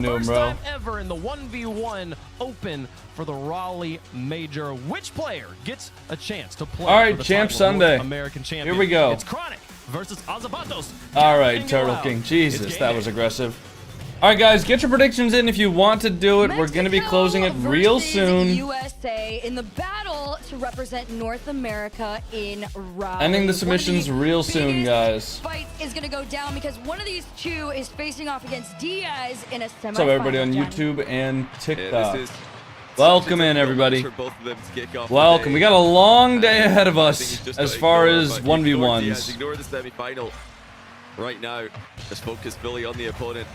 First time ever in the 1v1 open for the Raleigh Major. Which player gets a chance to play? All right, for the Champ title of Sunday. North American champion? Here we go. It's Chronic versus Azabatos. All right, Turtle King. Jesus, that was aggressive. All right, guys, get your predictions in if you want to do it. We're going to be closing it real soon. USA in the battle to represent North America in Raleigh. Ending the submissions real soon, guys. Fight is going to go down because one of these two is facing off against Diaz in a semifinal. What's up, everybody on YouTube and TikTok? Welcome in, everybody. Welcome. We got a long day ahead of us as far as 1v1s. Ignore the semi-final right now. Just focus fully on the opponent.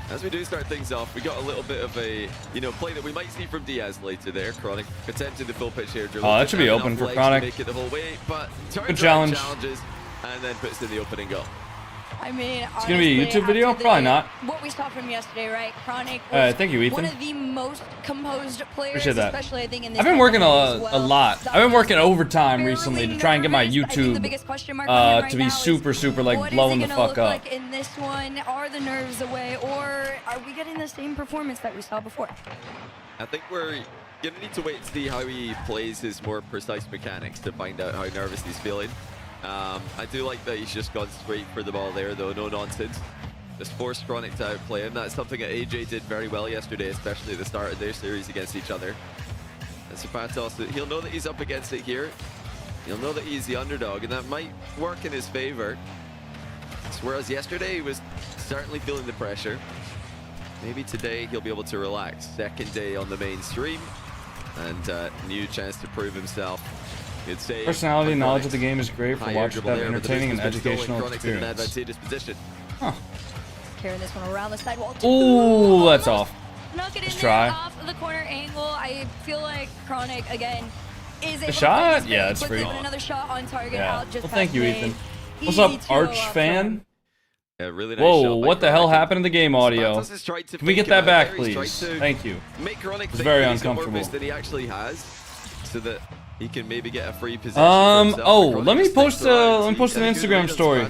As we do start things off, we got a little bit of a, play that we might see from Diaz later there. Chronic attempting the full pitch here. Oh, that should be open for Chronic. Make it the whole way, but good challenge. Challenges and then puts in the opening goal. I mean, it's gonna be a YouTube video? Probably not. What we saw from yesterday, right? Chronic was thank you, Ethan. one of the most composed players, Appreciate that. especially I think in this. I've been working a well. lot. I've been working overtime recently to try and get my YouTube right to be super like blowing the fuck up. Like in this one, are the nerves away, or are we getting the same performance that we saw before? I think we're gonna need to wait and see how he plays his more precise mechanics to find out how nervous he's feeling. I do like that he's just gone straight for the ball there, though, no nonsense. Just forced Chronic to outplay him. That's something that AJ did very well yesterday, especially at the start of their series against each other. And Zapatos, he'll know that he's up against it here. He'll know that he's the underdog, and that might work in his favor. Whereas yesterday, he was certainly feeling the pressure. Maybe today, he'll be able to relax. Second day on the main stream, and new chance to prove himself. Personality and knowledge of the game is great for watching that entertaining and educational experience. Huh. Carrying this one around the sidewall. Ooh, that's off. Let's try. Off the corner angle. I feel like Chronic again is a shot. Yeah, that's free. Another shot on target. Yeah. Out just well, thank you, Ethan. What's up, Arch fan? Yeah, really nice. Whoa, what the hell happened in the game audio? Can we get that back, please? Thank you. It's very uncomfortable. That he actually has, so that he can maybe get a free position. Let me post an Instagram story.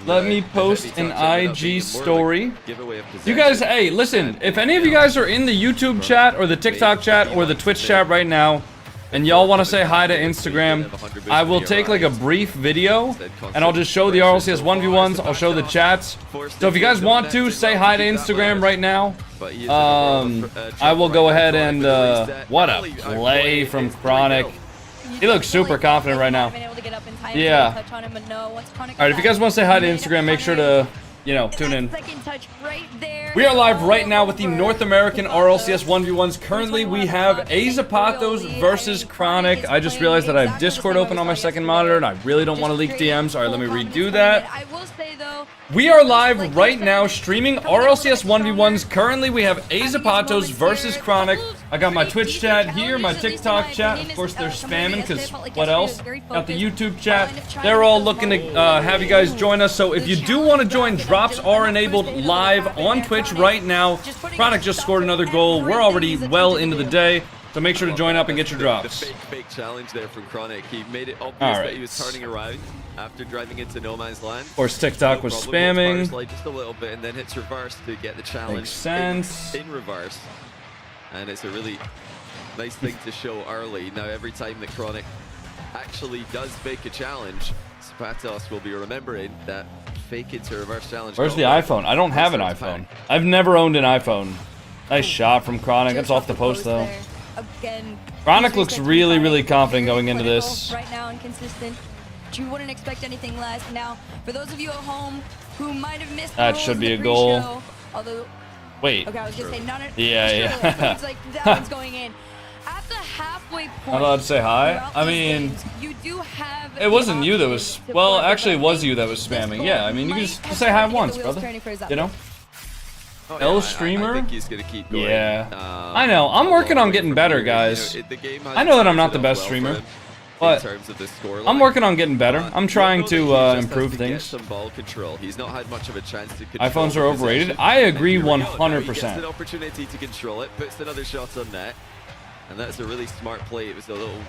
Let me post an IG story. You guys, hey, listen, if any of you guys are in the YouTube chat or the TikTok chat or the Twitch chat right now, and y'all want to say hi to Instagram, I will take like a brief video and I'll just show the Rlcs 1v1s, I'll show the chats. So if you guys want to say hi to Instagram right now, I will go ahead and what a play from Chronic. He looks super confident right now. Yeah. Alright, if you guys want to say hi to Instagram, make sure to, tune in. We are live right now with the North American RLCS 1v1s. Currently, we have Azapatos versus Chronic. I just realized that I have Discord open on my second monitor, and I really don't want to leak DMs. Alright, let me redo that. We are live right now streaming RLCS 1v1s. Currently, we have Azapatos versus Chronic. I got my Twitch chat here, my TikTok chat. Of course, they're spamming, because what else? Got the YouTube chat. They're all looking to have you guys join us. So if you do want to join, drops are enabled live on Twitch right now. Chronic just scored another goal. We're already well into the day. So make sure to join up and get your drops. Fake challenge there from Chronic. He made it obvious that he was turning around after driving into no man's land. Of course, TikTok was spamming. Just a little bit, and then hits reverse to get the challenge. Makes sense. In reverse. And it's a really nice thing to show early. Now, every time that Chronic actually does fake a challenge, Zapatos will be remembering that fake it to reverse challenge. Where's the iPhone? I don't have an iPhone. I've never owned an iPhone. Nice shot from Chronic. That's off the post, though. Chronic looks really confident going into this. Right now, inconsistent. You wouldn't expect anything less. Now, for those of you at home who might have missed that should be a goal. Although, wait. Okay, I was gonna say none. Yeah. It's like that one's going in. At the halfway point. I'm allowed to say hi. I mean, you do have. It wasn't you that was. Well, actually, it was you that was spamming. Yeah, I mean, you can just say hi once, brother. You know. Oh, L streamer? I think he's gonna keep going. Yeah. I know. I'm working on getting better, guys. I know that I'm not the best streamer, but I'm working on getting better. I'm trying to improve things. He's not had much of a chance to iPhones are overrated. I agree 100%. He gets an opportunity to control it, puts another shot on net, and that's a really smart play. It was a little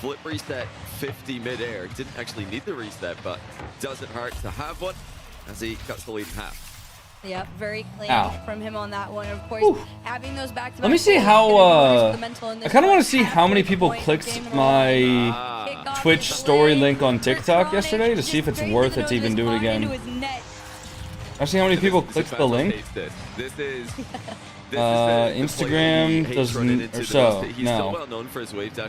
flip reset 50 mid-air. Didn't actually need the reset, but doesn't hurt to have one as he cuts the lead in half. Yep, very clean Ow. from him on that one. Of course, having those back-to-back. Let me see how, I kind of want to see how many people clicked my Twitch story link on TikTok yesterday to see if it's worth it to even do it again. I see how many people clicked the link. Instagram doesn't, or so, no.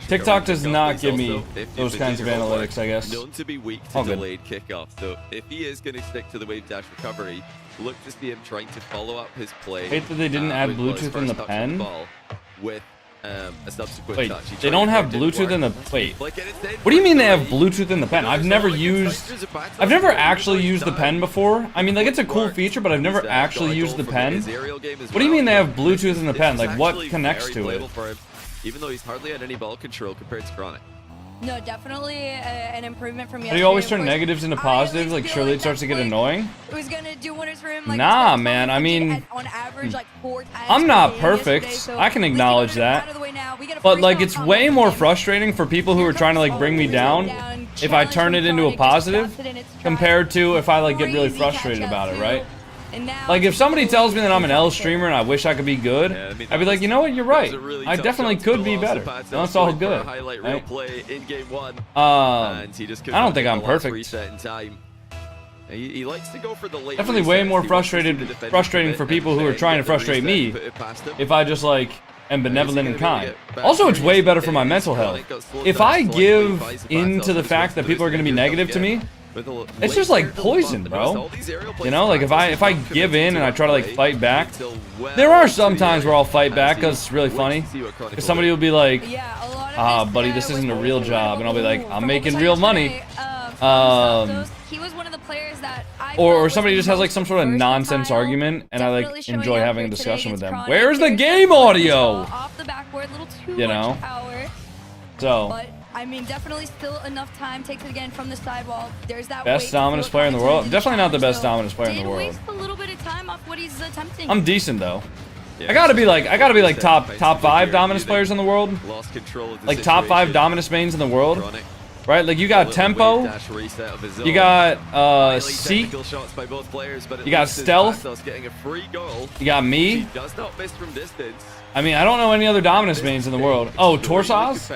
TikTok does not give me those kinds of analytics, I guess. Known to be weak to delayed kickoff, so if he is going to stick to the wave dash recovery, look to see him trying to follow up his play. Hate that they didn't add Bluetooth in the pen. With a subsequent Wait, touch. they don't have Bluetooth in the, wait. What do you mean they have Bluetooth in the pen? I've never actually used the pen before. I mean, like, it's a cool feature, but I've never actually used the pen. What do you mean they have Bluetooth in the pen? Like, what connects to it? Even though he's hardly had any ball control compared to Chronic. No, definitely an improvement from yesterday. Do you always turn negatives into positives? Like, surely it starts to get annoying? It was gonna do wonders for him. Like, nah, man. I mean, on average, like 4 times I'm not perfect. So I can acknowledge that. But, like, it's way more frustrating for people who are trying to, like, bring me down if I turn it into a positive compared to if I, like, get really frustrated about it, right? Like, if somebody tells me that I'm an L streamer and I wish I could be good, I'd be like, you know what, you're right. I definitely could be better. That's all good. Right? I don't think I'm perfect. He likes to go for the late definitely way more frustrating for people who are trying to frustrate me if I just, like, am benevolent and kind. Also, it's way better for my mental health. If I give in to the fact that people are going to be negative to me, it's just like poison, bro. You know, like if I give in and I try to like fight back, there are some times where I'll fight back because it's really funny. Because somebody will be like, ah, buddy, this isn't a real job, and I'll be like, I'm making real money. Or somebody just has like some sort of nonsense argument, and I like enjoy having a discussion with them. Where's the game audio? You know. So. I mean, definitely still enough time. Takes it again from the sidewall. There's that best Dominus player in the world. Definitely not the best Dominus player in the world. Waste a little bit of time off what he's attempting. I'm decent though. I gotta be like top 5 Dominus players in the world. Like top 5 Dominus mains in the world. Right? Like you got Tempo. You got Seek. You got Stealth. You got me. I mean, I don't know any other Dominus mains in the world. Oh, Torsaz?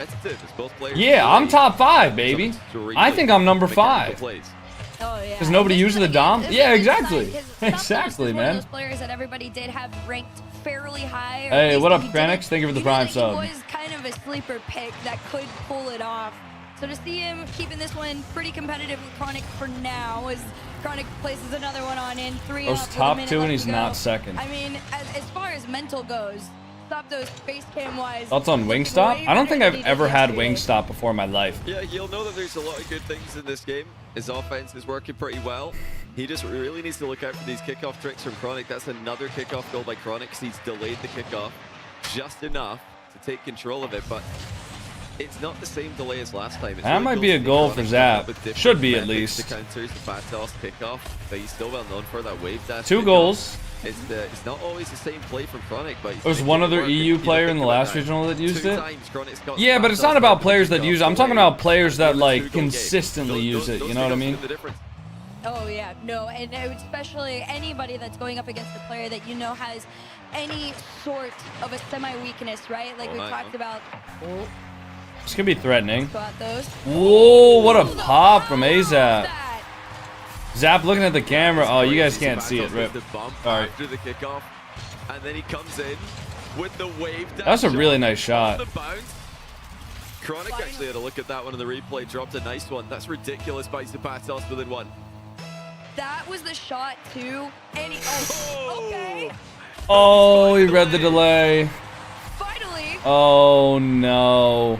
Yeah, I'm top 5, baby. I think I'm number 5. Because nobody uses the Dom? Yeah, exactly. Exactly, man. Those players that everybody did have ranked fairly high. Hey, what up, Kranix? Thank you for the Prime sub. He was kind of a sleeper pick that could pull it off. So to see him keeping this one pretty competitive with Chronic for now, as Chronic places another one on in 3 up. Those top 2 and he's not second. I mean, as far as mental goes, stop those face cam wise. Thoughts on Wingstop? I don't think I've ever had Wingstop before in my life. Yeah, you'll know that there's a lot of good things in this game. His offense is working pretty well. He just really needs to look out for these kickoff tricks from Chronic. That's another kickoff goal by Chronic. He's delayed the kickoff just enough to take control of it, but it's not the same delay as last time. That might be a goal for Zap. Should be at least. Counters the fat toss kickoff, but he's still well known for that wave dash. 2 goals. It's not always the same play from Chronic, but there was one other EU player in the last regional that used it. Yeah, but it's not about players that use it. I'm talking about players that like consistently use it. You know what I mean? Oh yeah, no, and especially anybody that's going up against a player that you know has any sort of a semi-weakness, right? Like we talked about. This could be threatening. Whoa, what a pop from AZAP. Zap looking at the camera. Oh, you guys can't see it. Rip. Alright. And then he comes in with the wave dash. That's a really nice shot. Chronic actually had a look at that one in the replay. Dropped a nice one. That's ridiculous by Zapatos within 1. That was the shot too. And he, okay. Oh, he read the delay. Finally. Oh no.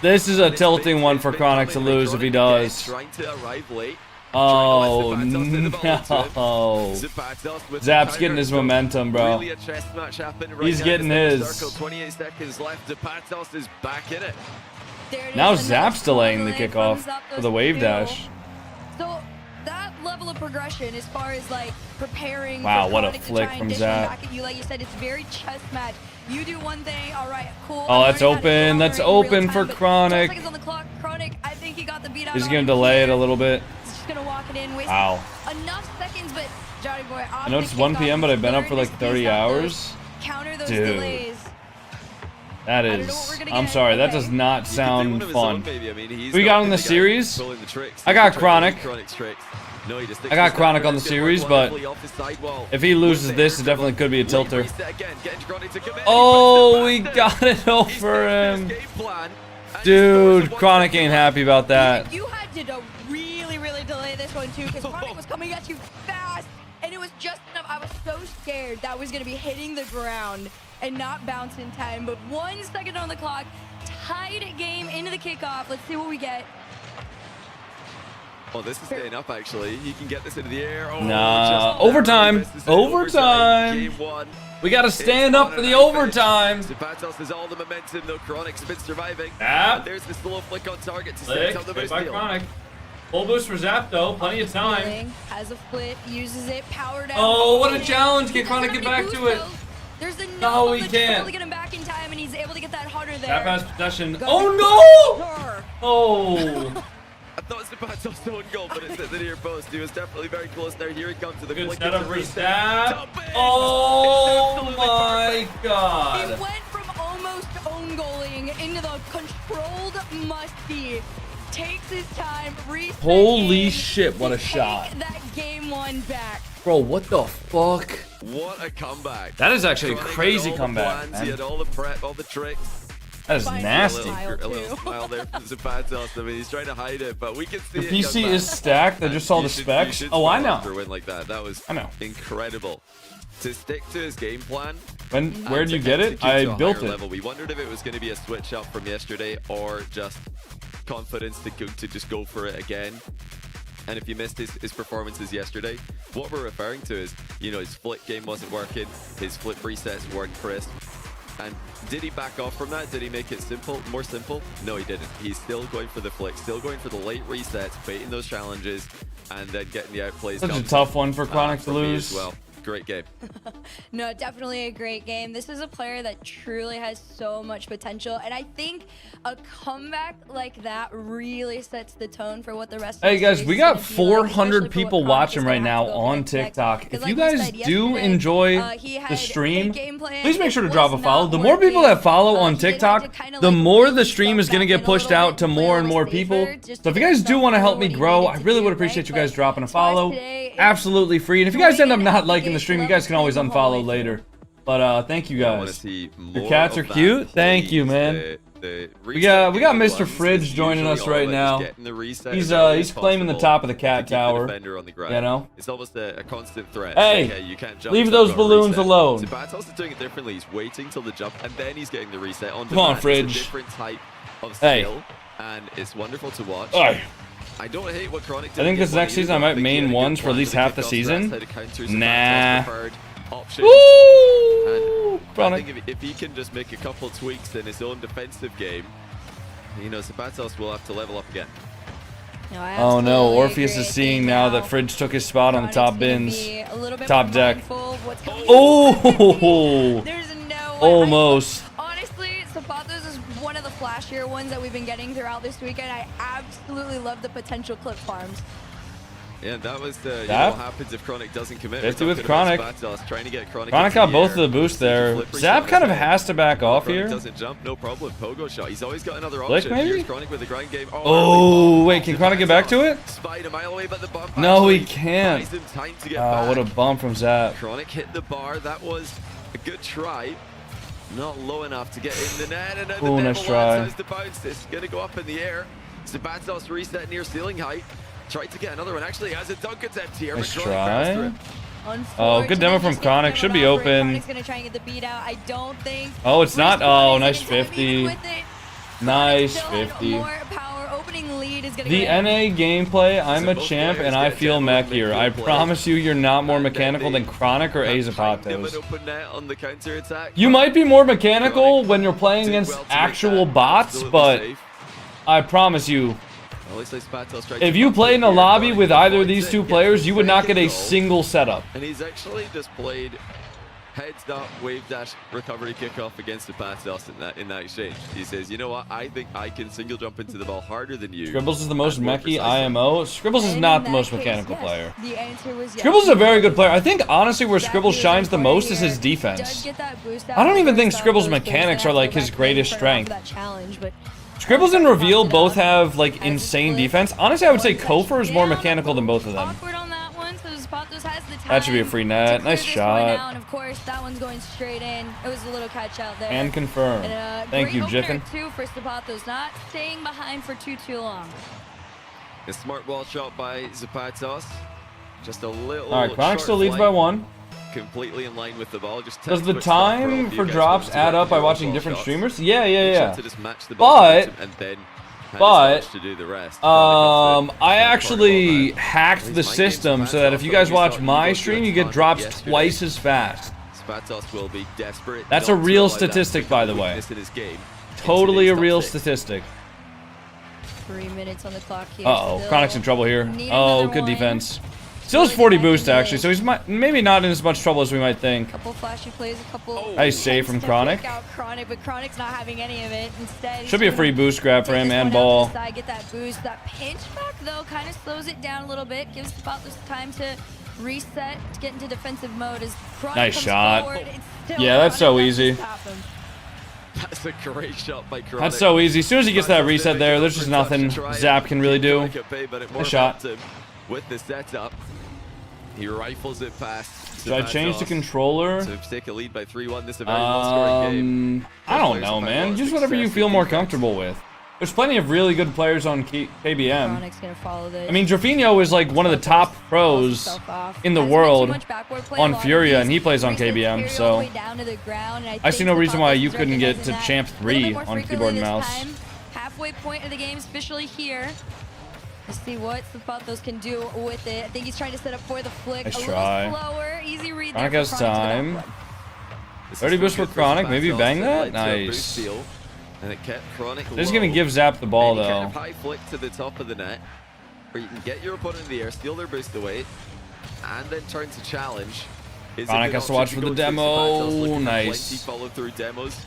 This is a tilting one for Chronic to lose if he does. Trying to arrive late. Oh no. Zap's getting his momentum, bro. He's getting his. 28 seconds left. Zapatos is back in it. Now Zap's delaying the kickoff for the wave dash. So that level of progression as far as like preparing. Wow, what a flick from Zap. Like you said, it's very chess match. You do one thing, all right, cool. Oh, that's open. That's open for Chronic. Seconds on the clock. Chronic, I think he got the beat out. He's gonna delay it a little bit. just gonna walk it in, waste enough seconds, but Johnny Boy. I know it's 1 p.m., but I've been up for like 30 hours. Counter those Dude. delays. That is, I'm sorry, that does not sound fun. Who you got on the series? I got Chronic. I got Chronic on the series, but if he loses this, it definitely could be a tilter. Oh, we got it over him. Dude, Chronic ain't happy about that. You had to really, really delay this one too, because Chronic was coming at you fast, and it was just enough. I was so scared that was going to be hitting the ground and not bounce in time, but 1 second on the clock, tied game into the kickoff. Let's see what we get. Oh, this is staying up, actually. He can get this into the air. Oh, nah, overtime. Overtime. Game 1. We got to stand up for the overtime. Zapatos has all the momentum, though. Chronic's been surviving. Zap. There's the slow flick on target to Flick, set up the boost by deal. Chronic. Full boost for Zap, though. Plenty of time. Has a flip, uses it, power down. Oh, what a challenge. Can Chronic get back to it? There's enough No, of he the can't. troll to get him back in time, and he's able to get that hunter there. Zap has possession. Oh, no! Oh. I thought Zapatos own goal, but it's at the near post. He was definitely very close there. Here he comes to the Good flick. setup for Zap. Oh, my God. He went from almost own goaling into the controlled must-be. Takes his time, resets Holy game shit, what a to shot. take that game 1 back. Bro, what the fuck? What a comeback. That is actually a Chronic crazy had all the comeback, plans, man. He had all the prep, all the tricks. That is nasty. A little smile there from Zapatos. I mean, he's trying to hide it, but we can see Your it. PC is stacked. I just saw the specs. Oh, I know. After a win like that, that was incredible. To stick to his game plan. Where did you get it? I built it. Level. We wondered if it was going to be a switch up from yesterday or just confidence to just go for it again. And if you missed his performances yesterday, what we're referring to is, you know, his flick game wasn't working, his flip resets weren't crisp. And did he back off from that? Did he make it simple, more simple? No, he didn't. He's still going for the flick, still going for the late resets, baiting those challenges, and then getting the outplays. Such a tough one for Chronic to lose. As well. Great game. No, definitely a great game. This is a player that truly has so much potential, and I think a comeback like that really sets the tone for what the rest of the Hey guys, series we is got gonna be like, 400 especially for people what Chronic watching is right gonna now have to go on next. TikTok. 'Cause If like you we guys said do yesterday, enjoy he the had stream, a game plan. please make sure to It drop a was follow. not The more people working. that follow on He did have TikTok, to kinda, the like, more really the stream is step going to back get in a pushed little out bit, to play more a and little more people. safer, just So if to you get guys do himself want to through help me what he grow, needed I to really do, would appreciate right? you guys But dropping a as far as follow. today, it's Absolutely free. And if you guys end up going not out the liking the gate stream, you level guys can always the whole way unfollow later. through. But thank you I want to guys. see Your more cats are of that, cute. Thank you, please. man. The We got reset Mr. plans Fridge is joining usually us all right about now. just getting the reset as early He's as claiming the possible top of the to cat keep the tower. defender on the ground. You know? It's almost a constant threat. Hey, Okay, you can't jump leave until those you've got a balloons reset. alone. Zapatos is doing it differently. He's waiting till the jump and then he's getting the reset on Come on, demand. Fridge. It's a different type of Hey. skill, and it's wonderful to watch. Ugh. I don't hate what Chronic did. I think in this game one next season I either. might think he had main a good ones for at plan least the half the kickoffs, season. that's how to counter Zapatos' Nah. preferred options. Woo! I Chronic. think if he can just make a couple tweaks in his own defensive game, you know, Zapatos will have to level up again. No, I Oh no, absolutely Orpheus agree. is I seeing think now that Fridge took his spot on the Chronic's top gonna bins. be a little bit Top more deck. mindful of what's coming. Oh! There's no way. Almost. Honestly, Zapatos is one of the flashier ones that we've been getting throughout this weekend. I absolutely love the potential clip farms. Yeah, that was the you know, Zap? what happens if Chronic doesn't commit. 50 We're with talking about Chronic. Zapatos trying to get Chronic Chronic into got the both air. of the boosts there. Flip Zap reset kind of as well. has to back off Chronic here. doesn't jump, no problem. Pogo shot. He's always got another Flick, option. maybe? Here's Chronic with the grind game. Oh, wait, can Chronic get back to it? Spied a mile away, but the bump No, he actually can't. buys him time to get Oh, back. what a bump from Zap. Chronic hit the bar. That was a good try. Not low enough to get in the net. And now the Ooh, Devil nice try. tries to bounce. It's going to go up in the air. Zapatos reset near ceiling height. Tried to get another one. Actually has a dunk attempt here. Nice but Chronic grabs try. through. Oh, good demo from Chronic. Should be open. Chronic's gonna try and get the beat out. I don't think. Oh, it's not. Oh, nice Chronic's gonna 50. even with it. Nice Still had 50. More power. Opening lead is gonna The go. NA gameplay, I'm a both champ players and I get feel demo and meckier. make I good promise you, you're not more And then mechanical they than Chronic or Find him an Azapatos. open net on the counter attack. You might be more mechanical when you're playing against actual bots, but I promise you, if you played in a lobby with either of these two players, you would not get a single setup. And he's actually just played heads up, wave dash, recovery kickoff against Zapatos in that exchange. He says, you know what, I think I can single jump into the ball harder than you. Scribbles is the most and more mechy precisely. IMO. Scribbles is And not in the that most case, mechanical yes. player. The answer was yes. Scribbles is a very good player. I think honestly where Zap Scribbles is shines the in corner most is here. his Does defense. get that boost out I don't of even the think first Scribbles' off those boosts mechanics and are like have to his go back greatest and turn off strength. that challenge, but Scribbles and Reveal both have like As a insane split, defense. Honestly, I would say one Kofor is more touchdown. mechanical than both of them. Awkward on that one, so Zapatos has the time That should be a free net. to clear Nice this one shot. out, and of course, that one's going straight in. It was a little catch out there. And confirm. And, Thank great you, opener, Jiffin. too, for Zapatos, not staying behind for too long. A smart ball shot by Zapatos. Just a little. All right, Chronic short still leads by flight, 1. completely in line with the ball. Just Does the quick stop for all time of you for guys drops wanting to add work up by your watching ball different shots. streamers? Yeah, Make yeah, sure yeah. to just match the ball But- momentum and then have but, as much to do the rest. I actually hacked the system so that if you guys watch my stream, you get drops twice as fast. Spatos will be desperate. That's not a to real allow that statistic, become by a the way. weakness in his game. Totally a Incidents real top 6. statistic. 3 minutes on the clock here. Uh-oh, still. Chronic's in trouble here. Need Oh, another good one. defense. Still has 40 boost, actually, so he's maybe not in as much trouble as we might think. Couple flashy plays, a couple. Nice save from attempts to Chronic. pick out Chronic, but Chronic's not having any of it. Instead, he's Should be a gonna free boost grab for take him this and one out to ball. the side, get that boost. That pinch back, though, kind of slows it down a little bit. Gives Spatos time to reset, to get into defensive mode as Chronic Nice comes shot. forward. It's still Yeah, that's so Chronic easy. to stop him. That's a great shot by Chronic. That's so easy. As soon as he gets that reset there, there's just nothing Zap can really do. A shot. With the setup, he rifles it past. Should I change the controller? To take a lead by 3-1. This is a very low-scoring game. I don't know, man. Use whatever you feel more comfortable with. There's plenty of really good players on KBM. Chronic's gonna follow this. I mean, Jorfinho is like one of the top pros in the world on Furia, and he plays on KBM, so I see no reason why you couldn't get to Champ 3 on keyboard and mouse. Halfway point of the game, especially here. Let's see what Zapatos can do with it. I think he's trying to set up for the flick. Nice a try. little slower, easy read Chronic there has for Chronic to go time. down. 30 boost for Chronic, maybe bang that? Nice. And it kept Chronic They're just gonna give Zap the ball, Any kind of though. high flick to the top of the net, where you can get your opponent in the air, steal their boost away, and then turn to challenge. Is a Chronic good has to option watch for go the to. demo. Zapatos looking for Nice. plenty follow-through demos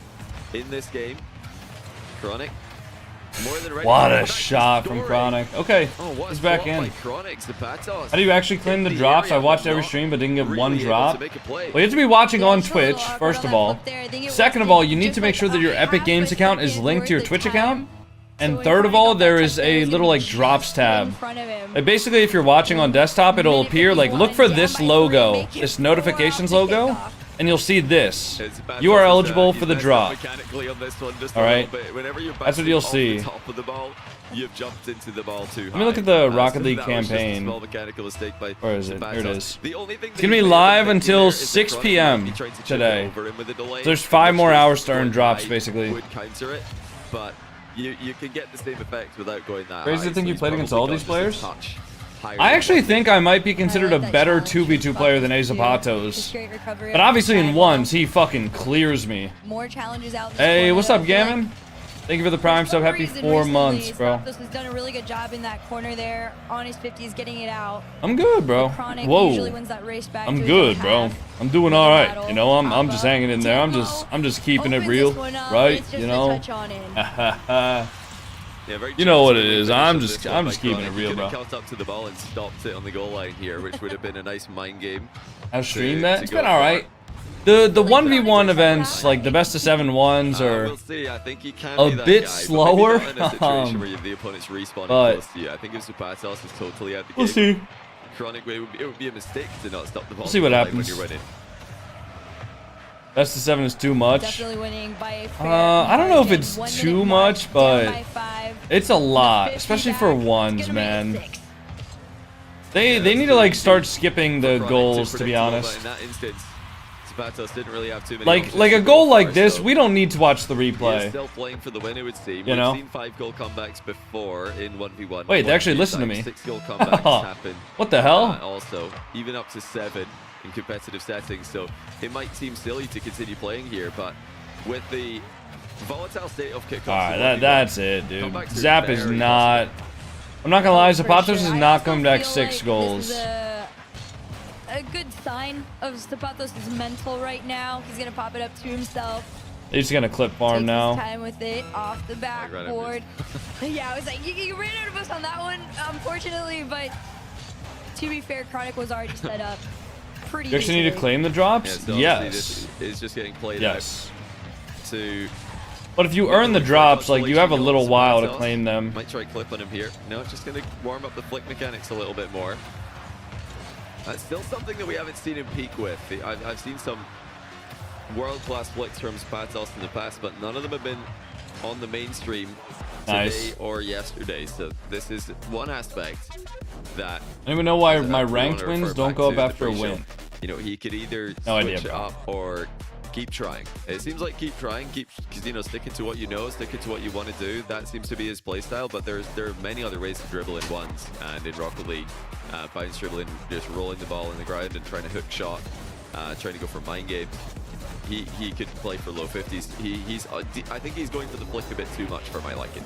in this game. Chronic, more than ready. What Oh, a nice shot from story. Chronic. Okay, Oh, what a he's back swap in. by Chronic. Zapatos How do you actually claim the in drops? I area, watched but every not stream, but didn't get really one able to drop. make a play. Well, you have to be watching on Yeah, it's a little Twitch, awkward first on of that all. flip there. I think it Second of was all, you need just to make like sure that your a Epic half Games a account is second linked to your worth Twitch of account. time. And So third of all, Chronic got there that is a touchdown, little like just drops in tab. front of him. Like, basically, if you're watching on desktop, it'll appear like look for this logo, this notifications logo, and you'll see this. It's bad You are toss, eligible he's for the messed up drop. mechanically on this one just All a right. little bit. Whenever you're That's what bouncing you'll off see. the top of the ball, you've jumped into the ball too high. Let me look at the Rocket So League that was just a campaign. small mechanical mistake by Where is it? Here it Zapatos. is. The only thing It's gonna be live until 6 p.m. today. There's 5 more hours to earn drops, basically. Would counter it, but you can get the same effect without going that Crazy to high, think so you he's played against probably all got these just a players? touch higher I than actually what think I might be considered a like that better challenge. 2v2 player than A The Zapatos. straight recovery But up obviously in side. ones, he fucking clears me. More challenges out. in this Hey, corner. what's I up, feel like Gammon? Thank you for the Prime for sub. some Happy reason 4 recently, months, bro. Zapatos has done a really good job in that corner there. On his 50s, getting it out. I'm good, bro. Chronic usually Whoa. wins that race back I'm to his good, own bro. half. I'm doing all right. You know, I'm Papa, just hanging in there. I'm just keeping it opens real, this one up, right? it's just You a know. touch on in. Yeah, very You know what it challenging is. finish I'm on just- this one I'm by just keeping Chronic. it He real, could have bro. caught up to the ball and stopped it on the goal line here, which would have been a nice mind game. I've streamed to that. It's go been all for. right. The 1v1 events, like the best of 7 ones, We'll are see. I think he can a be that bit guy, but slower, maybe not in a situation where the opponent's respawning but- close to you. I think if Zapatos is totally out the game, we'll see. Chronic way it would be a mistake to not stop the ball. We'll see what when happens. you're winning. Best of 7 is too much. Definitely winning by a fair I don't know if margin. it's 1 too minute much, mark, down but by 5. It's a lot, 50 especially back. for It's ones, gonna man. be a 6. They need to like start skipping the Chronic, goals, too to be predictable, honest. but in that instance, Zapatos didn't really have too many Like options a to goal go like for, this, so we don't need to watch the he is replay. still playing for the win, it would seem. You know? We've seen 5-goal comebacks before in 1v1. Wait, they actually 1v2 listened to times. me. 6-goal comebacks happen. What the hell? Also, even up to 7 in competitive settings. So it might seem silly to continue playing here, but with the volatile state of kickoffs, Alright, that's it, dude. Comebacks are Zap is very not. I'm not gonna lie, For Zapatos sure. is I not also coming back feel 6 like goals. This is a good sign of Zapatos' mental right now. He's gonna pop it up to himself. He's gonna clip farm Takes now. his time with it off the backboard. Yeah, I was like, you ran out of us on that one, unfortunately, but to be fair, Chronic was already set up pretty You actually need to claim the drops? So yes. This is just getting played yes. out to... But if you earn the drops, like, you have a little while to claim them. Might try clipping him here. No, just going to warm up the flick mechanics a little bit more. That's still something that we haven't seen him peak with. I've seen some world-class flicks from Spatos in the past, but none of them have been on the mainstream today or yesterday. So this is one aspect that... I don't even know why my ranked wins don't go up after a win. You know, he could either no switch idea, it up or keep trying. It seems like keep trying, because, you know, sticking to what you know, sticking to what you want to do, that seems to be his playstyle, but there are many other ways to dribble in ones, and in Rocket League, bounce dribbling, just rolling the ball in the ground and trying to hook shot, trying to go for mind games. He could play for low 50s. I think he's going for the flick a bit too much for my liking.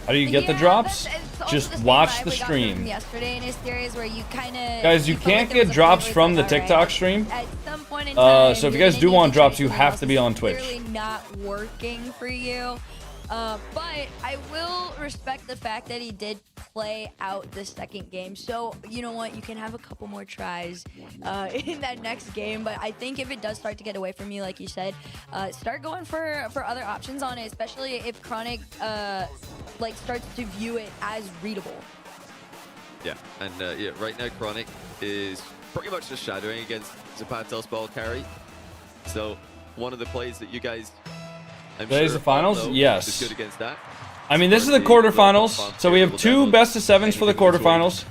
How do you get the drops? Just watch the stream. Yesterday in his series where you guys, you can't get drops from the TikTok stream. At some point in time, so if you guys do want drops, you have to be on Twitch. Clearly not working for you. But I will respect the fact that he did play out the second game. So, you know what? You can have a couple more tries in that next game. But I think if it does start to get away from you, like you said, start going for other options on it, especially if Chronic like starts to view it as readable. Yeah, and yeah, right now Chronic is pretty much just shadowing against Zapatos ball carry. So one of the plays that you guys... Today's the finals? Yes. Good against that. I mean, this is the quarterfinals. So we have 2 best of 7s for the quarterfinals.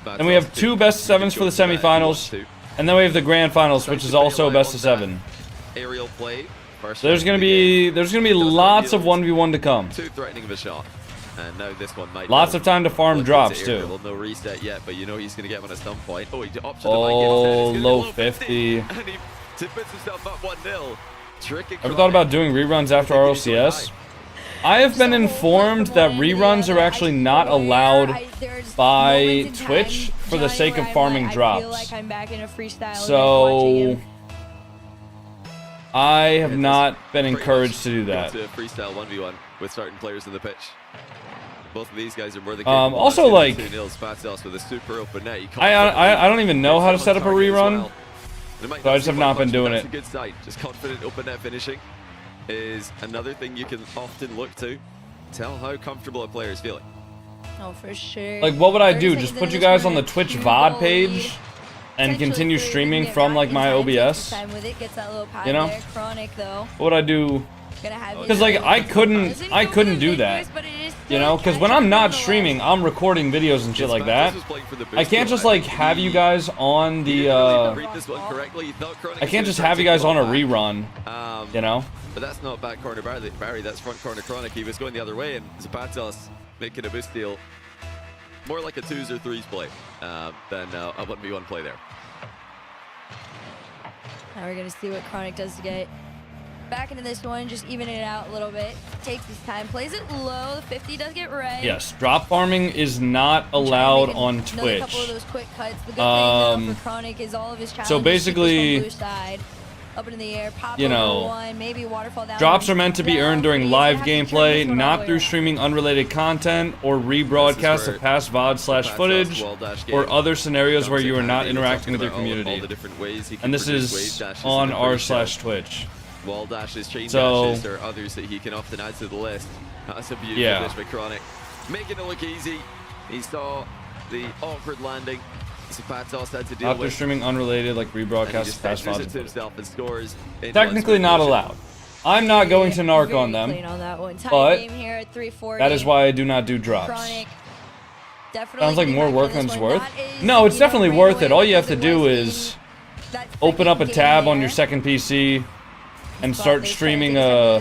And we have 2 best of 7s for the semifinals. And then we have the grand finals, which is also best of 7. Aerial play. So there's gonna be lots of 1v1 to come. Too threatening of a shot. And now this one might lots of time to farm drops too. No reset yet, but you know he's gonna get one at some point. Oh, he opted the low 50. And he puts himself up 1-0. Ever thought about doing reruns after Rlcs? I have been informed that reruns are actually not allowed by Twitch for the sake of farming drops. So I have not been encouraged to do that. Freestyle 1v1 with certain players in the pitch. Both of these guys are more than also, like, with a super open net. I don't even know how to set up a rerun. So I just have not been doing it. That's a good sign. Just confident open net finishing is another thing you can often look to tell how comfortable a player is feeling. Oh, for sure. Like, what would I do? Just put you guys on the Twitch VOD page and continue streaming from, like, my OBS? You know? What would I do? Because, like, I couldn't do that. You know, because when I'm not streaming, I'm recording videos and shit like that. I can't just, like, have you guys on the, I can't just have you guys on a rerun, you know? But that's not back corner Barry, that's front corner Chronic. He was going the other way, and Zapatos making a boost deal. More like a 2s or 3s play than a 1v1 play there. Now we're going to see what Chronic does to get back into this one, just even it out a little bit. Takes his time, plays it low. The 50 does get red. Yes, drop farming is not allowed on Twitch. A couple of those quick cuts. The good thing for Chronic is all of his challenges. So basically, blue side, up into the air, pop you know, one, maybe waterfall down. Drops are meant to be earned during live gameplay, not through streaming unrelated content or rebroadcast of past VOD/footage or other scenarios where you are not interacting with your community. And this is on r/Twitch. Wall dashes, chain dashes, there are others that he can often add to the list. That's a beautiful dish by Chronic. Making it look easy. He saw the awkward landing. Zapatos had to deal after with. Streaming unrelated, like rebroadcast past VOD. Himself and scores technically not allowed. I'm not going to narc on them, but that is why I do not do drops. Sounds like more work than it's worth. No, it's definitely worth it. All you have to do is open up a tab on your second PC and start streaming a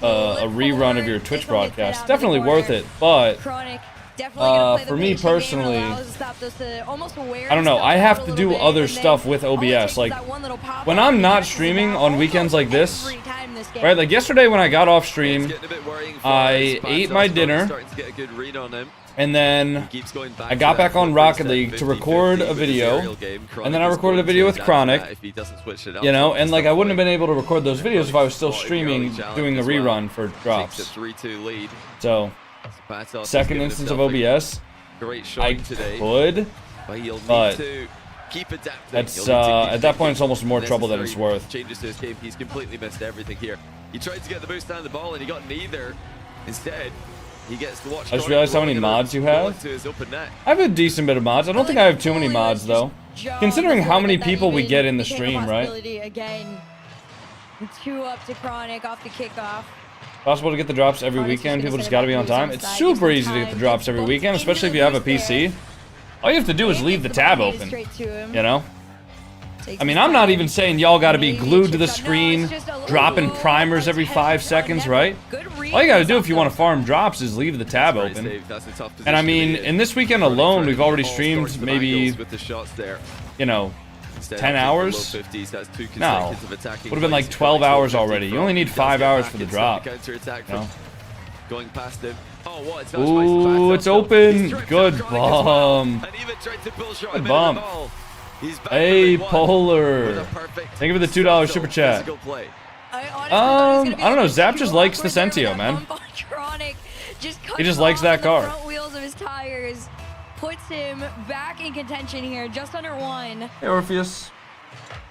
rerun of your Twitch broadcast. Definitely worth it, but for me personally, I don't know. I have to do other stuff with OBS. Like, when I'm not streaming on weekends like this, right? Like yesterday when I got off stream, I ate my dinner, And then I got back on Rocket League to record a video, and then I recorded a video with Chronic, you know, and like I wouldn't have been able to record those videos if I was still streaming, doing a rerun for drops. So, second instance of OBS, I could, but that's, at that point it's almost more trouble than it's worth. Changes to his game. He's completely missed everything here. He tried to get the boost down the ball and he got neither. Instead, he gets to watch. I just realized how many mods you have. I have a decent bit of mods. I don't think I have too many mods though. Considering how many people we get in the stream, right? Again, 2 up to Chronic off the kickoff. Possible to get the drops every weekend. People just gotta be on time. It's super easy to get the drops every weekend, especially if you have a PC. All you have to do is leave the tab open, you know? I mean, I'm not even saying y'all gotta be glued to the screen, dropping primers every 5 seconds, right? All you gotta do if you want to farm drops is leave the tab open. And I mean, in this weekend alone, we've already streamed maybe, you know, 10 hours? No, would have been like 12 hours already. You only need 5 hours for the drop. No. Ooh, it's open. Good bump. Good bump. Hey, Polar. Thank you for the $2 super chat. I don't know. Zap just likes the Sentio, man. He just likes that car. Front wheels of his tires puts him back in contention here, just under 1. Hey, Orpheus.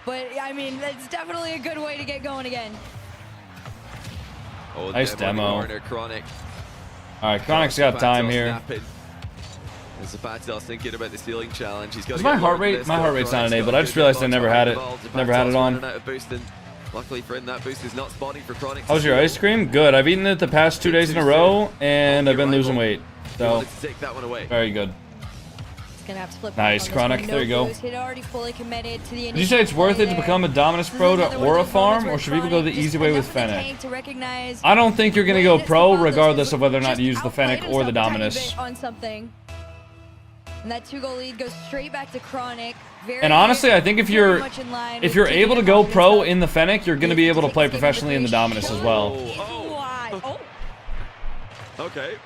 But I mean, that's definitely a good way to get going again. Nice demo. All right, Chronic's got time here. Thinking about the ceiling challenge. He's got Is my heart rate? My heart rate's not enabled. I just realized I never had it. Never had it on. Luckily for him, that boost is not spawning for Chronic. How's your ice cream? Good. I've eaten it the past 2 days in a row, and I've been losing weight. So, very good. Nice, Chronic. There you go. Did you say it's worth it to become a Dominus Pro to Aura farm, or should people go the easy way with Fennec? I don't think you're going to go Pro regardless of whether or not you use the Fennec or the Dominus. And that 2-goal lead goes straight back to Chronic. And honestly, I think if you're able to go Pro in the Fennec, you're going to be able to play professionally in the Dominus as well. Okay.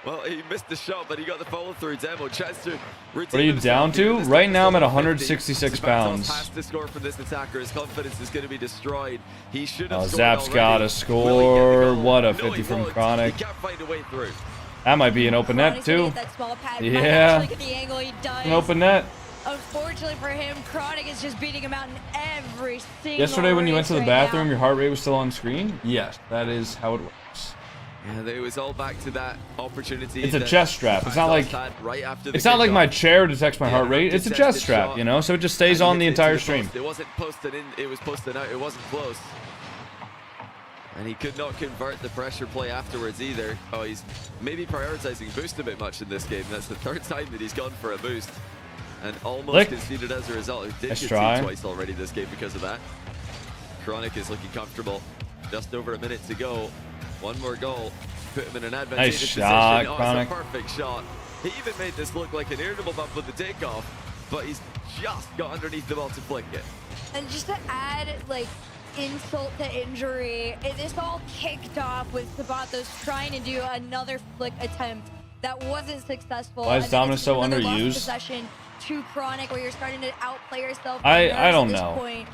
Well, he missed the shot, but he got the follow-through demo. What are you down to? Right now, I'm at 166 pounds. To score from this attacker, his confidence is going to be destroyed. He should have Zap's got a score. What a 50 from Chronic. He can't find a way through. That might be an open net, too. Yeah, an open net. Unfortunately for him, Chronic is just beating him out in every single Yesterday when you went to the bathroom, your heart rate was still on screen? Yes, that is how it works. Yeah, it was all back to that opportunity. It's a chest strap. It's not like my chair detects my heart rate. It's a chest strap, you know, so it just stays on the entire stream. It wasn't posted in, it was posted out. It wasn't close. And he could not convert the pressure play afterwards either. Oh, he's maybe prioritizing boost a bit much in this game. That's the 3rd time that he's gone for a boost. And almost conceded as a result. He did get twice already this game because of that. Chronic is looking comfortable. Just over a minute to go. One more goal. Put him in an advantageous position. Shot, oh, Chronic. It's a perfect shot. He even made this look like an irritable bump with the takeoff. But he's just got underneath the ball to flick it. And just to add, like, insult to injury, this all kicked off with Sabatos trying to do another flick attempt that wasn't successful. Why is Dominus so underused? Possession to Chronic, where you're starting to outplay yourself. I don't know.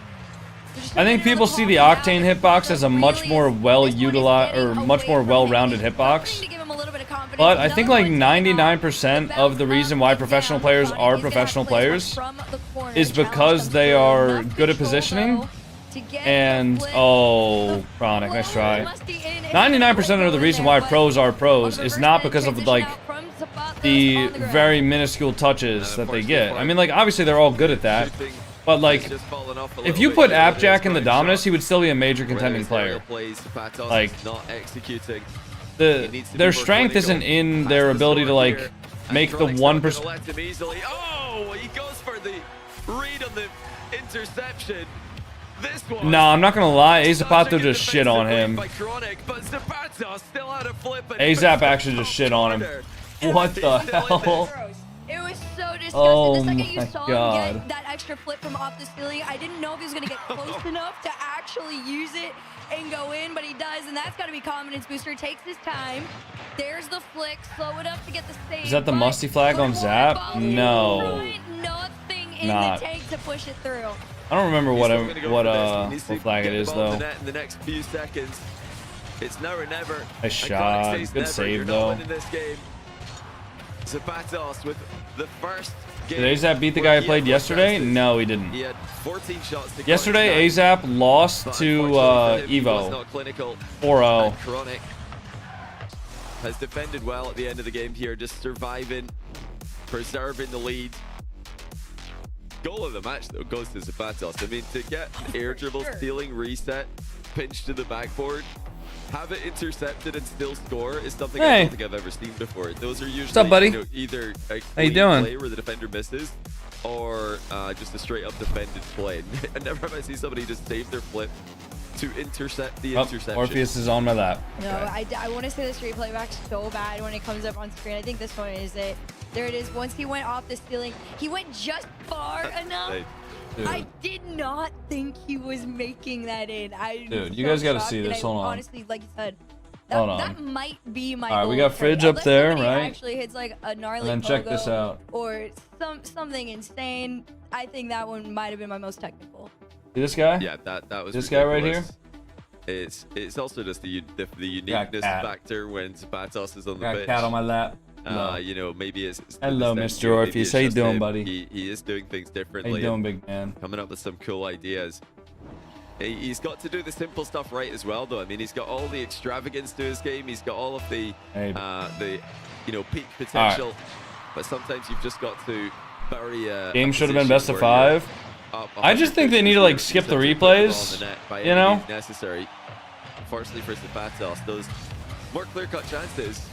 I think people see the Octane hitbox as a much more well-utilized or much more well-rounded hitbox. But I think like 99% of the reason why professional players are professional players is because they are good at positioning. And, oh, Chronic, nice try. 99% of the reason why pros are pros is not because of, like, the very minuscule touches that they get. I mean, like, obviously they're all good at that. But, like, if you put Appjack in the Dominus, he would still be a major contending player. Like, their strength isn't in their ability to, like, make the 1%. Oh, he goes for the read on the interception. No, I'm not gonna lie, Azapato just shit on him. Azap actually just shit on him. What the hell? It was so disgusting. Oh the second you my saw God. him get that extra flip from off the ceiling, I didn't know if he was going to get close enough to actually use it and go in, but he does, and that's got to be confidence booster. Takes his time. There's the flick, slow enough to get the save. Is that the musty flag on Zap? No. Nothing in Not. the tank to push it through. I don't remember what flag it is though. In the next few seconds. It's now or never. Nice shot. Good save though. Zapatos with the first game. Did AZAP beat the guy I played yesterday? No, he didn't. He had 14 shots to yesterday, AZAP lost to Evo 4-0. Chronic has defended well at the end of the game here, just surviving, preserving the lead. Goal of the match though goes to Zapatos. I mean, to get air dribble, stealing, reset, pinch to the backboard, have it intercepted and still score is something I don't think I've ever seen before. Those are usually what's up, buddy? Either a how you doing? play where the defender misses, or just a straight up defended play. I never have I seen somebody just save their flip to intercept the interception. Orpheus is on my lap. No, I want to say this replay back so bad when it comes up on screen. I think this one is it. There it is. Once he went off the ceiling, he went just far enough. Dude. I did not think he was making that in. Dude, you guys got to see this. Hold on. Honestly, like you said, that might be my. All right, we got Fridge up there, right? Actually hits like a gnarly. And then check this out. Or something insane. I think that one might have been my most technical. See this guy? Yeah, that was this guy right here. It's also just the uniqueness factor when Zapatos is on the pitch. Cat on my lap. You know, maybe it's hello, Mr. Orpheus. How you doing, buddy? He is doing things differently. How you doing, big man? Coming up with some cool ideas. He's got to do the simple stuff right as well, though. I mean, he's got all the extravagance to his game. He's got all of the peak potential. But sometimes you've just got to bury a game should have been best of 5. I just think they need to like skip the replays. You know, necessary. Unfortunately for Zapatos, those more clear-cut chances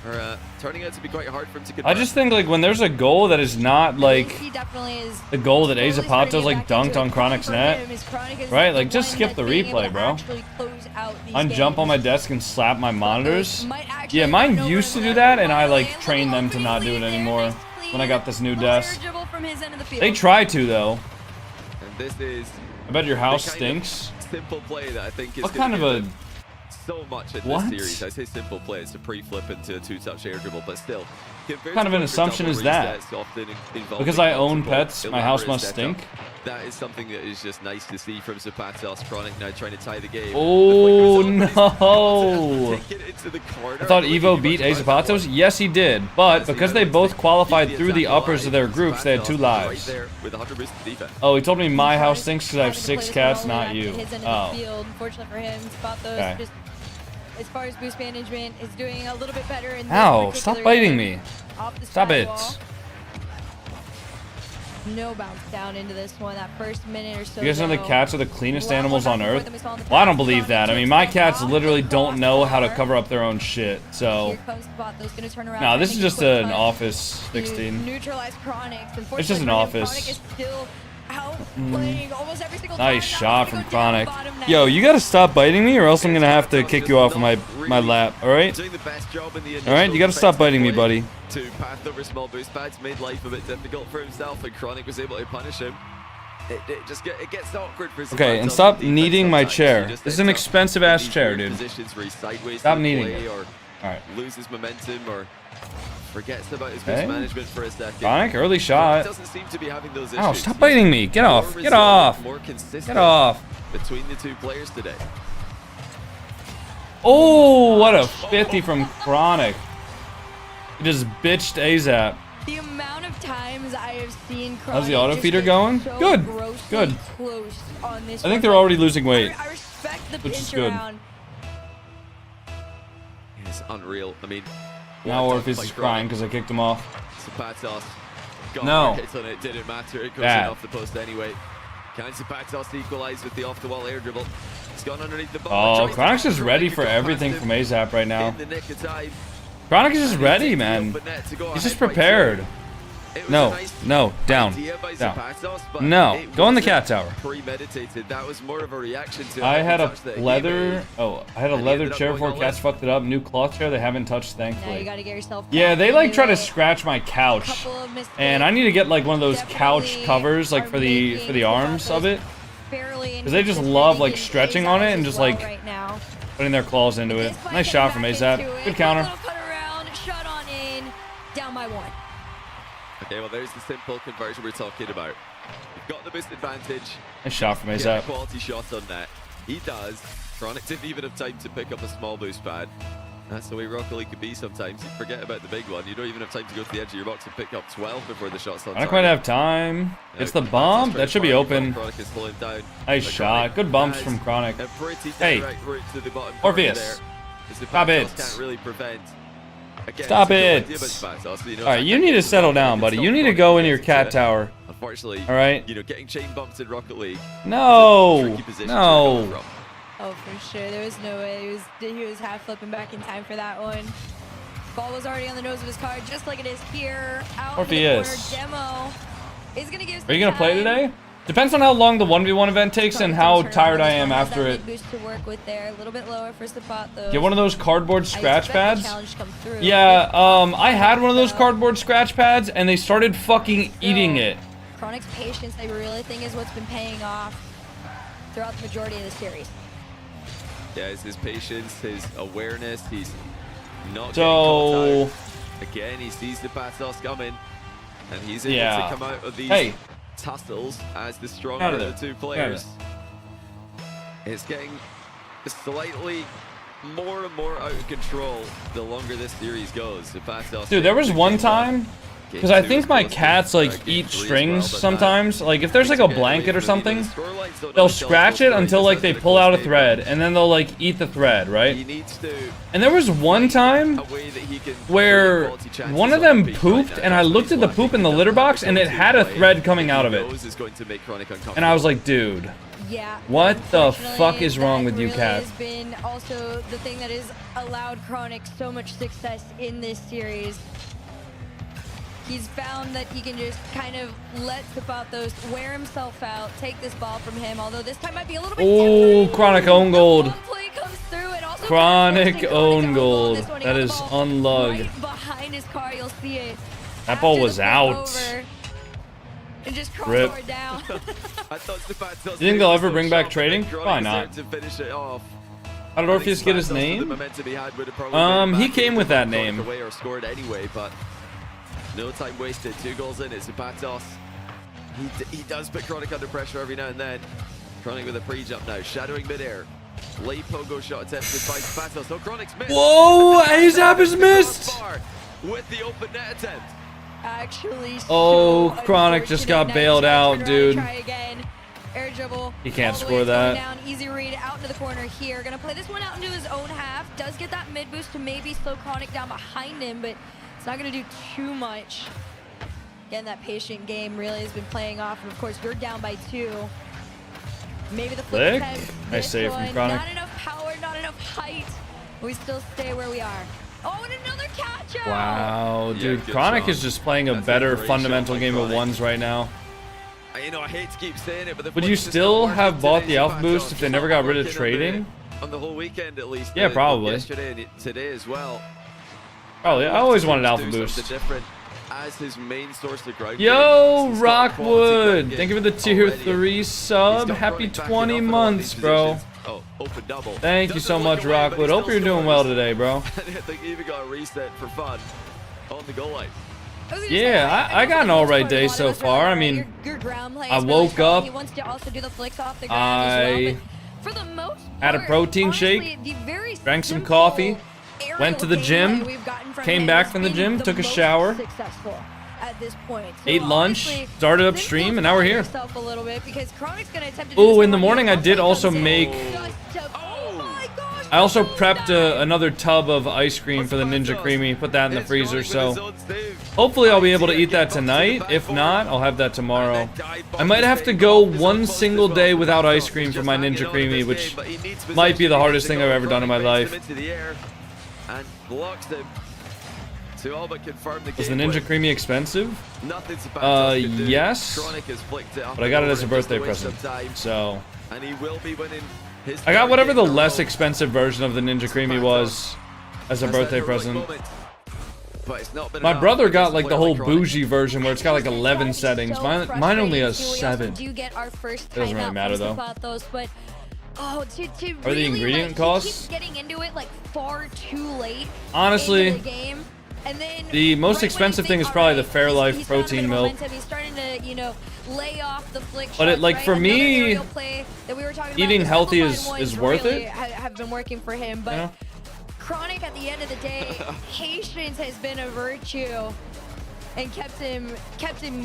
are turning out to be quite hard for him to convert. I just think like when there's a goal that is not like he definitely is the goal that Zapatos like dunked on Chronic's net, right? Like just skip the replay, bro. Unjump on my desk and slap my monitors. Yeah, mine used to do that, and I like trained them to not do it anymore when I got this new desk. They try to though. And this is I bet your house stinks. Simple play that I think is what kind of a so much in this series. I say simple play, it's a pre-flip into a two-touch air dribble, but still. What kind of an assumption is that? Because I own pets, my house must stink? That is something that is just nice to see from Zapatos. Chronic now trying to tie the game. Oh no! I thought Evo beat Zapatos? Yes, he did. But because they both qualified through the uppers of their groups, they had 2 lives. Oh, he told me my house stinks because I have 6 cats, not you. Oh. Unfortunately for him, Zapatos just, as far as boost management, is doing a little bit better in this Ow, stop biting me. Stop it. No bounce down into this one. That first minute or so. You guys know the cats are the cleanest animals on earth? Well, I don't believe that. I mean, my cats literally don't know how to cover up their own shit. So, no, this is just an Office 16. It's just an Office. Nice shot from Chronic. Yo, you gotta stop biting me or else I'm gonna have to kick you off of my lap, alright? Alright, you gotta stop biting me, buddy. To path over small boost pads made life a bit difficult for himself, and Chronic was able to punish him. It gets awkward for okay, and stop kneading my chair. This is an expensive ass chair, dude. Stop kneading it. Alright. Loses momentum or forgets about his boost management for a second. Chronic, early shot. Doesn't seem to be having those issues. Ow, stop biting me. Get off. Get off. Get off. Between the 2 players today. Oh, what a 50 from Chronic. He just bitched AZAP. The amount of times I have seen Chronic. How's the auto feeder going? So good. Good. I think they're already losing weight. I respect the which is pinch good. around. It's unreal. I mean, now Orpheus is crying because I kicked him off. Zapatos got no. hits on it. Didn't matter. It goes in off the post anyway. Can Zapatos equalize with the off-the-wall air dribble? It's gone underneath the ball. Oh, Chronic's just ready for everything from AZAP right now. Chronic is just ready, man. He's just prepared. No, no, down. No, go in the cat tower. Premeditated. That was more of a reaction to. I had a leather. Oh, I had a leather chair before cats fucked it up. New cloth chair they haven't touched, thankfully. You gotta get yourself. Yeah, they like try to scratch my couch, and I need to get like one of those couch covers, like for the arms of it, because they just love like stretching on it and just like Putting their claws into it. Nice shot from AZAP. Good counter. Little cut around, shot on in, down by 1. Okay, well, there's the simple conversion we're talking about. You've got the boost advantage. Nice shot from Get a AZAP. quality shot on that. He does. Chronic didn't even have time to pick up a small boost pad. That's the way Rocket League can be sometimes. You forget about the big one. You don't even have time to go to the edge of your box and pick up 12 before the shot's on I don't quite have time. It's the bomb. That should be open. Chronic is slowing down. Nice shot. Good bumps from Chronic. A pretty Hey. direct route to the bottom Orpheus. corner there. Stop it. Can't really prevent. Again, Stop it's a good it. idea, but it's fast, also, you know, Alright, you need to settle down, buddy. You need to go in your cat tower. Unfortunately, Alright? you know, getting chain bumped in Rocket League. No. Tricky position to No. recover from. Oh, for sure. There was no way. He was half flipping back in time for that one. Ball was already on the nose of his card, just like it is here. Out in the corner. Demo is going to give. Are you gonna play today? Depends on how long the 1v1 event takes and how tired I am after it. Boost to work with there. A little bit lower for Sapot though. Get one of those cardboard scratch pads. Through. Yeah, I had one of those cardboard scratch pads and they started fucking eating it. Chronic's patience, I really think, is what's been paying off throughout the majority of the series. Yeah, it's his patience, his awareness. He's not getting So caught out. Again, he sees the Patos coming, and he's able to come out of these tussles as the stronger of the two players. It's getting slightly more and more out of control the longer this series goes. The Patos, dude, there was one time, because I think my cats like eat strings sometimes. Like if there's like a blanket or something, they'll scratch it until like they pull out a thread, and then they'll like eat the thread, right? And there was one time where one of them pooped, and I looked at the poop in the litter box, and it had a thread coming out of it. And I was like, dude, yeah, what the fuck is wrong with you, cat? Has been also the thing that has allowed Chronic so much success in this series. He's found that he can just kind of let Zapatos wear himself out, take this ball from him, although this time might be a little bit Oh, Chronic own gold. Chronic own gold. That is unlug. Right behind his car, you'll see it. That ball was out. And just Rip. down. You think they'll ever bring back trading? Why not? How did Orpheus get his name? He came with that name. No time wasted. 2 goals in. It's Zapatos. He does put Chronic under pressure every now and then. Chronic with a pre-jump now, shadowing midair. Late pogo shot attempted by Zapatos. Oh, Chronic's missed. Whoa, AZAP is missed. With the open net attempt. Actually, oh, Chronic just got bailed out, dude. Try again. Air dribble. He can't score that. Down, easy read out into the corner here. Gonna play this one out into his own half. Does get that mid boost to maybe slow Chronic down behind him, but it's not going to do too much. Again, that patient game really has been playing off. And of course, you're down by 2. Maybe the flip attempt. Nice save from Chronic. Not enough power, not enough height. We still stay where we are. Oh, and another catch out. Wow, dude. Chronic is just playing a better fundamental game of ones right now. You know, I hate to keep saying it, but would you still have bought the Alpha Boost if they never got rid of trading? On the whole weekend, at least. Yeah, probably. Yesterday and today as well. Probably. I always wanted Alpha Boost. As his main source of ground. Yo, Rockwood! Thank you for the tier 3 sub. Happy 20 months, bro. Oh, open double. Thank you so much, Rockwood. Hope you're doing well today, bro. I think he even got a reset for fun on the goal line. Yeah, I got an alright day so far. I mean, I woke up, I had a protein shake, drank some coffee, went to the gym, came back from the gym, took a shower, ate lunch, started up stream, and now we're here. Ooh, in the morning I did also make... I also prepped another tub of ice cream for the Ninja Creamy, put that in the freezer, so hopefully I'll be able to eat that tonight. If not, I'll have that tomorrow. I might have to go one single day without ice cream for my Ninja Creamy, which might be the hardest thing I've ever done in my life. Was the Ninja Creamy expensive? Yes, but I got it as a birthday present, so... I got whatever the less expensive version of the Ninja Creamy was as a birthday present. My brother got like the whole bougie version where it's got like 11 settings. Mine only has 7. It doesn't really matter though. Oh, to Or the really, ingredient like, costs? he keeps getting into it like far too late. Honestly, into the game. And then the most right expensive when thing you is think, probably the alright, Fairlife he's found a bit protein of milk. momentum, he's starting to, you know, lay off the flick But it, shots, like, right? for Another me, aerial play that we were talking eating about, the healthy simplified is ones worth really it. have been working for him, but You know? Chronic at the end of the day, patience has been a virtue and kept him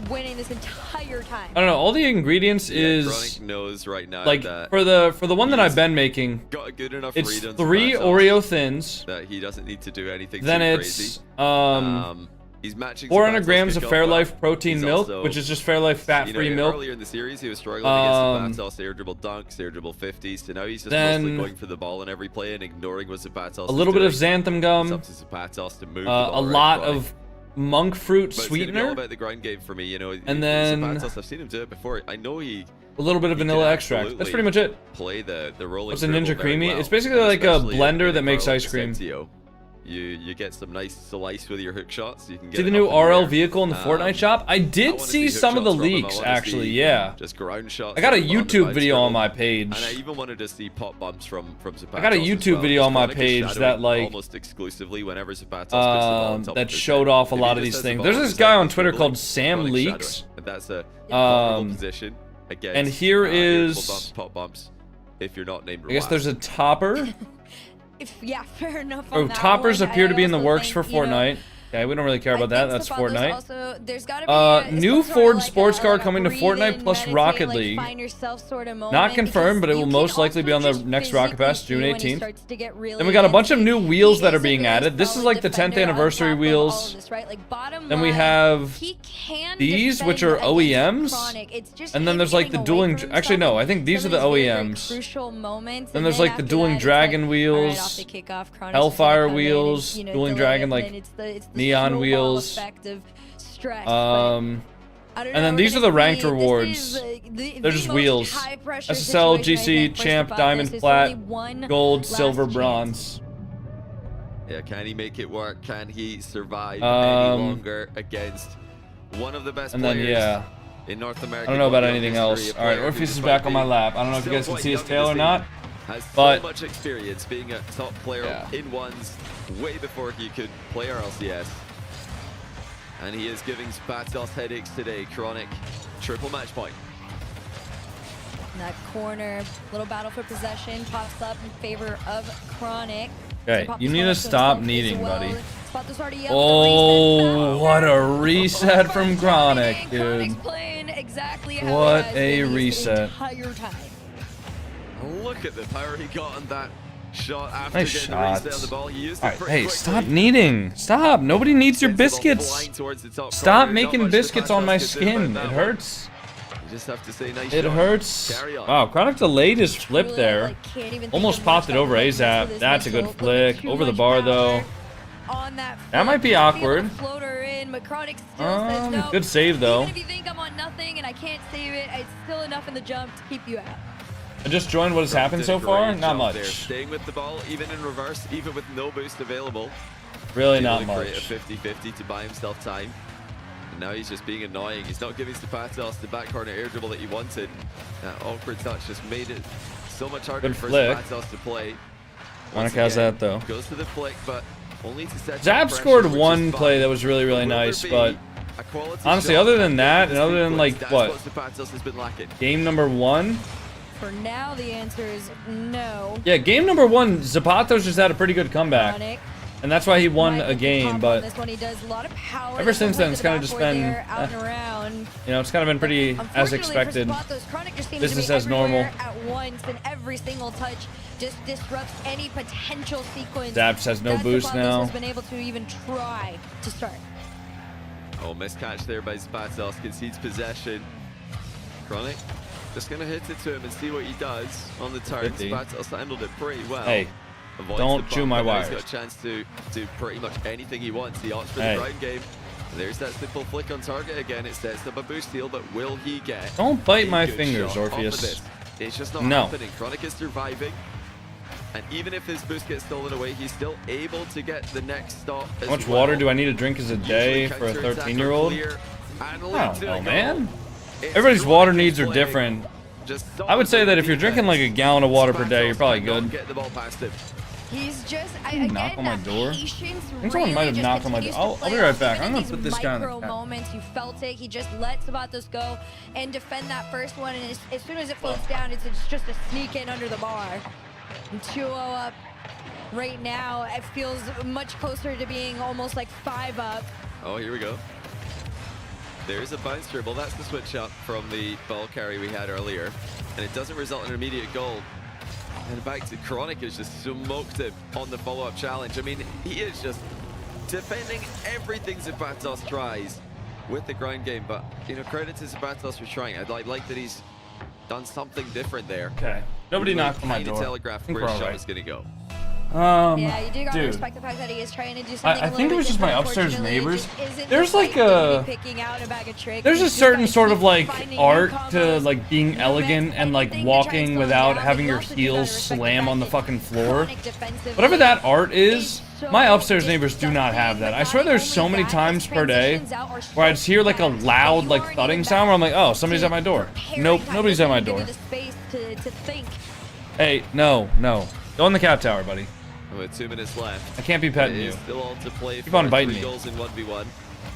winning this entire time. I don't know. All the ingredients is Chronic knows right now like that for the one that I've been making. got a good enough It's read on 3 Zapata Oreo thins. that he doesn't need to do anything Then too it's crazy. He's matching 400 Zapata's grams of kickoff, but Fairlife protein he's milk, also, which is just Fairlife fat-free milk. Earlier in the series, he was struggling against Zapatos, air dribble dunks, air dribble 50s. So now he's just mostly going for the ball in every play and ignoring what Zapatos a little bit of doing. xanthan It's gum, up to Zapatos to move the a ball lot around of monk fruit But it's gonna be all sweetener, about the ground game for me, you know. and then Zapatos, I've seen him do it before. I know he a little bit of he vanilla can extract. That's absolutely pretty much it. play the rolling What's a dribble Ninja very Creamy? well. It's basically And like a especially blender in that makes Carl ice cream. Vicentio, You get some nice slice with your hook shots. You can get See the it new up in the RL air. vehicle in the Fortnite shop? I I did wanna see hook some of the shots from him. I leaks, wanna actually, see yeah. Just ground shots. I got a on the YouTube bounce video on dribble. my page. And I even wanted to see pop bumps from Zapatos. I got a YouTube video on my page that, like, almost exclusively whenever Zapatos puts the ball on top that of his showed head. off a If lot he of just these has the things. ball There's in this his guy hand, on he's Twitter dribbling, called Sam Chronic Leaks. shadowing. And that's a vulnerable position against And here irritable is- bumps, pop bumps. If you're not named I guess Rawaz. there's a topper. Yeah, fair enough on Oh, that toppers one. appear to be in the also works for think, you know, Fortnite. Okay, we don't really care I about that. think That's Zapatos Fortnite. Also, there's gotta be New some sort of Ford like sports car like coming to breathe Fortnite in, plus meditate, Rocket like League. find yourself sort of Not moment, confirmed, but it because will you most can likely be on also the just next Rocket physically Fest, June see when it 18th. starts to get really Then we got a bunch of antsy. new wheels He that are is a being really added. This is solid like the 10th defender on anniversary top of all wheels. of this, right? Like bottom Then we line, have he can these, which defend are against OEMs. Chronic. It's just And then him there's like the getting away dueling. from Actually, himself no, I think these are some the of these very, very OEMs. crucial moments. Then And there's like the after dueling that, it's dragon like, wheels, all right, off the kickoff, Chronic is Hellfire gonna come in and, wheels, you know, dueling delay dragon, it, like and it's the neon snowball wheels. effect of stress, but Um, I don't and then know, these we're are the gonna ranked see- this rewards. is, the They're just most wheels. high-pressure SSL, situation, I GC, think, for Champ, Zapatos. Diamond, There's Plat, only one Gold, last Silver, chance. Bronze. Yeah, can he make it work? Can he survive Um, any longer against one of the best And then, players yeah. in North America? I don't know about anything else. All right, Orpheus is back on my lap. I don't know if you guys can see his tail or not. Has but- so much experience being a top player Yeah. in ones way before he could play RLCS. And he is giving Zapatos headaches today. Chronic, triple match point. In that corner, little battle for possession pops up in favor of Chronic. Okay, Zapatos you need to going stop himself kneading, as well. buddy. Zapatos already yelled Oh, the what a reset. reset from Chronic, And dude. Chronic's playing exactly how What he has a been this reset. entire time. Look at the power he got on that shot after Nice getting shots. the reset on the ball. He used All it right, pretty hey, quickly. stop kneading. Stop. Nobody needs your Sends the ball biscuits. flying towards the top Stop corner. Not making much biscuits on Zapatos my could do skin. about It that hurts. one. You just have to say nice It shot. hurts. Carry on. Wow, Chronic delayed his flip Really, there. like, can't even think Almost of popped much it over that makes ASAP. for this That's a good missile. flick. Too Over the much bar, power though. on that That might be flip. awkward. Feel the floater in, but Chronic still says no. Good save, though. Even if you think I'm on nothing and I can't save it, it's still enough in the jump to keep you out. I just joined what has happened Did so a far. great Not job there, much. staying with the ball, even in reverse, even with no boost available. Really Able not to create much. a 50-50 to buy himself time. And now he's just being annoying. He's not giving Zapatos the back corner air dribble that he wanted. That awkward touch just made it so much harder Good for flick. Zapatos to play. Chronic Once has again, that, though. Goes to the flick, but only to set Zap pressure, scored which is one play fine. that was really, really Will there nice, be but a quality honestly, shot other than at that, this and other than, sequence? like, That's what? Zapatos has been lacking. game number 1. For now, the answer is no. Yeah, game number 1, Zapatos just had a pretty good comeback. Chronic And that's why he won might a get the game, pop on but, this one. He does a lot of power. ever There's since no then, way it's to the kinda just backboard been, there, out and around. you know, it's kind of been pretty as Unfortunately expected. for Zapatos, Chronic just seems Business to be as normal. everywhere at once, and every single touch just disrupts any potential sequence. Zaps has no that boost Zapatos now. has been able to even try to start. Oh, miscatch there by Zapatos, concedes possession. Chronic just gonna hit it to him and see what he does on the turn. 50. Zapatos handled it pretty well. Hey, Avoids don't the chew bump, my and now He's wires. got a chance to do pretty much anything he wants. He opts for Hey. the ground game. There's that simple flick on target again. It sets up a boost steal, but will he get Don't bite a my good fingers, shot off of Orpheus. this? It's just not No. happening. Chronic is surviving. And even if his boost gets stolen away, he's still able to get the next stop. How much water do I need to drink as a day for a 13-year-old? I don't know, man. Everybody's water needs are different. just I would say that if you're drinking like a gallon of water per day, you're probably good. Get the ball past him. He's just knock on my door. I think someone might have knocked on my door. I'll be right back. I'm gonna put this guy in the micro moments, you felt it. He just let Zapatos go and defend that first one. And as soon as it floats down, it's just a sneak in under the bar. And 2-0 up right now. It feels much closer to being almost like 5 up. Oh, here we go. There's a bounce dribble. That's the switch up from the ball carry we had earlier. And it doesn't result in an immediate goal. And back to Chronic has just smoked him on the follow-up challenge. I mean, he is just defending everything Zapatos tries with the ground game. But, you know, credit to Zapatos for trying. I like that he's done something different there. Okay. Nobody knocked on my door. Telegraph where his shot is going to go. Yeah, you do gotta respect the fact that he is trying to do something. I think it was just my upstairs neighbors. There's like there's a certain sort of like art to like being elegant and like walking without having your heels slam on the fucking floor. Whatever that art is, my upstairs neighbors do not have that. I swear there's so many times per day where I'd hear like a loud like thudding sound where I'm like, oh, somebody's at my door. Nope, nobody's at my door. Hey, no. Go in the cat tower, buddy. With 2 minutes left. I can't be petting you. Still all to play. Keep on biting me. Goals in 1v1.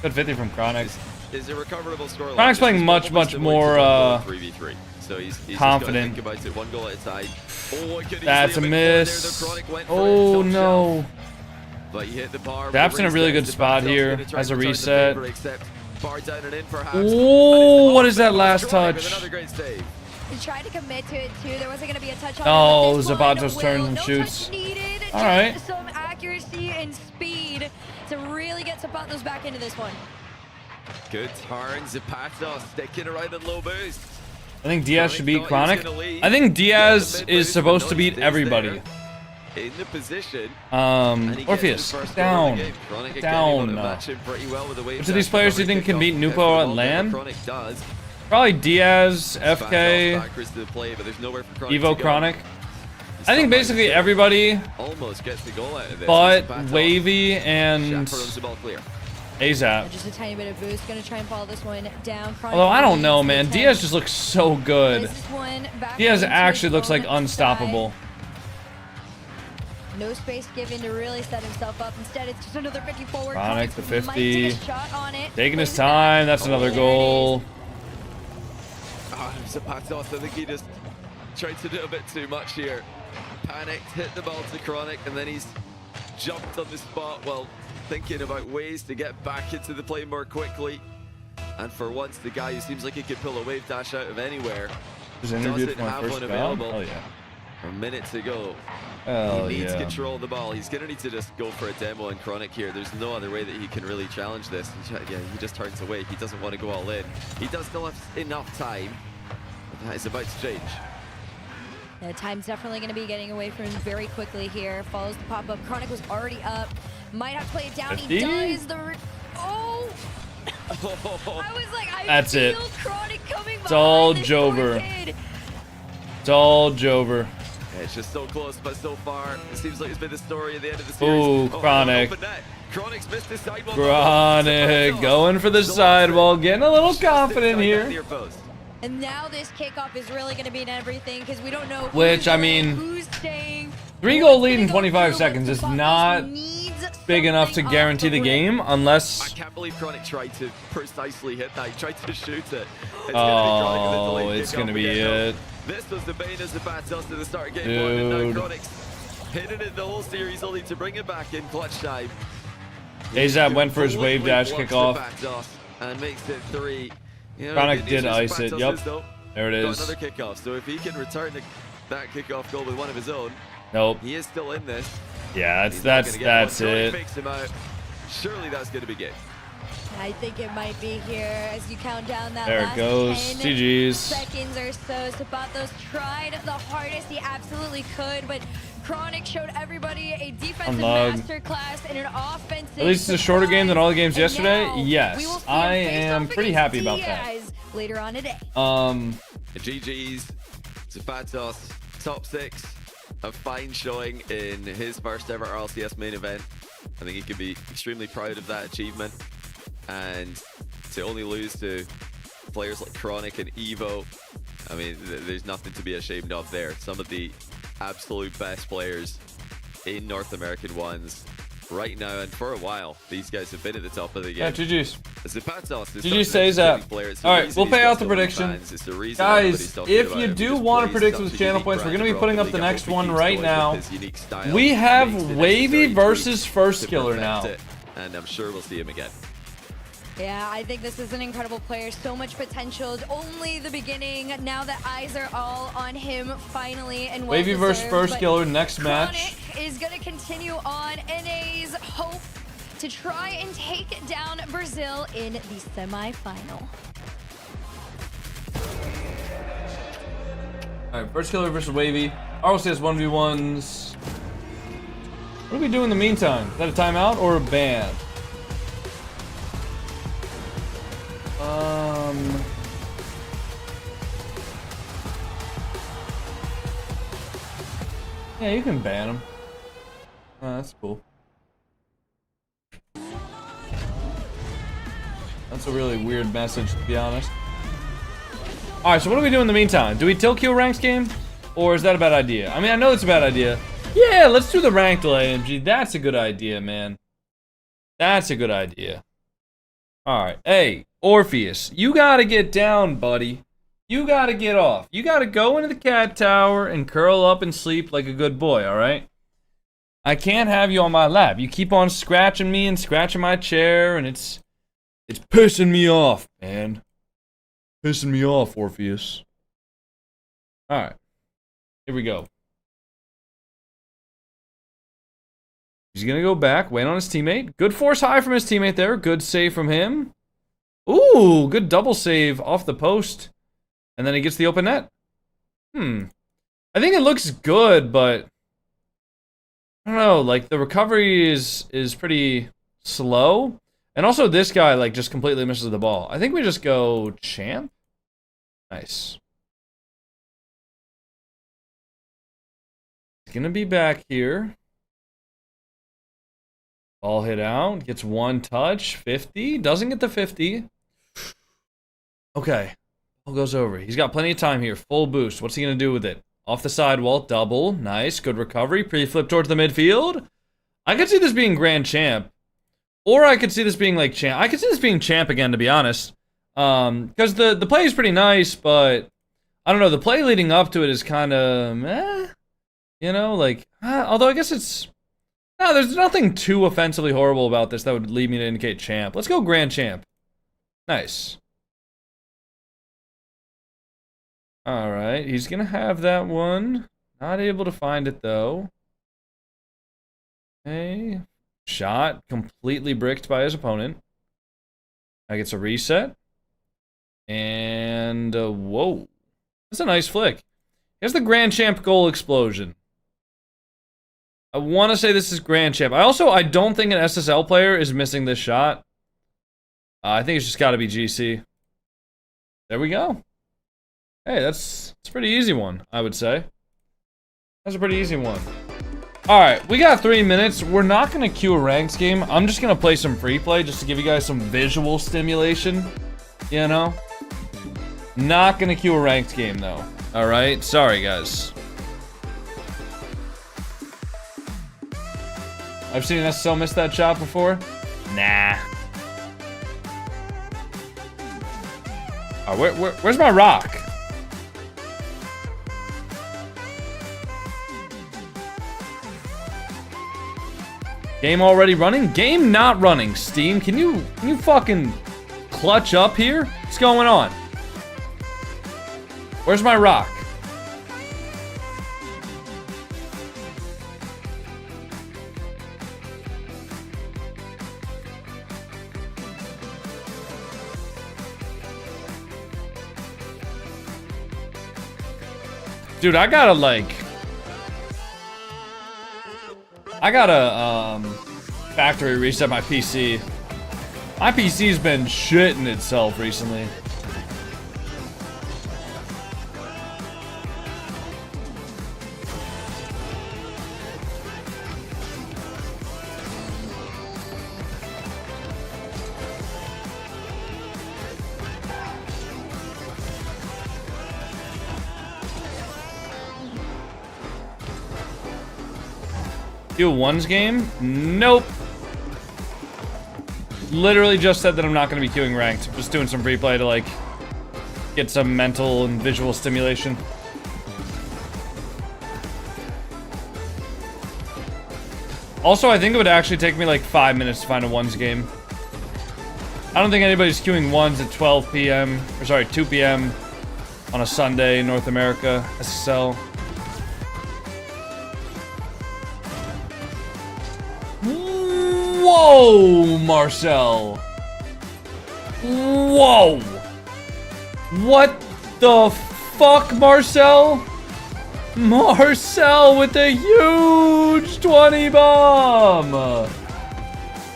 Good 50 from Chronic. Is a recoverable score. Chronic's playing much more 3v3. So he's confident. Think about it. 1 goal at a time. Oh, that's a miss. Oh no. But you hit the bar. Dapp's in a really good spot here as a reset. Bar down and in perhaps. Oh, what is that last touch? Another great save. He tried to commit to it too. There wasn't going to be a touch on oh, it. Zapatos turns and shoots. All right. Some accuracy and speed to really get Zapatos back into this one. Good turn. Zapatos sticking around in low boost. I think Diaz should beat Chronic. I think Diaz is supposed to beat everybody. In the position. Orpheus, down. Which of these players do you think can beat Nupo and Lamb? Probably Diaz, FK, Evo, Chronic. I think basically everybody almost gets the goal out of this. But Wavy and AZAP. Just a tiny bit of boost. Gonna try and follow this one down. Although I don't know, man. Diaz just looks so good. Diaz actually looks like unstoppable. No space given to really set himself up. Instead, it's just another 50 forward. Chronic, the 50. Taking his time. That's another goal. Zapatos, I think he just tried to do a bit too much here. Panicked, hit the ball to Chronic, and then he's jumped on the spot while thinking about ways to get back into the play more quickly. And for once, the guy who seems like he could pull a wave dash out of anywhere doesn't have one available. Oh, yeah. A minute to go. He needs control of the ball. He's going to need to just go for a demo in Chronic here. There's no other way that he can really challenge this. Yeah, he just turns away. He doesn't want to go all in. He does still have enough time. But that is about to change. Yeah, time's definitely going to be getting away from him very quickly here. Follows the pop-up. Chronic was already up. Might have to play it down. 50? He does the... Oh! I was like, I That's feel it. Chronic coming It's all this Jover. It's all Jover. Yeah, it's just so close, but so far, it seems like it's been the story at the end of the series. Ooh, Chronic. Chronic's missed his sidewall. Chronic going for the sidewall, getting a little confident here. And now this kickoff is really going to mean everything because we don't know Which, I mean, who's staying. 3-goal lead in 25 seconds is not big enough to guarantee the game unless... I can't believe Chronic tried to precisely hit that. He tried to shoot it. It's going to be it. This was the bane of Zapatos to the start of game 1, and now Chronic's hitting it the whole series only to bring it back in clutch time. AZAP went for his wave dash kickoff. And makes it 3. You know, Chronic did ice it. Yep. There it is. Another kickoff. So if he can return that kickoff goal with one of his own, nope. He is still in this. Yeah, that's it. Fakes him out. Surely that's going to be game. I think it might be here as you count down that there last it goes. 10 GG's. seconds or so. Zapatos tried the hardest he absolutely could, but Chronic showed everybody a defensive masterclass and an offensive. At least it's a shorter game than all the games and yesterday. now Yes, I am pretty happy about that. Later on today. GG's. Zapatos, top 6. A fine showing in his first ever Rlcs main event. I think he could be extremely proud of that achievement. And to only lose to players like Chronic and Evo I mean, there's nothing to be ashamed of there. Some of the absolute best players in North American ones right now and for a while. These guys have been at the top of the game. Yeah, GG's. GG says that. Alright, we'll pay out the prediction. Guys, if you do want to predict with channel points, we're going to be putting up the next one right now. We have Wavy versus First Killer now. And I'm sure we'll see him again. Yeah, I think this is an incredible player. So much potential. Only the beginning. Now the eyes are all on him finally. And Wavy versus First Killer next match. Is going to continue on NA's hope to try and take down Brazil in the semifinal. Alright, First Killer versus Wavy. RLCS 1v1s. What do we do in the meantime? Is that a timeout or a ban? Yeah, you can ban him. That's cool. That's a really weird message, to be honest. Alright, so what do we do in the meantime? Do we till Q ranks game? Or is that a bad idea? I mean, I know it's a bad idea. Yeah, let's do the ranked AMG. That's a good idea, man. That's a good idea. Alright, hey, Orpheus, you gotta get down, buddy. You gotta get off. You gotta go into the cat tower and curl up and sleep like a good boy, alright? I can't have you on my lap. You keep on scratching me and scratching my chair, and it's pissing me off, man. Pissing me off, Orpheus. Alright. Here we go. He's gonna go back, wait on his teammate. Good force high from his teammate there. Good save from him. Ooh, good double save off the post. And then he gets the open net. I think it looks good, but I don't know, like the recovery is pretty slow. And also this guy like just completely misses the ball. I think we just go champ. Nice. He's gonna be back here. Ball hit out, gets one touch, 50, doesn't get the 50. Okay, ball goes over. He's got plenty of time here, full boost. What's he gonna do with it? Off the sidewall, double, nice, good recovery, pre-flip towards the midfield. I could see this being grand champ. Or I could see this being like champ. I could see this being champ again, to be honest. Because the play is pretty nice, but I don't know, the play leading up to it is kind of meh. You know, like, although I guess it's... No, there's nothing too offensively horrible about this that would lead me to indicate champ. Let's go grand champ. Nice. Alright, he's gonna have that one. Not able to find it, though. Okay. Shot completely bricked by his opponent. I gets a reset. And, whoa. That's a nice flick. Here's the grand champ goal explosion. I want to say this is grand champ. I don't think an SSL player is missing this shot. I think it's just got to be GC. There we go. Hey, that's a pretty easy one, I would say. That's a pretty easy one. Alright, we got 3 minutes. We're not going to queue a ranks game. I'm just going to play some free play just to give you guys some visual stimulation. You know? Not going to queue a ranked game, though. Alright? Sorry, guys. I've seen SSL miss that shot before. Nah. Oh, where's my rock? Game already running? Game not running, Steam. Can you fucking clutch up here? What's going on? Where's my rock? Dude, I gotta factory reset my PC. My PC's been shitting itself recently. Q1's game? Nope. Literally just said that I'm not going to be queuing ranked. I'm just doing some replay to, like, get some mental and visual stimulation. Also, I think it would actually take me like 5 minutes to find a ones game. I don't think anybody's queuing ones at 12 p.m. or sorry, 2 p.m. on a Sunday in North America. SSL. Whoa, Marcel. Whoa. What the fuck, Marcel? Marcel with a huge 20 bomb.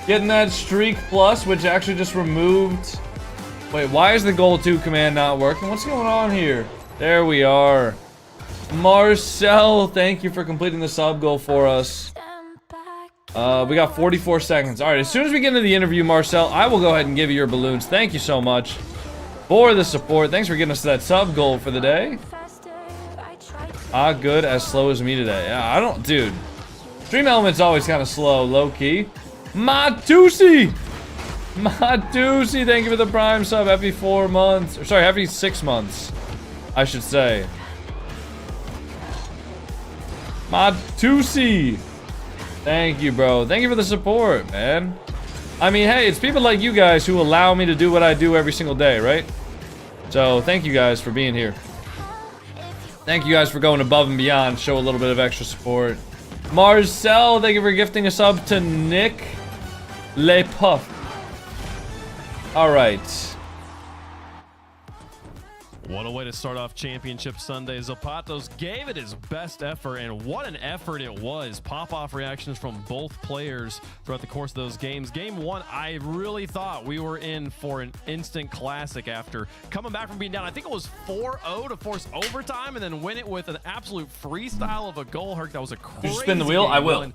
Getting that streak plus, which actually just removed. Wait, why is the goal 2 command not working? What's going on here? There we are. Marcel, thank you for completing the sub goal for us. We got 44 seconds. All right, as soon as we get into the interview, Marcel, I will go ahead and give you your balloons. Thank you so much for the support. Thanks for getting us to that sub goal for the day. Good, as slow as me today. Yeah, I don't, dude. Stream Element's always kind of slow, low key. Matusi, thank you for the prime sub. Happy 4 months, or sorry, happy 6 months, I should say. Matusi, thank you, bro. Thank you for the support, man. I mean, hey, it's people like you guys who allow me to do what I do every single day, right? So thank you guys for being here. Thank you guys for going above and beyond, show a little bit of extra support. Marcel, thank you for gifting a sub to Nick Le Puff. All right. What a way to start off Championship Sunday. Zapatos gave it his best effort, and what an effort it was. Pop-off reactions from both players throughout the course of those games. Game 1, I really thought we were in for an instant classic after coming back from being down. I think it was 4-0 to force overtime and then win it with an absolute freestyle of a goal. Herc, that was a crazy. Did you spin the wheel? I will.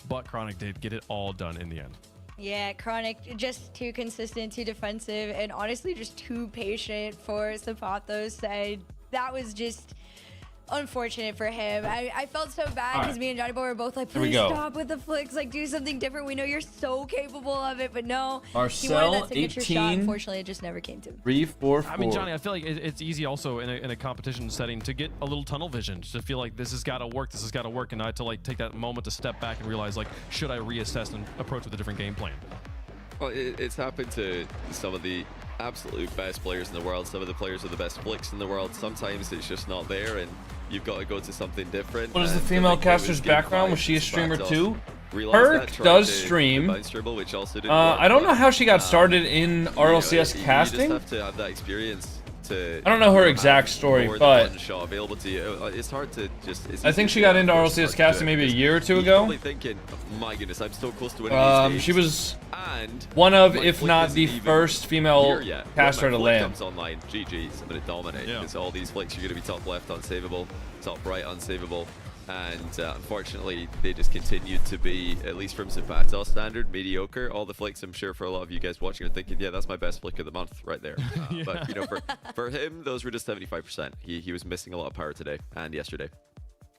But Chronic did get it all done in the end. Yeah, Chronic, just too consistent, too defensive, and honestly just too patient for Zapatos. And that was just unfortunate for him. I felt so bad because me and Johnny Boy were both like, please stop with the flicks, like do something different. We know you're so capable of it, but no. Marcel, he wanted that signature 18, shot. Unfortunately, it just never came to him. 3-4-4. I mean, Johnny, I feel like it's easy also in a competition setting to get a little tunnel vision, to feel like this has got to work, and I had to like take that moment to step back and realize like, should I reassess and approach with a different game plan? Well, it's happened to some of the absolute best players in the world, some of the players with the best flicks in the world. Sometimes it's just not there, and you've got to go to something different. What is the female caster's background? Was she a streamer too? Herc does stream. I don't know how she got started in RLCS casting. You just have to have that experience. I don't know her exact story, but available to you. It's hard to just. I think she got into RLCS casting maybe a year or two ago. Thinking, my goodness, I'm so close to winning these she was one of, if not the first female caster to land. Comes online, GG's, I'm gonna dominate because all these flicks you're gonna be top left unsavable, top right unsavable. And unfortunately, they just continued to be, at least from Zapatos standard, mediocre. All the flicks, I'm sure for a lot of you guys watching are thinking, yeah, that's my best flick of the month right there. But, you know, for him, those were just 75%. He was missing a lot of power today and yesterday.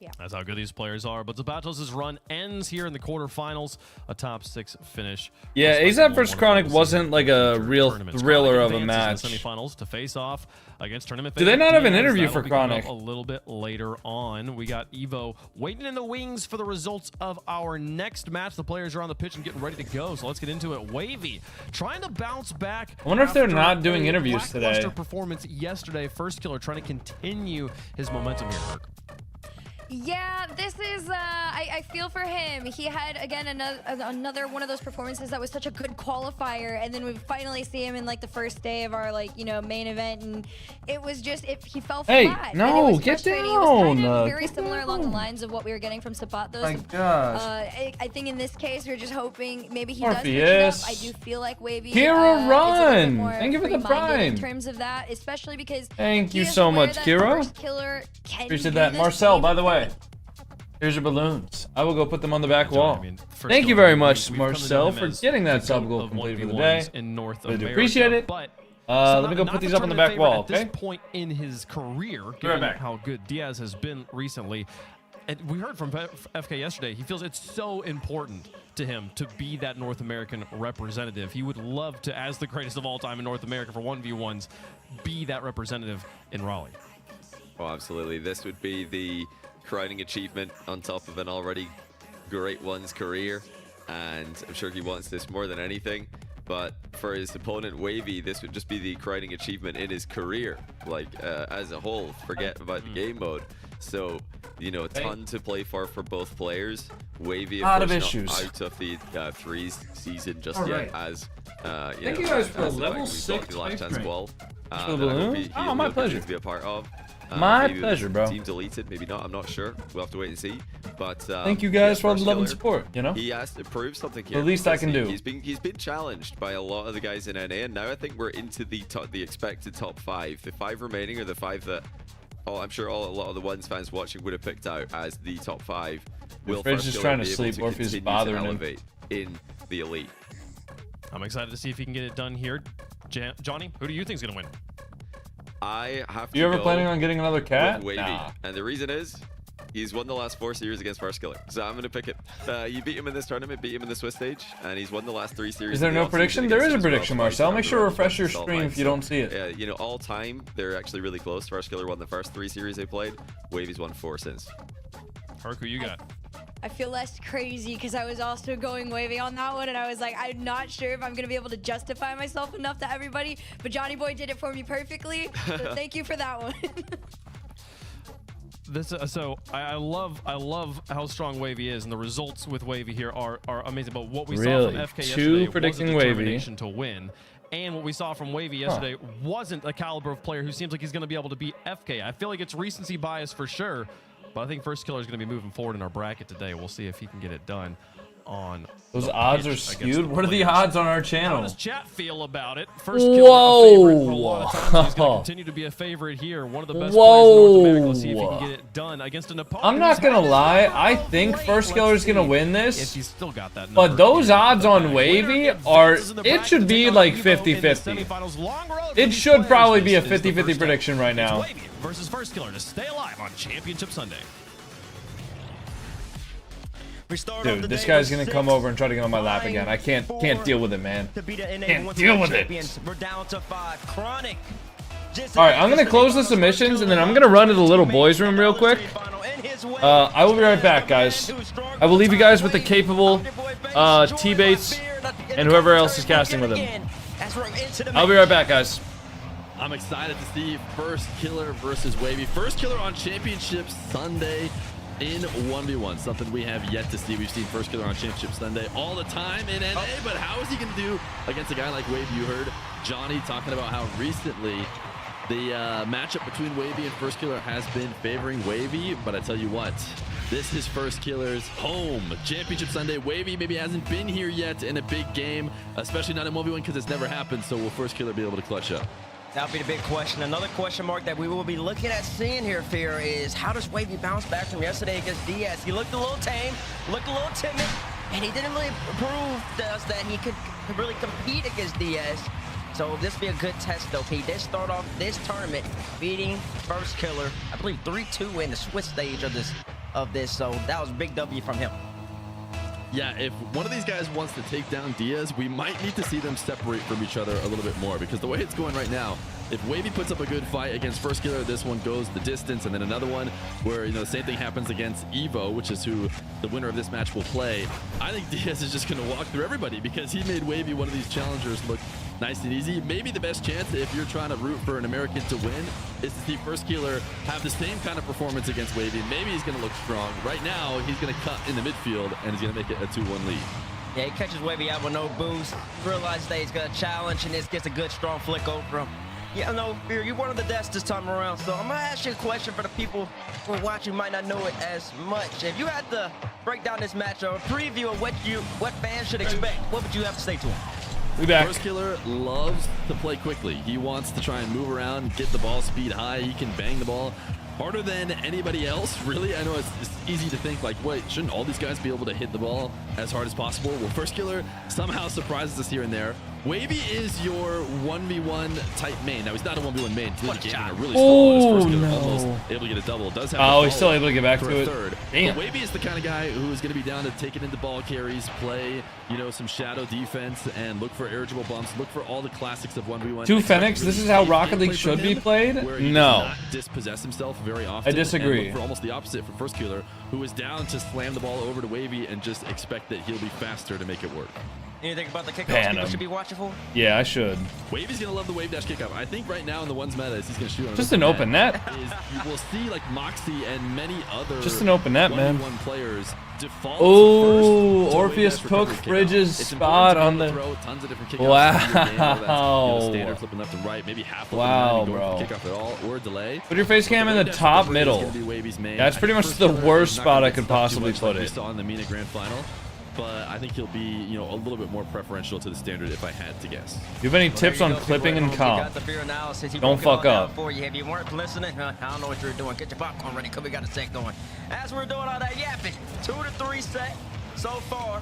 Yeah. That's how good these players are. But Zapatos' run ends here in the quarterfinals, a top 6 finish. Yeah, AZAP vs Chronic wasn't like a real thriller of a match. Semifinals to face off against tournament. Do they not have an interview for Chronic? A little bit later on, we got Evo waiting in the wings for the results of our next match. The players are on the pitch and getting ready to go. So let's get into it. Wavy trying to bounce back. I wonder if they're not doing interviews today. Performance yesterday. First killer trying to continue his momentum here. Yeah, this is, I feel for him. He had, again, another one of those performances that was such a good qualifier, and then we finally see him in, like, the first day of our, like, you know, main event, and it was just, he fell flat. Hey, no, get down! It was kind of very similar along the lines of what we were getting from Zapatos. My gosh. I think in this case, we're just hoping maybe he does switch it up. I do feel like Wavy Kira, run! Thank you for the prime. In terms of that, especially because thank you so much, Kira. Appreciate that. Marcel, by the way. Here's your balloons. I will go put them on the back wall. Thank you very much, Marcel, for getting that sub goal completed for the day. I do appreciate it. Let me go put these up on the back wall, okay? At this point in his career, given how good Diaz has been recently, and we heard from FK yesterday, he feels it's so important to him to be that North American representative. He would love to, as the greatest of all time in North America for 1v1s, be that representative in Raleigh. Oh, absolutely. This would be the crowning achievement on top of an already great one's career, and I'm sure he wants this more than anything. But for his opponent, Wavy, this would just be the crowning achievement in his career, like as a whole. Forget about the game mode. So, you know, a ton to play for both players. Wavy, of course, not out of the threes season just yet, as thank you guys for level 6 the last chance ball. Oh, my pleasure to be a part of. My pleasure, bro. Team deleted, maybe not. I'm not sure. We'll have to wait and see. But thank you guys for all the love and support. You know, he has to prove something here. The least I can do. He's been challenged by a lot of the guys in NA, and now I think we're into the expected top 5. The 5 remaining are the 5 that I'm sure a lot of the Ones fans watching would have picked out as the top 5. Will Fridge is trying to sleep, or if he's bothering him in the elite. I'm excited to see if he can get it done here. Johnny, who do you think is going to win? I have to You ever planning on getting another cat? Wavy. Nah. And the reason is, he's won the last 4 series against First Killer. So I'm going to pick it. You beat him in this tournament, beat him in the Swiss stage, and he's won the last 3 series. Is there no prediction? There is a prediction, Marcel. Make sure to refresh your stream if you don't see it. Yeah, you know, all time, they're actually really close. First Killer won the first 3 series they played. Wavy's won 4 since. Hark, who you got? I feel less crazy because I was also going Wavy on that one, and I was like, I'm not sure if I'm going to be able to justify myself enough to everybody, but Johnny Boy did it for me perfectly, so thank you for that one. I love how strong Wavy is, and the results with Wavy here are amazing. But what we saw from FK yesterday was a determination to win. And what we saw from Wavy yesterday wasn't a caliber of player who seems like he's going to be able to beat FK. I feel like it's recency bias for sure, but I think First Killer is going to be moving forward in our bracket today. We'll see if he can get it done on those odds are skewed. What are the odds on our channel? How does chat feel about it? First Killer, a favorite for a lot of times. He's going to continue to be a favorite here. One of the best players in North America. Let's see if he can get it done against an opponent. I'm not going to lie. I think First Killer is going to win this. If he's still got that but those odds on Wavy are, it should be like 50-50. It should probably be a 50-50 prediction right now. Wavy versus First Killer to stay alive on Championship Sunday. Dude, this guy's gonna come over and try to get on my lap again. I can't deal with it, man. Can't deal with it. We're down to 5. Chronic. Alright, I'm gonna close the submissions and then I'm gonna run to the little boys room real quick. I will be right back, guys. I will leave you guys with the capable T-Bates and whoever else is casting with him. I'll be right back, guys. I'm excited to see First Killer versus Wavy. First Killer on Championship Sunday in 1v1, something we have yet to see. We've seen First Killer on Championship Sunday all the time in NA, but how is he going to do against a guy like Wavy? You heard Johnny talking about how recently the matchup between Wavy and First Killer has been favoring Wavy, but I tell you what, this is First Killer's home. Championship Sunday. Wavy maybe hasn't been here yet in a big game, especially not in 1v1 because it's never happened, so will First Killer be able to clutch up? That'll be the big question. Another question mark that we will be looking at seeing here, Fear, is how does Wavy bounce back from yesterday against Diaz? He looked a little tame, looked a little timid, and he didn't really prove to us that he could really compete against Diaz. So this will be a good test, though. He did start off this tournament beating First Killer, I believe 3-2 in the Swiss stage of this. So that was a big W from him. Yeah, if one of these guys wants to take down Diaz, we might need to see them separate from each other a little bit more, because the way it's going right now, if Wavy puts up a good fight against First Killer, this one goes the distance, and then another one where, you know, the same thing happens against Evo, which is who the winner of this match will play. I think Diaz is just going to walk through everybody because he made Wavy one of these challengers look nice and easy. Maybe the best chance, if you're trying to root for an American to win, is to see First Killer have the same kind of performance against Wavy. Maybe he's going to look strong. Right now, he's going to cut in the midfield, and he's going to make it a 2-1 lead. Yeah, he catches Wavy out with no boost. Realizes that he's going to challenge, and this gets a good, strong flick over him. Yeah, no, Fear, you're one of the best this time around, so I'm going to ask you a question for the people who are watching might not know it as much. If you had to break down this match or a preview of what fans should expect, what would you have to say to them? We back. First Killer loves to play quickly. He wants to try and move around, get the ball speed high. He can bang the ball harder than anybody else, really. I know it's easy to think like, wait, shouldn't all these guys be able to hit the ball as hard as possible? Well, First Killer somehow surprises us here and there. Wavy is your 1v1 type main. Now he's not a 1v1 main. He's getting a really Oh, slow on his first no. almost able to get a double. Does have Oh, the he's still follow-up able to get back for to a it. third. Damn. But Wavy is the kind of guy who is going to be down to take it into ball carries, play, you know, some shadow defense, and look for irritable bumps. Look for all the classics of 1v1. Two Fenix, this is how Rocket League should be played? Where he No. does not dispossess himself very often. I disagree. And look for almost the opposite for First Killer, who is down to slam the ball over to Wavy and just expect that he'll be faster to make it work. Anything about the kickoffs Ban people him. should be watching for? Yeah, I should. Wavy's gonna love the wave dash kickoff. I think right now in the ones meta is he's gonna shoot on Just an open net. Is you will see like Moxie and many other Just an open net, man. 1v1 players default Oh, first to Orpheus wave dash recovery Cook kickoff. Bridges It's spot important on to be the. able to throw tons of different kickoffs in your game, whether that's, you know, Wow. standard flipping left and right, maybe half flipping Wow, and going bro. for kickoff at all or delay. Put your face cam in the Wave dash top recovery is middle. gonna be Wavy's main. That's I pretty think much First the Killer worst is not spot gonna I get could stuck too possibly much put like we it. saw in the MENA Grand Final. But I think he'll be, you know, a little bit more preferential to the standard if I had to guess. Do you have any tips on clipping and comp? Don't fuck up. For you. If you weren't listening, I don't know what you were doing. Get your popcorn ready because we got a set going. As we're doing all that yapping, 2 to 3 set so far.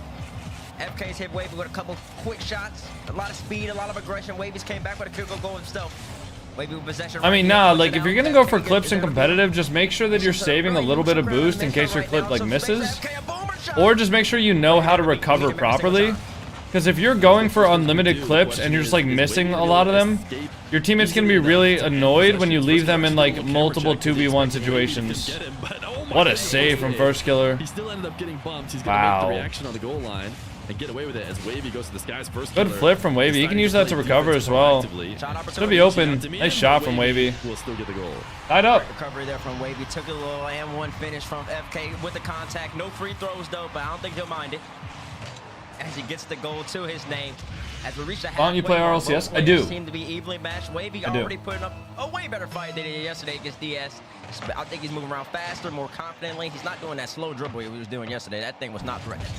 FK's hit Wavy with a couple quick shots, a lot of speed, a lot of aggression. Wavy's came back with a kill goal himself. Wavy with possession. I mean, right nah, here, like pushing if you're out. gonna go for FK clips gets and it. competitive, just make sure that you're saving a little bit of boost in case your clip like misses. Or just make sure you know how to recover properly. Because if you're going for unlimited clips and you're just like missing a lot of them, your teammate's gonna be really annoyed when you leave them in like multiple 2v1 situations. What a save from First Killer. He still ended up getting bumped. He's gonna Wow. make the reaction on the goal line and get away with it as Wavy goes to the skies. First Good Killer flip from Wavy. You can use that to recover as well. Should be open. Nice shot from Wavy. Will still get the goal. Tied up. Recovery there from Wavy. Took a little M1 finish from FK with the contact. No free throws though, but I don't think he'll mind it. As he gets the goal to his name. As we reach the Why don't you halfway play mark, RLCS? both I do. players seem to be evenly matched. Wavy I do. already putting up a way better fight than he did yesterday against DS. I think he's moving around faster, more confidently. He's not doing that slow dribble he was doing yesterday. That thing was not threatening.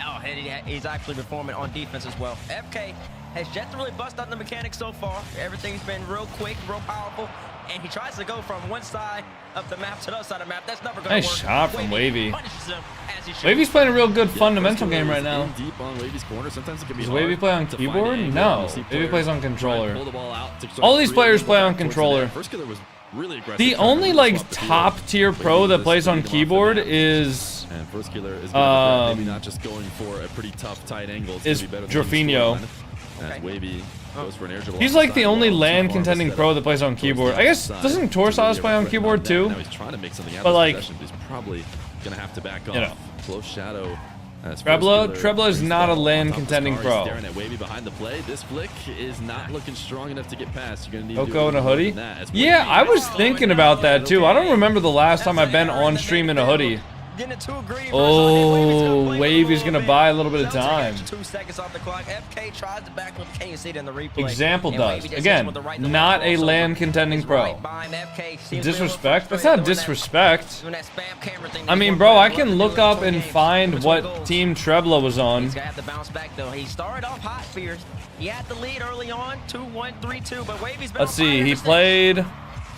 Oh, and he's actually performing on defense as well. FK has yet to really bust out the mechanics so far. Everything's been real quick, real powerful. And he tries to go from one side of the map to the other side of the map. That's never going to work. Nice shot from Wavy. Punishes him as he should. Wavy's playing a real good Yeah, fundamental First game Killer right is now. in deep on Wavy's corner. Sometimes it can be Does hard Wavy play on to find keyboard? an angle No. when you see Wavy players plays on try and controller. pull the ball out to start All these creating players the play back on towards the controller. net. First Killer was really aggressive. The trying to only move like up the field. top tier pro Wavy that was plays on speeding him off the keyboard map. is And First Killer is going to maybe not just going for a pretty tough tight angle. It's is gonna be better than the Jorfinho. scoreline. As Wavy goes for an air dribble He's off the like the side only wall, LAN too far contending to set pro up that plays on towards keyboard. the I guess side. doesn't To really Torsaz play on threaten keyboard out too? now. He's trying to make something out But of like, possession, but he's probably going to have to back off. you know. Close shadow. As Trebla First Killer is brings not the a ball LAN on top of contending Scar. He's pro. staring at Wavy behind the play. This flick is not looking strong enough to get past. You're going to need to do Oko in a more hoodie? than that, as Yeah, Wavy I was is thinking about that too. I don't remember the last time I've been on stream in a hoodie. Oh, Wavy's gonna buy a little bit of time. 2 seconds off the clock. FK tries to back flip. Can you see it in the replay? Example And does. Wavy just Again, hits with the right not a also. LAN contending He's pro. right by him. FK seems to be a little Disrespect? That's frustrated not doing that- disrespect. doing that spam camera thing I mean, that bro, one I player can loved look to do in up 20 and games find between what goals. team Trebla was on. He's gonna have to bounce back though. He started off hot, Spears. He had the lead early on, 2-1, 3-2, but Wavy's been Let's on fire see, he ever since. played.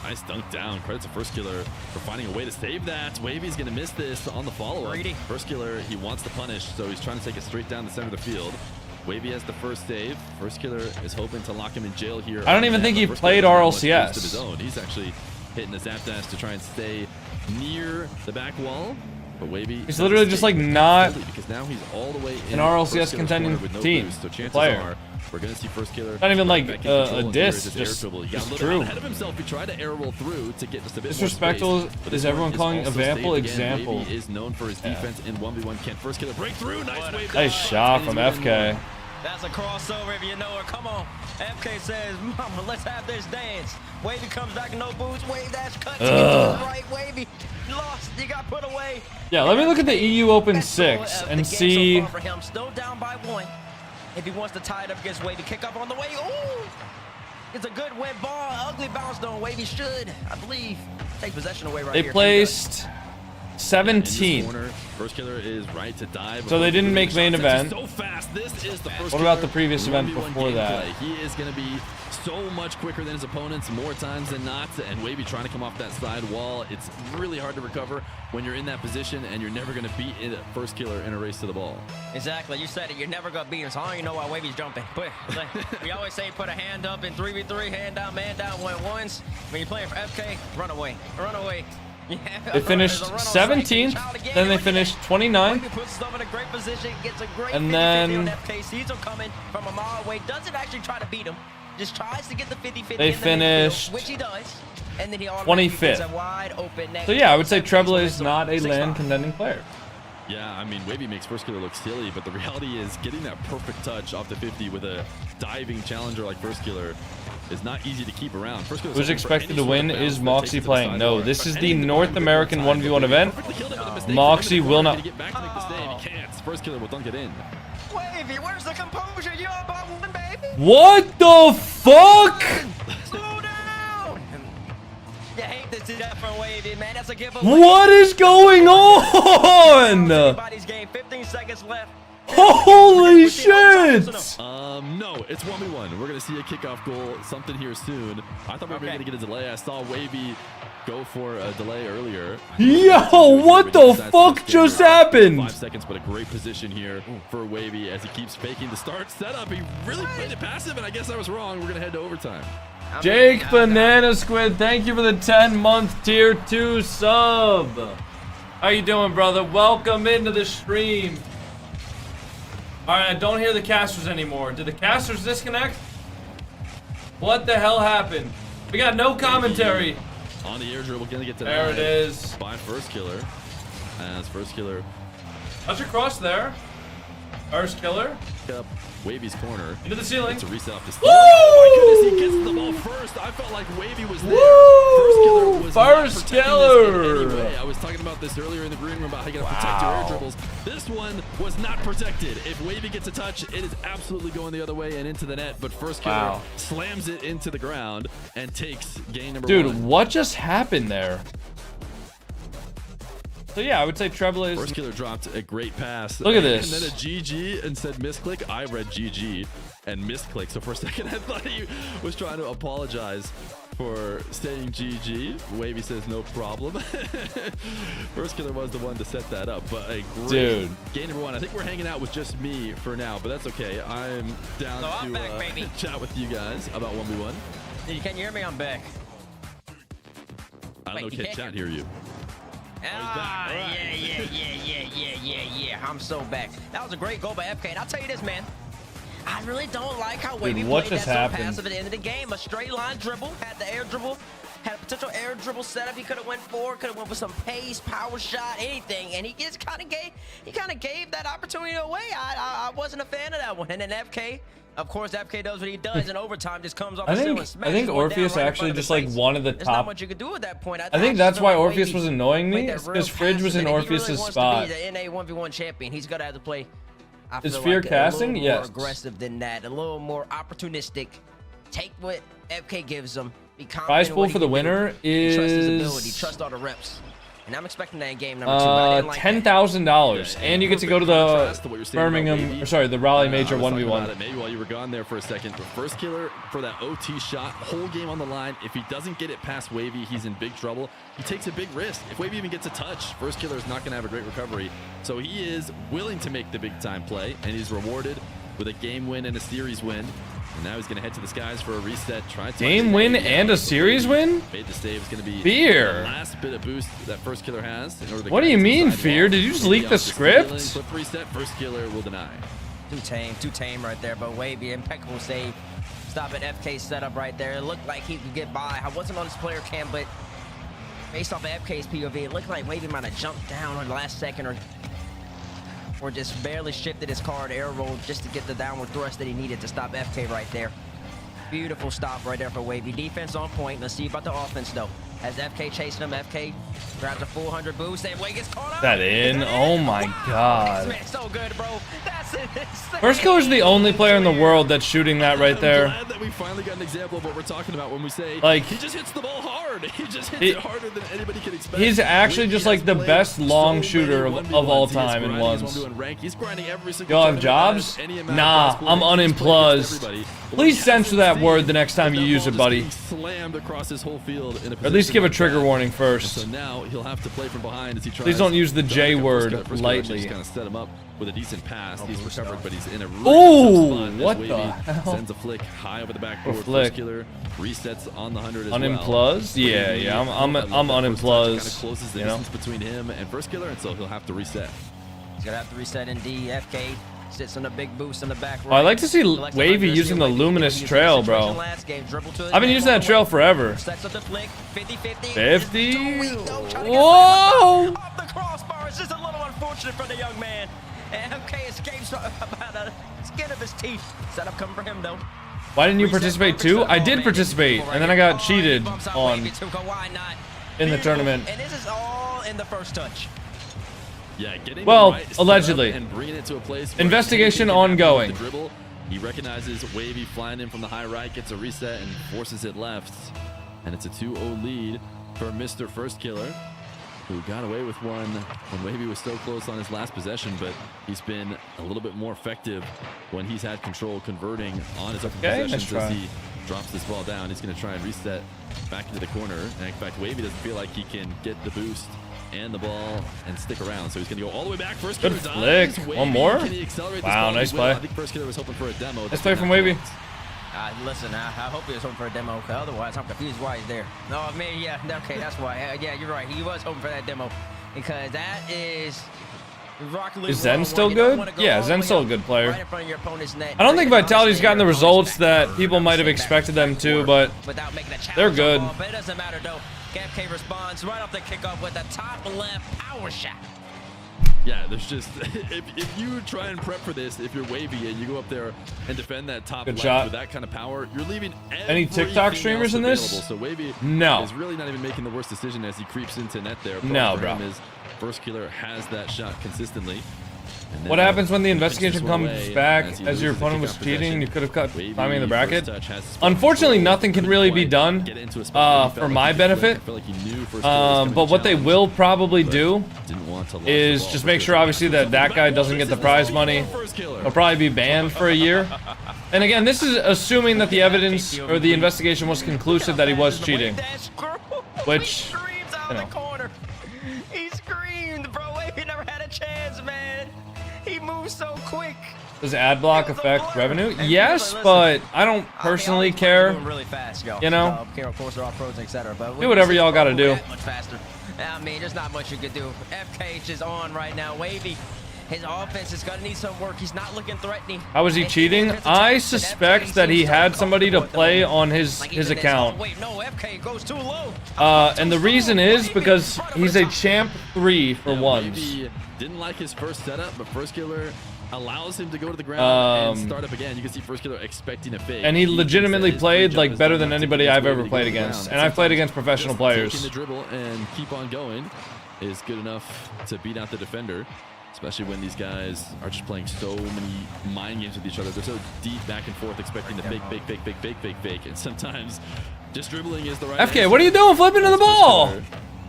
Nice dunk down. Credit to First Killer for finding a way to save that. Wavy's going to miss this on the follow-up. Greedy. First Killer, he wants to punish, so he's trying to take it straight down the center of the field. Wavy has the first save. First Killer is hoping to lock him in jail here. I don't even think he First played Killer has RLCS. most of his own. He's actually hitting the zap dash to try and stay near the back wall. But Wavy He's literally just like not because now he's all the way in an RLCS First Killer's contending corner with no team, boost, so chances player. are we're going to see First Killer Not even like back in control a and diss, here is his air just dribble. He got a little true. ahead of himself. He tried to air roll through to get just a bit Disrespectful more space. But is this everyone one calling also example saved again. example. Wavy is known for his defense in 1v1. Can First Killer break through? Nice wave. Nice shot from FK. That's a crossover if you know it. Come on. FK says, Mama, let's have this dance. Wavy comes back, no boots. Wave dash cuts. Right, Wavy. Lost. You got put away. Yeah, let me look at the EU Open Best 6 goal of and the game see. so far for him. Still down by 1. If he wants to tie it up against Wavy, kick up on the way. Ooh! It's a good wet ball. Ugly bounce though. Wavy should, I believe, take possession away right They here. placed 17th. First killer is right to dive. So they didn't make main event. So fast. This is the first What about the previous event before that? He is going to be so much quicker than his opponents more times than not. And Wavy trying to come off that side wall. It's really hard to recover when you're in that position, and you're never going to beat a first killer in a race to the ball. Exactly. You said it. You're never going to beat him. So I don't even know why Wavy's jumping. But we always say put a hand up in 3v3, hand down, man down, went once. When you're playing for FK, run away. Run away. Yeah, they finished 17th, then they finished 29th, and then FK sees him coming from a mile away, doesn't actually try to beat him, just tries to get the 50-50. They finished which he does, and then he 25th. Wide open so yeah, I would say Treble is not a LAN contending player. Yeah, I mean, Wavy makes first killer look silly, but the reality is getting that perfect touch off the 50 with a diving challenger like first killer is not easy to keep around. Who's expected to win? Is Moxie playing? No, this is the North American 1v1 event. Moxie will not. First killer will dunk it in. Wavy, where's the composure? You're about one, baby. What the fuck? Slow down. You hate this from Wavy, man. That's a giveaway. What is going on? Everybody's game. 15 seconds left. Holy shit! No, it's 1v1. We're gonna see a kickoff goal, something here soon. I thought we were gonna get a delay. I saw Wavy go for a delay earlier. Yo, what the fuck just happened? 5 seconds, but a great position here for Wavy as he keeps faking the start setup. He really played it passive, and I guess I was wrong. We're gonna head to overtime. Jake Banana Squid, thank you for the 10-month tier 2 sub. How you doing, brother? Welcome into the stream. Alright, I don't hear the casters anymore. Did the casters disconnect? What the hell happened? We got no commentary. On the air dribble, gonna get to that. There it is. By first killer. As first killer. How's your cross there? First killer. Up Wavy's corner. Into the ceiling. It's a reset off the Woo! Oh my goodness, he gets the ball first. I felt like Wavy was there. Woo! First killer was First killer. anyway. I was talking about this earlier in the green room about how you gotta protect your air dribbles. This one was not protected. If Wavy gets a touch, it is absolutely going the other way and into the net. But first killer slams it into the ground and takes game number 1. Dude, what just happened there? So yeah, I would say Treble is. First killer dropped a great pass. Look at this. And then a GG and said misclick. I read GG and misclick. So for a second, I thought he was trying to apologize for saying GG. Wavy says no problem. First killer was the one to set that up. But a great game number 1. I think we're hanging out with just me for now, but that's okay. I'm down to chat with you guys about 1v1. Can you hear me? I'm back. I don't know, can chat hear you? Ah, yeah. I'm so back. That was a great goal by FK. And I'll tell you this, man. I really don't like how Wavy played that so passive at the end of the game. A straight line dribble, had the air dribble, had a potential air dribble setup. He could have went forward, could have went with some pace, power shot, anything. And he just kind of gave that opportunity away. I wasn't a fan of that one. And then FK, of course, FK does what he does, and overtime just comes off the ceiling. I think Orpheus actually just like wanted the top. There's not much you could do at that point. I think that's why Orpheus was annoying me, because Fridge was in Orpheus's spot. He really wants to be the NA 1v1 champion. He's gonna have to play. Is Fear casting? Yes. Yes. More aggressive than that. A little more opportunistic. Take what FK gives him. Be confident. Prize pool for the winner is. Trust his ability. Trust all the reps. And I'm expecting that in game number 2. $10,000, and you get to go to the Birmingham, or sorry, the Raleigh Major 1v1. Maybe while you were gone there for a second, but first killer for that OT shot, whole game on the line. If he doesn't get it past Wavy, he's in big trouble. He takes a big risk. If Wavy even gets a touch, first killer is not going to have a great recovery. So he is willing to make the big time play, and he's rewarded with a game win and a series win. And now he's going to head to the skies for a reset. Game win and a series win? Made the save is going to be Fear. The last bit of boost that first killer has. In order to what do you mean, Fear? Did you just leak the script? Flip reset, first killer will deny. Too tame right there, but Wavy, impeccable save. Stop at FK's setup right there. It looked like he could get by. I wasn't on his player cam, but based off of FK's POV, it looked like Wavy might have jumped down on the last second or just barely shifted his card, air rolled just to get the downward thrust that he needed to stop FK right there. Beautiful stop right there for Wavy. Defense on point. Let's see about the offense, though. As FK chasing him, FK grabs a 400 boost, and Wade gets caught up. That in? Oh my God. Man, so good, bro. That's First Killer's the only player in the world that's shooting that right there. I'm glad that we finally got an example of what we're talking about when we say like he just hits the ball hard. He just hits it harder than anybody can expect. He's actually just like the best long shooter of all time in ones. Y'all have jobs? Nah, I'm unemplugged. Please censor that word the next time you use it, buddy. Slammed across his whole field in a or at least give a trigger warning first. So now he'll have to play from behind as he tries. Please don't use the J word lightly. Kind of set him up with a decent pass. He's recovered, but he's in a really ooh, what the hell? Sends a flick high over the backboard. Flick. Killer resets on the 100 as Unemplugged? well. Yeah, I'm unemplugged. Kind of closes the distance between him and First Killer, and so he'll have to reset. He's gonna have to reset in D. FK sits on a big boost on the back right. I like to see Wavy using the luminous trail, bro. I've been using that trail forever. 50. Whoa! Off the crossbar. It's just a little unfortunate for the young man. And MK escapes about the skin of his teeth. Setup coming for him though. Why didn't you participate too? I did participate, and then I got cheated on in the tournament. And this is all in the first touch. Yeah, getting well, right allegedly. And bringing it to a place Investigation ongoing. He recognizes Wavy flying in from the high right, gets a reset and forces it left. And it's a 2-0 lead for Mr. First Killer, who got away with one when Wavy was so close on his last possession, but he's been a little bit more effective when he's had control, converting on his open possessions as he drops this ball down. He's going to try and reset back into the corner. And in fact, Wavy doesn't feel like he can get the boost and the ball and stick around, so he's gonna go all the way back. First good flick. One more. Wow, nice play. I think First Killer was hoping for a demo. Nice play from Wavy. Listen, I hope he was hoping for a demo, because otherwise I'm confused why he's there. No, I mean, yeah, okay, that's why. Yeah, you're right. He was hoping for that demo, because that is. Is Zen still good? Yeah, Zen's still a good player. I don't think Vitality's gotten the results that people might have expected them to, but they're good. But it doesn't matter though. FK responds right off the kickoff with a top left power shot. Yeah, there's just if you try and prep for this, if you're Wavy and you go up there and defend that top left with that kind of power, you're leaving any TikTok streamers in this? So Wavy is really not even making the worst decision as he creeps into net there. No, bro. First Killer has that shot consistently. What happens when the investigation comes back as your opponent was cheating? You could have cut climbing in the bracket. Unfortunately, nothing can really be done for my benefit. But what they will probably do is just make sure, obviously, that that guy doesn't get the prize money. He'll probably be banned for a year. And again, this is assuming that the evidence or the investigation was conclusive that he was cheating. Which, you know. He screamed, bro. He never had a chance, man. He moves so quick. Does ad block affect revenue? Yes, but I don't personally care. You know, do whatever y'all gotta do. I mean, there's not much you could do. FK is on right now. Wavy, his offense is gonna need some work. He's not looking threatening. How was he cheating? I suspect that he had somebody to play on his account. Wait, no, FK goes too low. And the reason is because he's a champ 3 for ones. Didn't like his first setup, but First Killer allows him to go to the ground and start up again. You can see First Killer expecting a fake. And he legitimately played like better than anybody I've ever played against. And I've played against professional players. Taking the dribble and keep on going is good enough to beat out the defender, especially when these guys are just playing so many mind games with each other. They're so deep back and forth, expecting the fake, and sometimes just dribbling is the right FK, answer. what are you doing flipping to the ball?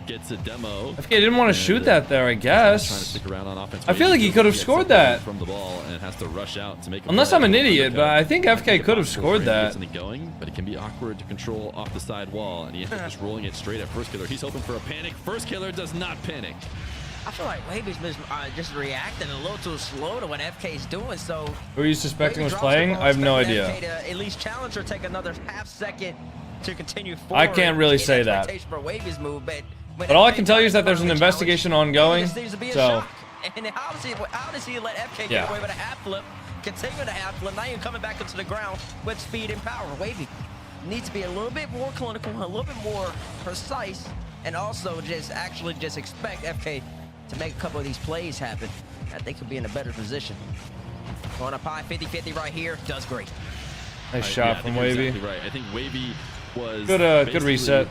Gets a demo. FK didn't want to shoot that there, I guess. Trying to stick around on offense. I feel like he could have scored that. From the ball and has to rush out to make a Unless I'm an idiot, but I think FK could have scored that. Going, but it can be awkward to control off the side wall, and he ends up just rolling it straight at First Killer. He's hoping for a panic. First Killer does not panic. I feel like Wavy's just reacting a little too slow to what FK's doing. So who are you suspecting was playing? I have no idea. FK to at least challenge or take another half second to continue forward. I can't really say that. For Wavy's move, but all I can tell you is that there's an investigation ongoing. So, and obviously let FK get away with a half flip, continue the half flip, now you're coming back into the ground with speed and power. Wavy needs to be a little bit more clinical, a little bit more precise, and also just expect FK to make a couple of these plays happen. I think he'll be in a better position. Going up high, 50-50 right here, does great. Nice shot from Wavy. Exactly right. I think Wavy was good reset.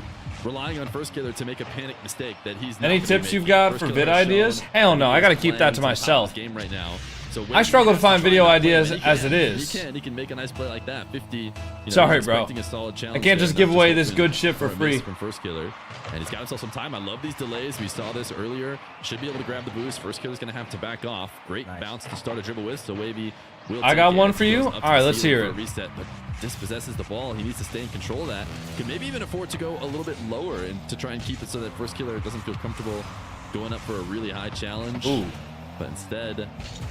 Relying on First Killer to make a panic mistake that he's. Any tips you've got for vid ideas? Hell no, I gotta keep that to myself. Game right now. So I struggle to find video ideas He as it is. He can make a nice play like that. 50. You know, Sorry, he's bro. expecting a solid challenge I can't there, just not give away hoping this good shit for a free. miss from First Killer. And he's got himself some time. I love these delays. We saw this earlier. Should be able to grab the boost. First Killer's going to have to back off. Great bounce to start a dribble with. So Wavy will I got take one it. for Goes you. up to All right, the let's ceiling hear for it. a reset, but dispossesses the ball. He needs to stay in control of that. Could maybe even afford to go a little bit lower and to try and keep it so that First Killer doesn't feel comfortable going up for a really high challenge. Ooh. But instead,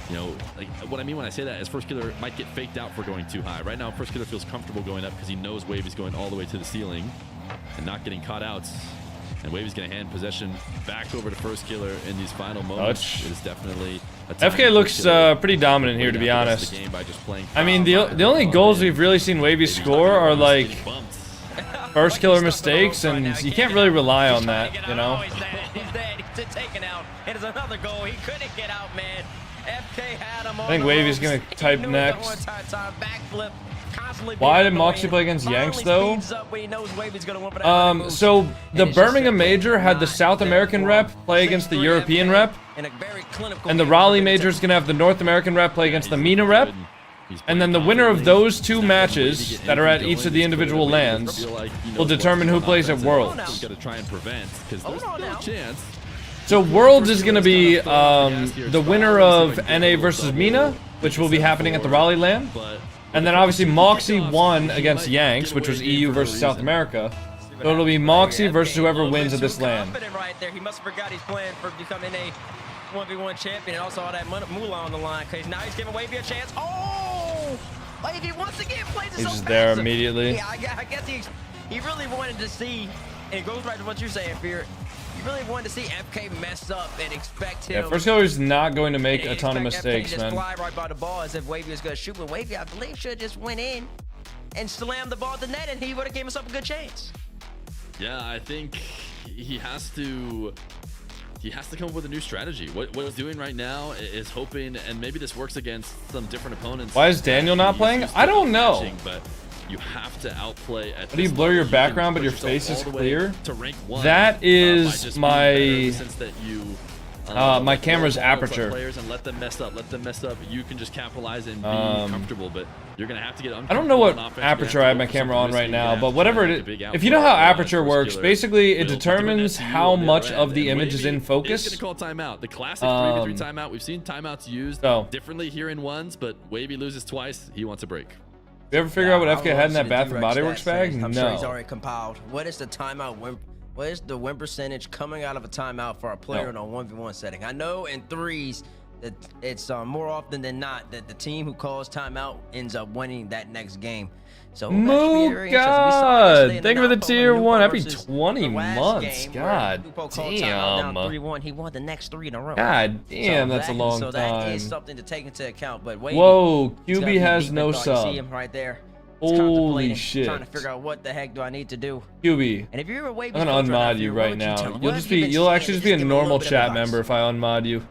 you know, like what I mean when I say that is First Killer might get faked out for going too high. Right now, First Killer feels comfortable going up because he knows Wavy's going all the way to the ceiling and not getting caught out. And Wavy's going to hand possession back over to First Killer in these final moments. It is definitely a time FK for looks Killer pretty dominant here, to putting be out the rest honest. of the game by just playing I mean, the only goals we've really seen Wavy score are like First Killer mistakes, and you can't really rely on that, you know? He's dead. He's taken out. It is another goal. He couldn't get out, man. FK had him on. I think Wavy's gonna type next. Why did Moxie play against Yanks though? So the Birmingham Major had the South American rep play against the European rep, and the Raleigh Major is gonna have the North American rep play against the MENA rep. And then the winner of those two matches that are at each of the individual lands will determine who plays at Worlds. So Worlds is going to be the winner of NA versus MENA, which will be happening at the Raleigh land. And then obviously Moxie won against Yanks, which was EU versus South America. So it'll be Moxie versus whoever wins at this land. He must have forgot he's playing for becoming a 1v1 champion and also all that moolah on the line, because now he's giving Wavy a chance. Oh! Wavy once again plays it He's so just there passive. immediately. Yeah, I guess he really wanted to see, and it goes right to what you're saying, Fear. You really wanted to see FK mess up and expect him. Yeah, First Killer is not going to make a ton of expect mistakes, FK to just man. fly right by the ball as if Wavy was going to shoot, but Wavy, I believe, should have just went in and slammed the ball at the net, and he would have given himself a good chance. Yeah, I think he has to come up with a new strategy. What he's doing right now is hoping, and maybe this works against some different opponents. Why is Daniel not playing? I don't know. But you have to outplay at How do you blur your background but your face is clear? To rank 1, That is my my camera's control aperture. players and let them mess up. You can just capitalize and be comfortable, but you're gonna have to get I don't know what aperture I have my camera on right now, but whatever it is, if you know how aperture works, basically it determines how much of the image is in focus. He's gonna call timeout. The classic 3v3 timeout. We've seen timeouts used differently here in ones, but Wavy loses twice. He wants a break. You ever figure out what FK had in that Bath and Body Works bag? I'm sure he's No. already compiled. What is the timeout win? What is the win percentage coming out of a timeout for a player in a 1v1 setting? I know in threes that it's more often than not that the team who calls timeout ends up winning that next game. So Oh God! Thank you for the tier 1. Happy 20 months. God damn. 3-1. He won the next 3 in a row. God damn, So that's a long so that time. is something to take into account. But wait, Whoa, QB has no You sub. see him right there. He's Holy contemplating, shit. Trying to figure out what the heck do I need to do. QB. And if you're a Wavy, I'm gonna unmod you right now. You'll actually just be a normal chat member if I unmod you.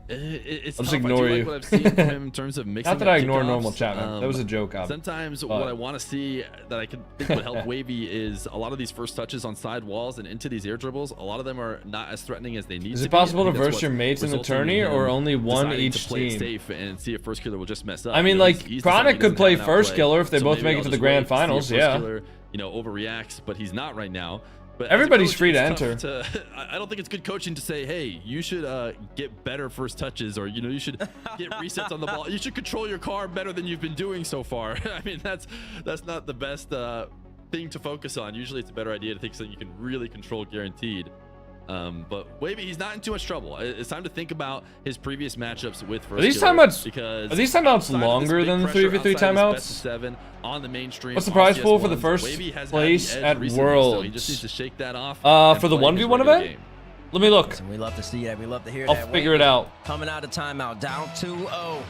It's I'll just tough. I do ignore like you. what I've seen from him in terms of mixing Not that I up ignore kickoffs. normal chat members. That was a joke. Sometimes what I want to see that I could think would help Wavy is a lot of these first touches on side walls and into these air dribbles. A lot of them are not as threatening as they need to be. Is it possible I to think that's verse your what's mates in the resulting tourney, him or only one deciding each to play it team? safe and see if First Killer will just mess up. I mean, You know, like, he's decided Chronic he could doesn't play have First outplay, Killer if they so both maybe make it I'll to the just grand wait, see if finals, First yeah. Killer, you know, overreacts, but he's not right now. But as a Everybody's coach, free to it's enter. tough I don't think it's good coaching to say, hey, you should get better first touches, or, you know, you should get resets on the ball. You should control your car better than you've been doing so far. I mean, that's not the best thing to focus on. Usually it's a better idea to think something you can really control guaranteed. But Wavy, he's not in too much trouble. It's time to think about his previous matchups with First Are these Killer, timeouts? because Are these timeouts outside of this longer big than the pressure, 3v3 outside of this timeouts? best of 7 on the mainstream, What's the prize on pool for the CS1s, first Wavy has had place the edge at recently, so he just Worlds? needs to shake that off and For the play his 1v1 way to the event? game. Let me look. We love to see that. We love to hear I'll that. figure Wavy it out. Coming out of timeout, down 2-0.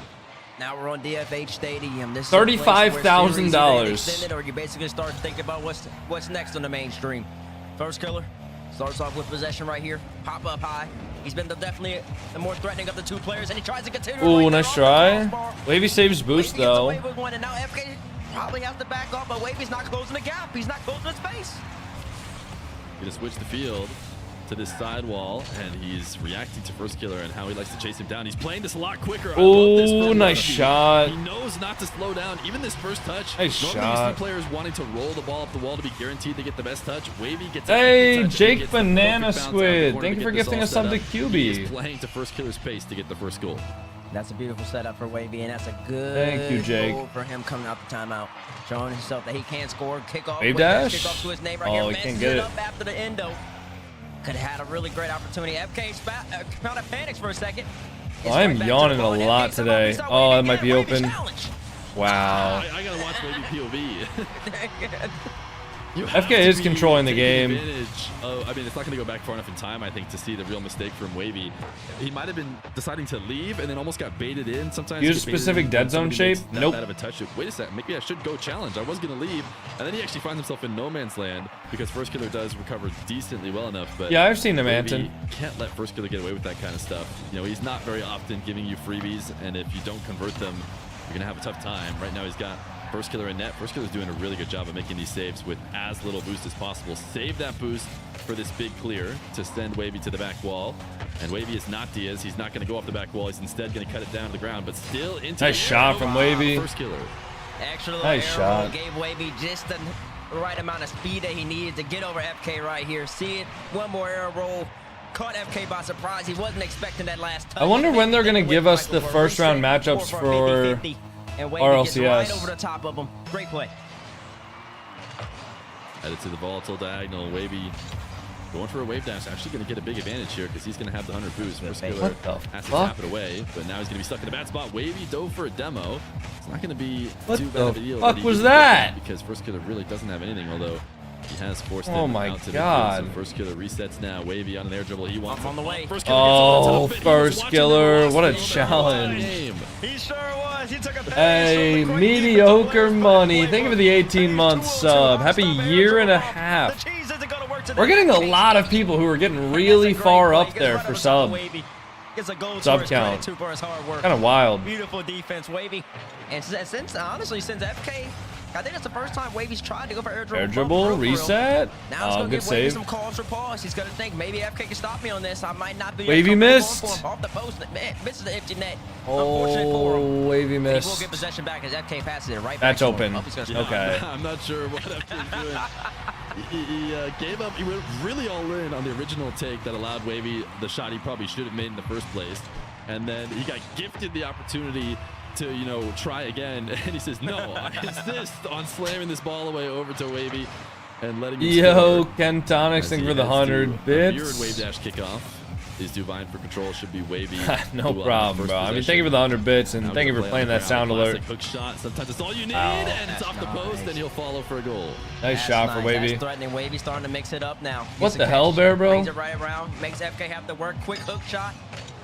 Now we're on DFH Stadium. This is $35,000. or you basically start thinking about what's next on the mainstream. First Killer starts off with possession right here. Pop up high. He's been definitely the more threatening of the two players, and he tries to continue. Ooh, nice try. Wavy saves boost Wavy gets though. away with one, and now FK probably has to back off, but Wavy's not closing the gap. He's not closing the space. Gonna switch the field. to this sidewall, and he's reacting to First Killer and how he likes to chase him down. He's playing this a lot quicker. Oh, nice shot. He knows not to slow down. Even this first touch. Nice normally shot. you see players wanting to roll the ball up the wall to be guaranteed to get the best touch. Wavy gets Hey, touch, Jake gets the Banana perfect bounce out the Squid. corner Thank to you for get this gifting all us set some to up. He is QB. playing to First Killer's pace to get the first goal. That's a beautiful setup for Wavy, and that's a good Thank you, Jake. goal for him coming out the timeout. Showing himself that he can score. Kickoff. Wave dash? Kickoff to his name right Oh, here. he Messes can't get it. up after the endo. Could have had a really great opportunity. FK found out panics for a second. Oh, I am yawning a lot today. Oh, that might be open. Wow. I gotta watch Wavy POV. FK is controlling the game. I mean, it's not going to go back far enough in time, I think, to see the real mistake from Wavy. He might have been deciding to leave and then almost got baited in. Sometimes Use specific dead zone shape? Nope. Bad of a touch. Wait a second, maybe I should go challenge. I was going to leave, and then he actually finds himself in no man's land because First Killer does recover decently well enough. But Yeah, I've seen him, Wavy Anton. can't let First Killer get away with that kind of stuff. You know, he's not very often giving you freebies, and if you don't convert them, you're going to have a tough time. Right now, he's got First Killer in net. First Killer's doing a really good job of making these saves with as little boost as possible. Save that boost for this big clear to send Wavy to the back wall. And Wavy is not Diaz. He's not going to go off the back wall. He's instead going to cut it down to the ground, but still into Nice shot from Wavy. First Killer. Extra Nice shot. Gave Wavy just the right amount of speed that he needed to get over FK right here. See it. One more arrow roll. Caught FK by surprise. He wasn't expecting that last touch. I wonder when they're going to give us the first round matchups for and Wavy gets right RLCS. over the top of him. Great play. Headed to the volatile diagonal. Wavy going for a wave dash. Actually going to get a big advantage here because he's going to have the 100 boost. First Killer What the has to fuck? tap it away, but now he's going to be stuck in a bad spot. Wavy dove for a demo. It's not going to be What too the bad of a deal. fuck he was didn't get that? Because First Killer really doesn't have anything, although he has forced Oh him my out to God. the field. So First Killer resets now. Wavy on an air dribble. He wants on the way. First Killer Oh, gets over the top. He was First watching Killer, the what a lost field challenge. game. He sure was. He took a Hey, mediocre money. Thank you for the 18-month sub. Happy year and a half. We're getting a lot of people who are getting really far up there for sub count. Kind of wild. Beautiful defense, Wavy. And since honestly, since FK, I think that's the first time Wavy's tried to go for air dribble. Air dribble, reset. Now it's Oh, gonna good give Wavy save. some calls for pause. He's gonna think maybe FK can stop me on this. I might not be. Wavy missed. Off the post, misses the empty net. Unfortunate for him. Oh, Wavy He will missed. get possession back as FK passes it right back. That's to him. open. Oh, he's gonna stop. Okay. I'm not sure what FK's doing. He gave up. He went really all in on the original take that allowed Wavy the shot he probably should have made in the first place. And then he got gifted the opportunity to, you know, try again. And he says, no, I insist on slamming this ball away over to Wavy and letting him Yo, score. Ken Tonics, As thank he you for the heads to 100 a mirrored bits. wave dash kickoff. These two vying for control should be Wavy. No who will have the problem, first bro. I mean, possession. thank you for the 100 bits, and Now thank you gonna for play on playing the that ground. sound alert. Classic hook shot. Sometimes it's all you need, Ow. and it's off the post, and he'll follow for a goal. Nice shot for Wavy. That's threatening. Wavy starting to mix it up now. What Gets the a hell, catch, Bear Bro? brings it right around, makes FK have to work. Quick hook shot.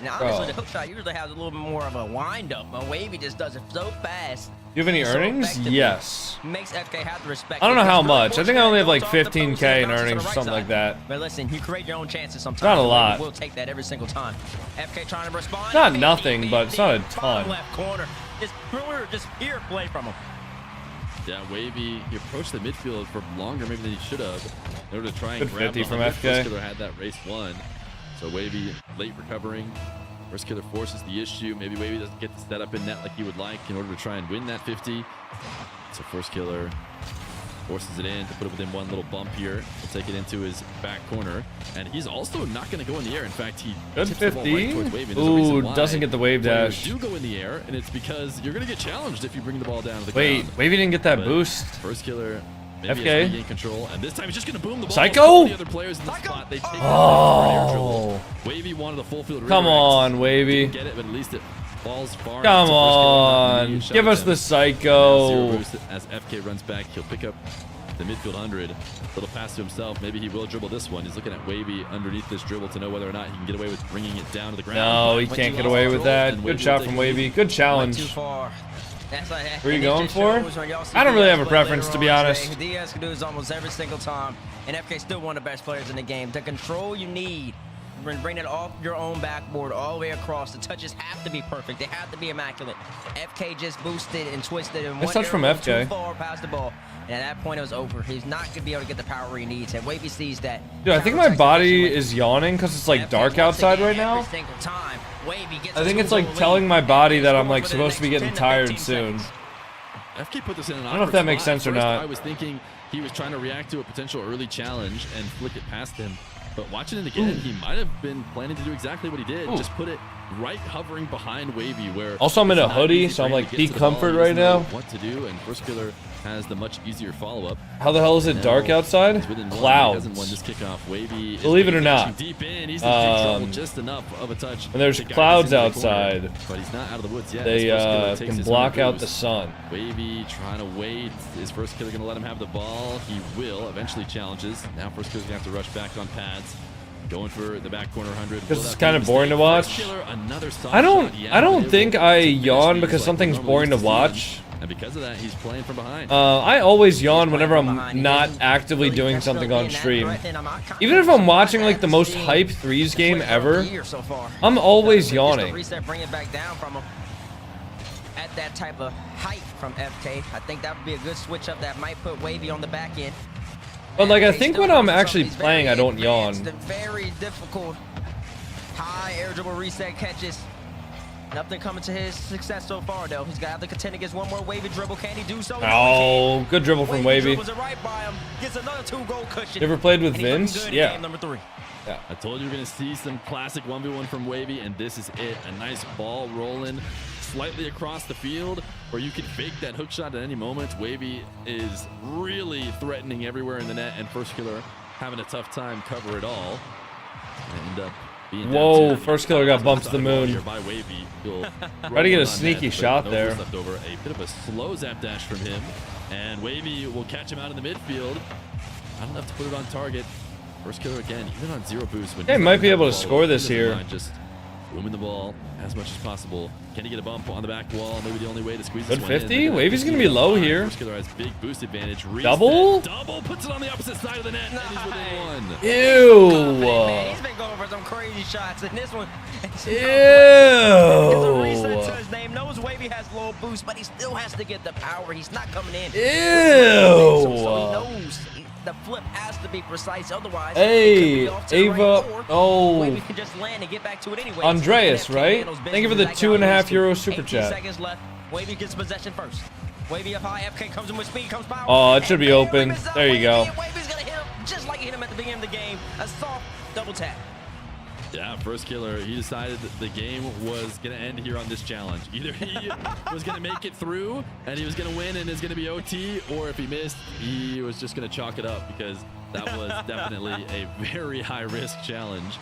Now, obviously, Bro. the hook shot usually has a little bit more of a wind up, but Wavy just does it so fast. Do you have any so earnings? effectively. Yes. Makes FK have to respect. I don't know it. how It's really much. I think I only have like fortunate it goes off the 15K in post and bounces to earnings the or right something like side. that. But listen, you create your own chances sometimes. Not a lot. We'll take that every single time. FK trying to respond. Not Maybe, nothing, but it's not a bottom ton. left corner. Just pure play from him. Yeah, Wavy, he approached the midfield for longer maybe than he should have in order to try and Good grab 50 the from 100. FK. First Killer had that race won. So Wavy late recovering. First Killer forces the issue. Maybe Wavy doesn't get the setup in net like he would like in order to try and win that 50. So First Killer forces it in to put it within one little bump here. He'll take it into his back corner. And he's also not going to go in the air. In fact, he Good tips the ball 50. right towards Wavy. There's a reason Ooh, why doesn't get the wave players dash. do go in the air, and it's because you're going to get challenged if you bring the ball down to the Wait, ground. Wavy didn't get that But boost. First Killer maybe FK. has regained control, and this time he's just going to boom the ball. Psycho? All the other players in the spot, they take Oh. Wavy wanted a full field Come redirect. on, Wavy. Didn't get it, but at least it falls far. Come enough to First Killer, not on. immediate shot Give us the attempt. Zero psycho. boost as FK runs back. He'll pick up the midfield 100. Little pass to himself. Maybe he will dribble this one. He's looking at Wavy underneath this dribble to know whether or not he can get away with bringing it down to the ground. No, he But can't too get off away with control, that. and Good Wavy shot will from take Wavy. it. Good Went too challenge. far. That's like, Where are you and it going just for? shows when y'all see I don't really Diaz have a play preference, later to be on honest. today. Diaz can do this almost every single time, and FK still one of the best players in the game. The control you need bring it off your own backboard all the way across. The touches have to be perfect. They have to be immaculate. FK just boosted and twisted and Nice touch from FK. too far past the ball. And at that point, it was over. He's not going to be able to get the power he needs. And Wavy sees that. Dude, I think my body is yawning because it's like dark outside right now. Every single time, Wavy gets I think a it's like 2-goal telling lead. my body that I'm Scores like within supposed to be the next getting 10 to tired 15 soon. seconds. FK put this in an I don't know if that makes sense or First, not. I was thinking he was trying to react to a potential early challenge and flick it past him. But watching it again, he might have been planning to do exactly what he did. Ooh. Just put it right hovering behind Wavy where... Also, I'm in a it's not hoodie, easy so for I'm him like to get to the ball. He decomfort doesn't right know now. what to do, and First Killer has the much easier follow-up. How the hell is it dark outside? He's within one. He Clouds. hasn't won this kickoff. Wavy is Believe it or not, deep in. He's in big trouble, just enough of a touch. when there's to guide clouds us into the corner, outside, but he's not out of the woods yet. they As First Killer takes can his block winner out the boost. sun. Wavy trying to wait. Is First Killer going to let him have the ball? He will. Eventually challenges. Now First Killer's going to have to rush back on pads. Going for the back corner 100. Because it's kind of boring to watch. I don't think I yawn because something's boring to watch. And because of that, he's playing from behind. I always yawn whenever I'm not actively doing something on stream. Even if I'm watching like the most hype threes game ever, I'm always yawning. Reset, bring it back down from him. At that type of height from FK, I think that would be a good switch up that might put Wavy on the back end. But like I think when I'm actually playing, I don't yawn. Very difficult high air dribble reset catches. Nothing coming to his success so far, though. He's got to have to contend against one more Wavy dribble. Can he do so? Oh, good dribble from Wavy. Dribbles it right by him. Gets another 2-goal cushion. You ever played with And he's looking Vince? good in Yeah. game number 3. I told you we're going to see some classic 1v1 from Wavy, and this is it. A nice ball rolling slightly across the field where you can fake that hook shot at any moment. Wavy is really threatening everywhere in the net, and First Killer having a tough time cover it all. And end up being Whoa, down First Killer got bumped to the moon. Here by Wavy. Try to get a sneaky shot there. Left over. A bit of a slow zap dash from him, and Wavy will catch him out in the midfield. Not enough to put it on target. First Killer again, even on 0 boost. When They he's might not be able to the ball, score this he doesn't here. mind just rooming the ball as much as possible. Can he get a bump on the back wall? Maybe the only way to squeeze Good this one in. 50. Wavy's gonna be low here. First Killer has big boost advantage. Double? Double puts it on the opposite side of the net, and he's within one. Ew. He's been going for some crazy shots, and this one. Ew. It's a reset to his name. Knows Wavy has low boost, but he still has to get the power. He's not coming in. Ew. So he knows the flip has to be precise, otherwise. Hey, it could be off to the Ava. right, or Oh. Wavy can just land and get back to it anyway. Andreas, So right? handles Thank you for the business like €2.5 always. super 18 chat. seconds left. Wavy gets possession first. Wavy up high. FK comes in with speed, comes power. Oh, it should be And open. misses out There you Wavy, go. and Wavy's gonna hit him just like he hit him at the beginning of the game. A soft double tap. Yeah, First Killer, he decided that the game was going to end here on this challenge. Either he was going to make it through and he was going to win and it's going to be OT, or if he missed, he was just going to chalk it up because that was definitely a very high-risk challenge.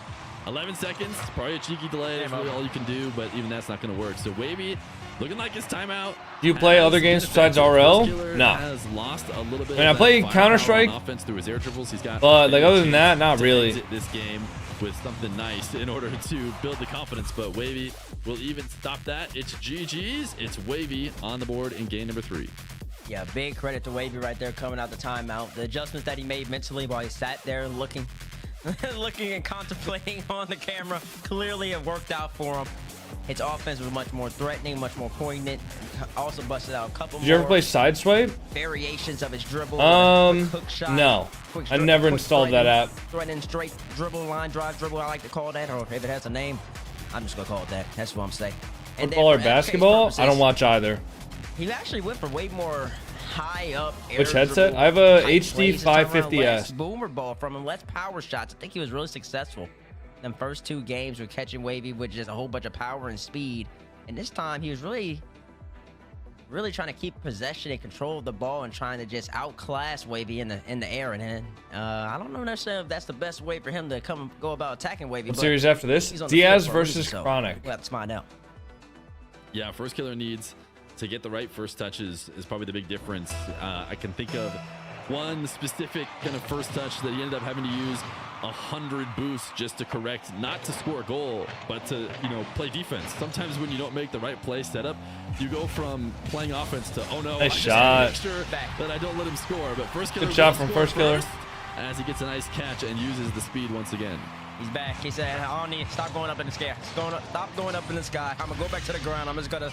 11 seconds, probably a cheeky delay. That's really all you can do, but even that's not going to work. So Wavy, looking like his timeout. Do you play other games besides RL? Nah. Has lost a little bit I mean, I of play that firepower Counter-Strike, on offense through his air dribbles. He's got but like other than that, not to really. exit this game with something nice in order to build the confidence, but Wavy will even stop that. It's GG's. It's Wavy on the board in game number 3. Yeah, big credit to Wavy right there coming out the timeout. The adjustments that he made mentally while he sat there looking and contemplating on the camera clearly have worked out for him. His offense was much more threatening, much more poignant. Also busted out a couple Did you ever more play Sideswipe? variations of his dribble. Um, quick hook shot, no. quick I never quick installed that app. Threatening straight dribble, line drive dribble, I like to call that, or if it has a name, I'm just gonna call it that. That's what I'm saying. And then Football or for FK's basketball? purposes, I don't watch either. He actually went for way more high up air Which headset? dribble, I have a tight HD plays, and around 550S. less boomer ball from him, less power shots. I think he was really successful. Them first 2 games were catching Wavy with just a whole bunch of power and speed. And this time he was really trying to keep possession and control of the ball and trying to just outclass Wavy in the air. And then I don't know necessarily if that's the best way for him to go about attacking Wavy. What but series after this? he's on the Diaz field for a versus reason, so Chronic. we'll have to find out. Yeah, First Killer needs to get the right first touches is probably the big difference. I can think of one specific kind of first touch that he ended up having to use 100 boosts just to correct, not to score a goal, but to, play defense. Sometimes when you don't make the right play setup, you go from playing offense to, oh no, Nice I just shot. gotta make sure that I don't let him score. But First Killer Good shot will from score First Killer. first as he gets a nice catch and uses the speed once again. He's back. He said, "Oni, stop going up in the sky. Stop going up in the sky. I'm gonna go back to the ground. I'm just gonna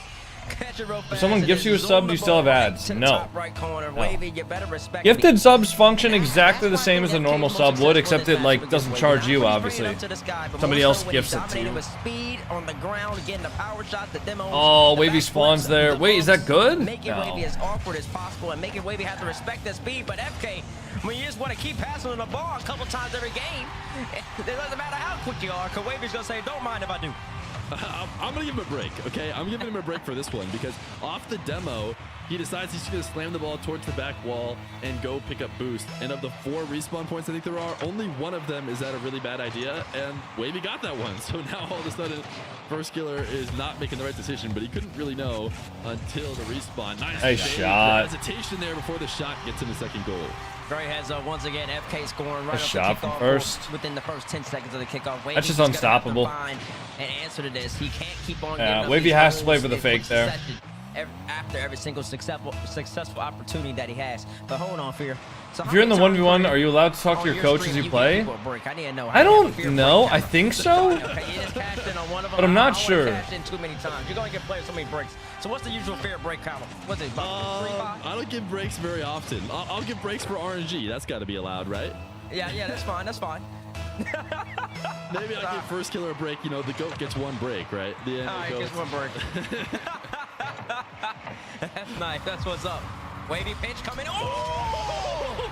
catch it real fast." If someone gifts you a sub, do you still have ads? No. Top right corner. Wavy, you better respect Gifted me. subs function exactly the same as a normal sub would, except it like doesn't charge you, obviously. Somebody else gifts it to you. Oh, Wavy spawns there. Wait, is that good? Making No. Wavy as awkward as possible and making Wavy have to respect that speed. But FK, when you just want to keep passing the ball a couple times every game, it doesn't matter how quick you are, because Wavy's going to say, "Don't mind if I do." I'm going to give him a break, okay? I'm giving him a break for this one because off the demo, he decides he's going to slam the ball towards the back wall and go pick up boost. And of the 4 respawn points I think there are, only one of them is that a really bad idea, and Wavy got that one. So now all of a sudden, First Killer is not making the right decision, but he couldn't really know until the respawn. Nice shot. Hesitation there before the shot gets him the second goal. Very heads up once again. FK scoring right A off shot the from kickoff first. within the first 10 seconds of the kickoff. Wavy That's just gonna have to unstoppable. find an answer to this. He can't keep on. Yeah, getting up Wavy these has to play goals for the in fake there. succession after every single successful opportunity that he has. But hold on, Fear. So If you're in the 1v1, are you allowed to talk to your coach as you play? I don't know. I think so. But I'm not sure. Too many times. You're going to get players so many breaks. So what's the usual Fear break count? What's it, about 3, 5? I don't give breaks very often. I'll give breaks for RNG. That's got to be allowed, right? Yeah, that's fine. That's fine. Maybe I'll give First Killer a break. You know, the GOAT gets 1 break, right? The end All right, gets 1 break. That's nice. That's what's up. Wavy pitch coming. Oh!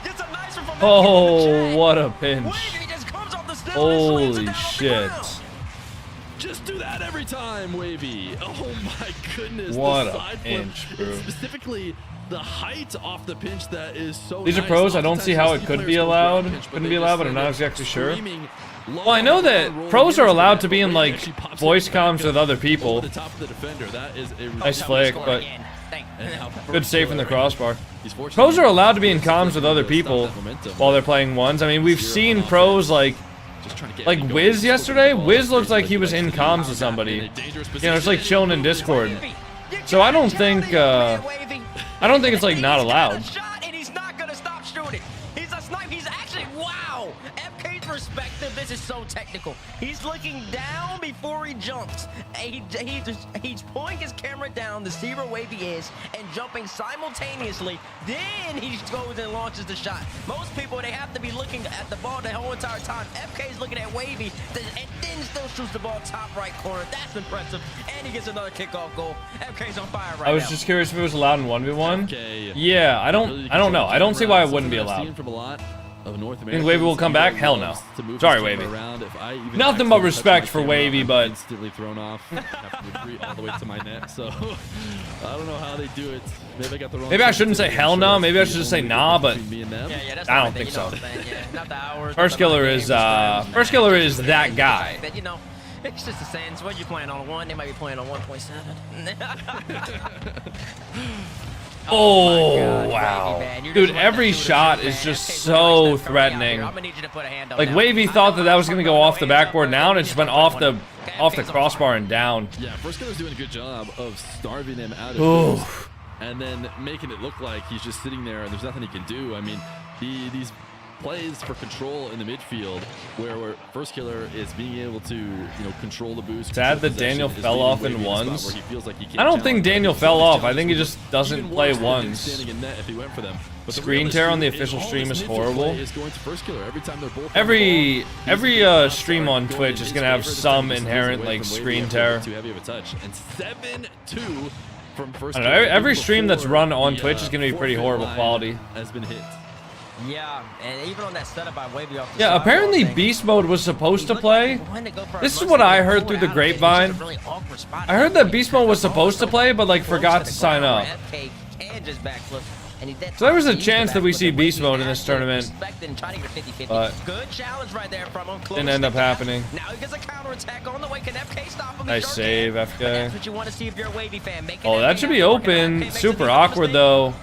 Gets a nice one from Oh, what a pinch. Wavy just comes off the still Holy shit. Just do that every time, Wavy. Oh my goodness. What the a side pinch, flip. bro. It's specifically the height off the pinch that is so These are nice. pros. I don't see how Oftentimes it could players be go allowed. for a pinch, but Couldn't they be just allowed, but I'm stand not there exactly sure. screaming, Well, I know that pros are allowed to be in like voice comms with other people. Over the top of the defender. That is a Nice flick, but good save from the crossbar. He's fortunate Pros are allowed to be in comms with other people while they're playing ones. I mean, we've seen pros like Wiz yesterday. Wiz looked like he was in comms with somebody. You know, it's like chilling in Discord. So I don't think it's like not allowed. And he's not gonna stop shooting. He's a snipe. He's actually, wow. FK's perspective, this is so technical. He's looking down before he jumps. He's pulling his camera down to see where Wavy is and jumping simultaneously. Then he goes and launches the shot. Most people, they have to be looking at the ball the whole entire time. FK's looking at Wavy and then still shoots the ball top right corner. That's impressive. And he gets another kickoff goal. FK's on fire right now. I was just curious if it was allowed in 1v1. Okay. Yeah, I don't know. I don't see why it wouldn't be allowed. From a lot of North Think Wavy will come back? Hell no. Sorry, Wavy. Nothing but respect for Wavy, but instantly thrown off. Have to retreat all the way to my net. So I don't know how they do it. Maybe I got the wrong. maybe I shouldn't say hell no. Maybe I should just say nah, but That's I the don't thing, think you know so. what I'm saying? Yeah, not the hours, First not the Killer games, is First Killer that guy. But, you know, it's just the sense. What you playing on 1? They might be playing on 1.7. Oh, gosh, wow. Wavy, man. You're Dude, just every letting that shot shooter is shoot, just man. so Nice threatening. I'm gonna need you to put a hand up Like now. Wavy thought that was gonna go off the backboard now, and it just went off the crossbar and down. Yeah, First Killer's doing a good job of starving him out of Ooh. boost and then making it look like he's just sitting there and there's nothing he can do. I mean, these plays for control in the midfield where First Killer is being able to, you know, control the boost. Sad that Daniel fell off in ones. ones. I don't think Daniel fell off. I think he just doesn't play ones. Screen tear on the official stream is horrible. Every stream on Twitch is gonna have some inherent like screen tear. Too heavy of a touch. And 7-2 from First I don't know, Killer. every stream that's run on Twitch is gonna be pretty horrible quality. Has been hit. Yeah, and even on that setup by Wavy off the Yeah, side, apparently I think Beast Mode was supposed he to looked like play. he wanted to go for a This is Mustang what I and heard pull through it the out, and it's just a grapevine. really awkward spot. I heard that Beast Mode was supposed to play, but like forgot to sign up. FK can just backflip, and he did So there was a use the chance that we backflip, see and Beast Wavy Mode in this actually tournament, respected and tried to get a 50-50. but Good challenge right there from him. Close didn't end up to that. happening. Now he gets a counterattack on the way. Can FK stop him? He Nice sure save, can. FK. But that's what you want to see if you're a Wavy fan. Making Oh, that should be working out. open. FK makes Super it awkward easy. though.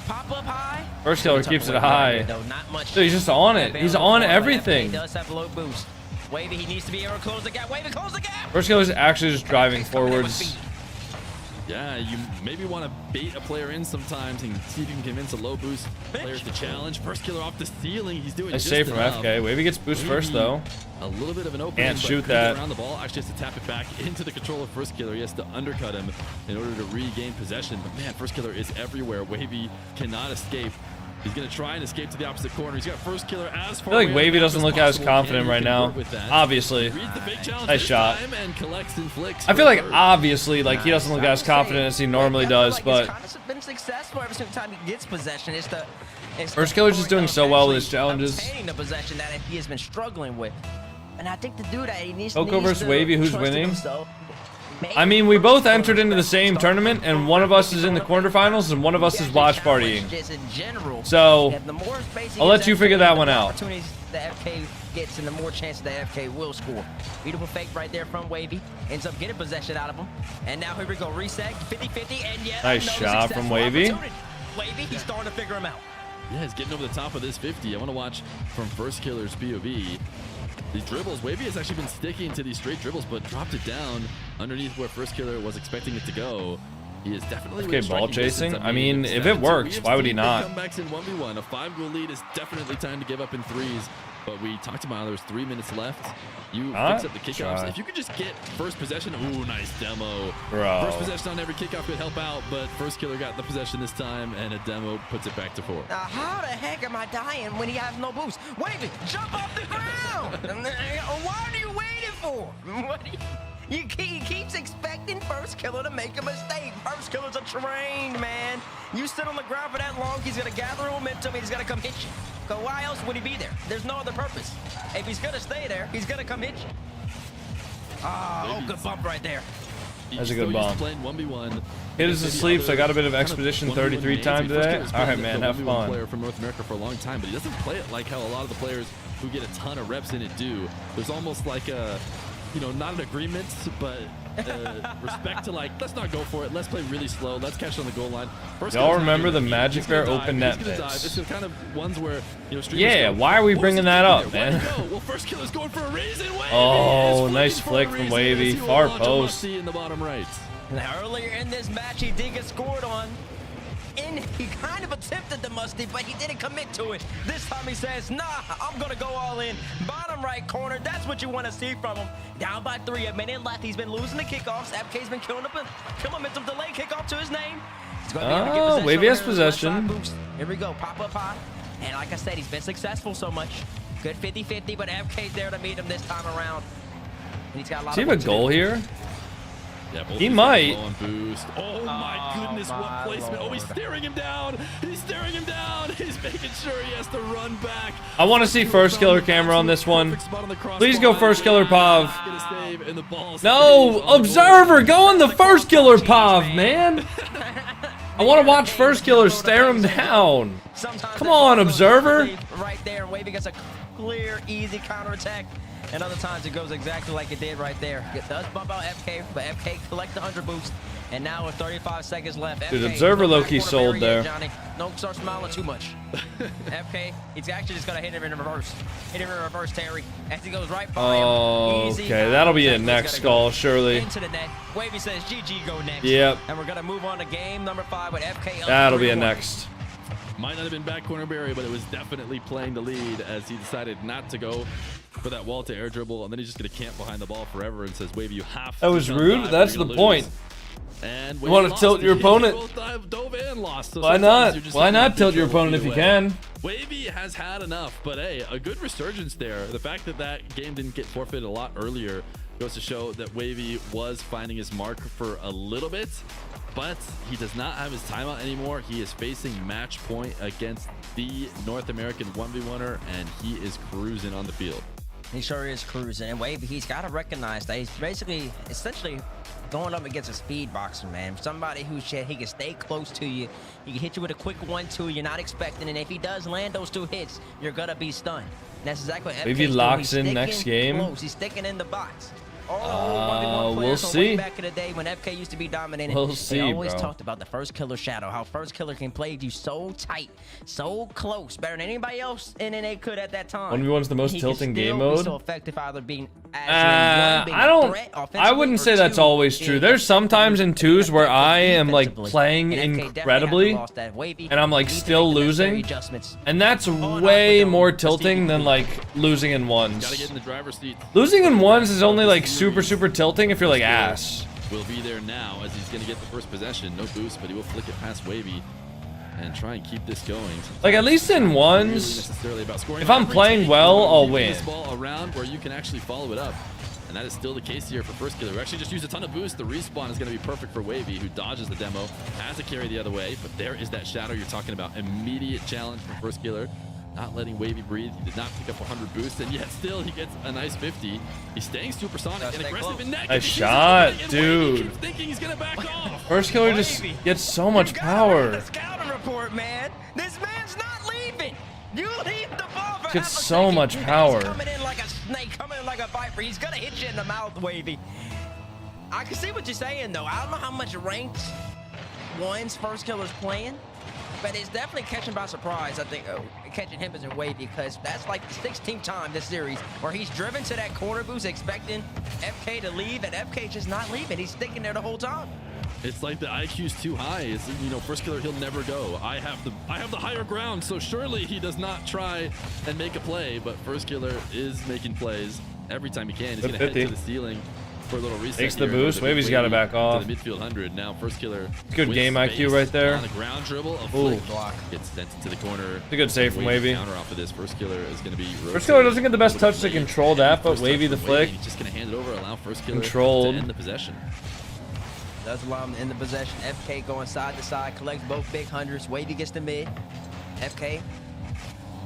Pop up high. First Killer keeps it high. Not much. Dude, he's just on it. He's on everything. He does have low boost. Wavy, he needs to be able to close the gap. Wavy, close the gap. First Killer's actually just driving forwards. Yeah, you maybe want to bait a player in sometimes and see if you can convince a low boost player to challenge. First killer off the ceiling. He's doing Nice just save from enough. FK. Wavy gets boost first, though. A little bit of an opening. Can't but shoot couldn't that. get around the ball. Actually has to tap it back into the control of first killer. He has to undercut him in order to regain possession. But man, first killer is everywhere. Wavy cannot escape. He's going to try and escape to the opposite corner. He's got first killer as far I feel like away Wavy doesn't look as possible. confident Can right he now. convert with that? Obviously. Reads the big challenge Nice this shot. time and collects and flicks I feel for like third. obviously, like he doesn't look as confident as he normally does, but It's kind of been successful every single time he gets possession. It's First Killer's just doing so well with his actually challenges. obtaining the possession that he has been struggling with. And I think to do that, he needs Coco versus to Wavy, who's trust in winning? himself. I mean, we both entered into the same tournament, and one of us is in the quarterfinals, and one of us is watch partying. So, I'll let you figure that one out. Opportunities that FK gets, and the more chances that FK will score. Beautiful fake right there from Wavy. Ends up getting possession out of him. And now here we go, reset, 50-50, and yeah, Nice shot from Wavy. Wavy, he's starting to figure him out. Yeah, he's getting over the top of this 50. I want to watch from first killer's POV. These dribbles, Wavy has actually been sticking to these straight dribbles, but dropped it down underneath where first killer was expecting it to go. He is definitely Okay, ball chasing. I mean, if it works, why would he not? Comebacks in 1v1. A 5-goal lead is definitely time to give up in threes. But we talked about there's 3 minutes left. You fix up the kickoffs. Try. If you could just get first possession, ooh, nice demo. Bro. First possession on every kickoff could help out, but first killer got the possession this time, and a demo puts it back to 4. Now, how the heck am I dying when he has no boost? Wavy, jump off the ground! What are you waiting for? What are you... He keeps expecting first killer to make a mistake. First killer's a trained man. You sit on the ground for that long, he's gonna gather momentum, and he's gonna come hit you. Cause why else would he be there? There's no other purpose. If he's gonna stay there, he's gonna come hit you. Oh, good bump right there. That's a good bump. Playing 1v1. Kid is asleep, so I got a bit of Expedition 33 time today. Alright, man, have fun. Player from North America for a long time, but he doesn't play it like how a lot of the players who get a ton of reps in it do. There's almost like a, you know, not an agreement, but respect to like, let's not go for it. Let's play really slow. Let's catch it on the goal line. Y'all remember the Magic Bear open net mix? mix? It's the kind of ones where, you know, Yeah, why are we bringing that up, man? Well, first killer's going for a reason. Wavy Oh, is nice flicking flick for a from reason Wavy. as he will Far launch a post. must-see in the bottom right. Now, earlier in this match, he did get scored on. And he kind of attempted the musty, but he didn't commit to it. This time he says, nah, I'm gonna go all in. Bottom right corner, that's what you want to see from him. Down by 3, a minute left. He's been losing the kickoffs. FK's been killing up a momentum delay kickoff to his name. He's gonna be able to get possession Wavy has on the left side possession. boost. Here we go, pop up high. And like I said, he's been successful so much. Good 50-50, but FK's there to meet him this time around. And he's got a lot Does he of have a work to goal do. here? Yeah, both He of them might. low on boost. Oh my goodness, what my placement. Oh, he's Lord. staring him down. He's staring him down. He's making sure he has to run back. I want to see first killer camera on this one. Please go first killer Pav. No, observer, go on the first killer Pav, man. I want to watch first killer stare him down. Sometimes Come they on, go observer. right there, and Wavy gets a clear, easy counterattack. And other times it goes exactly like it did right there. It does bump out FK, but FK collect the 100 boost. And now with 35 seconds left, Dude, FK, observer no low-key back corner sold barrier, there. Johnny. Don't start smiling too much. FK, he's actually just gonna hit him in reverse. Hit him in reverse, Terry. As he goes right by him. Easy Okay, that'll be a counterattack. next He's gotta call, go surely. into the net. Wavy says GG, go next. Yep. And we're gonna move on to game number 5 with FK. up That'll be a 3-1. next. Might not have been back corner barrier, but it was definitely playing the lead as he decided not to go for that wall to air dribble, and then he's just going to camp behind the ball forever and says, Wavy, you have to That was come rude. dive or That's you're the gonna point. lose. And You want to tilt your opponent. Both dove and lost. So Why sometimes not? you're just Why gonna not have to tilt your throw opponent if either you way. can? Wavy has had enough, but hey, a good resurgence there. The fact that that game didn't get forfeited a lot earlier goes to show that Wavy was finding his mark for a little bit, but he does not have his timeout anymore. He is facing match point against the North American 1v1er, and he is cruising on the field. He sure is cruising. And Wavy, he's got to recognize that he's basically, essentially going up against a speed boxer, man. Somebody who he can stay close to you. He can hit you with a quick 1-2 you're not expecting. And if he does land those 2 hits, you're going to be stunned. And that's exactly what Wavy FK's doing. locks He's in next sticking game. close. He's sticking in the box. We'll see. Back in the day when FK used to be dominating, We'll see, they always bro. talked about the first killer shadow, how first killer can play you so tight, so close, better than anybody else in NA could at that time. 1v1's the most He tilting could game still be mode. so effective either being being I wouldn't say that's always true. There's sometimes in twos where I am like playing incredibly and I'm like still losing, and that's way more tilting than like losing in ones. Gotta get in the driver's seat. Losing in ones is only like super tilting if you're like ass. Will be there now as he's gonna get the first possession. No boost, but he will flick it past Wavy and try and keep this going. Like at least in ones, if I'm playing well, I'll win. This ball around where you can actually follow it up. And that is still the case here for First Killer. We actually just used a ton of boost. The respawn is going to be perfect for Wavy, who dodges the demo, has to carry the other way. But there is that shadow you're talking about. Immediate challenge from First Killer. Not letting Wavy breathe. He did not pick up 100 boost, and yet still he gets a nice 50. He's staying supersonic and aggressive in neck. Nice shot, dude. Thinking he's gonna back off. First Killer just gets so much power. Scouting report, man. This man's not leaving. You leave the ball for Gets half a so second. much power. He's coming in like a snake, coming in like a viper. He's gonna hit you in the mouth, Wavy. I can see what you're saying, though. I don't know how much ranked ones First Killer's playing, but it's definitely catching by surprise. I think catching him as a Wavy, because that's like the 16th time this series where he's driven to that corner boost expecting FK to leave, and FK just not leaving. He's sticking there the whole time. It's like the IQ's too high. It's, you know, First Killer, he'll never go. I have the higher ground, so surely he does not try and make a play. But First Killer is making plays every time he can. He's gonna head to the ceiling for a little reset. Takes the here. boost. Wavy's got to back off. To the midfield 100. Now First Killer. Good game IQ right there. On the ground dribble, a Ooh. flick block gets sent into the corner. It's a good save from Wavy. Counter off of this. First Killer is going to be. First Killer doesn't get the best touch to control that, but Wavy the flick. He's just going to hand it over, allow First Killer Controlled. to end the possession. Does allow him to end the possession. FK going side to side, collects both big hundreds. Wavy gets the mid. FK,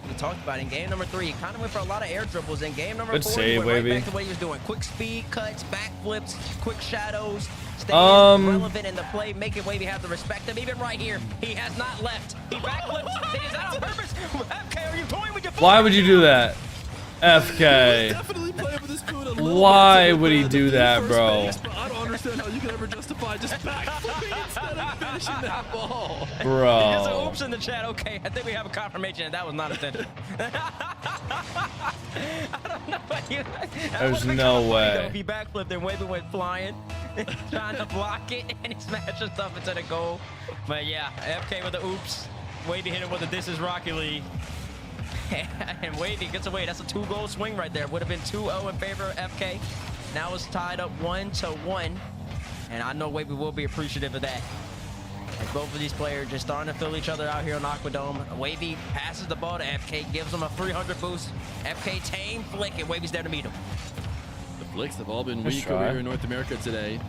we talked about in game number 3, he kind of went for a lot of air dribbles. In game number 4, he went right back to what he was doing. Quick speed cuts, back flips, quick shadows, staying relevant in the play, making Wavy have to respect him. Even right here, he has not left. He backflips. Is that on purpose? FK, are you toying with your foot? Why would you do that? FK. Why would he do that, bro? I don't understand how you can ever justify just backflipping instead of finishing that ball. Bro. There's an oops in the chat. Okay, I think we have a confirmation that was not intentional. I don't know what you... There's no way. He backflipped and Wavy went flying, trying to block it, and he smashed himself into the goal. But yeah, FK with the oops. Wavy hit him with the "This is Rocket League." And Wavy gets away. That's a 2-goal swing right there. Would have been 2-0 in favor of FK. Now it's tied up 1-1. And I know Wavy will be appreciative of that. As both of these players just starting to fill each other out here on Aquadome. Wavy passes the ball to FK, gives him a 300 boost. FK tame flick, and Wavy's there to meet him. The flicks have all been weak over here in North America today.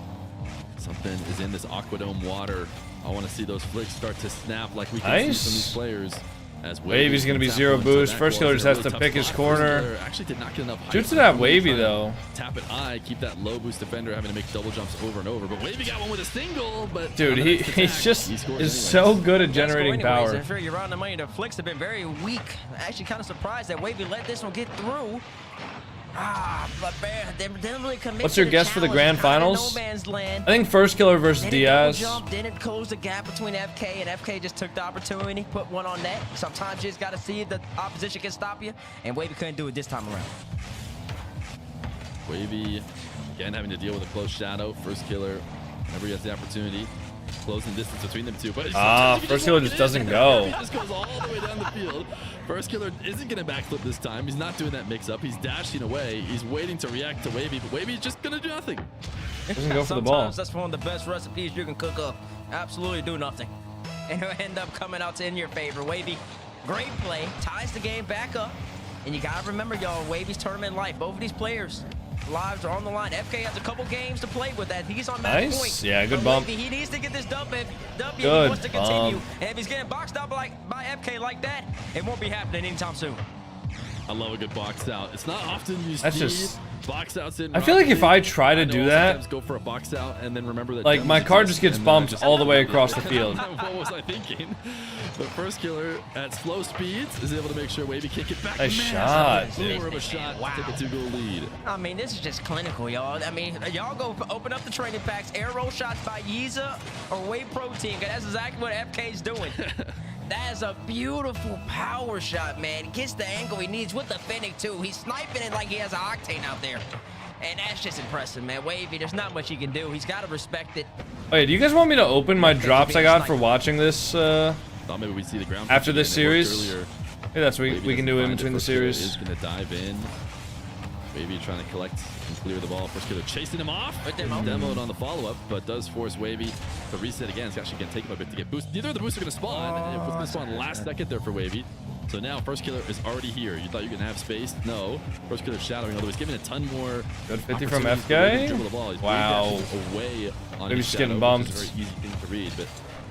Something is in this Aquadome water. I want to see those flicks start to snap like we can see from these players. As Wavy's going to be 0 boost. First Killer just has to pick his corner. Actually did not get enough height. Shoots it at Wavy, though. Tap it high, keep that low boost defender having to make double jumps over and over. But Wavy got one with a single, but... Dude, he's just is so good at generating power. And for your round of money, the flicks have been very weak. Actually kind of surprised that Wavy let this one get through. But they didn't really commit. What's your to the guess for the grand finals? No man's land. I think First Killer versus Diaz. Didn't close the gap between FK, and FK just took the opportunity, put one on net. Sometimes you just got to see if the opposition can stop you, and Wavy couldn't do it this time around. Wavy, again, having to deal with a close shadow. First Killer, whenever he has the opportunity, closing distance between them two. But First Killer just doesn't go. He just goes all the way down the field. First Killer isn't going to backflip this time. He's not doing that mix-up. He's dashing away. He's waiting to react to Wavy, but Wavy's just going to do nothing. Doesn't go for the ball. Sometimes that's one of the best recipes you can cook up. Absolutely do nothing. And it'll end up coming out in your favor. Wavy, great play, ties the game back up. And you got to remember, y'all, Wavy's tournament life. Both of these players' lives are on the line. FK has a couple games to play with that. He's on match point. Yeah, good bump. Wavy, he needs to get this W. He Good wants to continue. bump. And if he's getting boxed out by FK like that, it won't be happening anytime soon. I love a good box out. It's not often you That's see just... box outs in I feel like if I try to do that, go for a box out and then remember that like my card just gets bumped all the way across the field. What was I thinking? The first killer at slow speeds is able to make sure Wavy can't get back. Nice shot, dude. More of a shot to take a 2-goal lead. I mean, this is just clinical, y'all. I mean, y'all go open up the training packs, air roll shots by Yeeza or Whey Protein, because that's exactly what FK's doing. That is a beautiful power shot, man. He gets the angle he needs with the Fennec, too. He's sniping it like he has an Octane out there. And that's just impressive, man. Wavy, there's not much he can do. He's got to respect it. Wait, do you guys want me to open my drops I got for watching this Thought maybe we'd see the ground after this series? Yeah, that's what we can do in between the series. Is going to dive in. Wavy trying to collect and clear the ball. First killer chasing him off. Demoed on the follow-up, but does force Wavy to reset again. It's actually going to take him a bit to get boosted. Neither of the boosts are going to spawn. It was going to spawn last second there for Wavy. So now first killer is already here. You thought you were going to have space? No. First killer shadowing, although he's giving a ton more. Good 50 from FK. Wow. Away on Maybe just getting bumped. It's a very easy thing to read, but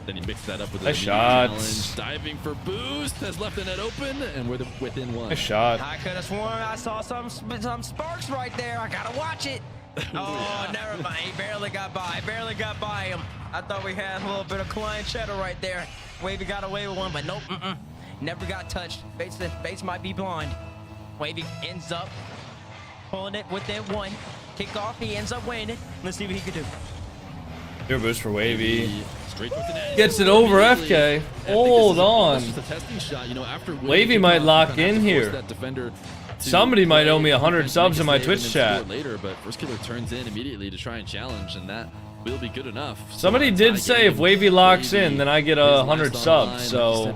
then he mixed that up with a nice shots. Diving for boost, has left the net open, and we're within one. Nice shot. I could have sworn I saw some sparks right there. I gotta watch it. Oh, never mind. He barely got by. Barely got by him. I thought we had a little bit of client cheddar right there. Wavy got away with one, but nope. Never got touched. Bates might be blind. Wavy ends up pulling it within one. Kickoff, he ends up winning it. Let's see what he can do. Your boost for Wavy. Gets Gets it over FK. Hold on. Wavy might lock in here. Somebody might owe me 100 subs in my Twitch chat. Later, but first killer turns in immediately to try and challenge, and that will be good enough. Somebody did say if Wavy locks in, then I get 100 subs. So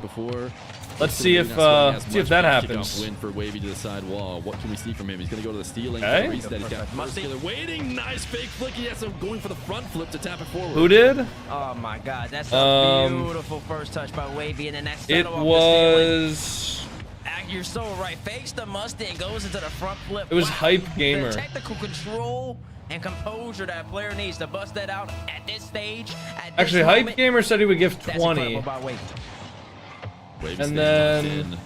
let's see if that happens. Win for Wavy to the side wall. What can we see from him? He's gonna go to the stealing. Okay. Reset. He's got first killer waiting. Nice fake flick. Yes, I'm going for the front flip to tap it forward. Who did? Oh my God, that's a beautiful first touch by Wavy, and then that It settle off was. You're so right. Fakes the Mustang, goes into the front flip. It was Hype Gamer. The technical control and composure that player needs to bust that out at this stage. At this Actually, moment, Hype Gamer said he would give that's 20. incredible by Wavy. And then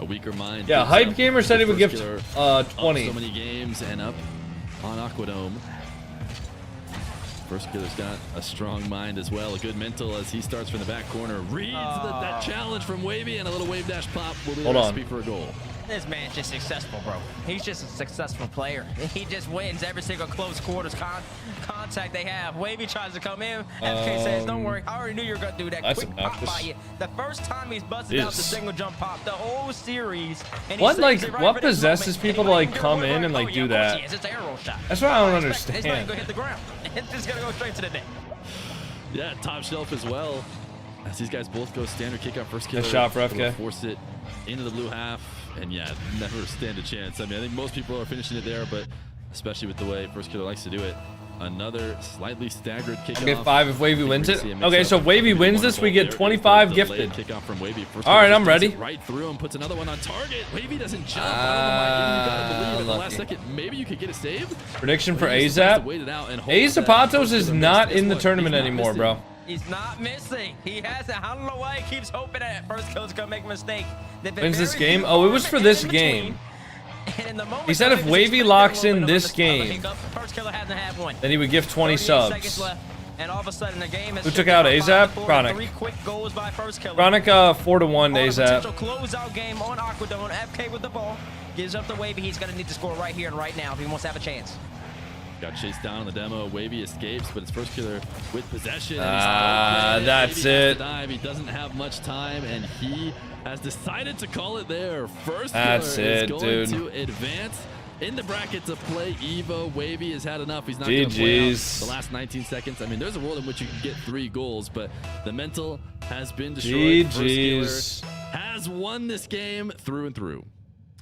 a weaker mind. Yeah, Hype Gamer said he would give 20. So many games and up on Aquadome. First killer's got a strong mind as well, a good mental as he starts from the back corner. Reads that challenge from Wavy, and a little wave dash pop will be the recipe for a goal. This man's just successful, bro. He's just a successful player. He just wins every single close quarters contact they have. Wavy tries to come in. FK says, don't worry, I already knew you were going to do that. That's Quick pop obnoxious. by you. The first time he's busted out the single jump pop, the whole series. And What what possesses people to like come in and like do that? It's an arrow shot. That's what I don't It's not understand. going to hit the ground. It's just going to go straight to the net. Yeah, top shelf as well. As these guys both go standard kick out first killer. Nice shot for Able to FK. Force it into the blue half. And yeah, never stand a chance. I mean, I think most people are finishing it there, but especially with the way first killer likes to do it. Another slightly staggered kickoff. I'll get 5 if Wavy wins it. Okay, so if Wavy wins this, we get 25 gifted. Kickoff from Wavy. All right, I'm ready. Right through him, puts another one on target. Wavy doesn't jump. I don't know why. You gotta believe in the last second, maybe you could get a save. Prediction for AZAP. Zapatos is not in the tournament anymore, bro. He's not missing. He hasn't. I don't know why he keeps hoping that first killer's gonna make a mistake. Wins this game? Oh, it was for this game. He said if Wavy locks in this game, then he would give 20 subs. And all of a sudden the game Who took out AZAP? Chronic. 3 quick goals by first killer. Chronic 4-1 AZAP. Closeout game on Aquadome. FK with the ball. Gives up the Wavy. He's gonna need to score right here and right now if he wants to have a chance. Got chased down in the demo. Wavy escapes, but it's first killer with possession. That's it. He doesn't have much time, and he has decided to call it there. First That's killer is it, going dude. to advance in the bracket to play Evo. Wavy has had enough. He's not going to play out the last 19 seconds. I mean, there's a world in which you can get 3 goals, but the mental has been destroyed. First killer has won this game through and through.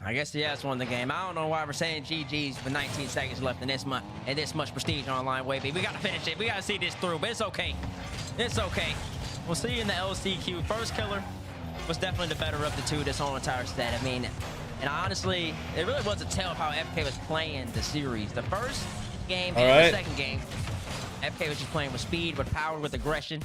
I guess he has won the game. I don't know why we're saying GG's with 19 seconds left and this much prestige online, Wavy. We got to finish it. We got to see this through, but it's okay. It's okay. We'll see you in the LCQ. First killer was definitely the better of the two this whole entire set. I mean, and honestly, it really was a tell of how FK was playing the series. The first game and the second game, FK was just playing with speed, with power, with aggression.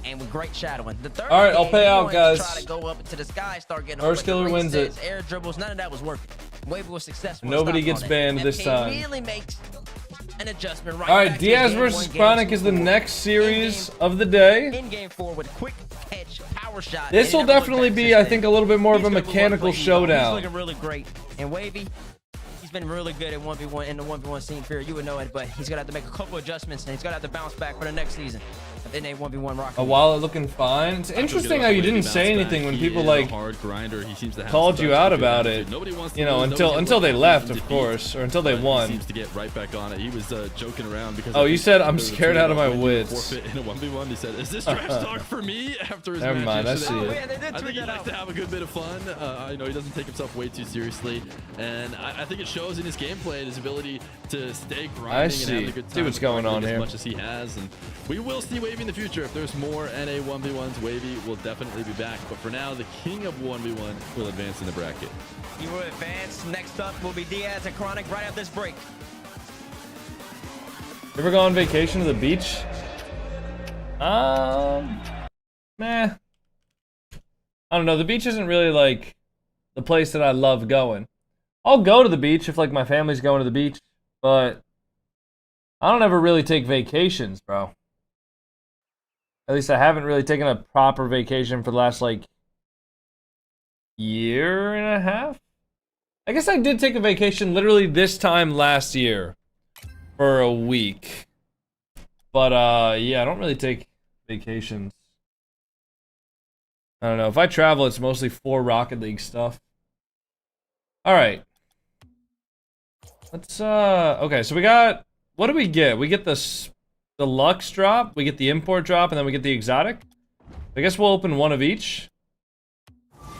and with great shadowing. The third All right, I'll game, pay he out, wanted to guys. Try to go up into the sky, start getting First killer wins it. Air dribbles, none of that was working. Wavy was successful. Nobody Stopped gets on it. banned this FK time. really makes an adjustment right All right, back to Diaz game versus one, game Chronic two is the forward. next series of the day. In game 4 with a quick catch, power shot. This will and it never definitely looked back be, I since think, then. a little bit more of a He's gonna move on to mechanical play Evo. showdown. He's looking really great. And Wavy, he's been really good at 1v1 in the 1v1 scene. Fear, you would know it, but he's gonna have to make a couple adjustments and he's gonna have to bounce back for the next season. Then they 1v1 rock. A wallet looking fine. It's interesting how you didn't say anything when people like hard grinder. He seems to have called you out about attitude. it. Nobody wants to You know, lose. until they Nobody's left, looking of to course, defeat, or until they but won. He seems to get right back on it. He was joking around because. Oh, you said I'm there was a scared tweet out of my about when he wits. forfeit in a 1v1. He said, "Is this trash talk for me?" After his Never match mind, I yesterday. see it. Oh, yeah, they did I tweet think he that likes out. to have a good bit of fun. I know he doesn't take himself way too seriously, and I think it shows in his gameplay and his ability to stay grinding and having a good time. See what's going on as here. much as he has, and we will see Wavy in the future. If there's more NA 1v1s, Wavy will definitely be back. But for now, the king of 1v1 will advance in the bracket. He will advance. Next up will be Diaz and Chronic right after this break. You ever go on vacation to the beach? Meh. I don't know. The beach isn't really like the place that I love going. I'll go to the beach if like my family's going to the beach, but I don't ever really take vacations, bro. At least I haven't really taken a proper vacation for the last like year and a half. I guess I did take a vacation literally this time last year for a week. But yeah, I don't really take vacations. I don't know. If I travel, it's mostly for Rocket League stuff. All right. Let's okay, so we got, what do we get? We get the Lux drop, we get the import drop, and then we get the exotic. I guess we'll open one of each.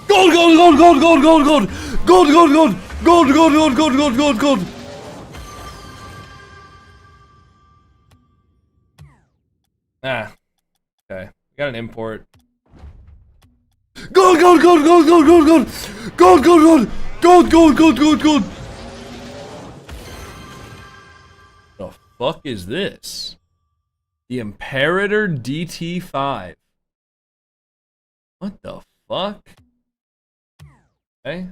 Gold, gold, gold, gold, gold, gold, gold, gold, gold, gold, gold, gold, gold, gold, gold, gold, gold. Ah, okay. We got an import. Gold, gold, gold, gold, gold, gold, gold, gold, gold, gold, gold, gold, gold, gold, gold. The fuck is this? The Imperator DT5. What the fuck? Okay.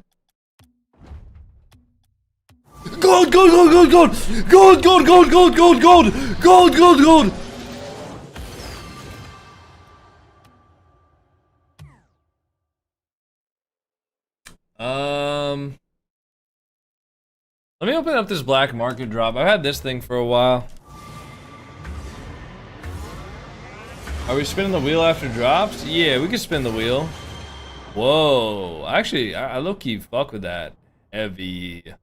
Gold, gold, gold, gold, gold, gold, gold, gold, gold, gold, gold, gold, gold, gold. Let me open up this black market drop. I've had this thing for a while. Are we spinning the wheel after drops? Yeah, we can spin the wheel. Whoa. Actually, I low-key fuck with that. Heavy. I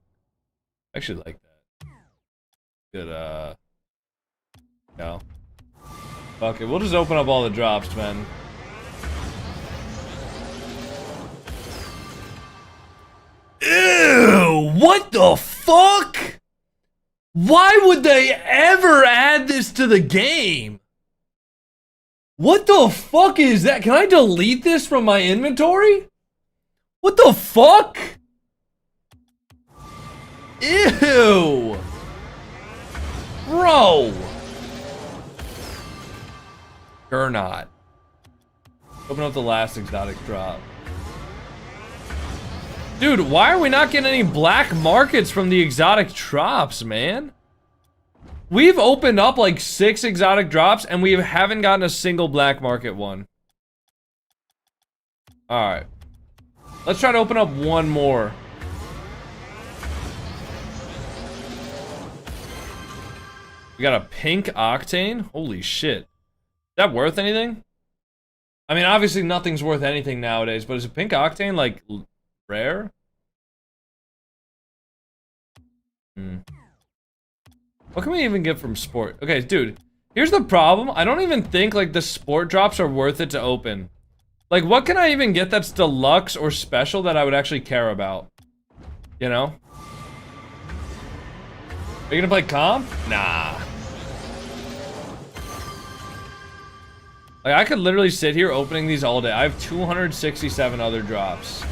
actually like that. Good, no. Fuck it. We'll just open up all the drops, man. Ew! What the fuck? Why would they ever add this to the game? What the fuck is that? Can I delete this from my inventory? What the fuck? Ew! Bro! Or not. Open up the last exotic drop. Dude, why are we not getting any black markets from the exotic drops, man? We've opened up like 6 exotic drops and we haven't gotten a single black market one. Alright. Let's try to open up one more. We got a pink octane? Holy shit. Is that worth anything? I mean, obviously nothing's worth anything nowadays, but is a pink octane like rare? What can we even get from sport? Okay, dude, here's the problem. I don't even think like the sport drops are worth it to open. Like, what can I even get that's deluxe or special that I would actually care about? You know? Are you gonna play comp? Nah. Like, I could literally sit here opening these all day. I have 267 other drops.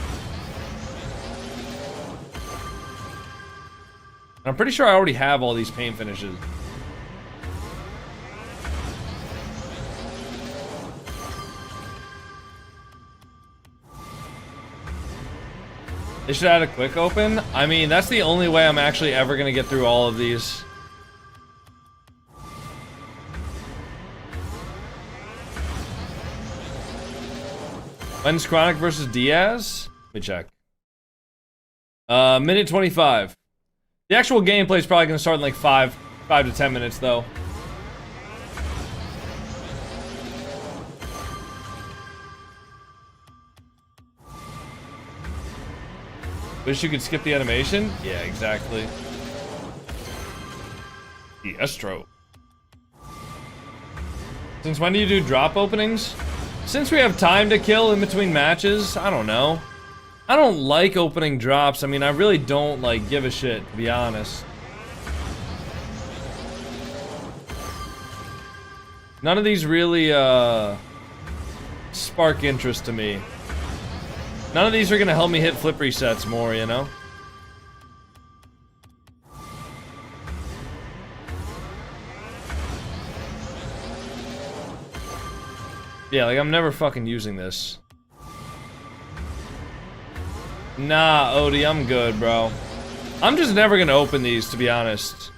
I'm pretty sure I already have all these paint finishes. They should add a quick open. I mean, that's the only way I'm actually ever gonna get through all of these. When's Chronic versus Diaz? Let me check. Minute 25. The actual gameplay is probably gonna start in like 5 to 10 minutes though. Wish you could skip the animation? Yeah, exactly. The Estro. Since when do you do drop openings? Since we have time to kill in between matches, I don't know. I don't like opening drops. I mean, I really don't like give a shit, to be honest. None of these really spark interest to me. None of these are gonna help me hit flip resets more, you know? Yeah, like I'm never fucking using this. Nah, Odie, I'm good, bro. I'm just never gonna open these, to be honest.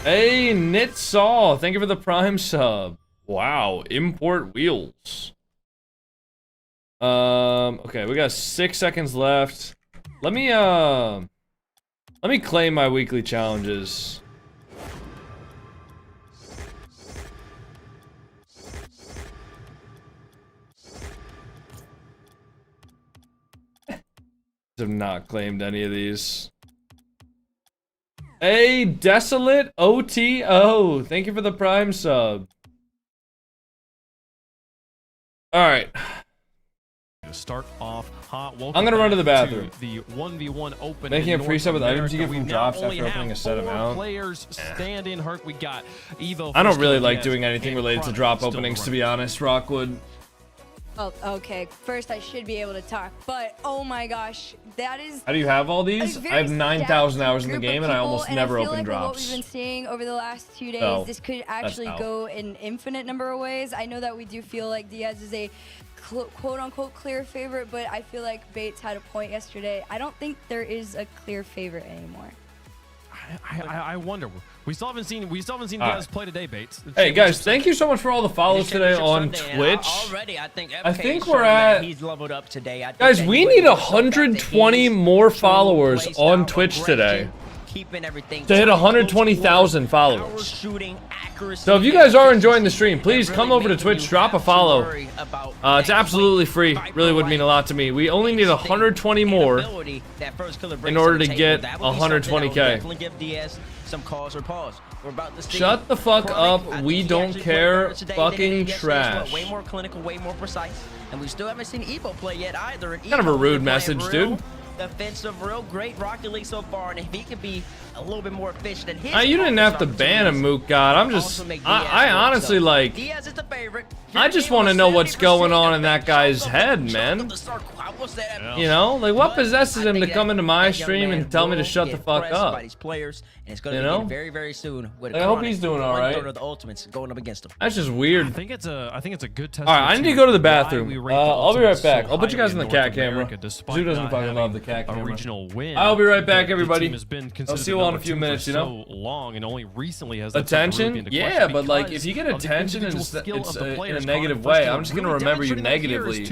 Hey, Nitsaw, thank you for the Prime sub. Wow, import wheels. Okay, we got 6 seconds left. Let me claim my weekly challenges. Have not claimed any of these. Hey, Desolate OTO. Thank you for the Prime sub. Alright. Start off hot. I'm gonna run to the bathroom. The 1v1 open. Making a free sub with items you get from drops after opening a set amount. Players stand in. Herc, we got Evo. I don't really like doing anything related to drop openings, to be honest, Rockwood. Oh, okay. First, I should be able to talk, but oh my gosh, that is. How do you have all these? I have 9,000 hours in the game, and I almost never open drops. What we've been seeing over the last 2 days, So, this could actually go an infinite number of ways. I know that we do feel like Diaz is a quote-unquote clear favorite, but I feel like Bates had a point yesterday. I don't think there is a clear favorite anymore. I wonder. We still haven't seen Diaz play today, Bates. Hey guys, thank you so much for all the follows today on Twitch. Already, I think we're at. He's leveled up today. Guys, we need 120 more followers on Twitch today to hit 120,000 followers. So if you guys are enjoying the stream, please come over to Twitch, drop a follow. It's absolutely free. Really would mean a lot to me. We only need 120 more in order to get 120K. Shut the fuck up. We don't care. Fucking trash. Way more clinical, way more precise. And we still haven't seen Evo play yet either. Kind of a rude message, dude. Defensive, real great Rocket League so far, and if he could be a little bit more efficient than his. You didn't have to ban him, Mook God. I'm just, I honestly like. Diaz is the favorite. I just want to know what's going on in that guy's head, man. You know, like what possesses him to come into my stream and tell me to shut the fuck up? You know, very, very soon. I hope he's doing all right. The Ultimates going up against him. That's just weird. I think it's a good test. All right, I need to go to the bathroom. I'll be right back. I'll put you guys in the cat camera. Who doesn't fucking love the cat camera? Regional win. I'll be right back, everybody. I'll see you all in a few minutes. You know, so long and only recently has attention. Yeah, but like if you get attention and it's in a negative way, I'm just gonna remember you negatively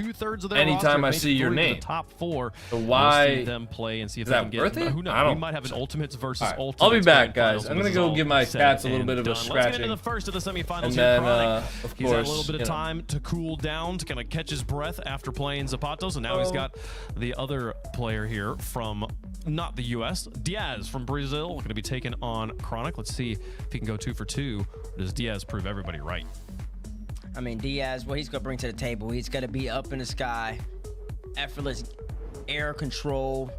anytime I see your name. Top four. So why them play and see if is that worth it? Who knows? I don't. We might have an Ultimates versus Ultimates. I'll be back, guys. I'm gonna go give my cats a little bit of a scratching. Let's get into the first of the semifinals. And then, of course, he's had a little bit of time to cool down, to kind of catch his breath after playing Zapatos, and now he's got the other player here from not the U.S. Diaz from Brazil, going to be taking on Chronic. Let's see if he can go 2 for 2. Or does Diaz prove everybody right? I mean, Diaz, what he's going to bring to the table, he's going to be up in the sky, effortless air control,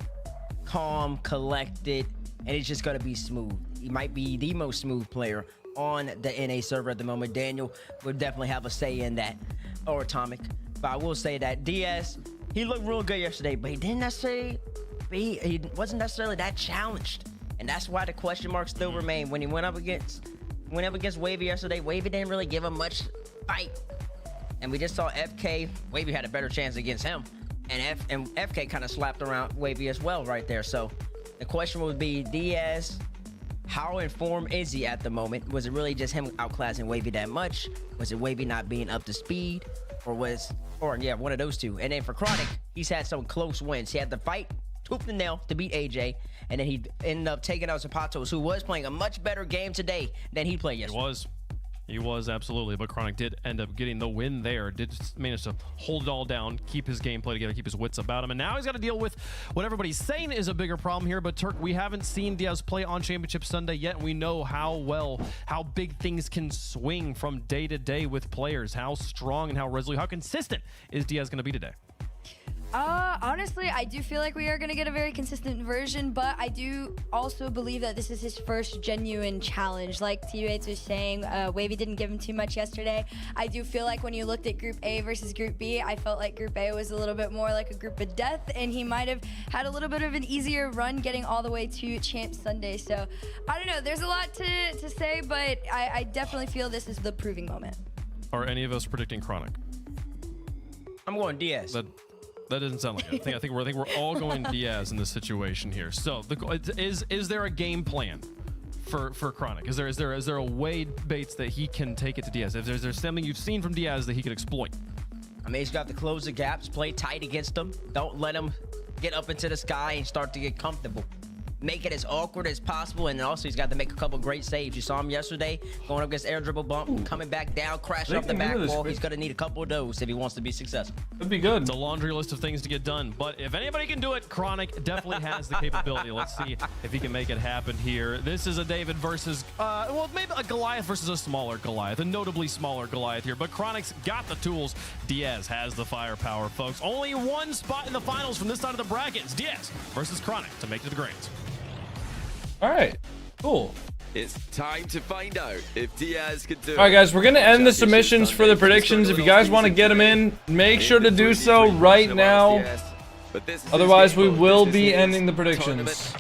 calm, collected, and it's just going to be smooth. He might be the most smooth player on the NA server at the moment. Daniel would definitely have a say in that, or Atomic. But I will say that Diaz, he looked real good yesterday, but he didn't necessarily, he wasn't necessarily that challenged. And that's why the question marks still remain when he went up against went up against Wavy yesterday. Wavy didn't really give him much fight. And we just saw FK. Wavy had a better chance against him. And FK kind of slapped around Wavy as well right there. So the question would be, Diaz, how in form is he at the moment? Was it really just him outclassing Wavy that much? Was it Wavy not being up to speed? Or yeah, one of those two. And then for Chronic, he's had some close wins. He had the fight tooth and nail to beat AJ, and then he ended up taking out Zapatos, who was playing a much better game today than he played yesterday. He was absolutely, but Chronic did end up getting the win there. Did manage to hold it all down, keep his gameplay together, keep his wits about him, and now he's got to deal with what everybody's saying is a bigger problem here. But Turk, we haven't seen Diaz play on Championship Sunday yet, and we know how big things can swing from day to day with players. How strong and how resolute, how consistent is Diaz going to be today? Honestly, I do feel like we are going to get a very consistent version, but I do also believe that this is his first genuine challenge. Like T-Rates was saying, Wavy didn't give him too much yesterday. I do feel like when you looked at Group A versus Group B, I felt like Group A was a little bit more like a group of death, and he might have had a little bit of an easier run getting all the way to Champ Sunday. So, I don't know. There's a lot to say, but I definitely feel this is the proving moment. Are any of us predicting Chronic? I'm going Diaz. That doesn't sound like it. I think we're all going Diaz in this situation here. So, is there a game plan for Chronic? Is there a way, Bates, that he can take it to Diaz? Is there something you've seen from Diaz that he could exploit? I mean, he's got to close the gaps, play tight against them. Don't let him get up into the sky and start to get comfortable. Make it as awkward as possible, and also he's got to make a couple great saves. You saw him yesterday going up against air dribble bump, coming back down, crashing up the back wall. He's going to need a couple of those if he wants to be successful. Could be good. It's a laundry list of things to get done, but if anybody can do it, Chronic definitely has the capability. Let's see if he can make it happen here. This is a David versus, well, maybe a Goliath versus a smaller Goliath, a notably smaller Goliath here, but Chronic's got the tools. Diaz has the firepower, folks. Only one spot in the finals from this side of the bracket. It's Diaz versus Chronic to make it to the grades. All right, cool. It's time to find out if Diaz can do it. All right, guys, we're going to end the submissions for the predictions. If you guys want to get them in, make sure to do so right now. Otherwise, we will be ending the predictions.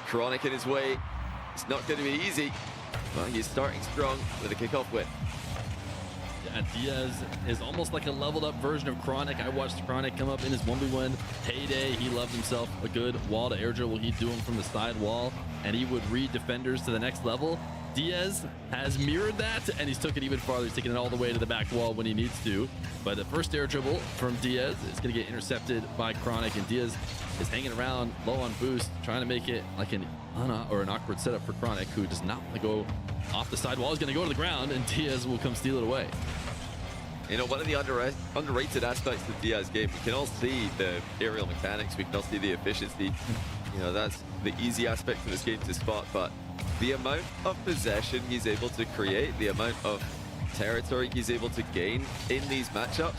Chronic in his way. It's not going to be easy. Well, he's starting strong with a kickoff win. Diaz is almost like a leveled up version of Chronic. I watched Chronic come up in his 1v1 heyday. He loved himself a good wall to air dribble. He'd do him from the side wall, and he would read defenders to the next level. Diaz has mirrored that, and he's took it even farther. He's taking it all the way to the back wall when he needs to. But the first air dribble from Diaz is going to get intercepted by Chronic, and Diaz is hanging around low on boost, trying to make it like an awkward setup for Chronic, who does not want to go off the side wall. He's going to go to the ground, and Diaz will come steal it away. You know, one of the underrated aspects of Diaz's game, we can all see the aerial mechanics, we can all see the efficiency. You know, that's the easy aspect of this game to spot, but the amount of possession he's able to create, the amount of territory he's able to gain in these matchups.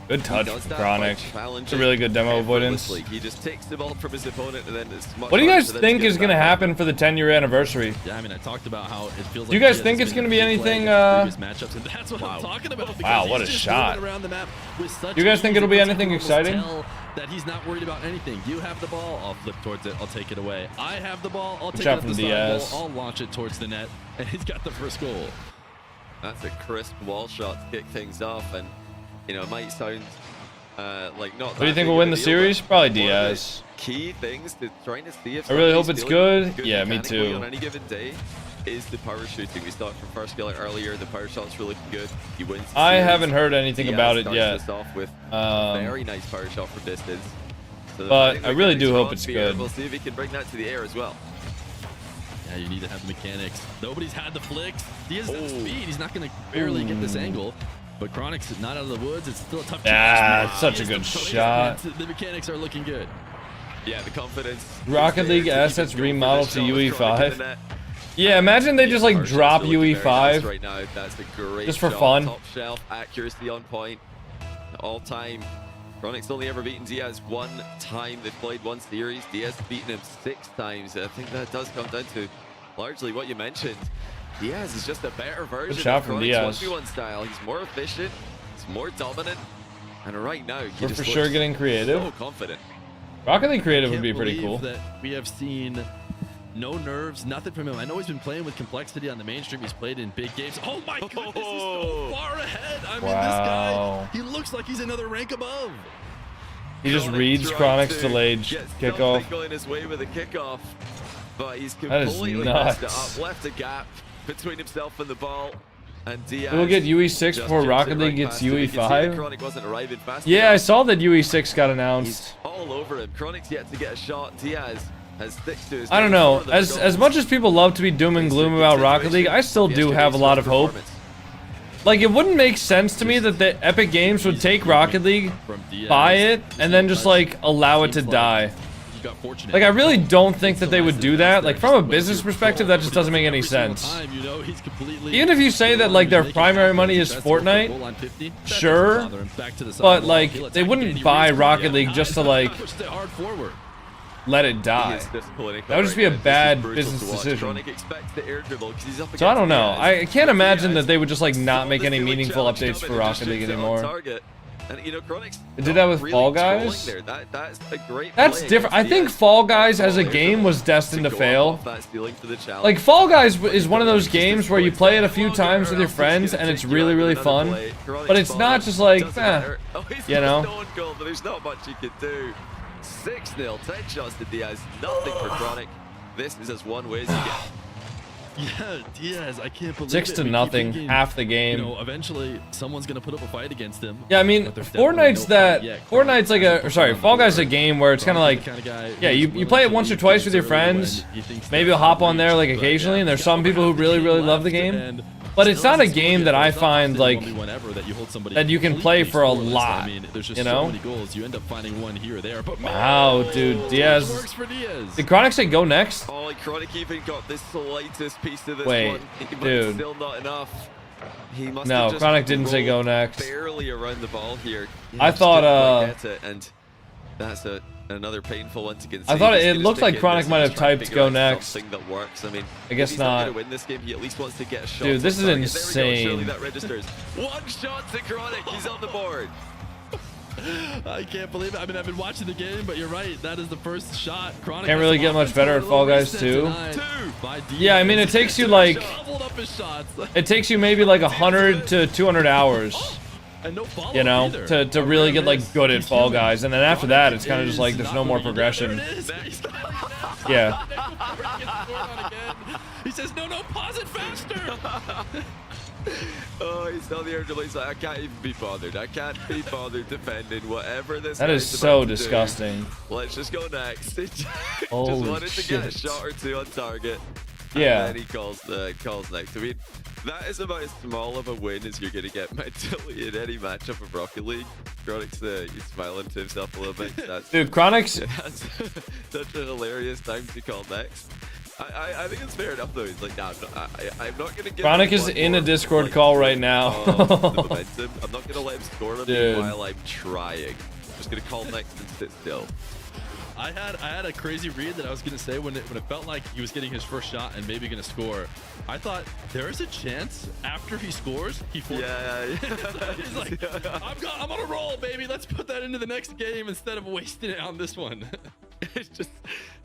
Good touch from Chronic. It's a really good demo avoidance. He just takes the ball from his opponent, and then it's much. What do you guys think is going to happen for the 10-year anniversary? Yeah, I mean, I talked about how it feels like. Do you guys think it's going to be anything? Matchups, and that's what I'm talking about. Wow, what a shot! Do you guys think it'll be anything exciting? That he's not worried about anything. You have the ball, I'll flip towards it, I'll take it away. I have the ball, I'll take it up the side wall, I'll launch it towards the net, and he's got the first goal. That's a crisp wall shot to kick things off, and you know, it might sound like not. What do you think will win the series? Probably Diaz. Key things to trying to see if I really hope it's good. Yeah, me too. On any given day is the power shooting. We saw it from first skiller earlier. The power shots were looking good. He wins. I haven't heard anything about it yet. This off with a very nice power shot from distance. So but I really do hope it's good. We'll see if he can bring that to the air as well. Yeah, you need to have the mechanics. Nobody's had the flicks. Diaz has speed. He's not going to barely get this angle. But Chronic's not out of the woods. It's still a tough shot. It's such a good shot. The mechanics are looking good. Yeah, the confidence. Rocket League assets remodeled to UE5. Yeah, imagine they just like drop UE5 right now. That's a great just for fun. Top shelf accuracy on point. All time. Chronic's only ever beaten Diaz one time. They've played one series. Diaz has beaten him 6 times. I think that does come down to largely what you mentioned. Diaz is just a better version shot of from Chronic's Diaz. 1v1 style. He's more efficient. He's more dominant. And right now, we're for sure getting creative. So confident. Rocket League creative would be pretty cool. That we have seen No nerves, nothing from him. I know he's been playing with complexity on the mainstream. He's played in big games. Oh my goodness, he's so far ahead. I mean, this guy, he looks like he's another rank above. He just reads Chronic's delayed kickoff. Going his way with a kickoff, but he's That is completely messed it nuts. up. Left a gap between himself and the ball. And Diaz We'll get UE6 before Rocket League gets UE5. Yeah, I saw that UE6 got announced. He's all over him. Chronic's yet to get a shot. Diaz has sticks to his. I don't know. As much as people love to be doom and gloom about Rocket League, I still do have a lot of hope. Like, it wouldn't make sense to me that the Epic Games would take Rocket League, buy it, and then just, like, allow it to die. Like, I really don't think that they would do that. Like, from a business perspective, that just doesn't make any sense. Even if you say that, like, their primary money is Fortnite, sure, but, like, they wouldn't buy Rocket League just to, like, let it die. That would just be a bad business decision. So I don't know. I can't imagine that they would just, like, not make any meaningful updates for Rocket League anymore. And, you know, Chronic's They did that with Fall Guys. That's a great That's play different. I against think Diaz. Fall Guys as a game was destined to go fail. off that ceiling for the challenge. Like, Fall Guys is one of those games where you play it a few times with your friends and it's really, really fun. But it's not just like, you know. But there's not much you can do. 6-0, 10 shots to Diaz, nothing for Chronic. This is as one way as you get. Yeah, Diaz, I can't believe 6 it. to We keep nothing, thinking, half the game. You know, eventually someone's gonna put up a fight against him. Yeah, I mean, Fortnite's like a, or sorry, Fall Guys is a game where it's kind of like, yeah, you play it once or twice with your friends. Maybe you'll hop on there like occasionally, and there's some people who really, really love the game. But it's not a game that I find like that you can play for a lot, you know? Wow, dude, Diaz. Did Chronic say go next? Oh, Chronic even got the slightest piece of this Wait, one. But dude. Still not enough. He must No, have just Chronic didn't say go rolled next. Barely around the ball here. He I just thought, didn't quite get it, and that's another painful one to concede. I thought He's it gonna looked stick like in Chronic this might and have try and typed figure go out next. something that works. I mean, I guess he's not. gonna win this game. He at least wants to get a shot. Dude, this is on target. There we go. Surely insane. that registers. One shot to Chronic. He's on the board. I can't believe it. I mean, I've been watching the game, but you're right. That is the first shot. Chronic Can't really get much better at Fall Guys 2. Yeah, I mean, it takes you like, it takes you maybe like 100 to 200 hours, you know, to really get like good at Fall Guys, and then after that, it's kind of just like there's no more progression. Yeah. He says, no, pause it faster. Oh, he's on the air delay. He's like, I can't even be bothered. I can't be bothered defending whatever this. That is so disgusting. Let's just go next. Just Holy wanted to get a shit. shot or two on target. Yeah. And then he calls next. I mean, that is about as small of a win as you're gonna get mentally in any matchup of Rocket League. Chronic's he's smiling to himself a little bit. That's, Dude, Chronic's. that's such a hilarious time to call next. I think it's fair enough though. He's like, nah, I'm not gonna give Chronic him is one in a more Discord point call right now. of the momentum. I'm not gonna let him score on me Dude. while I'm trying. I'm just gonna call next and sit still. I had a crazy read that I was gonna say when it felt like he was getting his first shot and maybe gonna score. I thought there is a chance after he scores he forfeits. Yeah. He's like, I'm on a roll, baby. Let's put that into the next game instead of wasting it on this one. It's just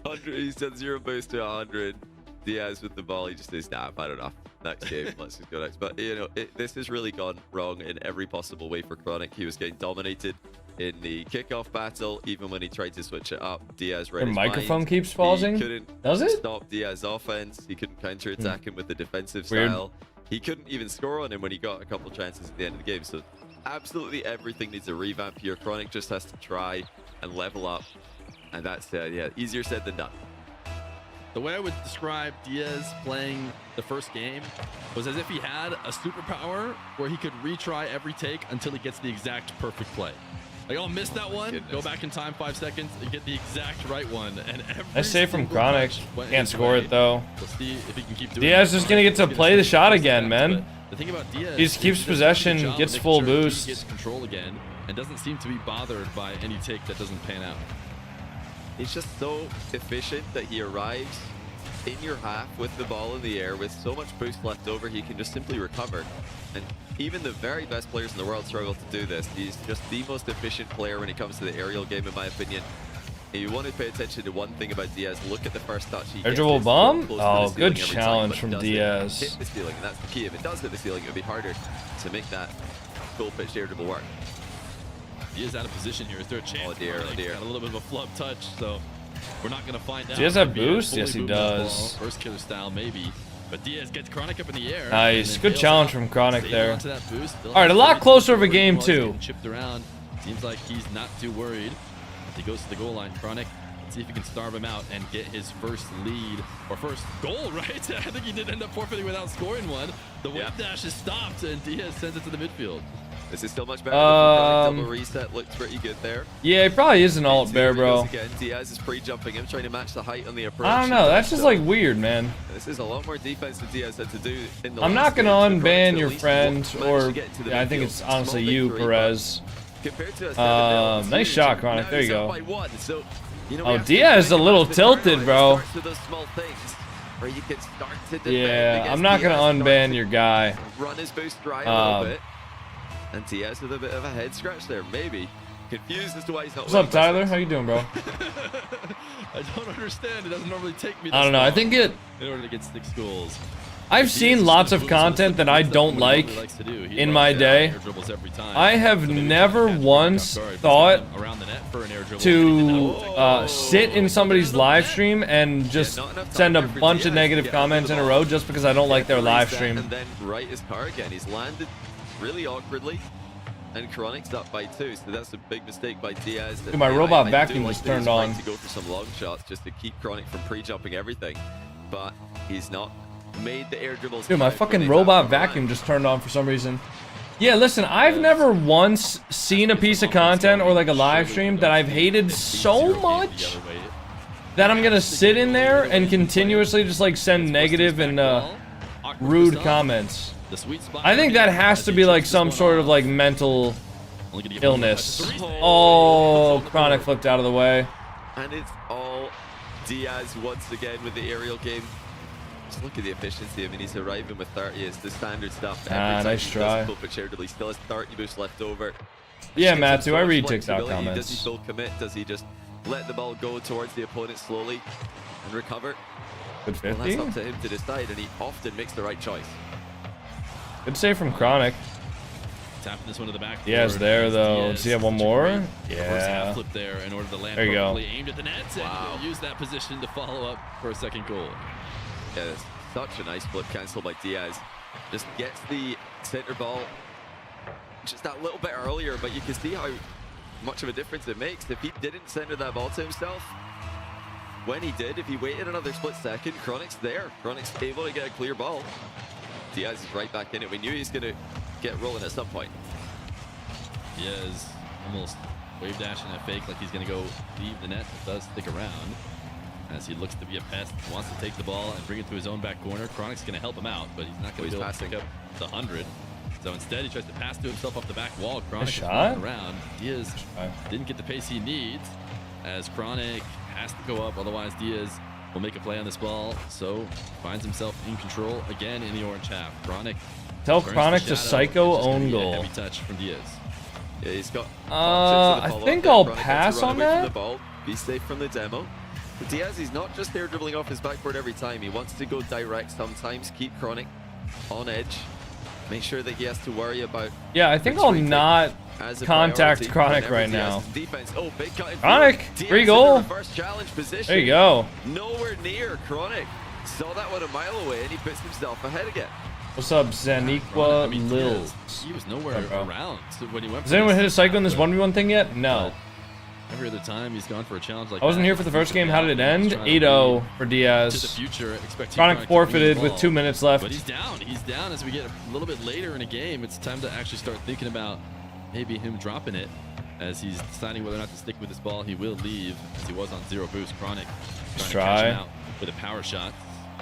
100. He said 0 boost to 100. Diaz with the ball. He just says, nah, I don't know. Next game, let's just go next. But you know, this has really gone wrong in every possible way for Chronic. He was getting dominated in the kickoff battle, even when he tried to switch it up. Diaz read Your his microphone mind. keeps pausing? He couldn't Does it? stop Diaz's offense. He couldn't counter-attack him with the defensive Weird. style. He couldn't even score on him when he got a couple chances at the end of the game. So absolutely everything needs a revamp here. Chronic just has to try and level up. And that's, yeah, easier said than done. The way I would describe Diaz playing the first game was as if he had a superpower where he could retry every take until he gets the exact perfect play. Like, I'll miss that one, go back in time 5 seconds, and get the exact right one. And every Nice save from single Chronic. match went Can't his score way. it though. We'll see if he can keep doing Diaz it. just gonna get to play the shot again, man. The thing about Diaz, He just keeps is he does a possession, good job gets of full making sure boost. He gets control again, and doesn't seem to be bothered by any take that doesn't pan out. He's just so efficient that he arrives in your half with the ball in the air with so much boost left over, he can just simply recover. And even the very best players in the world struggle to do this. He's just the most efficient player when it comes to the aerial game, in my opinion. If you want to pay attention to one thing about Diaz, look at the first touch. Air dribble bomb? Oh, good challenge from Diaz. Hit the ceiling, and that's the key. If it does hit the ceiling, it would be harder to make that full pitch air dribble work. Diaz out of position here. Is there a chance? Oh dear, oh dear. Got a little bit of a flub touch, so we're not going to find out. Diaz have boost? Yes, he does. First killer style, maybe. But Diaz gets Chronic up in the air. Nice. Good challenge from Chronic there. All right, a lot closer of a game, too. Chipped around. Seems like he's not too worried. As he goes to the goal line, Chronic, let's see if he can starve him out and get his first lead, or first goal, right? I think he did end up forfeiting without scoring one. The wave dash is stopped, and Diaz sends it to the midfield. This is still much better. Double reset looks pretty good there. Yeah, it probably is an alt bear, bro. Again, Diaz is pre-jumping him, trying to match the height on the approach. I don't know. That's just like weird, man. This is a lot more defense that Diaz had to do in the I'm not gonna unban your friend, or yeah, I think it's honestly you, Perez. Nice shot, Chronic. There you go. Oh, Diaz is a little tilted, bro. Yeah, I'm not gonna unban your guy. Run his boost dry a little bit. And Diaz with a bit of a head scratch there, maybe. Confused as to why he's not. What's up, Tyler? How you doing, bro? I don't understand. It doesn't normally take me this I don't know. I think it... in order to get 6 goals. I've seen lots of content that I don't like in my day. I have never once thought to sit in somebody's live stream and just send a bunch of negative comments in a row just because I don't like their live stream. And then right his car again. He's landed really awkwardly, and Chronic's up by 2, so that's a big mistake by Diaz. Dude, my robot vacuum was turned on. To go for some long shots just to keep Chronic from pre-jumping everything, but he's not made the air dribbles. Dude, my fucking robot vacuum just turned on for some reason. Yeah, listen, I've never once seen a piece of content or like a live stream that I've hated so much that I'm gonna sit in there and continuously just like send negative and rude comments. I think that has to be like some sort of like mental illness. Oh, Chronic flipped out of the way. And it's all Diaz once again with the aerial game. Just look at the efficiency. I mean, he's arriving with 30. It's the standard stuff. Nice try. He still has 30 boost left over. Yeah, Matthew, I read TikTok comments. Does he full commit? Does he just let the ball go towards the opponent slowly and recover? Good 50. Well, that's up to him to decide, and he often makes the right choice. Good save from Chronic. Tapping this one to the back. Yeah, it's there though. Does he have one more? Yeah. Flip there in order to land there you go. Aimed at the net, and he'll use that position to follow up for a second goal. Yeah, that's such a nice flip cancel by Diaz. Just gets the center ball just that little bit earlier, but you can see how much of a difference it makes. If he didn't center that ball to himself, when he did, if he waited another split second, Chronic's there. Chronic's able to get a clear ball. Diaz is right back in it. We knew he was going to get rolling at some point. Diaz almost wave dashing a fake like he's going to go leave the net, but does stick around as he looks to be a pest, wants to take the ball and bring it to his own back corner. Chronic's going to help him out, but he's not going to be able to pick up the 100. So instead, he tries to pass to himself off the back wall. Chronic is running around. Diaz didn't get the pace he needs as Chronic has to go up, otherwise Diaz will make a play on this ball, so finds himself in control again in the orange half. Chronic. Tell Chronic to psycho own goal. Heavy touch from Diaz. Yeah, he's got. I think I'll pass on that. Be safe from the demo. But Diaz, he's not just there dribbling off his backboard every time. He wants to go direct sometimes. Keep Chronic on edge. Make sure that he has to worry about. Yeah, I think I'll not contact Chronic right now. Oh, big cut Chronic, free goal. There you go. Nowhere near Chronic. Saw that one a mile away, and he puts himself ahead again. What's up, Zaniqua Lils? He was nowhere around when he went. Has anyone hit a psycho in this 1v1 thing yet? No. Every other time he's gone for a challenge like I wasn't here for the first game. How did it end? 8-0 for Diaz. Chronic forfeited with 2 minutes left. But he's down. He's down as we get a little bit later in a game. It's time to actually start thinking about maybe him dropping it as he's deciding whether or not to stick with this ball. He will leave as he was on 0 boost. Chronic trying to catch him out with a power shot.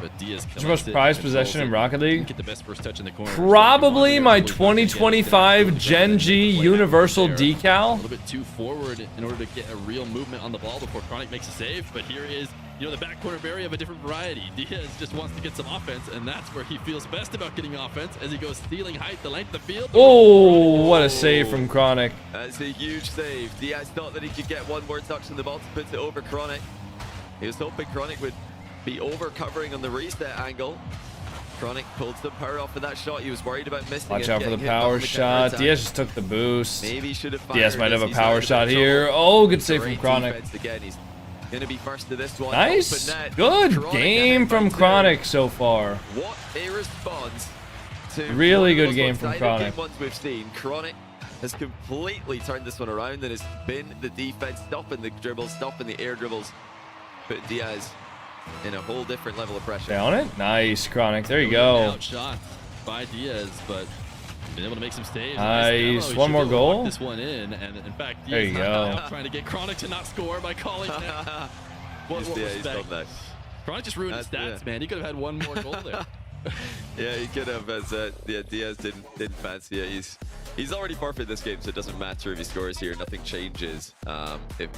But Diaz what's your most prized possession in Rocket League? Get the best first touch in the corner. Probably my 2025 Gen G Universal Decal. A little bit too forward in order to get a real movement on the ball before Chronic makes a save. But here is you know, the backcourt very of a different variety. Diaz just wants to get some offense, and that's where he feels best about getting offense as he goes stealing height, the length of the field. Oh, what a save from Chronic. That's a huge save. Diaz thought that he could get one more touch on the ball to put it over Chronic. He was hoping Chronic would be over covering on the reset angle. Chronic pulled some power off of that shot. He was worried about missing it. Watch out for the power shot. Diaz just took the boost. Maybe should have Diaz might have a power shot here. Oh, good save from Chronic. Again, he's gonna be first to this one. Nice. Good game from Chronic so far. What a response to really good game from Chronic. Ones we've seen. Chronic has completely turned this one around and has been the defense, stopping the dribbles, stopping the air dribbles. Put Diaz in a whole different level of pressure. Down it. Nice, Chronic. There you go. Outshot by Diaz, but been able to make some saves. Nice. One more goal. This one in, and in fact, there you go. Trying to get Chronic to not score by calling that. What respect. Chronic just ruined his stats, man. He could have had one more goal there. Yeah, he could have. As Diaz didn't fancy it. He's already forfeit this game, so it doesn't matter if he scores here. Nothing changes.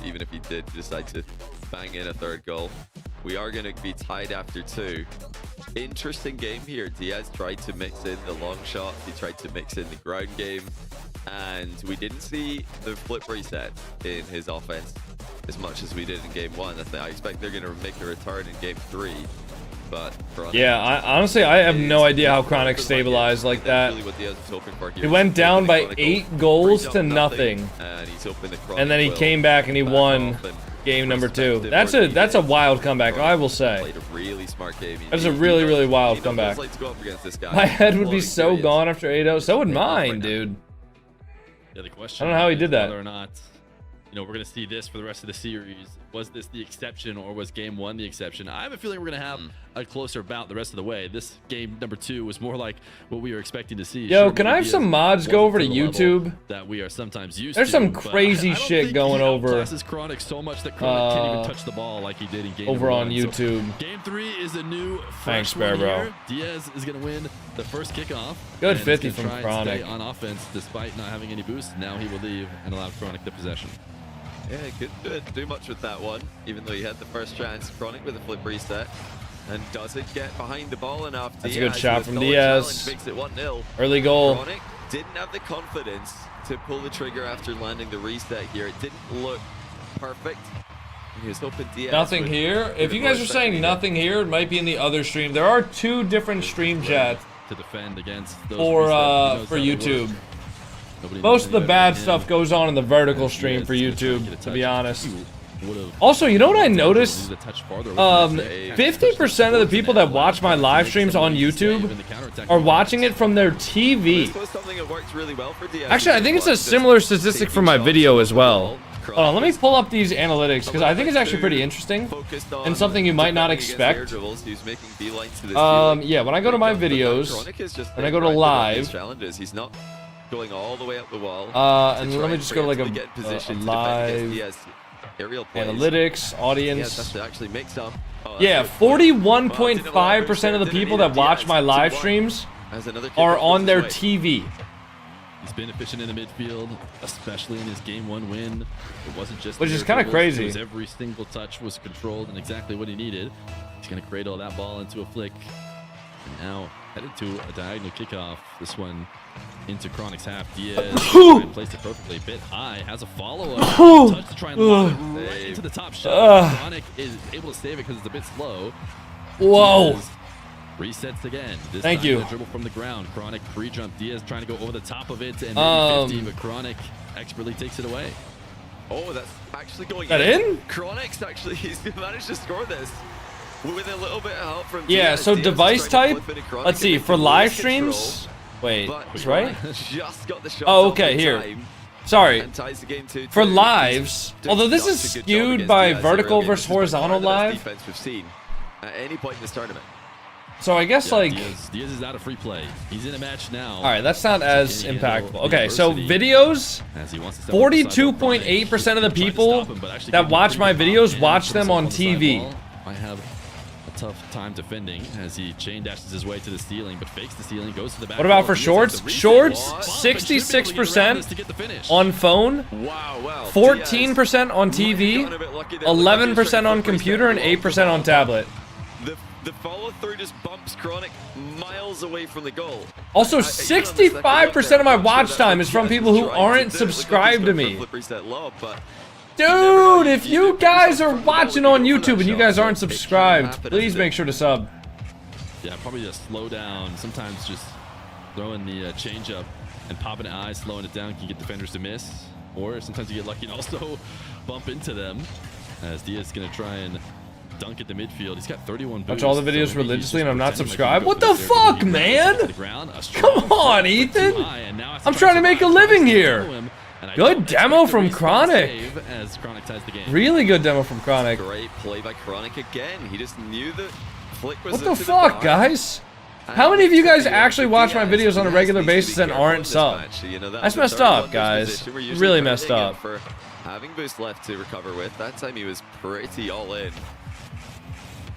Even if he did decide to bang in a third goal, we are going to be tied after 2. Interesting game here. Diaz tried to mix in the long shot. He tried to mix in the ground game, and we didn't see the flip reset in his offense as much as we did in game 1. I expect they're going to make a return in game 3. But yeah, honestly, I have no idea how Chronic stabilized like that. He went down by 8 goals to nothing, and then he came back and he won game number 2. That's a wild comeback, I will say. That's a really wild comeback. My head would be so gone after 8-0. So would mine, dude. Yeah, the question I don't know how he did that. Whether or not, you know, we're going to see this for the rest of the series. Was this the exception, or was game 1 the exception? I have a feeling we're going to have a closer bout the rest of the way. This game number 2 was more like what we were expecting to see. Yo, can I have some mods go over to YouTube? That we are sometimes used There's to, some crazy shit going over. Chronic so much that Chronic can't even touch the ball like he did in game over on 1. YouTube. So game 3 is a new Thanks, Bear Bro. Diaz is going to win the first kickoff. Good 50 from Chronic. On offense, despite not having any boost. Now he will leave and allow Chronic the possession. Yeah, couldn't do much with that one, even though he had the first chance. Chronic with a flip reset, and doesn't get behind the ball enough. That's a good shot from Diaz. Makes it 1-0. Early goal. Chronic didn't have the confidence to pull the trigger after landing the reset here. It didn't look perfect. He was hoping Diaz nothing here. If you guys are saying nothing here, it might be in the other stream. There are 2 different stream chats to defend against those for YouTube. Most of the bad stuff goes on in the vertical stream for YouTube, to be honest. Also, you know what I noticed? 50% of the people that watch my live streams on YouTube are watching it from their TV. Actually, I think it's a similar statistic for my video as well. Hold on, let me pull up these analytics, because I think it's actually pretty interesting and something you might not expect. Yeah, when I go to my videos, when I go to live, going all the way up the wall. And let me just go to like a live analytics, audience. Yeah, 41.5% of the people that watch my live streams are on their TV. He's been efficient in the midfield, especially in his game 1 win. It wasn't just which is kind of crazy. Every single touch was controlled and exactly what he needed. He's going to cradle that ball into a flick. And now headed to a diagonal kickoff. This one into Chronic's half. Diaz placed it perfectly, a bit high, has a follow-up touch to try and lob it right into the top shot. Chronic is able to save it because it's a bit slow. Whoa. Diaz resets again. This Thank time you. A dribble from the ground. Chronic free jump. Diaz trying to go over the top of it and maybe 50, but Chronic expertly takes it away. Oh, that's actually going in. Chronic's actually, he's managed to score this. With a little bit of help from yeah, Diaz. so Diaz device type, let's see, for live control, streams, wait, that's right? Just got the shot oh, okay, here. Sorry. For lives, although this is skewed by vertical versus horizontal live, defense we've seen at any point in this tournament. So I guess like Diaz is out of free play. He's in a match now. All right, that's not as impactful. Okay, so videos, 42.8% of the people that watch my videos watch them on TV. I have a tough time defending as he chain dashes his way to the ceiling, but fakes the ceiling, goes to the back. What about for shorts? Shorts, 66% on phone, 14% on TV, 11% on computer, and 8% on tablet. The follow-through just bumps Chronic miles away from the goal. Also, 65% of my watch time is from people who aren't subscribed to me. Dude, if you guys are watching on YouTube and you guys aren't subscribed, please make sure to sub. Yeah, probably just slow down. Sometimes just throwing the change up and popping an eye, slowing it down can get defenders to miss. Or sometimes you get lucky and also bump into them. As Diaz is going to try and dunk at the midfield. He's got 31 boosts. Watch all the videos religiously and I'm not subscribed? What the fuck, man? Come on, Ethan. I'm trying to make a living here. Good demo from Chronic. Really good demo from Chronic. Great play by Chronic again. He just knew that Flick was. What the fuck, guys? How many of you guys actually watch my videos on a regular basis and aren't subbed? That's messed up, guys. Really messed up. For having boost left to recover with. That time he was pretty all in.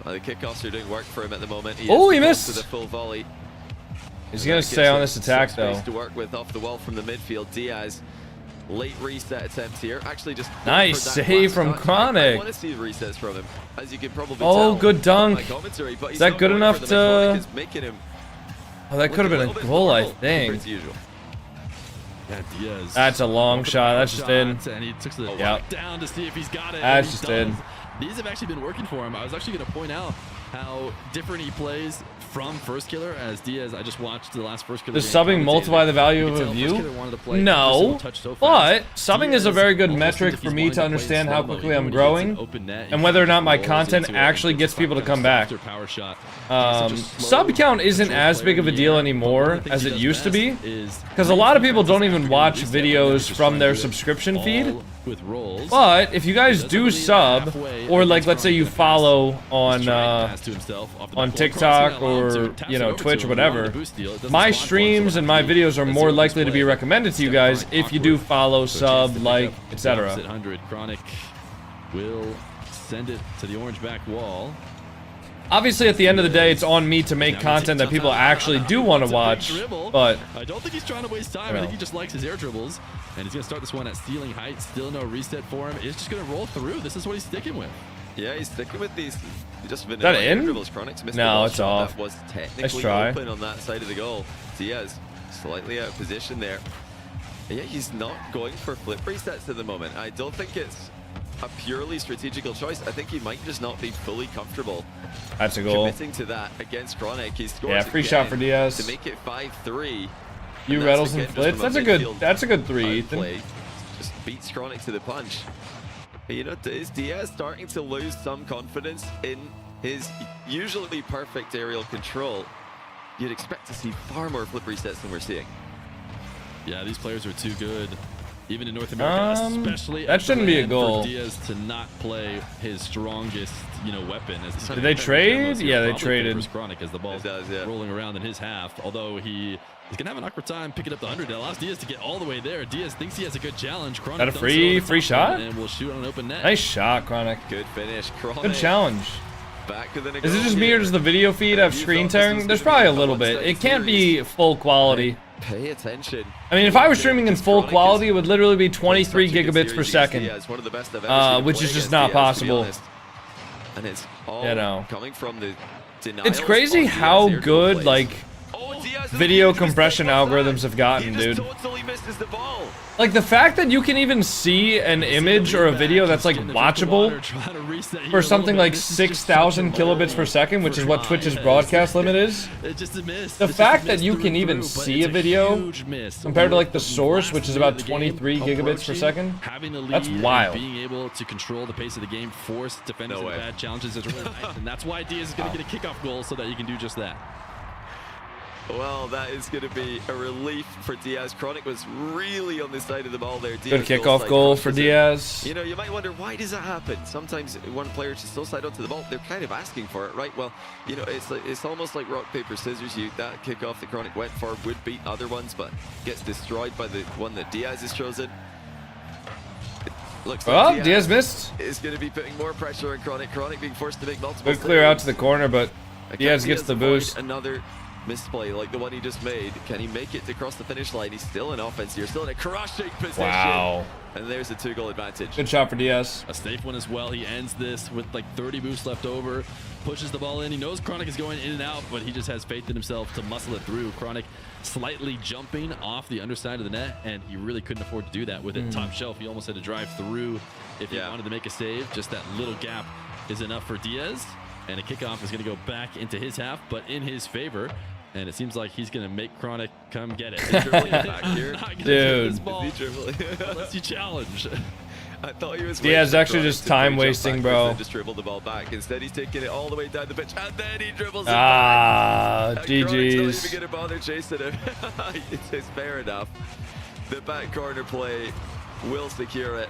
The kickoffs are doing work for him at the moment. Oh, he missed. To the full volley. He's gonna stay on this attack though. To work with off the wall from the midfield. Diaz, late reset attempt here. Actually, just nice save from Chronic. I want to see the resets from him, as you can probably tell. Oh, good dunk. Is that good enough to? Oh, that could have been a goal, I think. Yeah, Diaz. That's a long shot. That's just in. And he took the down to see if he's got it. That's just in. These have actually been working for him. I was actually going to point out how different he plays from First Killer as Diaz. I just watched the last First Killer. Does subbing multiply the value of a view? No, but subbing is a very good metric for me to understand how quickly I'm growing and whether or not my content actually gets people to come back. Sub count isn't as big of a deal anymore as it used to be because a lot of people don't even watch videos from their subscription feed. But if you guys do sub, or like let's say you follow on TikTok or Twitch or whatever, my streams and my videos are more likely to be recommended to you guys if you do follow, sub, like, etc. Chronic will send it to the orange back wall. Obviously, at the end of the day, it's on me to make content that people actually do want to watch, but I don't think he's trying to waste time. I think he just likes his air dribbles, and he's going to start this one at ceiling height. Still no reset for him. It's just going to roll through. This is what he's sticking with. Yeah, he's sticking with these. Just is that in? No, it's off. That was technically nice try. Open on that side of the goal. Diaz slightly out of position there. Yeah, he's not going for flip resets at the moment. I don't think it's a purely strategical choice. I think he might just not be fully comfortable. That's a goal. Committing to that against Chronic. He scores. Yeah, free shot for Diaz to make it 5-3. You Reddles and Flits. That's a good three, Ethan. Play. Just beats Chronic to the punch. But, is Diaz starting to lose some confidence in his usually perfect aerial control? You'd expect to see far more flip resets than we're seeing. Yeah, these players are too good. Even in North America, especially. That shouldn't be a goal. For Diaz to not play his strongest, weapon. Did they trade? Yeah, they traded. Chronic as the ball's rolling around in his half. Although he's gonna have an awkward time picking up the 100. It allows Diaz to get all the way there. Diaz thinks he has a good challenge. Chronic got a free shot, and will shoot on an open net. Nice shot, Chronic. Good finish, Chronic. Good challenge. Back with Is it just me or does the video feed have screen tearing? There's probably a little bit. It can't be full quality. Pay attention. I mean, if I was streaming in full quality, it would literally be 23 gigabits per second, which is just not possible. And it's all coming from the denials. It's crazy how good video compression algorithms have gotten, dude. Like the fact that you can even see an image or a video that's like watchable for something like 6,000 kilobits per second, which is what Twitch's broadcast limit is. The fact that you can even see a video compared to like the source, which is about 23 gigabits per second, that's wild. Being able to control the pace of the game, force defenders into bad challenges is really nice, and that's why Diaz is going to get a kickoff goal so that you can do just that. Well, that is going to be a relief for Diaz. Chronic was really on the side of the ball there. Good kickoff goal for Diaz. You might wonder, why does that happen? Sometimes one player just still slide onto the ball. They're kind of asking for it, right? Well, it's almost like rock, paper, scissors. That kickoff that Chronic went for would beat other ones, but gets destroyed by the one that Diaz has chosen. Looks Well, like Diaz missed. is going to be putting more pressure on Chronic. Chronic being forced to make multiple Good clear out to saves. the corner, but Diaz gets the avoid boost. Another misplay like the one he just made. Can he make it to cross the finish line? He's still in offense here, still in a crushing position. Wow. And there's a 2-goal advantage. Good shot for Diaz. A safe one as well. He ends this with like 30 boosts left over. Pushes the ball in. He knows Chronic is going in and out, but he just has faith in himself to muscle it through. Chronic slightly jumping off the underside of the net, and he really couldn't afford to do that with it top shelf. He almost had to drive through if he wanted to make a save. Just that little gap is enough for Diaz, and a kickoff is going to go back into his half, but in his favor. And it seems like he's going to make Chronic come get it. Back here. Dude. Is he dribbling? Unless you challenge. I thought he was Diaz waiting for actually Chronic just to time jump wasting, backwards bro. and just dribble the ball back. Instead, he's taking it all the way down the pitch, and then he dribbles it Ah, back. And Chronic's not GG's. even going to bother chasing him. It's fair enough. The back corner play will secure it.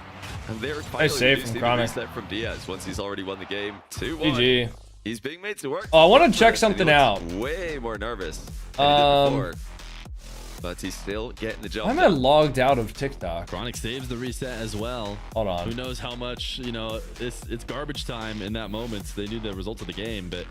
And they're finally save from reducing the Chronic. reset from Diaz once he's already won the game. 2-1. GG. He's being made to work. Oh, I want to check He something looks out. Way more nervous than he did before. But he's still getting the job Why am I done. logged out of TikTok? Chronic saves the reset as well. Hold on. Who knows how much, you know, it's garbage time in that moment. They knew the result of the game, but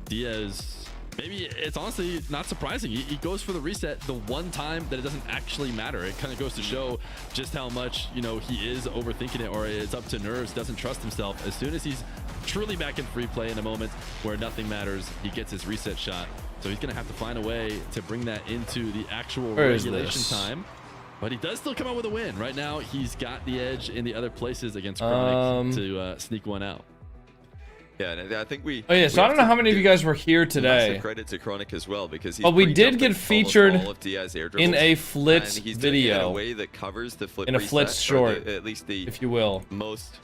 Diaz, maybe it's honestly not surprising. He goes for the reset the one time that it doesn't actually matter. It kind of goes to show just how much, you know, he is overthinking it, or it's up to nerves, doesn't trust himself. As soon as he's truly back in free play in a moment where nothing matters, he gets his reset shot. So he's going to have to find a way to bring that into the actual Where is regulation this? time. But he does still come out with a win. Right now, he's got the edge in the other places against Chronic to sneak one out. Yeah, and I think we. Oh yeah, so we I don't know have how to many of you give guys were here today. massive credit to Chronic as well, because he's But we did pre-jumping get almost featured all of Diaz air in dribbles, a and Flitz he's doing it in a video, way that covers the flip in a reset, Flitz or short, at least the if you will. most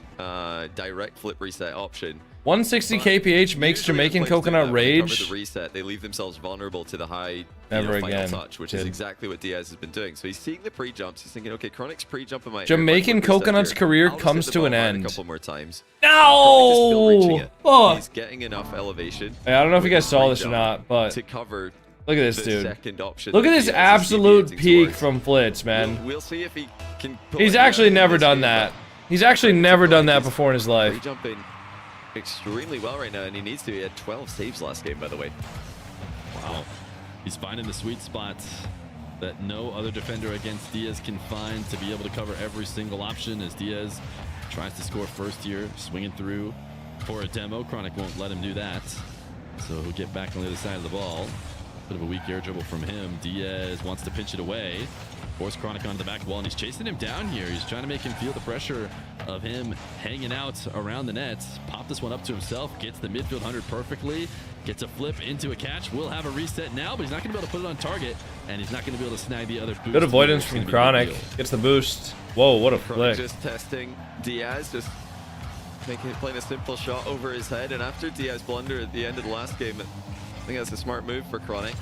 direct flip reset option. 160 kph makes Usually Jamaican players do Coconut that when they cover rage. the reset, they leave themselves vulnerable to the high Never final again, touch, which is kid. exactly what Diaz has been doing. So he's seeing the pre-jumps. He's thinking, okay, Chronic's pre-jumping my Jamaican Coconut's career comes to an A end. couple more times. No! Oh. He's getting enough elevation. Hey, I don't know if you guys saw this or pre-jump not, but to cover look at this the dude. second option Look at that this Diaz is absolute deviating peak towards. from Flitz, man. We'll see if he can. pull He's it actually down in never this done game, that. but He's actually never done that before in his life. pre-jumping extremely well right now, and he needs to. He had 12 saves last game, by the way. Wow. He's finding the sweet spot that no other defender against Diaz can find to be able to cover every single option as Diaz tries to score first here, swinging through for a demo. Chronic won't let him do that. So he'll get back on the other side of the ball. Bit of a weak air dribble from him. Diaz wants to pinch it away. Force Chronic onto the back wall, and he's chasing him down here. He's trying to make him feel the pressure of him hanging out around the net. Pop this one up to himself, gets the midfield 100 perfectly, gets a flip into a catch. Will have a reset now, but he's not going to be able to put it on target, and he's not going to be able to snag the other boost. Good avoidance It's from gonna be Chronic. midfield. Gets the boost. Whoa, what a Chronic flick. just testing Diaz, just playing a simple shot over his head, and after Diaz blunder at the end of the last game, I think that's a smart move for Chronic.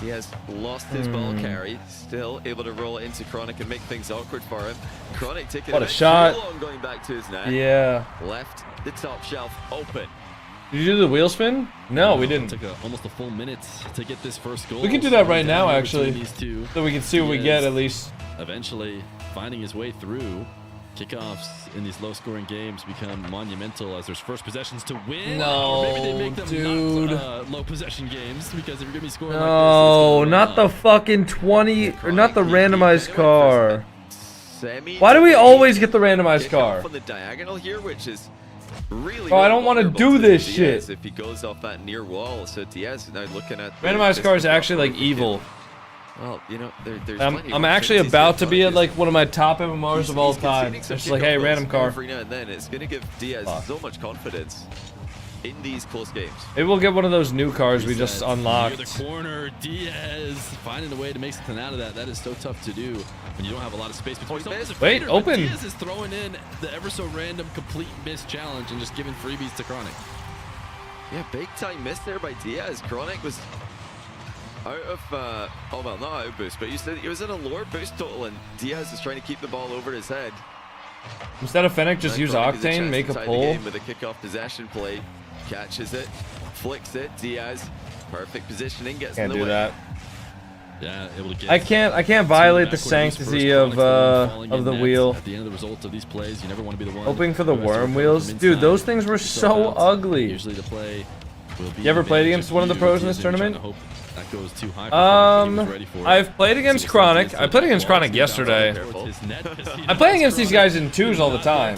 Diaz lost his ball carry, still able to roll it into Chronic and make things awkward for him. Chronic taking What a bit shot. too long going back to his net. Yeah. Left the top shelf open. Did you do the wheel spin? No, we didn't. Took almost a full minute to get this first goal. We can do that right now, Down actually. between These two. So we can see what we get at least. Eventually finding his way through. Kickoffs in these low-scoring games become monumental as there's first possessions to win. No, or maybe they make them dude. not low possession games, because if you're gonna be scoring No, like this, it's not gonna the fucking 20, or not the randomized car. Semi. Why do we always get the randomized Kick car? off on the diagonal here, which is really. Oh, I don't wanna vulnerable do to this Diaz shit. if he goes off that near wall. So Diaz is now looking at the Randomized car is distance actually like buffer. He evil. can- Well, you know, there's plenty of I'm actually opportunities about here. to be at Chronic like one of my top MMRs is- of all he's time. conceding some It's just like, hey, kickoff random goals car. every now and then. It's going to give Diaz Fuck. so much confidence in these close games. Maybe we'll get one of those new cars we just Reset near unlocked. the corner. Diaz finding a way to make something out of that. That is so tough to do when you don't have a lot of space between. Oh, he missed. Wait, But open. Diaz is throwing in the ever so random complete miss challenge and just giving freebies to Chronic. Yeah, big time miss there by Diaz. Chronic was out of, oh well, not out of boost, but you said he was in a lower boost total, and Diaz is trying to keep the ball over his head. Instead of Fennec, just Now use Chronic has Octane, chance make to a tie the pull. game with a kickoff possession play, catches it, flicks it. Diaz, perfect positioning, gets Can't in the do way. that. Yeah, able to get I can't violate the sanctity of the wheel. At the end of the results of these plays, you never want to be the one Hoping for the who has to worm recover wheels. from Dude, inside. those things were so ugly. Usually the play will be You ever played advantage against of one of the you, pros in this Diaz, and you're trying tournament? to hope that goes too high for Chronic, but he was ready for it. I've played against Chronic. I played against Chronic yesterday. I play against these guys in twos all the time.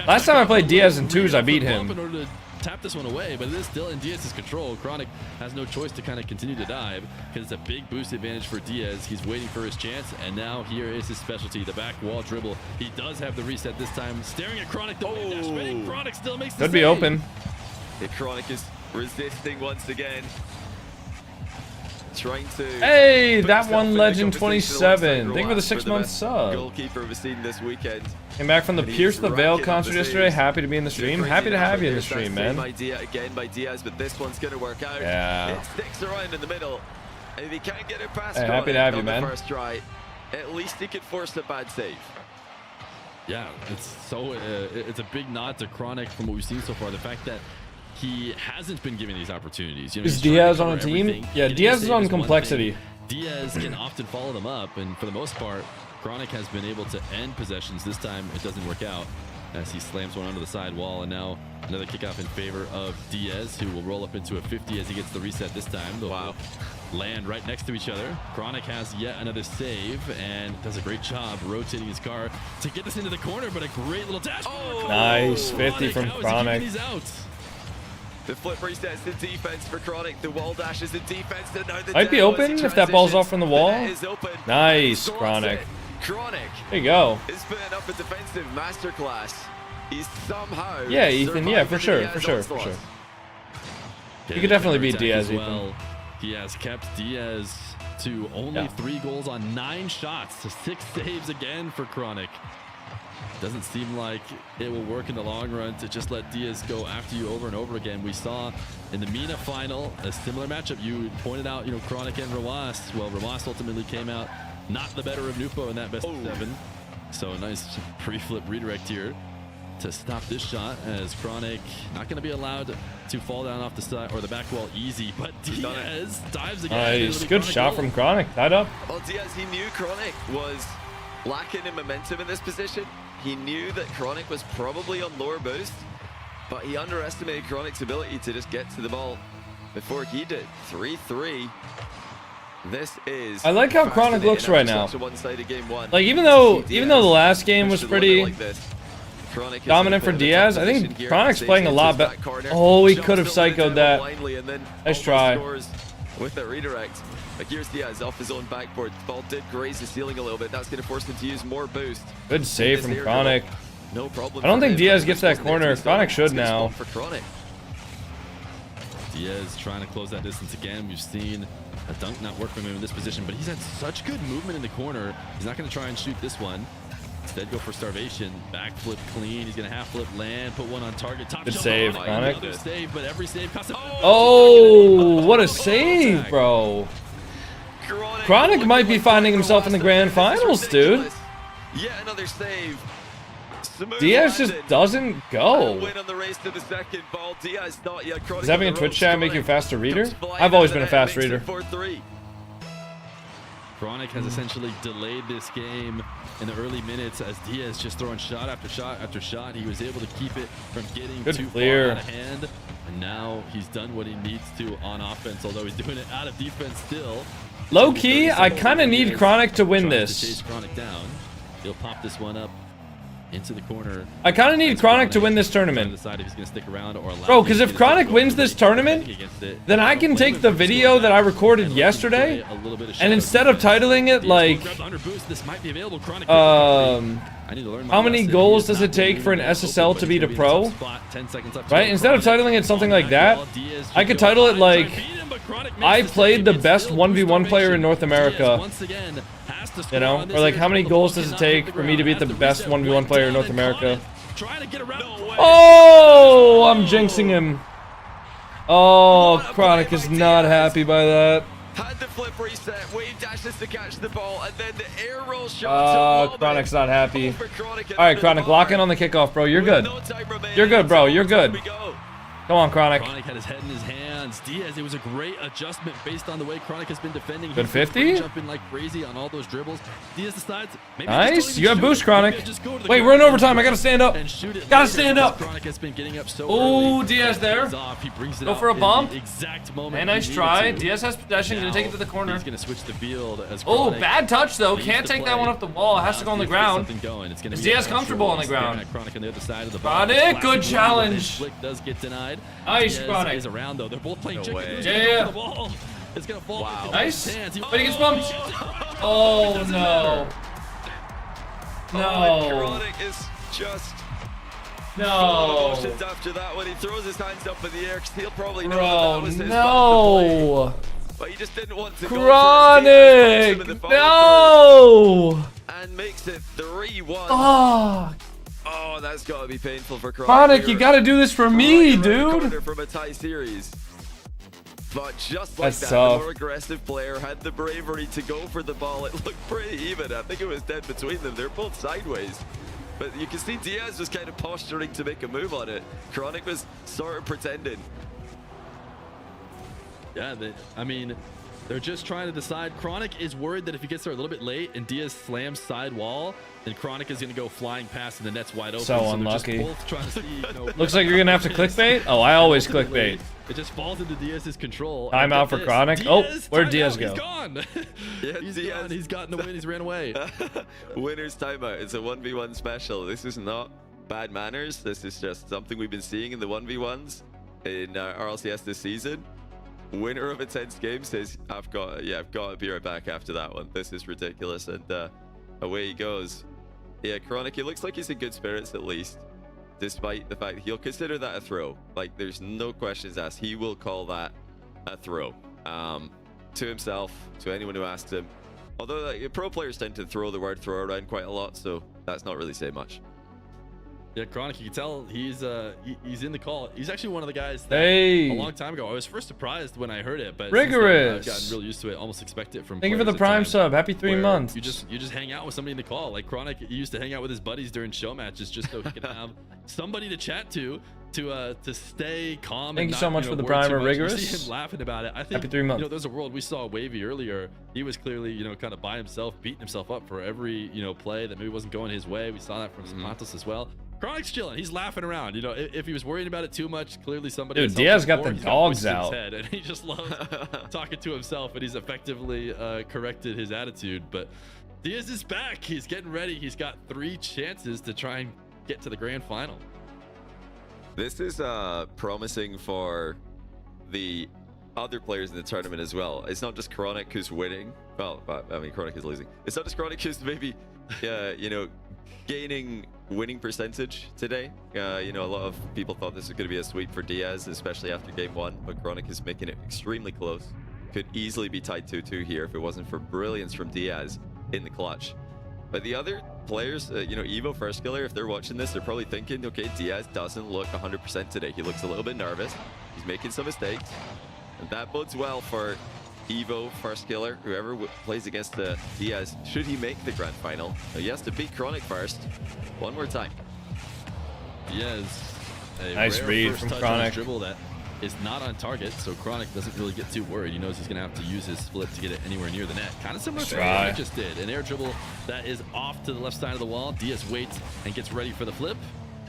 Last time I played Diaz in twos, I beat him. In order to tap this one away, but it is still in Diaz's control. Chronic has no choice to kind of continue to dive because it's a big boost advantage for Diaz. He's waiting for his chance, and now here is his specialty, the back wall dribble. He does have the reset this time, staring at Chronic. The dash spinning. Chronic still makes the Could be save. open. The Chronic is resisting once again. Trying to. Hey, that put one himself in the Legend conversation 27. alongside Thank you for the Roas 6-month best sub. Goalkeeper we've seen this weekend. Came back from the And he's Pierce the Veil racking up concert the yesterday. saves. Happy to be in the stream. Happy to have you in the stream, Same man. idea again by Diaz, but this one's going to work out. Yeah. It sticks around in the middle. And if he can't get it past Hey, happy to have you, on the man. first try, at least he could force a bad save. Yeah, it's so it's a big nod to Chronic from what we've seen so far. The fact that he hasn't been given these opportunities. You know, Is he's trying Diaz to on a cover team? everything. Yeah, Getting Diaz a is save on one complexity. thing. Diaz can often follow them up, and for the most part, Chronic has been able to end possessions. This time, it doesn't work out as he slams one onto the side wall, and now another kickoff in favor of Diaz, who will roll up into a 50 as he gets the reset this time. They'll land right next to each other. Chronic has yet another save and does a great job rotating his car to get this into the corner, but a great little dash. Nice, 50 from How is he Chronic. keeping these out? The flip resets the defense for Chronic. The wall dash is the defense. And now the Might be down as he open if that ball's transitions. off from the wall. net is open. Nice, Slots Chronic. it. Chronic There you go. is putting up a defensive masterclass. He's somehow. Yeah, Ethan. Yeah, for surviving sure, the for sure, Diaz for sure. onslaught. Okay, could definitely beat attack Diaz, as Ethan. well. He has kept Diaz to only 3 goals on 9 shots, to 6 saves again for Chronic. Doesn't seem like it will work in the long run to just let Diaz go after you over and over again. We saw in the MENA final a similar matchup. You pointed out, you know, Chronic and Rawas. Well, Rawas ultimately came out not the better of Nupo in that best of 7. So a nice pre-flip redirect here to stop this shot, as Chronic not going to be allowed to fall down off the side or the back wall easy, but Diaz dives again. Nice. It'll be Good Chronic shot goal. from Chronic. Tied up. Well, Diaz, he knew Chronic was lacking in momentum in this position. He knew that Chronic was probably on lower boost, but he underestimated Chronic's ability to just get to the ball before he did. 3-3. This is. I like how Chronic looks right now. Such a one-sided game one. Like even though the last game was Pushed to the limit pretty like this. Chronic is dominant in a for bit of a tough Diaz, I think position here. Chronic's Stays playing a into lot his better. back corner. Oh, he Shots could have don't let it psychoed down that. blindly, and then Nice almost try. scores with that redirect. But here's Diaz off his own backboard. Ball did graze the ceiling a little bit. That's going to force him to use more boost. Good save from Chronic. No problem. I don't for think him. Diaz gets that This was corner. next to Chronic his should own now. spot for Chronic. Diaz trying to close that distance again. We've seen a dunk not work from him in this position, but he's had such good movement in the corner. He's not going to try and shoot this one. Instead, go for starvation. Backflip clean. He's going to half flip, land, put one on target. Top Good shelf save, on it. Chronic. Another save, but every save costs him. Oh, what a save, bro. Chronic might be finding himself in the grand finals, dude. Yet another save. Smooth Diaz just landed. doesn't And go. a win on the race to the second ball. Diaz thought, yeah, Chronic Does having on a the Twitch ropes. chat make you a Chronic faster reader? comes flying I've always out been a of the net, fast makes it reader. 4-3. Chronic has essentially delayed this game in the early minutes as Diaz just throwing shot after shot after shot. He was able to keep it from getting Good too clear. far out of hand. And now he's done what he needs to on offense, although he's doing it out of defense still. Low key, I kind of need Diaz Chronic to win tries to this. chase Chronic down. He'll pop this one up into the corner. I kind of need Chronic to win this Trying to tournament. decide if he's going to stick around or allow Bro, him because to if get his Chronic goal. wins this tournament, Against it. then I can take the video that I recorded yesterday, and instead of titling it like, how many goals does it take for an SSL to beat a pro? Right? Instead of titling it something like that, I could title it like, I played the best 1v1 player in North America. You know? Or like, how many goals does it take for me to beat the best 1v1 player in North America? Oh, I'm jinxing him. Oh, Chronic is not happy by that. Had the flip reset, Wave dashes to catch the ball, and then the air roll shot. Chronic's not happy. All right, Chronic, lock in on the kickoff, bro. You're good. You're good, bro. You're good. Come on, Chronic. Chronic had his head in his hands. Diaz, it was a great adjustment based on the way Chronic has been defending. Good 50? Jumping like crazy on all those dribbles. Diaz decides, maybe nice. You have boost, Chronic. Wait, Wait, we're in overtime. I gotta stand up. Gotta stand up. Chronic has been getting up so Oh, Diaz there. He brings it Go out for a in bump. the exact moment And nice he try. needed to. Diaz has possession. Gonna take it to the corner. He's gonna switch the field as Oh, Chronic bad touch though. leads Can't the take that play. one off the wall. It has to go on the ground. Is Diaz comfortable on the ground? Chronic on the other side of the ball. Chronic, good challenge. Flick does get denied. Nice, Diaz Chronic. is around though. They're both playing chicken. way. Who's Yeah, gonna go yeah. for the ball? It's gonna fall. Wow. Nice. Hands. But he gets bumped. Oh no. No. Chronic is just No. emotions after that when he throws his hands up in the air. 'Cause he'll probably know Bro, that was his no. but he just didn't want to Chronic. go for No. and makes it 3-1. Fuck. Oh, that's got to be painful for Chronic. Chronic, you gotta do this for me, dude. From a tie series. But just like That's that, tough. the more aggressive player had the bravery to go for the ball. It looked pretty even. I think it was dead between them. They're both sideways. But you can see Diaz was kind of posturing to make a move on it. Chronic was sort of pretending. Yeah, I mean, they're just trying to decide. Chronic is worried that if he gets there a little bit late and Diaz slams side wall, then Chronic is going to go flying past and the net's wide open. So they're unlucky. just both trying to see, Looks like you're gonna have to clickbait. Oh, I always clickbait. It just falls into Diaz's control. Time out for Chronic. Oh, where'd Diaz go? He's gone. Yeah, He's Diaz. gone. He's gotten the win. He's ran away. Winner's timeout. It's a 1v1 special. This is not bad manners. This is just something we've been seeing in the 1v1s in RLCS this season. Winner of a tense game says, I've got to be right back after that one. This is ridiculous. And away he goes. Yeah, Chronic, it looks like he's in good spirits at least, despite the fact he'll consider that a throw. Like, there's no questions asked. He will call that a throw. To himself, to anyone who asked him. Although pro players tend to throw the word throw around quite a lot, so that's not really saying much. Yeah, Chronic, you can tell he's in the call. He's actually one of the guys that a long time ago, I was first surprised when I heard it, but Rigorous. I've gotten real used to it. Almost expect it from Thank you for the players at prime times sub. Happy 3 where months. You just hang out with somebody in the call. Like Chronic, he used to hang out with his buddies during show matches just so he could have somebody to chat to stay calm. Thank and you so not, much for the worry primer, too much. You Rigorous. see him laughing about it. I think Happy 3 months. there's a world we saw Wavy earlier. He was clearly kind of by himself, beating himself up for every play that maybe wasn't going his way. We saw that from Santos as well. Chronic's chilling. He's laughing around. If he was worried about it too much, clearly somebody. Dude, Diaz got the dogs out. Head, and he just loves talking to himself, and he's effectively corrected his attitude. But Diaz is back. He's getting ready. He's got 3 chances to try and get to the grand final. This is promising for the other players in the tournament as well. It's not just Chronic who's winning. Well, I mean, Chronic is losing. It's not just Chronic who's maybe, gaining winning percentage today. A lot of people thought this was going to be a sweep for Diaz, especially after game 1, but Chronic is making it extremely close. Could easily be tied 2-2 here if it wasn't for brilliance from Diaz in the clutch. But the other players, Evo first killer, if they're watching this, they're probably thinking, okay, Diaz doesn't look 100% today. He looks a little bit nervous. He's making some mistakes. And that bodes well for Evo first killer, whoever plays against Diaz, should he make the grand final. Now, he has to beat Chronic first. One more time. Diaz, a Nice rare read first from touch on Chronic. his dribble that is not on target, so Chronic doesn't really get too worried. He knows he's going to have to use his split to get it anywhere near the net. Kind of similar to what Chronic just did. An air dribble that is off to the left side of the wall. Diaz waits and gets ready for the flip.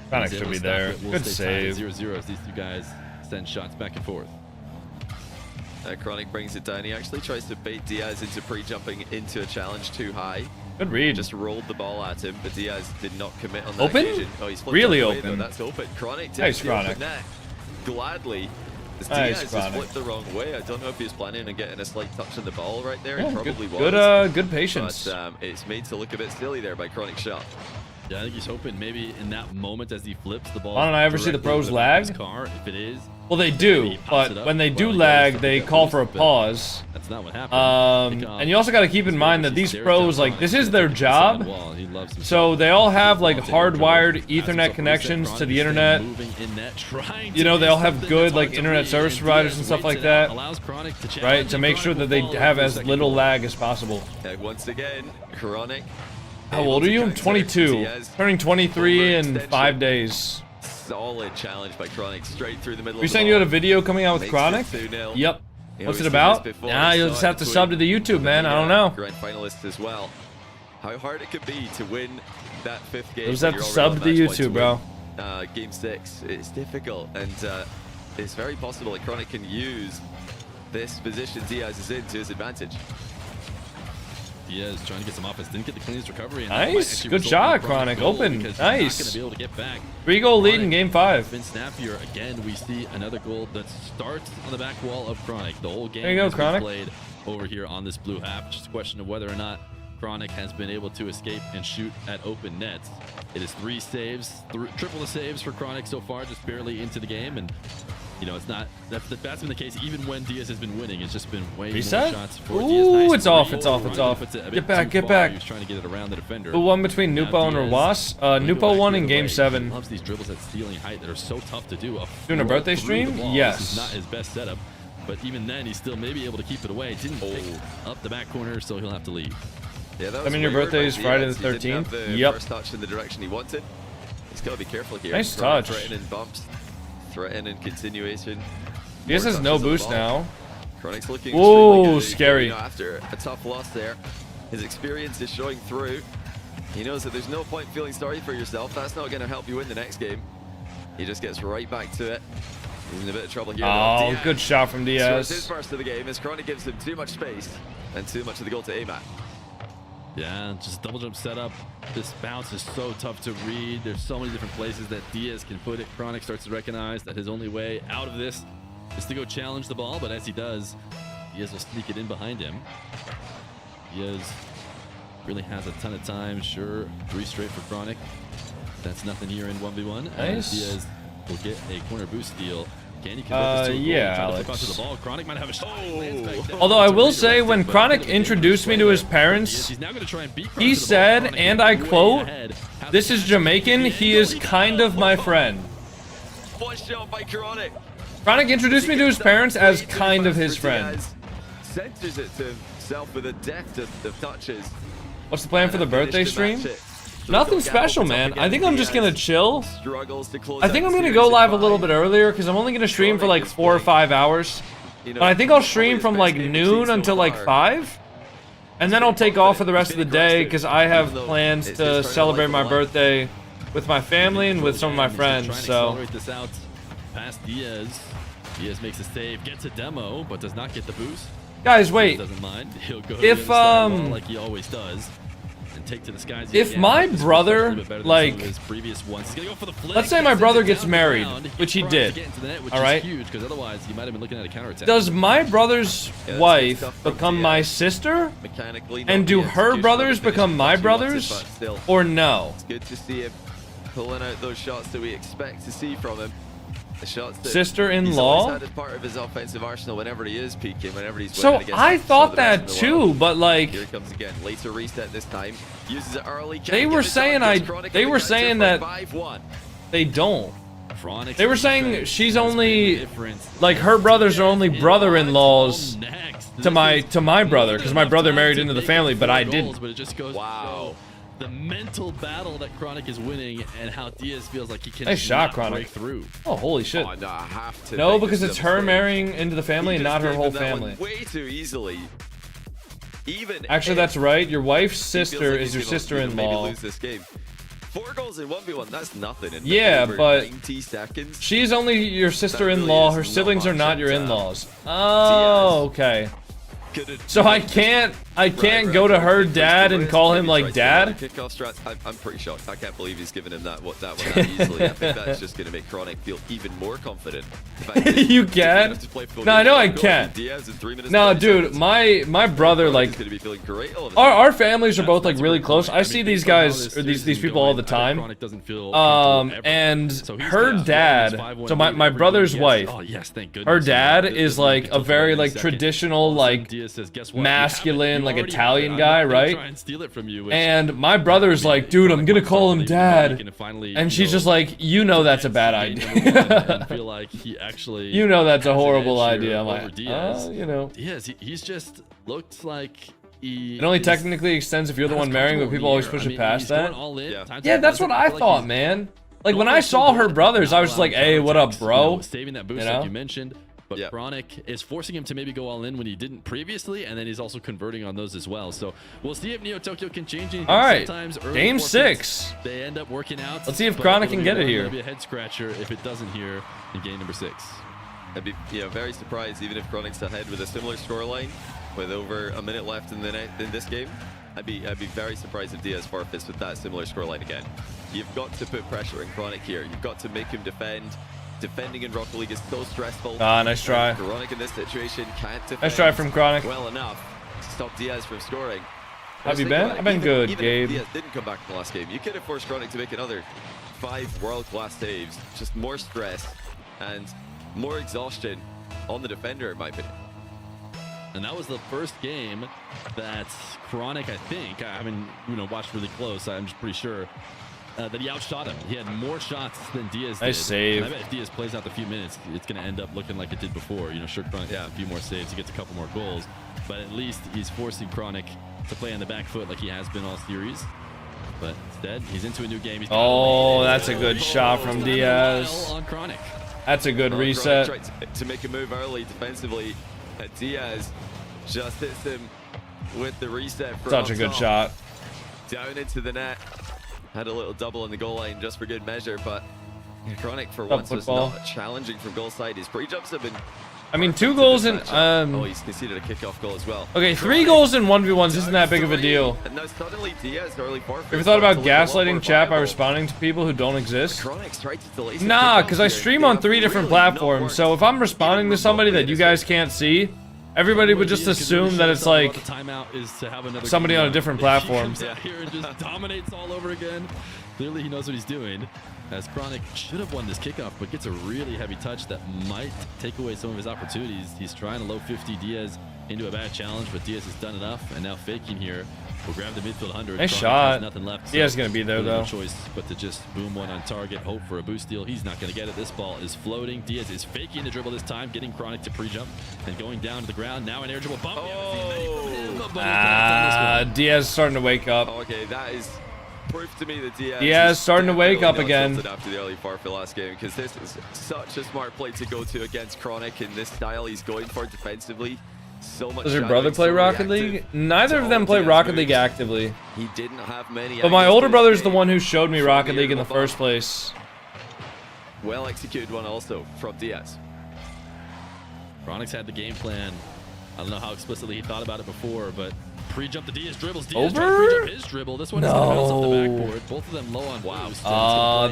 Chronic should be there. Good save. 0-0 as these two guys send shots back and forth. Chronic brings it down. He actually tries to bait Diaz into pre-jumping into a challenge too high. Good read. Just rolled the ball at him, but Diaz did not commit on that Open? occasion. Oh, he's flipped Really away, open. though. That's open. Chronic takes Nice, the Chronic. open net gladly. As Nice, Diaz Chronic. just flipped the wrong way. I don't know if he was planning on getting a slight touch on the ball right there. Yeah, He probably was. good patience. But it's made to look a bit silly there by Chronic's shot. Yeah, I think he's hoping maybe in that moment as he flips the ball. Why don't I ever see the directly pros over lag? his car, if it is. Well, they do, He pops it but up. when they do Well, lag, yeah, they it's call for a but pause. That's not what happened. And you also got to keep in mind that these pros, like, this is their job. So they all have like hardwired Ethernet connections to the internet. They all have good like internet service providers and stuff like that, right? To make sure that they have as little lag as possible. Once again, Chronic. How old are you? I'm 22. Turning 23 in 5 days. solid challenge by Chronic straight through the middle. You're saying you had a video coming out with Chronic? Yep. What's it about? Nah, you'll just have to sub to the YouTube, man. I don't know. Grand finalists as well. How hard it could be to win that 5th game. You'll just have to sub to the YouTube, bro. Game 6. It's difficult, and it's very possible that Chronic can use this position Diaz is in to his advantage. Diaz trying to get some offense, didn't get the cleanest recovery. Nice, good shot, Chronic. Open, nice. Not going to be able to get back. 3-goal lead in game 5. Been snappier again. We see another goal that starts on the back wall of Chronic. The whole game there you go, has Chronic. been played over here on this blue half. Just a question of whether or not Chronic has been able to escape and shoot at open nets. It is 3 saves, triple the saves for Chronic so far, just barely into the game, and you know, it's not that's been the case even when Diaz has been winning. It's just been way more shots for Diaz. Ooh, Nice it's off, it's off, it's off. Get back, get back. He was trying to get it around the defender. Who won between Nupo and Rawas? Nupo won in game 7. He loves these dribbles at ceiling height that are so tough to do. Doing a birthday stream? Yes. This is not his best setup, but even then, he's still maybe able to keep it away. Didn't pick up the back corner, so he'll have to leave. Yeah, that I was mean, your birthday is Friday the 13th. Yep. First touch in the direction he wanted. He's got to be careful here. Nice touch. Threatening bumps, threatening continuation. Diaz has no boost now. Chronic's looking whoa, good. scary. You know, after a tough loss there, his experience is showing through. He knows that there's no point feeling sorry for yourself. That's not going to help you win the next game. He just gets right back to it. He's in a bit of trouble here. Oh, good shot from Diaz. So his first of the game as Chronic gives him too much space and too much of the goal to aim at. Yeah, just double jump setup. This bounce is so tough to read. There's so many different places that Diaz can put it. Chronic starts to recognize that his only way out of this is to go challenge the ball, but as he does, Diaz will sneak it in behind him. Diaz really has a ton of time. Sure, 3 straight for Chronic. That's nothing here in 1v1. Nice. Diaz will get a corner boost steal. Can he convert this to a goal? Yeah, Try to Alex. flip onto the ball. Chronic might have a shot. Although I will say, when Chronic introduced me to his parents, he said, and I quote, "This is Jamaican, he is kind of my friend." One shot by Chronic. Chronic introduced me to his parents as kind of his friend. Centers it to himself with a deft of touches. What's the plan for the birthday stream? Nothing special, man. I think I'm just gonna chill. I think I'm gonna go live a little bit earlier because I'm only gonna stream for like 4 or 5 hours. But I think I'll stream from like noon until like 5. And then I'll take off for the rest of the day because I have plans to celebrate my birthday with my family and with some of my friends, so. Past Diaz. Diaz makes a save, gets a demo, but does not get the boost. Guys, wait. Doesn't mind. He'll go If, like he always does. And take to the skies. If my brother, like, let's say my brother gets married, which he did, all right? Does my brother's wife become my sister? And do her brothers become my brothers? Or no? It's good to see him pulling out those shots that we expect to see from him. The shots that sister-in-law? he's always had as part of his offensive arsenal whenever he is peaking, whenever he's So winning against I some thought of the best that in the too, world. but like, Here it comes again. Later reset this time. Uses it early. they were saying that they don't. They were saying she's only, like, her brothers are only brother-in-laws to my brother, because my brother married into the family, but I didn't. Wow. The mental battle that Chronic is winning and how Diaz feels like he can Nice shot, break Chronic. through. Oh, holy shit. Oh, no, I have to No, think because this it's is a her mistake. marrying into the family and He not just her gave whole him that one family. way too easily. Even Actually, if that's right. Your wife's he feels sister like is he's your gonna maybe sister-in-law. lose this game. 4 goals in 1v1, that's nothing. In Yeah, over but 90 seconds. she's only your sister-in-law. Her siblings are not your in-laws. Oh, okay. So I can't go to her dad and call him like dad? Kickoff strats, I'm pretty shocked. I can't believe he's given him that one that easily. I think that's just going to make Chronic feel even more confident. You can? No, I know I can. No, dude, my brother, like, our families are both like really close. I see these guys or these people all the time. And her dad, so my brother's wife, her dad is like a very like traditional like masculine like Italian guy, right? And my brother's like, dude, I'm gonna call him dad, and she's just like, you know that's a bad idea. You know that's a horrible idea. I'm like, you know. He's just looked like it only technically extends if you're the one marrying, but people always push it past that. Yeah, that's what I thought, man. Like, when I saw her brothers, I was like, hey, what up, bro? Saving that boost, You know? like you mentioned. But Chronic is forcing him to maybe go all in when he didn't previously, and then he's also converting on those as well. So we'll see if Neo Tokyo can change anything. All right, sometimes early game forfeits, 6. They end up working out. Let's see if Chronic can get it here. It'll be a head scratcher if it doesn't here in game number 6. I'd be very surprised even if Chronic's ahead with a similar scoreline with over a minute left in this game. I'd be very surprised if Diaz forfeits with that similar scoreline again. You've got to put pressure on Chronic here. You've got to make him defend. Defending in Rocket League is so stressful. Ah, nice try. Chronic in this situation can't defend Nice try from Chronic. well enough to stop Diaz from scoring. Have you been? I've been good, even Gabe. If Diaz didn't come back in the last game, you could have forced Chronic to make another 5 world-class saves. Just more stress and more exhaustion on the defender, in my opinion. And that was the first game that Chronic, I think, I haven't watched really close, I'm just pretty sure, that he outshot him. He had more shots than Diaz did. Nice save. And I bet if Diaz plays out the few minutes, it's going to end up looking like it did before. Sure, Chronic has a few more saves, he gets a couple more goals, but at least he's forcing Chronic to play on the back foot like he has been all series. But instead, he's into a new game. Oh, that's a good shot from Diaz. On Chronic. That's a good reset. Chronic tried to make a move early defensively. Diaz just hits him with the reset. Such a good shot. Down into the net. Had a little double on the goal line just for good measure, but Chronic for Up once was football. not challenging from goal side. His pre-jumps have been... I mean, 2 goals in... oh, he's conceded a kickoff goal as well. Okay, 3 goals in 1v1s isn't that big of a deal. And now suddenly Diaz early forfeit. Ever thought about gaslighting chat by responding to people who don't exist? Chronic's tried to delay some Nah, kickoffs because I here. stream They on have 3 different really not platforms, worked so if I'm responding to somebody that you guys can't see, everybody would just assume that it's like timeout is to have another somebody on a different platform. He comes out here and just dominates all over again. Clearly he knows what he's doing. As Chronic should have won this kickoff, but gets a really heavy touch that might take away some of his opportunities. He's trying to low 50 Diaz into a bad challenge, but Diaz has done enough, and now faking here will grab the midfield 100. Nice Chronic shot. has nothing left. Diaz is gonna be there really though. No choice but to just boom one on target, hope for a boost steal. He's not going to get it. This ball is floating. Diaz is faking the dribble this time, getting Chronic to pre-jump and going down to the ground. Now an air dribble bump. Diaz starting to wake up. Okay, that is proof to me that Diaz is starting to wake up definitely not again. tilted after the early forfeit last game, because this is such a smart play to go to against Chronic in this style he's going for defensively. So much. Does your brother play Rocket League? Neither of them play Rocket League actively. He didn't have many. But my older brother's the one who showed me Rocket League in the first place. Well executed one also from Diaz. Chronic's had the game plan. I don't know how explicitly he thought about it before, but pre-jump the Diaz dribbles. Diaz trying to pre-jump his dribble. This one is going to bounce off the backboard. Both of them low on boost.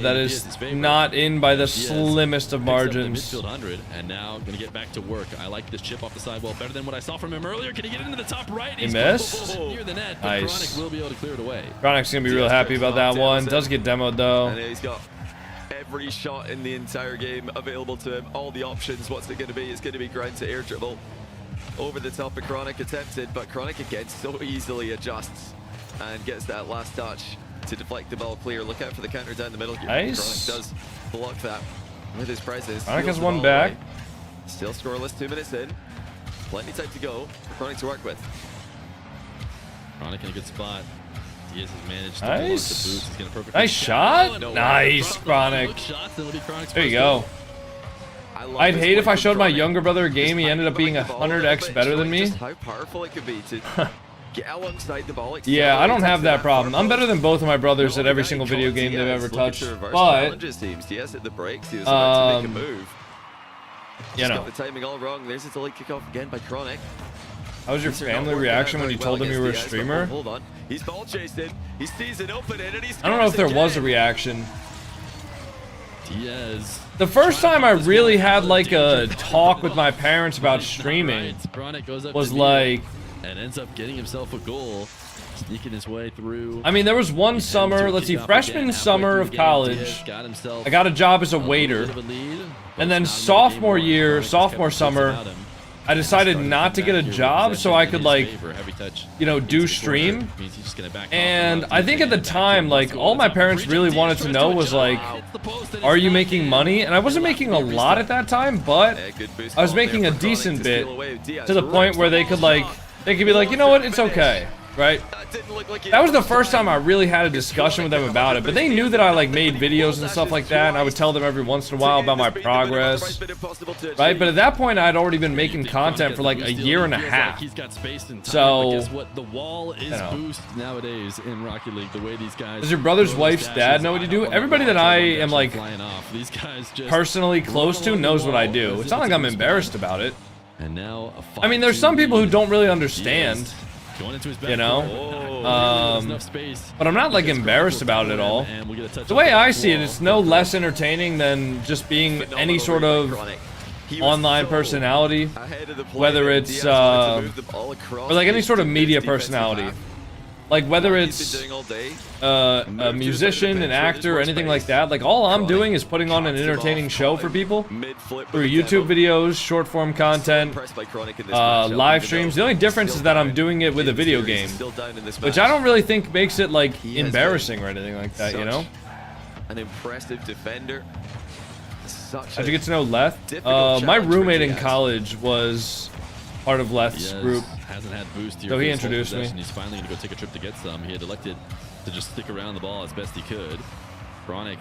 That is not in by the slimmest of margins. Midfield 100, and now going to get back to work. I like this chip off the sidewall better than what I saw from him earlier. Can he get into the top right? He missed. Near the net, but Nice. Chronic will be able to clear it away. Chronic's going to be real happy about that one. Does get demoed though. And he's got every shot in the entire game available to him. All the options. What's it going to be? It's going to be ground to air dribble. Over the top of Chronic attempted, but Chronic again so easily adjusts and gets that last touch to deflect the ball clear. Look out for the counter down the middle here. Nice. Chronic does block that with his presence. Chronic Steals has the one ball back. away. Still scoreless, 2 minutes in. Plenty time to go for Chronic to work with. Chronic in a good spot. Diaz has managed to Nice. block the boost. He's gonna perfectly Nice shot. No, Nice, Chronic. There you go. I'd hate if I showed my younger brother a game. He ended up being 100x better than me. Just how powerful it could be to get alongside the ball. Yeah, I don't have that problem. I'm better than both of my brothers at every single video game they've ever touched. But Diaz hit the brakes. He was about to make a move. you know, Got the timing all wrong. There's a delayed kickoff again by Chronic. how was your family reaction when you told them you were a streamer? Hold on. He's ball chasing. He sees an opening and he's. I don't know if there was a reaction. Diaz. The first time I really had like a talk with my parents about streaming was like, and ends up getting himself a goal, sneaking his way through. I mean, there was one summer, let's see, freshman summer of college, I got a job as a waiter, and then sophomore year, sophomore summer, I decided not to get a job so I could like, you know, do stream. And I think at the time, like, all my parents really wanted to know was like, are you making money? And I wasn't making a lot at that time, but I was making a decent bit to the point where they could be like, you know what, it's okay. right? That was the first time I really had a discussion with them about it, but they knew that I like made videos and stuff like that, and I would tell them every once in a while about my progress, right? But at that point, I'd already been making content for like a year and a half. So, guess what? The wall is boost nowadays in Rocket League. The way these guys. Does your brother's wife's dad know what you do? Everybody that I am like personally close to knows what I do. It's not like I'm embarrassed about it. And now I mean, there's some people who don't really understand, you know, but I'm not like embarrassed about it at all. The way I see it, it's no less entertaining than just being any sort of online personality, whether it's or like any sort of media personality, like whether it's a musician, an actor, or anything like that. Like all I'm doing is putting on an entertaining show for people through YouTube videos, short form content, live streams. The only difference is that I'm doing it with a video game, which I don't really think makes it like embarrassing or anything like that, you know? An impressive defender. How'd you get to know Leth? My roommate in college was part of Leth's group. Hasn't had boost here, so he introduced me. He's finally going to go take a trip to get some. He had elected to just stick around the ball as best he could. Chronic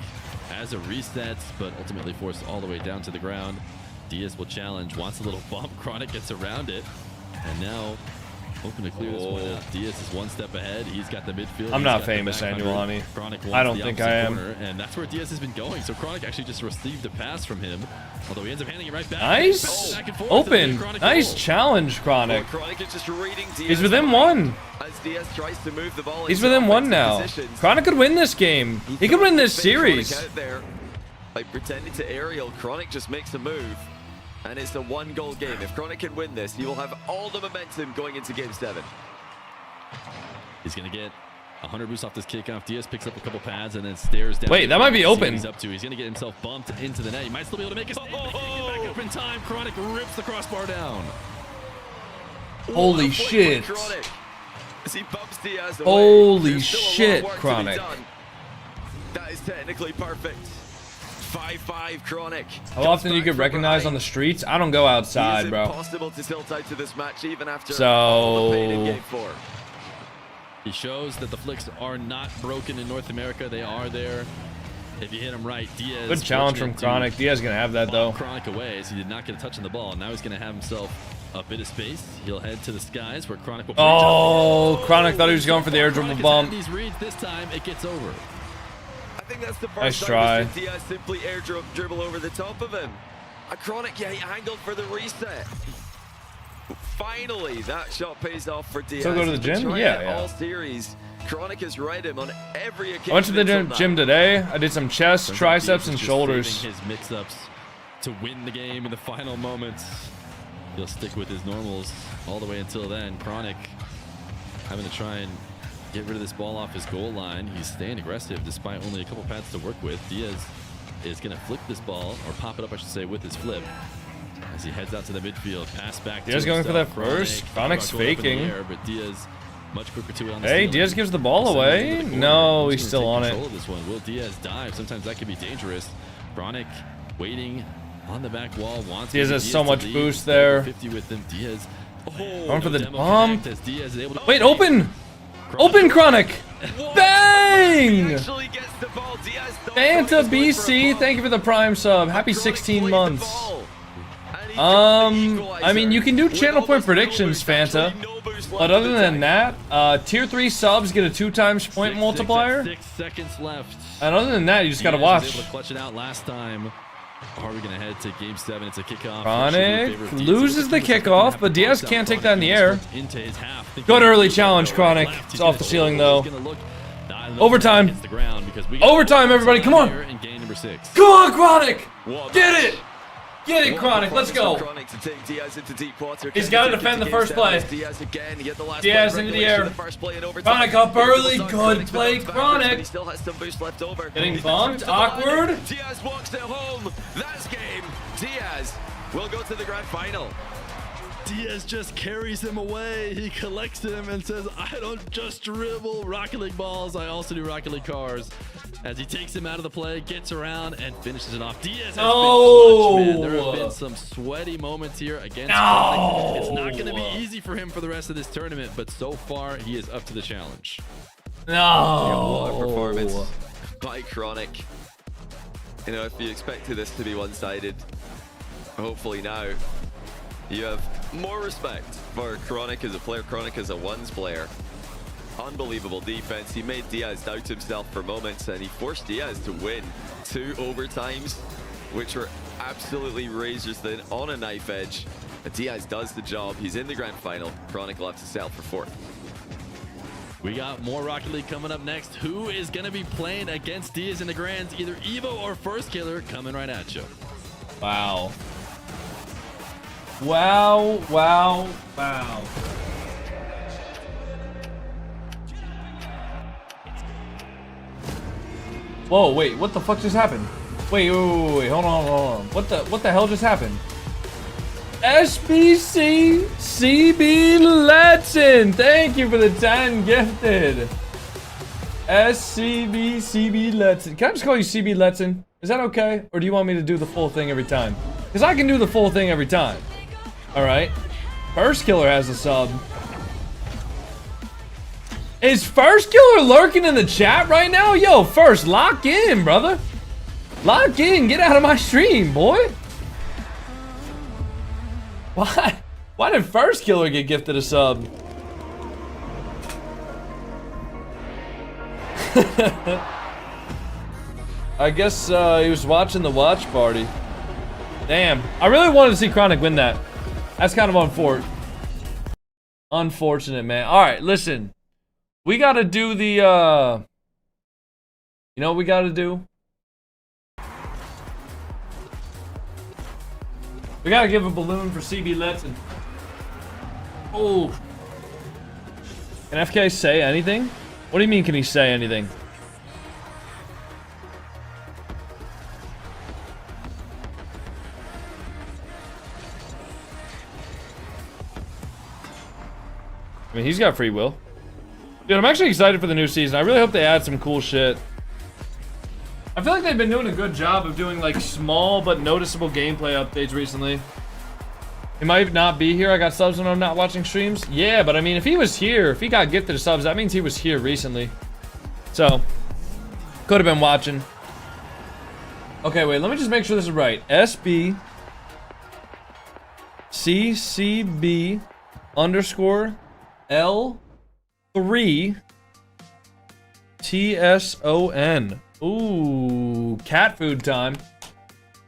has a reset, but ultimately forced all the way down to the ground. Diaz will challenge, wants a little bump. Chronic gets around it, and now hoping to clear this one out. Diaz is one step ahead. He's got the midfield. I'm not famous, Annual Honey. I don't think I am. Corner, and that's where Diaz has been going. So Chronic actually just received a pass from him, although he ends up handing it right back. Nice. Open. Nice challenge, Chronic. He's within one. He's within one now. Chronic could win this game. He could win this series. By pretending to aerial, Chronic just makes a move. And it's a one-goal game. If Chronic can win this, he will have all the momentum going into Game 7. He's going to get 100 boosts off this kickoff. Diaz picks up a couple pads and then stares down. Wait, that might be open. He's up to. He's going to get himself bumped into the net. He might still be able to make it. Back up in time. Chronic rips the crossbar down. Holy shit. Chronic. As he bumps Diaz away. Holy shit, Chronic. That is technically perfect. 5-5 Chronic. How often you get recognized on the streets? I don't go outside, bro. Impossible to tilt out to this match even after so Game 4. He shows that the flicks are not broken in North America. They are there. If you hit him right, Diaz. Good challenge from Chronic. Diaz is gonna have that though. Chronic away as he did not get a touch on the ball. Now he's gonna have himself a bit of space. He'll head to the skies where Chronic will. Oh, Chronic thought he was going for the air dribble bump. These reads this time it gets over. I think that's the first nice try. Diaz simply air dribble over the top of him. A Chronic, yeah, he angled for the reset. Finally, that shot pays off for Diaz. Still go to the gym? Yeah. All series, Chronic has read him on every occasion. I went to the gym today. I did some chest, triceps, and shoulders. His mix-ups to win the game in the final moments. He'll stick with his normals all the way until then. Chronic having to try and get rid of this ball off his goal line. He's staying aggressive despite only a couple pads to work with. Diaz is going to flip this ball, or pop it up, I should say, with his flip. As he heads out to the midfield, pass back. Diaz going for that first. Chronic's faking. Air, but Diaz much quicker to it on the hey, Diaz gives the ball away. No, he's still on it. This one. Will Diaz dive? Sometimes that can be dangerous. Chronic waiting on the back wall. Wants Diaz has so much boost there. 50 with him. Diaz. Going for the bump. Wait, open! Open, Chronic! Bang! Fanta BC, thank you for the Prime sub. Happy 16 months. I mean, you can do channel point predictions, Fanta. But other than that, tier 3 subs get a 2x point multiplier. 6 seconds left. And other than that, you just gotta watch. Able to clutch it out last time. Are we gonna head to Game 7? It's a kickoff. Chronic loses the kickoff, but Diaz can't take that in the air. Good early challenge, Chronic. It's off the ceiling though. Overtime. Overtime, everybody, come on. Come on, Chronic. Get it. Get it, Chronic. Let's go. He's got to defend the first play. Diaz into the air. Chronic up early. Good play, Chronic. Getting bumped. Awkward. Diaz walks it home. That's game. Diaz will go to the grand final. Diaz just carries him away. He collects him and says, I don't just dribble Rocket League balls. I also do Rocket League cars. as he takes him out of the play, gets around, and finishes it off. Diaz has No! been clutch, man. There have been some sweaty moments here against Chronic. It's not going to be easy for him for the rest of this tournament, but so far, he is up to the challenge. No! What a performance by Chronic. You know, if you expected this to be one-sided, hopefully now you have more respect for Chronic as a player, Chronic as a ones player. Unbelievable defense. He made Diaz doubt himself for moments, and he forced Diaz to win 2 overtimes, which were absolutely razor thin on a knife edge. But Diaz does the job. He's in the grand final. Chronic will have to settle for 4th. We got more Rocket League coming up next. Who is going to be playing against Diaz in the Grands? Either Evo or First Killer coming right at you. Wow. Wow, wow, wow. Whoa, wait, what the fuck just happened? Wait, hold on. What the hell just happened? SBC CB Letson, thank you for the 10 gifted. SCB CB Letson. Can I just call you CB Letson? Is that okay? Or do you want me to do the full thing every time? Because I can do the full thing every time. Alright. First Killer has a sub. Is First Killer lurking in the chat right now? Yo, First, lock in, brother. Lock in. Get out of my stream, boy. Why? Why did First Killer get gifted a sub? I guess he was watching the watch party. Damn. I really wanted to see Chronic win that. That's kind of unfortunate, man. Alright, listen. We gotta do the, you know what we gotta do? We gotta give a balloon for CB Letson. Oh. Can FK say anything? What do you mean, can he say anything? I mean, he's got free will. Dude, I'm actually excited for the new season. I really hope they add some cool shit. I feel like they've been doing a good job of doing like small but noticeable gameplay updates recently. He might not be here. I got subs when I'm not watching streams. Yeah, but I mean, if he was here, if he got gifted subs, that means he was here recently. So, could have been watching. Okay, wait, let me just make sure this is right. SB CCB underscore L3 TSON. Ooh, cat food time.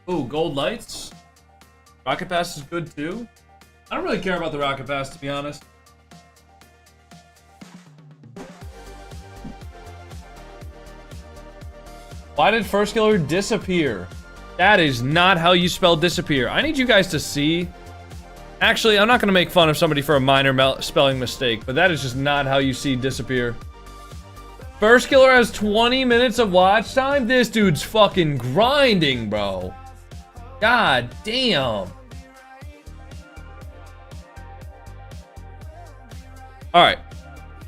Ooh, gold lights. Rocket Pass is good too. I don't really care about the Rocket Pass, to be honest. Why did First Killer disappear? That is not how you spell disappear. I need you guys to see. Actually, I'm not going to make fun of somebody for a minor spelling mistake, but that is just not how you see disappear. First Killer has 20 minutes of watch time? This dude's fucking grinding, bro. God damn. Alright.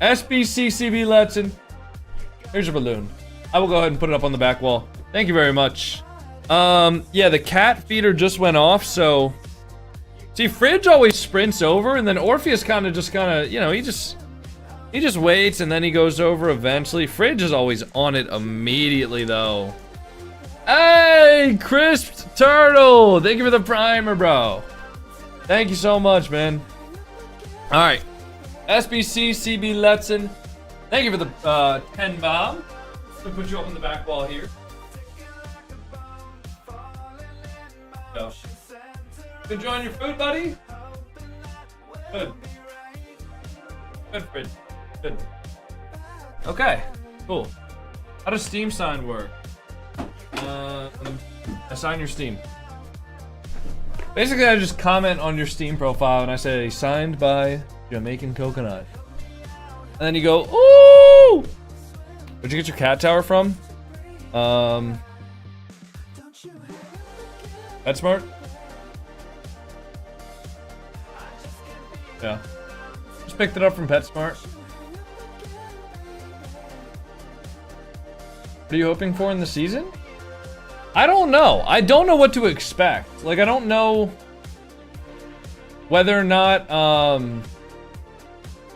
SBCCB Letson. Here's your balloon. I will go ahead and put it up on the back wall. Thank you very much. Yeah, the cat feeder just went off, so... See, Fridge always sprints over, and then Orpheus kind of, you know, he just waits, and then he goes over eventually. Fridge is always on it immediately, though. Hey, Crisped Turtle! Thank you for the primer, bro. Thank you so much, man. Alright. SBC CB Letson. Thank you for the 10 bomb. Let me put you up on the back wall here. Go. You enjoying your food, buddy? Good. Good, Fridge. Good. Okay, cool. How does Steam sign work? Assign your Steam. Basically, I just comment on your Steam profile and I say, signed by JamaicanCoconut. And then you go, ooh! Where'd you get your cat tower from? PetSmart? Yeah. Just picked it up from PetSmart. What are you hoping for in the season? I don't know. I don't know what to expect. Like, I don't know whether or not they're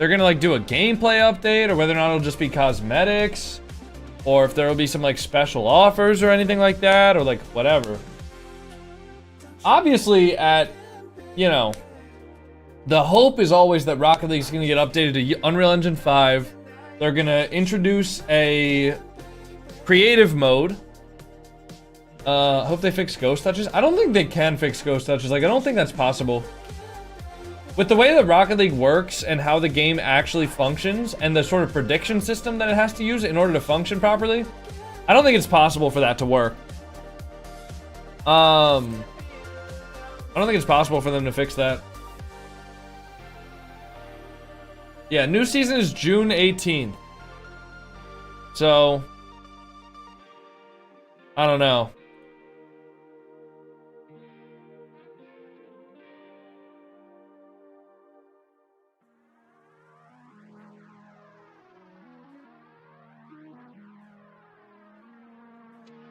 gonna like do a gameplay update, or whether or not it'll just be cosmetics, or if there will be some like special offers or anything like that, or like whatever. Obviously, the hope is always that Rocket League is gonna get updated to Unreal Engine 5. They're gonna introduce a creative mode. Hope they fix ghost touches. I don't think they can fix ghost touches. Like, I don't think that's possible. With the way that Rocket League works and how the game actually functions and the sort of prediction system that it has to use in order to function properly, I don't think it's possible for that to work. I don't think it's possible for them to fix that. Yeah, new season is June 18th. So, I don't know.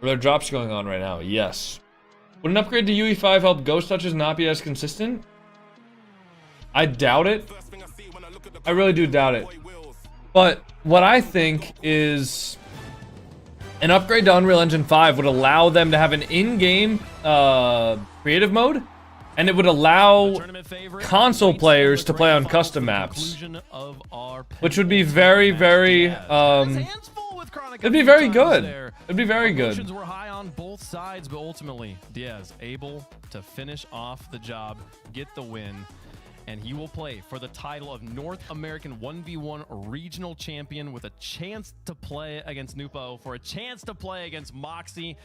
Are there drops going on right now? Yes. Would an upgrade to UE5 help ghost touches not be as consistent? I doubt it. I really do doubt it. But what I think is an upgrade to Unreal Engine 5 would allow them to have an in-game creative mode, and it would allow console players to play on custom maps, which would be very, very it'd be very good. It'd be very good. Emotions were high on both sides, but ultimately Diaz able to finish off the job, get the win, and he will play for the title of North American 1v1 regional champion with a chance to play against Nupo, for a chance to play against Moxie.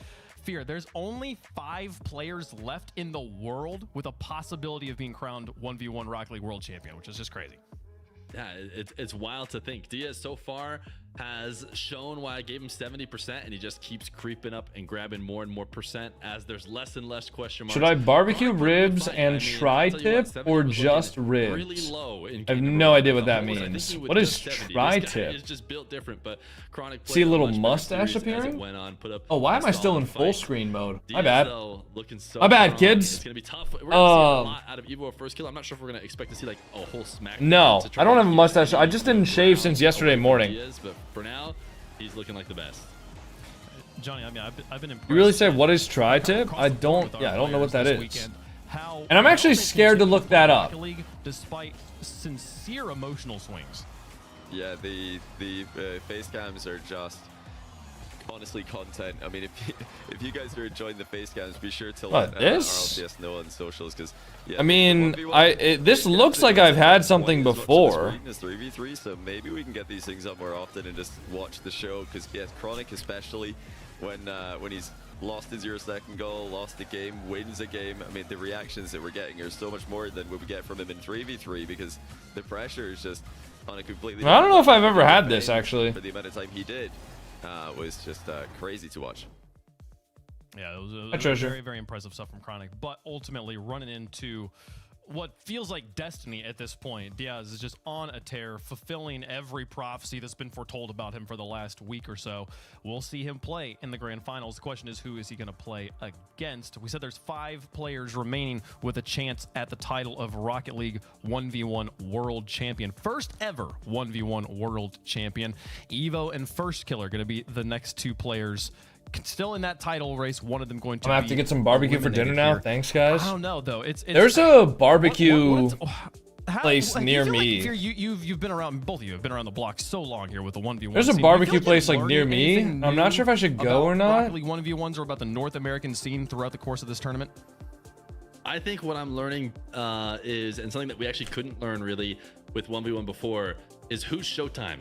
Fear, there's only 5 players left in the world with a possibility of being crowned 1v1 Rocket League World Champion, which is just crazy. Yeah, it's wild to think. Diaz so far has shown why I gave him 70%, and he just keeps creeping up and grabbing more and more percent as there's less and less question marks. Should I barbecue ribs and tri-tip, or just ribs? Really low in I have no idea what that means. What is tri-tip? It's just built different, but Chronic See a little mustache appearing? Oh, why am I still in full screen mode? My bad. My bad, kids. It's gonna be tough. We're gonna see a lot out of Evo first kill. I'm not sure if we're gonna expect to see like a whole smack. No, I don't have a mustache. I just didn't shave since yesterday morning. But for now, he's looking like the best. Johnny, I mean, I've been impressed. You really say what is tri-tip? I don't know what that is. And I'm actually scared to look that up. Despite sincere emotional swings. Yeah, the face cams are just honestly content. I mean, if you guys are enjoying the face cams, be sure to let Rlcs know on socials, because yeah, I mean, this looks like I've had something before. It's 3v3, so maybe we can get these things up more often and just watch the show, because yes, Chronic especially when he's lost a 0-second goal, lost a game, wins a game. I mean, the reactions that we're getting are so much more than what we get from him in 3v3, because the pressure is just on a completely. I don't know if I've ever had this actually. For the amount of time he did. Was just crazy to watch. Yeah, it was very, very impressive stuff from Chronic, but ultimately running into what feels like destiny at this point. Diaz is just on a tear, fulfilling every prophecy that's been foretold about him for the last week or so. We'll see him play in the grand finals. The question is, who is he going to play against? We said there's 5 players remaining with a chance at the title of Rocket League 1v1 World Champion. First ever 1v1 World Champion. Evo and First Killer going to be the next 2 players still in that title race. One of them going to. I'm gonna have to get some barbecue for dinner now. Thanks, guys. I don't know though. There's a barbecue place near me. Like, you've been around. Both of you have been around the block so long here with the 1v1. There's a barbecue place like near me. I'm not sure if I should go or not. Rocket League 1v1s or about the North American scene throughout the course of this tournament. I think what I'm learning is, and something that we actually couldn't learn really with 1v1 before, is who's Showtime.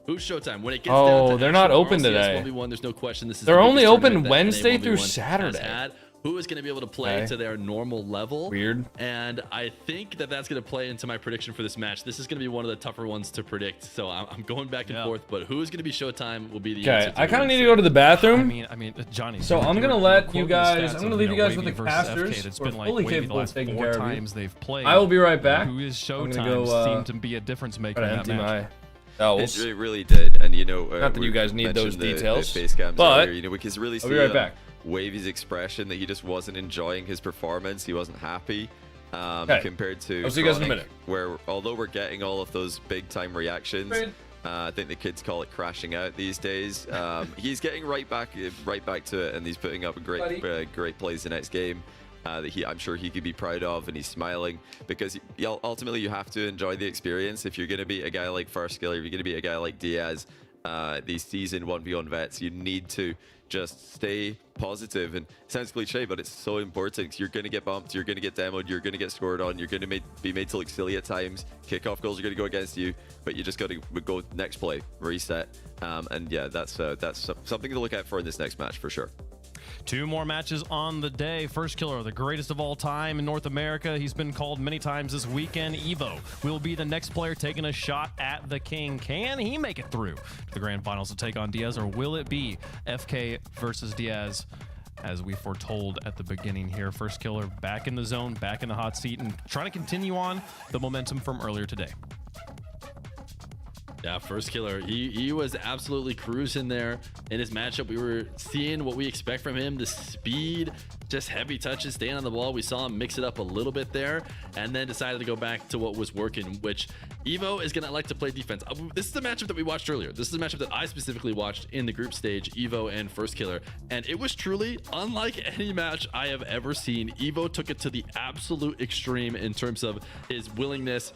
Who's Showtime? When it gets down to they're not open today. 1v1, there's no question. This is they're only open Wednesday through Saturday. Who is going to be able to play to their normal level? Weird. And I think that that's going to play into my prediction for this match. This is going to be one of the tougher ones to predict. So I'm going back and forth. But who is going to be Showtime will be the answer. Okay, I kind of need to go to the bathroom. I mean, Johnny. So I'm going to let you guys. I'm going to leave you guys with the casters. It's been like Wavy the last 4 times they've played. I will be right back. Who is Showtime seemed to be a difference maker in that match. It really did. And, you know, not that you guys need those details, the face cams but earlier, you know, we can really see I'll be right back. Wavy's expression that he just wasn't enjoying his performance. He wasn't happy. Compared to I'll see you guys in a minute. Where although we're getting all of those big time reactions, I think the kids call it crashing out these days. He's getting right back to it, and he's putting up a great plays the next game that I'm sure he could be proud of, and he's smiling because ultimately you have to enjoy the experience. If you're going to beat a guy like First Killer, if you're going to beat a guy like Diaz, these seasoned 1v1 vets, you need to just stay positive. And it sounds cliche, but it's so important because you're going to get bumped, you're going to get demoed, you're going to get scored on, you're going to be made to look silly at times. Kickoff goals are going to go against you, but you just got to go next play, reset. And yeah, that's something to look out for in this next match for sure. 2 more matches on the day. First Killer, the greatest of all time in North America. He's been called many times this weekend. Evo will be the next player taking a shot at the King. Can he make it through to the grand finals to take on Diaz, or will it be FK versus Diaz, as we foretold at the beginning here? First Killer back in the zone, back in the hot seat, and trying to continue on the momentum from earlier today. Yeah, First Killer, he was absolutely cruising there in his matchup. We were seeing what we expect from him, the speed, just heavy touches, staying on the ball. We saw him mix it up a little bit there, and then decided to go back to what was working, which Evo is going to like to play defense. This is the matchup that we watched earlier. This is the matchup that I specifically watched in the group stage, Evo and First Killer, and it was truly unlike any match I have ever seen. Evo took it to the absolute extreme in terms of his willingness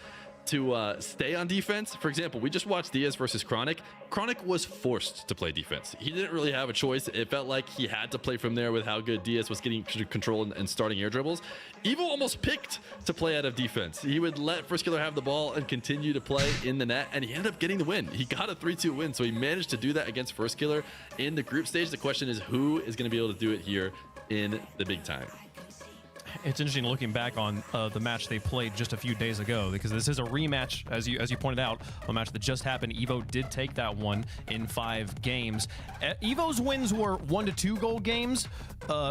to stay on defense. For example, we just watched Diaz versus Chronic. Chronic was forced to play defense. He didn't really have a choice. It felt like he had to play from there with how good Diaz was getting control and starting air dribbles. Evo almost picked to play out of defense. He would let First Killer have the ball and continue to play in the net, and he ended up getting the win. He got a 3-2 win, so he managed to do that against First Killer in the group stage. The question is, who is going to be able to do it here in the big time? It's interesting looking back on the match they played just a few days ago, because this is a rematch, as you pointed out, a match that just happened. Evo did take that one in 5 games. Evo's wins were 1 to 2 goal games.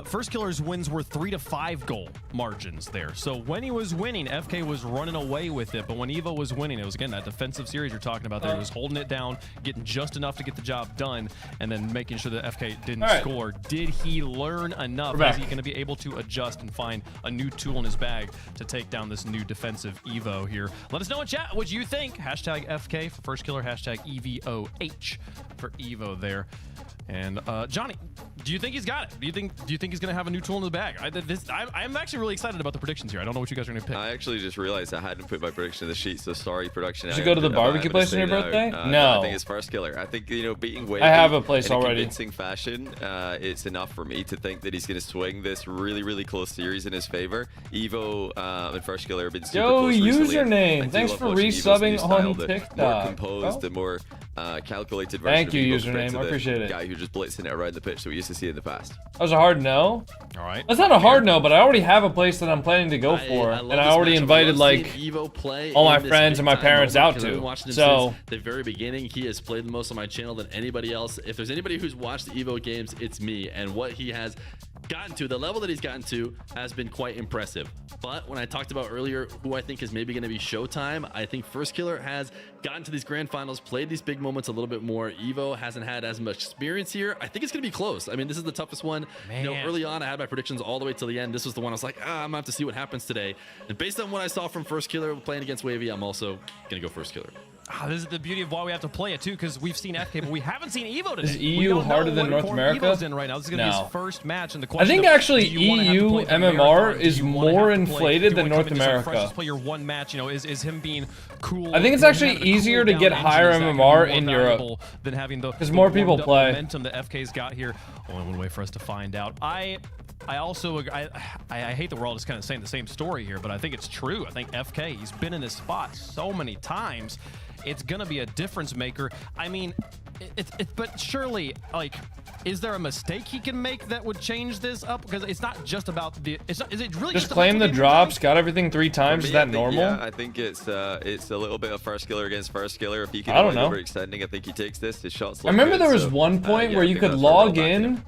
First Killer's wins were 3 to 5 goal margins there. So when he was winning, FK was running away with it. But when Evo was winning, it was, again, that defensive series you're talking about there. He was holding it down, getting just enough to get the job done, and then making sure that FK didn't score. Did he learn enough? Is he going to be able to adjust and find a new tool in his bag to take down this new defensive Evo here? Let us know in chat what you think. Hashtag FK for First Killer, hashtag EVOH for Evo there. And Johnny, do you think he's got it? Do you think he's going to have a new tool in the bag? I'm actually really excited about the predictions here. I don't know what you guys are going to pick. I actually just realized I hadn't put my prediction in the sheet, so sorry, production. Did you go to the barbecue place on your birthday? No. I think it's First Killer. I think, you know, beating Wavy I have a place in a already. convincing fashion, it's enough for me to think that he's going to swing this really, really close series in his favor. Evo and First Killer have been super close recently. Username. Thanks for resubbing on TikTok. More composed and more calculated version. Thank you, username. I appreciate it. Guy who just blitzing it around the pitch that we used to see in the past. That was a hard no. All right. That's not a hard no, but I already have a place that I'm planning to go for, and I already invited like Evo play all my friends and my parents out to. So the very beginning, he has played the most on my channel than anybody else. If there's anybody who's watched the Evo games, it's me. And what he has gotten to, the level that he's gotten to, has been quite impressive. But when I talked about earlier who I think is maybe going to be showtime, I think First Killer has gotten to these grand finals, played these big moments a little bit more. Evo hasn't had as much experience here. I think it's going to be close. I mean, this is the toughest one. You know, early on, I had my predictions all the way till the end. This was the one I was like, I'm going to have to see what happens today. And based on what I saw from First Killer playing against Wavy, I'm also going to go First Killer. This is the beauty of why we have to play it too, because we've seen FK, but we haven't seen Evo today. Is EU harder than North America? Evo's in right now. This is going to be his first match, and the question I think actually EU MMR is more inflated than North America. Just play your one match, you know, is him being cool. I think it's actually easier to get higher MMR in Europe than having the because more people play. Momentum that FK's got here. Only one way for us to find out. I also I hate that we're all just kind of saying the same story here, but I think it's true. I think FK, he's been in this spot so many times. It's gonna be a difference maker. I mean, but surely, like, is there a mistake he can make that would change this up? Because it's not just about the. Is it really just claim the drops? Got everything 3 times? Is that normal? Yeah, I think it's a little bit of First Killer against First Killer. If he can I don't know. Overextending, I think he takes this. His shots. I remember there was one point where you could log in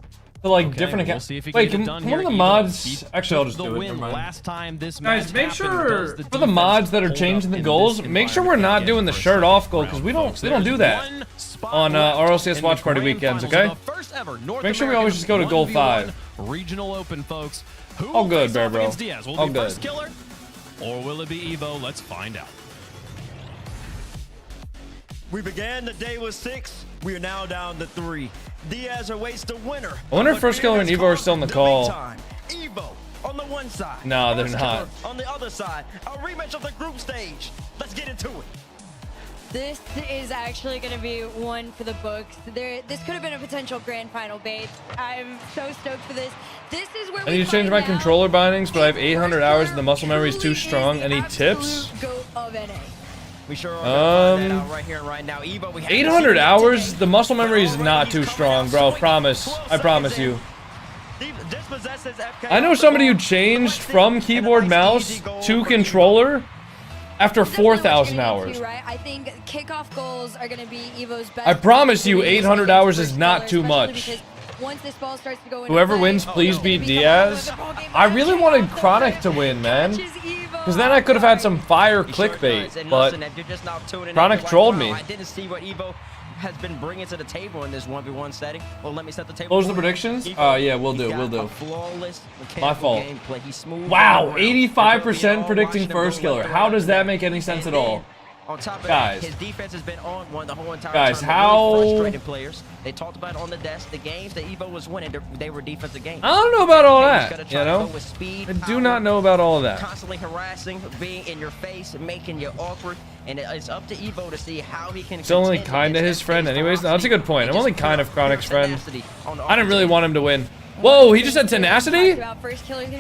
to like Okay, different we'll accounts. see if he Wait, can can get it done one here. of the Evo, mods? he Actually, I'll took just the do it. win Never mind. last time this Guys, match make happened. sure Does the for the mods that are defense changing the hold up goals, in make this sure we're not environment doing the again shirt for a off goal second because we round, don't folks? do There's that one spot on left RLCS in Watch the Party grand weekends. finals Okay. of the first ever North Make sure we always just go to goal 5. 1v1 Regional Open, folks. Who All will good, face Bear off Bro. against Diaz? Will All it be good. First Killer, or will it be Evo? Let's find out. We began the day with 6. We are now down to 3. Diaz awaits the winner. I wonder if First Killer and Evo are still in the call. Evo on the one side. No, they're First not. Killer on the other side. A rematch of the group stage. Let's get into it. This is actually going to be one for the books. This could have been a potential grand final bait. I'm so stoked for this. This is where I need to change my controller bindings, but I have 800 hours and the muscle memory is too strong. Any tips? Goat of NA. We sure are gonna find that out right here and right now. Evo, we have 800 hours? The muscle memory is not too strong, bro. Promise. I promise you. I know somebody who changed from keyboard mouse to controller after 4,000 hours. Right? I think kickoff goals are going to be Evo's best. I promise you 800 hours is not too much. Once this ball starts to go Whoever wins, please beat Diaz. I really wanted Chronic to win, man. Because then I could have had some fire clickbait, but Chronic trolled me. I didn't see what Evo has been bringing to the table in this 1v1 setting. Well, let me set the table. Close the predictions? Yeah, we'll do. My fault. Wow, 85% predicting First Killer. How does that make any sense at all? On top of Guys, that, his defense has been on one the whole entire guys, time. how Really frustrated players. They talked about it on the desk. The games that Evo was winning, they were defensive games. I don't know about all He's that, gotta you try to know? go with speed, I do power, not know about all of that. constantly harassing, being in your face, making you awkward, and it's up to Evo to see how he can. It's only contend kind of against his friend FK's anyways. No, that's a good point. I'm and only just kind put of Chronic's pure friend. tenacity on the I didn't really offensive want him to win. Whoa, he just had tenacity?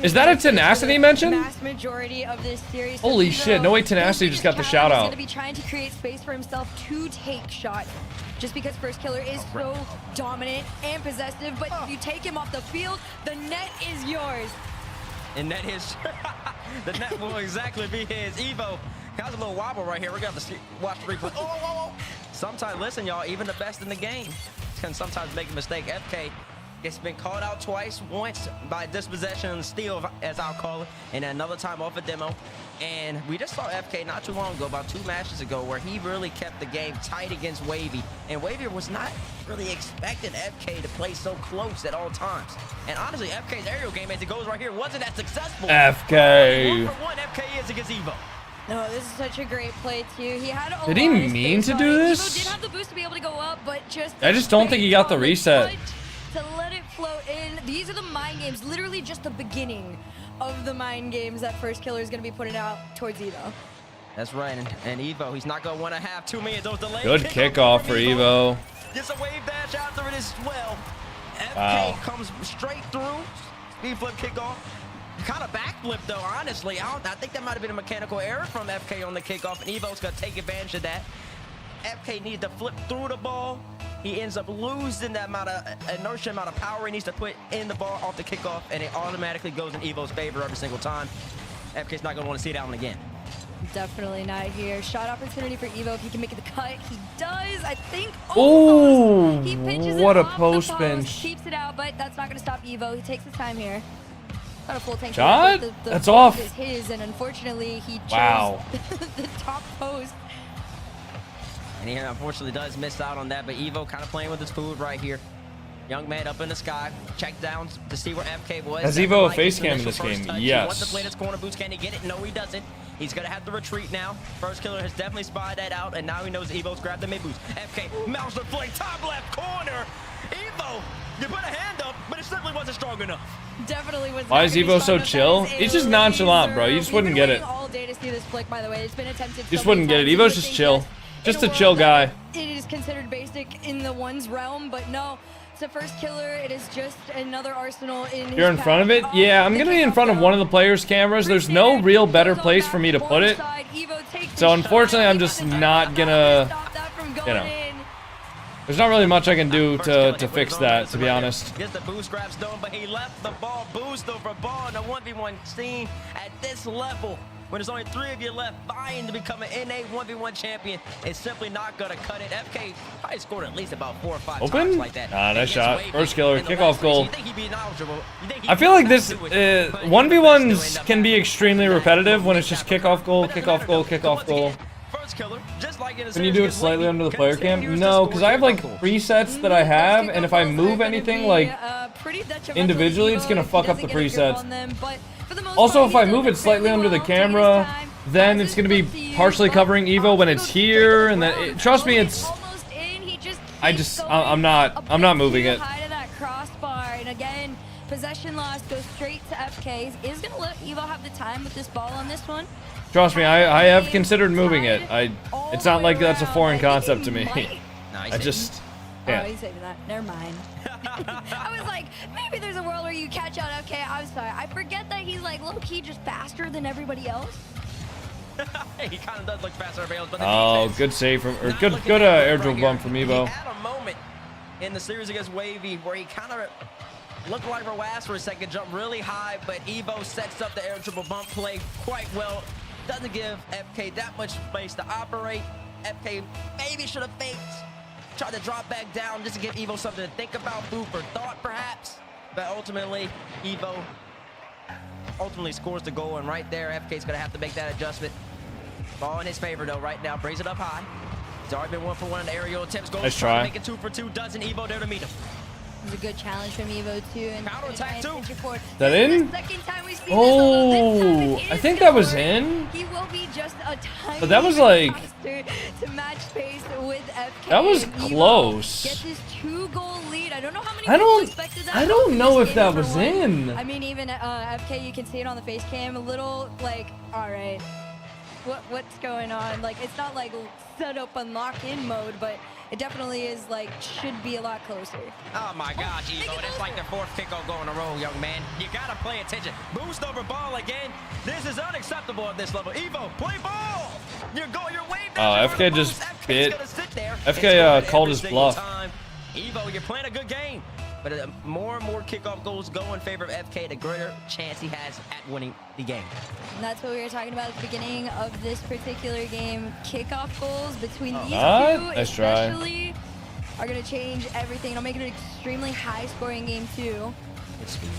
Is that a tenacity mention? Mass majority of this series. Holy shit, no way tenacity just got the shout He's out. going to be trying to create space for himself to take shots. Just because First Killer is so dominant and possessive, but if you take him off the field, the net is yours. And that is the net will exactly be his. Evo has a little wobble right here. We're gonna have to watch the replay. Oh. Sometimes, listen, y'all, even the best in the game can sometimes make a mistake. FK gets been called out twice, once by dispossession and steal, as I'll call it, and another time off a demo. And we just saw FK not too long ago, about 2 matches ago, where he really kept the game tight against Wavy. And Wavy was not really expecting FK to play so close at all times. And honestly, FK's aerial game, as it goes right here, wasn't that successful. FK. 1-for-1 FK is against Evo. No, this is such a great play too. He had a Did he lot of mean space to do on it. this? Evo did have the boost to be able to go up, but just I just don't think he got the reset. To let it flow in. These are the mind games, literally just the beginning of the mind games that First Killer is going to be putting out towards Evo. That's right, and Evo, he's not going to want to have too many of those delays. Good kickoff for Evo. Gets a wave dash after it as well. FK Wow. comes straight through. Speed flip kickoff. Kind of backflip though, honestly. I think that might have been a mechanical error from FK on the kickoff, and Evo's going to take advantage of that. FK needs to flip through the ball. He ends up losing that amount of inertia, amount of power he needs to put in the ball off the kickoff, and it automatically goes in Evo's favor every single time. FK's not going to want to see it out again. Definitely not here. Shot opportunity for Evo if he can make the cut. He does, I think. Ooh, He pitches what it a off post the pinch. Keeps it out, but that's not going to stop Evo. He takes his time here. Got a full tank. Shot? The That's post off. Is his, and unfortunately, he chose Wow. the top post. And he unfortunately does miss out on that, but Evo kind of playing with his food right here. Young man up in the sky, check down to see where FK was. Has Never Evo a liked his face cam in initial this first game? touch. Yes. He wants to play this corner boost. Can he get it? No, he doesn't. He's going to have to retreat now. First Killer has definitely spied that out, and now he knows Evo's grabbed the mid boost. FK, mouse the flank, top left corner. Evo, you put a hand up, but it simply wasn't strong enough. Definitely was. Why is Evo so chill? He's just nonchalant, bro. You just wouldn't get it. All day to see this flick, by the way. It's been attempted. Just so many wouldn't get it. times. Evo's You just would chill. think Just in a a chill world guy. that It is considered basic in the one's realm, but no. It's a First Killer. It is just another arsenal in his You're in front of it? pack. Yeah, I'm gonna be in front of one of the players' cameras. There's no real better place for me to put it. So unfortunately, I'm just not gonna, you know. There's not really much I can do to fix that, to be honest. Gets the boost grab stone, but he left the ball boost over ball in a 1v1 scene at this level. when there's only 3 of you left vying to become an NA 1v1 champion, it's simply not going to cut it. FK probably scored at least about 4 or 5 times Open? like that. Ah, nice shot. Wavy First killer, in the kickoff last goal. race. You think he'd be knowledgeable. You think he'd I feel like this do it, but 1v1s can be extremely repetitive when it's just kickoff goal, kickoff goal, kickoff goal. First killer, just like in a Can you do it series slightly against under the Wavy, player cam? continues to No, score because I have like kickoff goals. presets that I have, and if I move anything like individually, it's gonna fuck up the presets. Also, if I move it slightly under the camera, then it's gonna be partially covering Evo when it's here, and then trust me, it's. I'm not moving it. High to that crossbar, and again, possession loss goes straight to FK. Is gonna let Evo have the time with this ball on this one. Trust me, I have considered moving it. It's not like that's a foreign concept to me. I just Oh, can't. he's saving that. Never mind. I was like, maybe there's a world where you catch out. Okay, I'm sorry. I forget that he's like low-key just faster than everybody else. He kind of does look faster than everybody else, but the Oh, defense good save from, or not good looking that air good dribble right bump from here. Evo. He had a moment in the series against Wavy where he kind of looked like Rlcs for a second, jumped really high, but Evo sets up the air dribble bump play quite well. Doesn't give FK that much space to operate. FK maybe should have faked, tried to drop back down just to give Evo something to think about, food for thought perhaps. But ultimately, Evo scores the goal, and right there, FK's gonna have to make that adjustment. Ball in his favor though right now, brings it up high. He's already been 1 for 1 in the aerial attempts. Goes Nice trying try. to make it 2 for 2. Doesn't Evo there to meet him. It was a good challenge from Evo too. And Counter attack too. That in? Oh, I think that was in. He will be just a tiny But that was like. faster to match pace with FK. That was and Evo close. Gets his 2-goal lead. I don't know how many I people expected that. don't know This if game that for was one. in. I mean, even FK, you can see it on the face cam. A little like, all right, what's going on? Like, it's not like set up and lock in mode, but it definitely is like should be a lot closer. Oh my gosh, Evo, that's like the 4th kickoff goal in a row, young man. You gotta pay attention. Boost over ball again. This is unacceptable at this level. Evo, play ball. You're way back. FK just bit. FK called his bluff. Evo, you're playing a good game. But more and more kickoff goals go in favor of FK, the greater chance he has at winning the game. And that's what we were talking about at the beginning of this particular game. Kickoff goals between these two, Nice try. especially, are going to change everything. It'll make it an extremely high-scoring game, too. Good speed.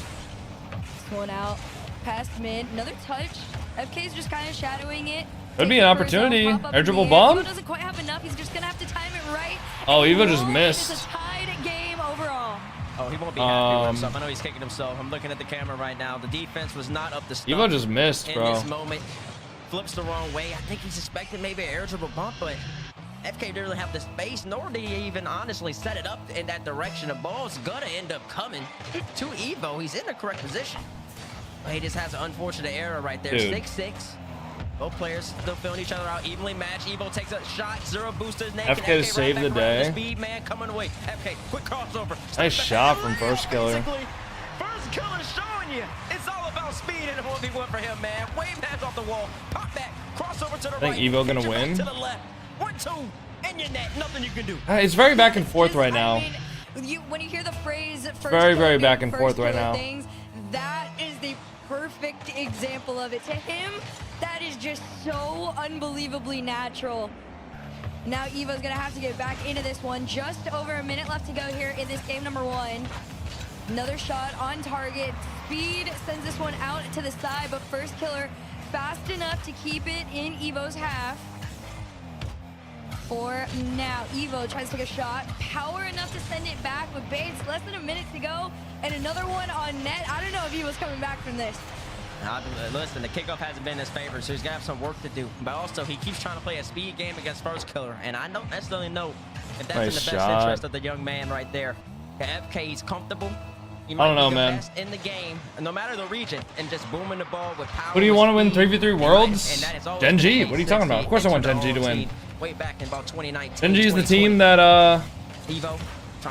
This one out, past mid. Another touch. FK's just kind of shadowing it. Could be an opportunity. Air dribble Evo bomb? doesn't quite have enough. He's just going to have to time it right. Oh, And Evo just roll it. missed. It's a tied game overall. Oh, he won't be happy with himself. I know he's kicking himself. I'm looking at the camera right now. The defense was not up to snuff. Evo just missed, in bro. this moment. Flips the wrong way. I think he suspected maybe an air dribble bump, but FK didn't really have the space, nor did he even honestly set it up in that direction. The ball's gonna end up coming to Evo. He's in the correct position. But he just has an unfortunate error right there. Dude. 6-6. Both players still filling each other out, evenly matched. Evo takes a shot, 0 boost to his neck. FK to save the day. Speed man coming away. FK, quick crossover. Nice shot from first killer. First killer showing you it's all about speed and a 1v1 for him, man. Wave hands off the wall, pop back, crossover to the right. Think Evo gonna Get your back win? to the left. 1-2 in your net. Nothing you can do. It's very back and forth right now. I mean, when you hear the phrase first Very, very killer back game, and forth first right killer now. things, that is the perfect example of it. To him, that is just so unbelievably natural. Now Evo's gonna have to get back into this one. Just over a minute left to go here in this game number 1. Another shot on target. Speed sends this one out to the side, but first killer fast enough to keep it in Evo's half. For now, Evo tries to take a shot. Power enough to send it back with Bates. Less than a minute to go. And another one on net. I don't know if Evo's coming back from this. Listen, the kickoff hasn't been in his favor, so he's gonna have some work to do. But also, he keeps trying to play a speed game against first killer, and I don't necessarily know if that's in the Nice best shot. interest of the young man right there. FK, he's comfortable. He I might don't know, be the man. best in the game, no matter the region, and just booming the ball with power. Who do you want to win speed. 3v3 And Worlds? that is always Gen the G. case What are you since talking about? he Of course I want entered Gen G to the win. team way back in about 2019. Gen G is the 2020. team that Evo.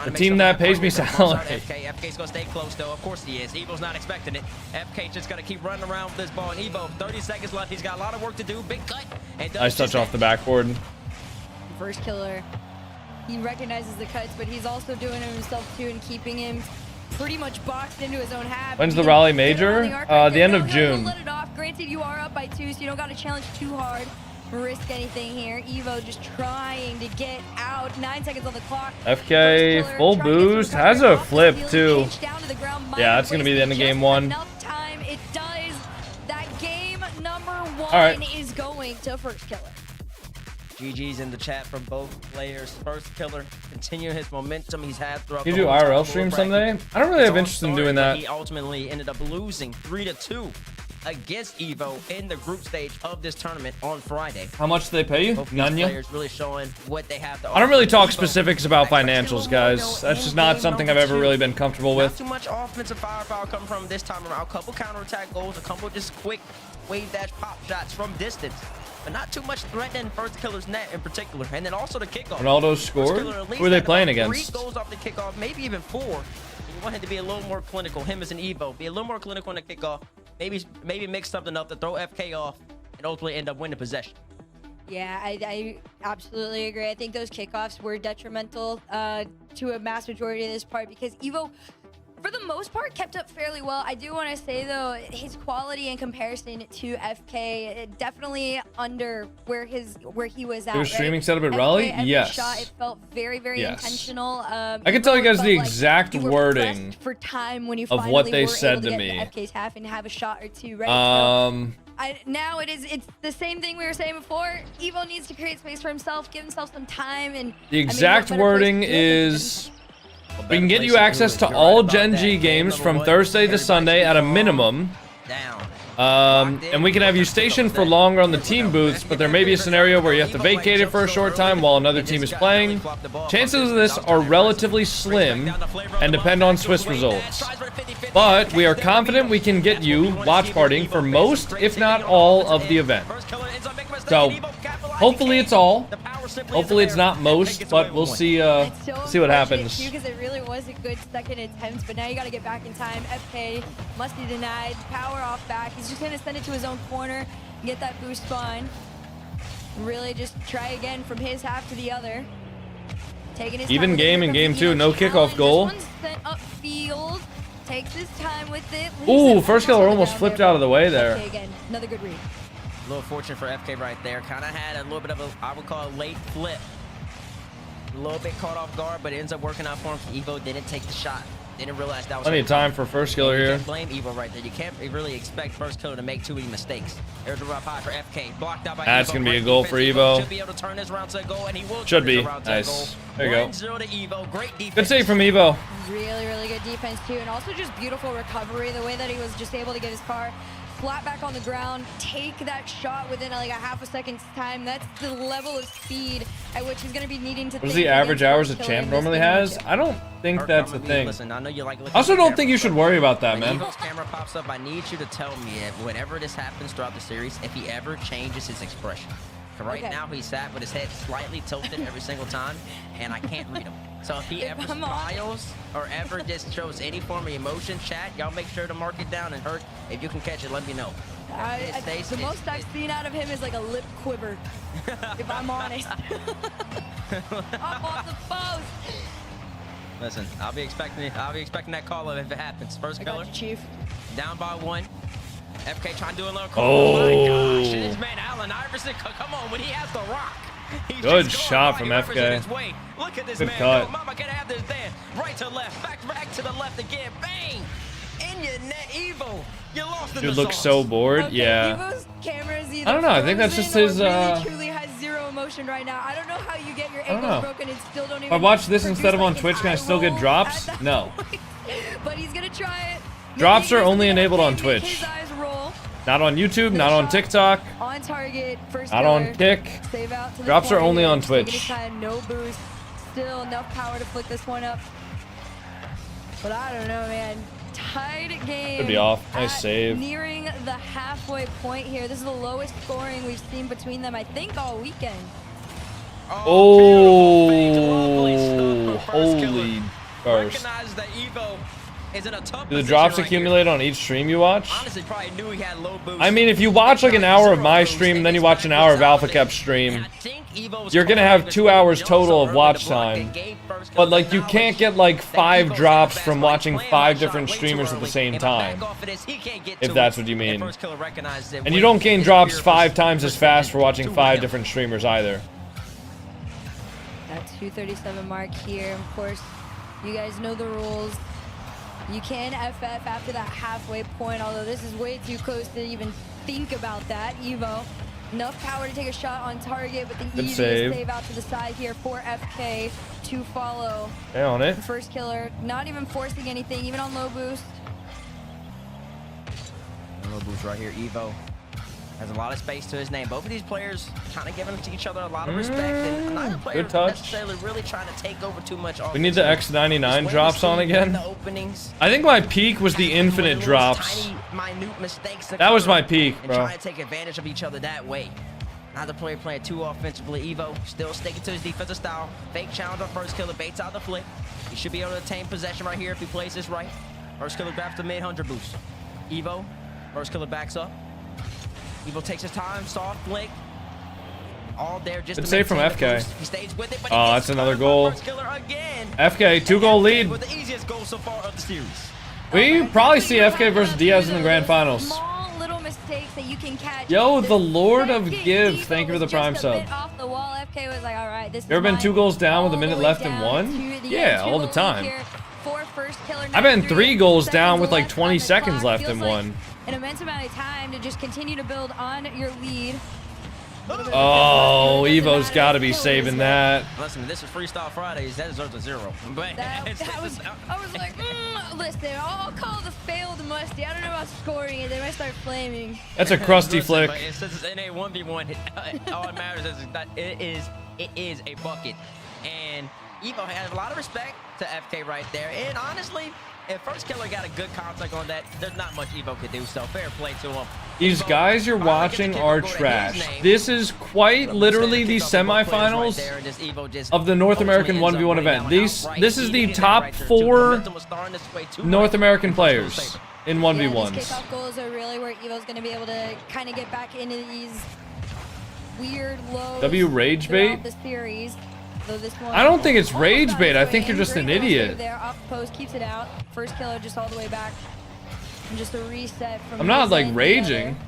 The team that pays me salary. FK's gonna stay close though. Of course he is. Evo's not expecting it. FK just gonna keep running around with this ball. And Evo, 30 seconds left. He's got a lot of work to do. Big cut. And Nice touch off the backboard. First killer, he recognizes the cuts, but he's also doing it himself too and keeping him pretty much boxed into his own half. When's the He Raleigh didn't get it on Major? the arc right The there. end No, of he'll June. let it off Granted, you are up by 2, so you don't got to challenge too hard, risk anything here. Evo just trying to get out. 9 seconds on the clock. FK full boost, has a flip too. Yeah, that's gonna be the end of game 1. Enough time, it does. That game number 1 right. is going to First Killer. GG's in the chat from both players. First Killer continuing his momentum he's had throughout. You the do whole IRL time. stream someday? I don't really have interest in doing that. He ultimately ended up losing 3-2 against Evo in the group stage of this tournament on Friday. How much do they pay you? Both these None. players really showing what they have to I don't really offer. talk Evo, specifics about financials, guys. That's just not something I've ever really been comfortable not with. too much offensive firepower coming from this time around. A couple counterattack goals, a couple just quick wave dash pop shots from distance. But not too much threatening First Killer's net in particular. And then also the kickoff. Ronaldo scored? Who are they playing against? 3 goals off the kickoff, maybe even 4. You want him to be a little more clinical. Him as an Evo. Be a little more clinical in the kickoff. Maybe mix something up to throw FK off and ultimately end up winning possession. Yeah, I absolutely agree. I think those kickoffs were detrimental to a mass majority of this part because Evo, for the most part, kept up fairly well. I do want to say, though, his quality in comparison to FK, definitely under where he was at. Your streaming right? setup at Raleigh? FK, every Yes. shot, it felt very, very intentional. I can tell you guys the exact wording for time when you of what they said to me. FK's half and have a shot or two, right? Now it's the same thing we were saying before. Evo needs to create space for himself, give himself some time, and the exact wording is, we can get you access to all Gen G games from Thursday to Sunday at a minimum. And we can have you stationed for longer on the team booths, but there may be a scenario where you have to vacate it for a short time while another team is playing. Chances of this are relatively slim and depend on Swiss results. But we are confident we can get you watch partying for most, if not all, of the event. So, hopefully it's all. Hopefully it's not most, but we'll see what happens. Because it really was a good second attempt, but now you got to get back in time. FK must be denied. Power off back. He's just going to send it to his own corner and get that boost spawn. Really just try again from his half to the other. Taking his even game in game 2, no kickoff goal. This one's sent upfield. Takes his time with it. Ooh, First Killer almost flipped out of the way there. FK again. Another good read. A little fortune for FK right there. Kind of had a little bit of a, I would call a late flip. A little bit caught off guard, but it ends up working out for him. Evo didn't take the shot. Didn't realize that was plenty of time for First Killer here. You can't blame Evo right there. You can't really expect First Killer to make too many mistakes. There's a rough high for FK. Blocked out by That's Evo. going to be a goal for Evo. Should be able to turn this round to a goal, and he will. Should be. Nice. There you go. 1-0 to Evo. Great defense. Good save from Evo. Really, really good defense, too. And also just beautiful recovery. The way that he was just able to get his car flat back on the ground, take that shot within like a half a second's time. That's the level of speed at which he's going to be needing to. What is the average hours a champ normally has? I don't think that's the thing. Listen, I know you like. I also don't think you should worry about that, man. When Evo's camera pops up, I need you to tell me if whenever this happens throughout the series, if he ever changes his expression. Right now, he's sat with his head slightly tilted every single time, and I can't read him. So if he ever smiles or ever just shows any form of emotion, chat, y'all make sure to mark it down and hurt. If you can catch it, let me know. The most I've seen out of him is like a lip quiver, if I'm honest. Up off the post. Listen, I'll be expecting that call if it happens. First Killer, I got you, Chief. Down by 1. FK trying to do a little call. Oh My gosh, this man Allen Iverson, come on, when he has the rock. Good shot from FK. Look at this Good man cut. go. Mama can have this there. Right to left, back to the left again. Bang! In your net, Evo. You lost in Dude the looks sauce. so bored. Okay, Yeah. Evo's camera's either I don't know. I think that's just his. Really, truly has zero emotion right now. I don't know how you get your ankles broken and still don't even. If I watch this produce, instead of on like, Twitch, an can I eye still get roll drops? at that No. point. But he's gonna try it. Drops Maybe are only he's gonna enabled on make Twitch. his eyes roll. Not on YouTube, not on TikTok, On target, first not on killer. Kick. Save out to the Drops are corner only here. on Taking Twitch. his time, no boost. Still enough power to flick this one up. But I don't know, man. Tied game. Could be off. Nice at save. Nearing the halfway point here. This is the lowest scoring we've seen between them, I think, all weekend. Oh, holy burst. Recognize that Evo is in a tough Do the position drops right accumulate on each stream you watch? Honestly, probably knew he had low boost. I mean, if you watch like an hour of my stream and then you watch an hour of Alpha Kep's stream, you're gonna have 2 hours total of watch time. But like, you can't get like 5 drops from watching 5 different streamers at the same time, if that's what you mean. And you don't gain drops 5 times as fast for watching 5 different streamers either. That 237 mark here. Of course, you guys know the rules. You can FF after that halfway point, although this is way too close to even think about that. Evo, enough power to take a shot on target, but the easiest save out to the side here for FK to follow. Stay on it. The first killer, not even forcing anything, even on low boost. Low boost right here, Evo. Has a lot of space to his name. Both of these players kind of giving to each other a lot of respect, and neither player good touch. necessarily really trying to take over too much. We need the X99 drops on again. I think my peak was the infinite drops. That was my peak, bro. Trying to take advantage of each other that way. Neither player playing too offensively. Evo still sticking to his defensive style. Fake challenge on first killer, baits out the flick. He should be able to attain possession right here if he plays this right. First killer grabs the mid-100 boost. Evo, first killer backs up. Evo takes his time, soft flick. All there just to save from FK. He stays with it, but oh, that's another goal. FK, 2-goal lead. With the easiest goal so far of the series. We probably see FK versus Diaz in the grand finals. Small little mistakes that you can catch. Yo, the Lord of Give, thank you for the prime sub. Off the wall. FK was like, all right, this you ever been 2 goals down with a minute left and won? Yeah, all the time. I've been 3 goals down with like 20 seconds left and won. An immense amount of time to just continue to build on your lead. Oh, Evo's got to be saving that. Listen, this is Freestyle Fridays. That deserves a 0. But I was like, listen, I'll call the failed musty. I don't know about scoring it. They might start flaming. That's a crusty flick. But since it's in a 1v1, all that matters is that it is a bucket. And Evo has a lot of respect to FK right there. And honestly, if first killer got a good contact on that, there's not much Evo could do, so fair play to him. These guys you're watching are trash. This is quite literally the semifinals of the North American 1v1 event. This is the top 4 North American players in 1v1s. Yeah, these kickoff goals are really where Evo's going to be able to kind of get back into these weird lows. W rage bait? The series. I don't think it's rage bait. I think you're just an idiot. There, off post, keeps it out. First killer just all the way back. And just a reset from I'm not like raging.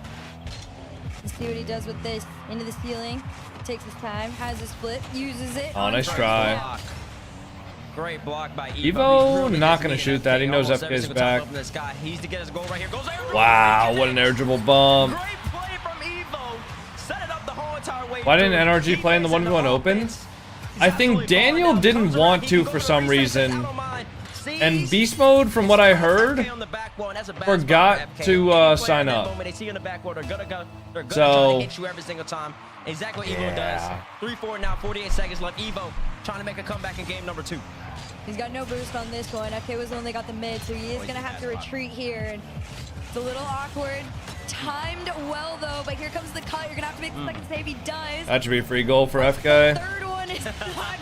Let's see what he does with this. Into the ceiling. Takes his time. Has his split. Uses it. Oh, nice try. Great block by Evo not going to shoot that. He knows FK's back. Wow, what an air dribble bump. Why didn't NRG play in the 1v1 open? I think Daniel didn't want to for some reason. And Beast Mode, from what I heard, forgot to sign up. So, exactly what Evo does. 3-4 now, 48 seconds left. Evo trying to make a comeback in game number 2. He's got no boost on this one. FK was only got the mid, so he is going to have to retreat here. And it's a little awkward. Timed well, though, but here comes the cut. You're going to have to make the second save. He does. That should be a free goal for FK. Third one is not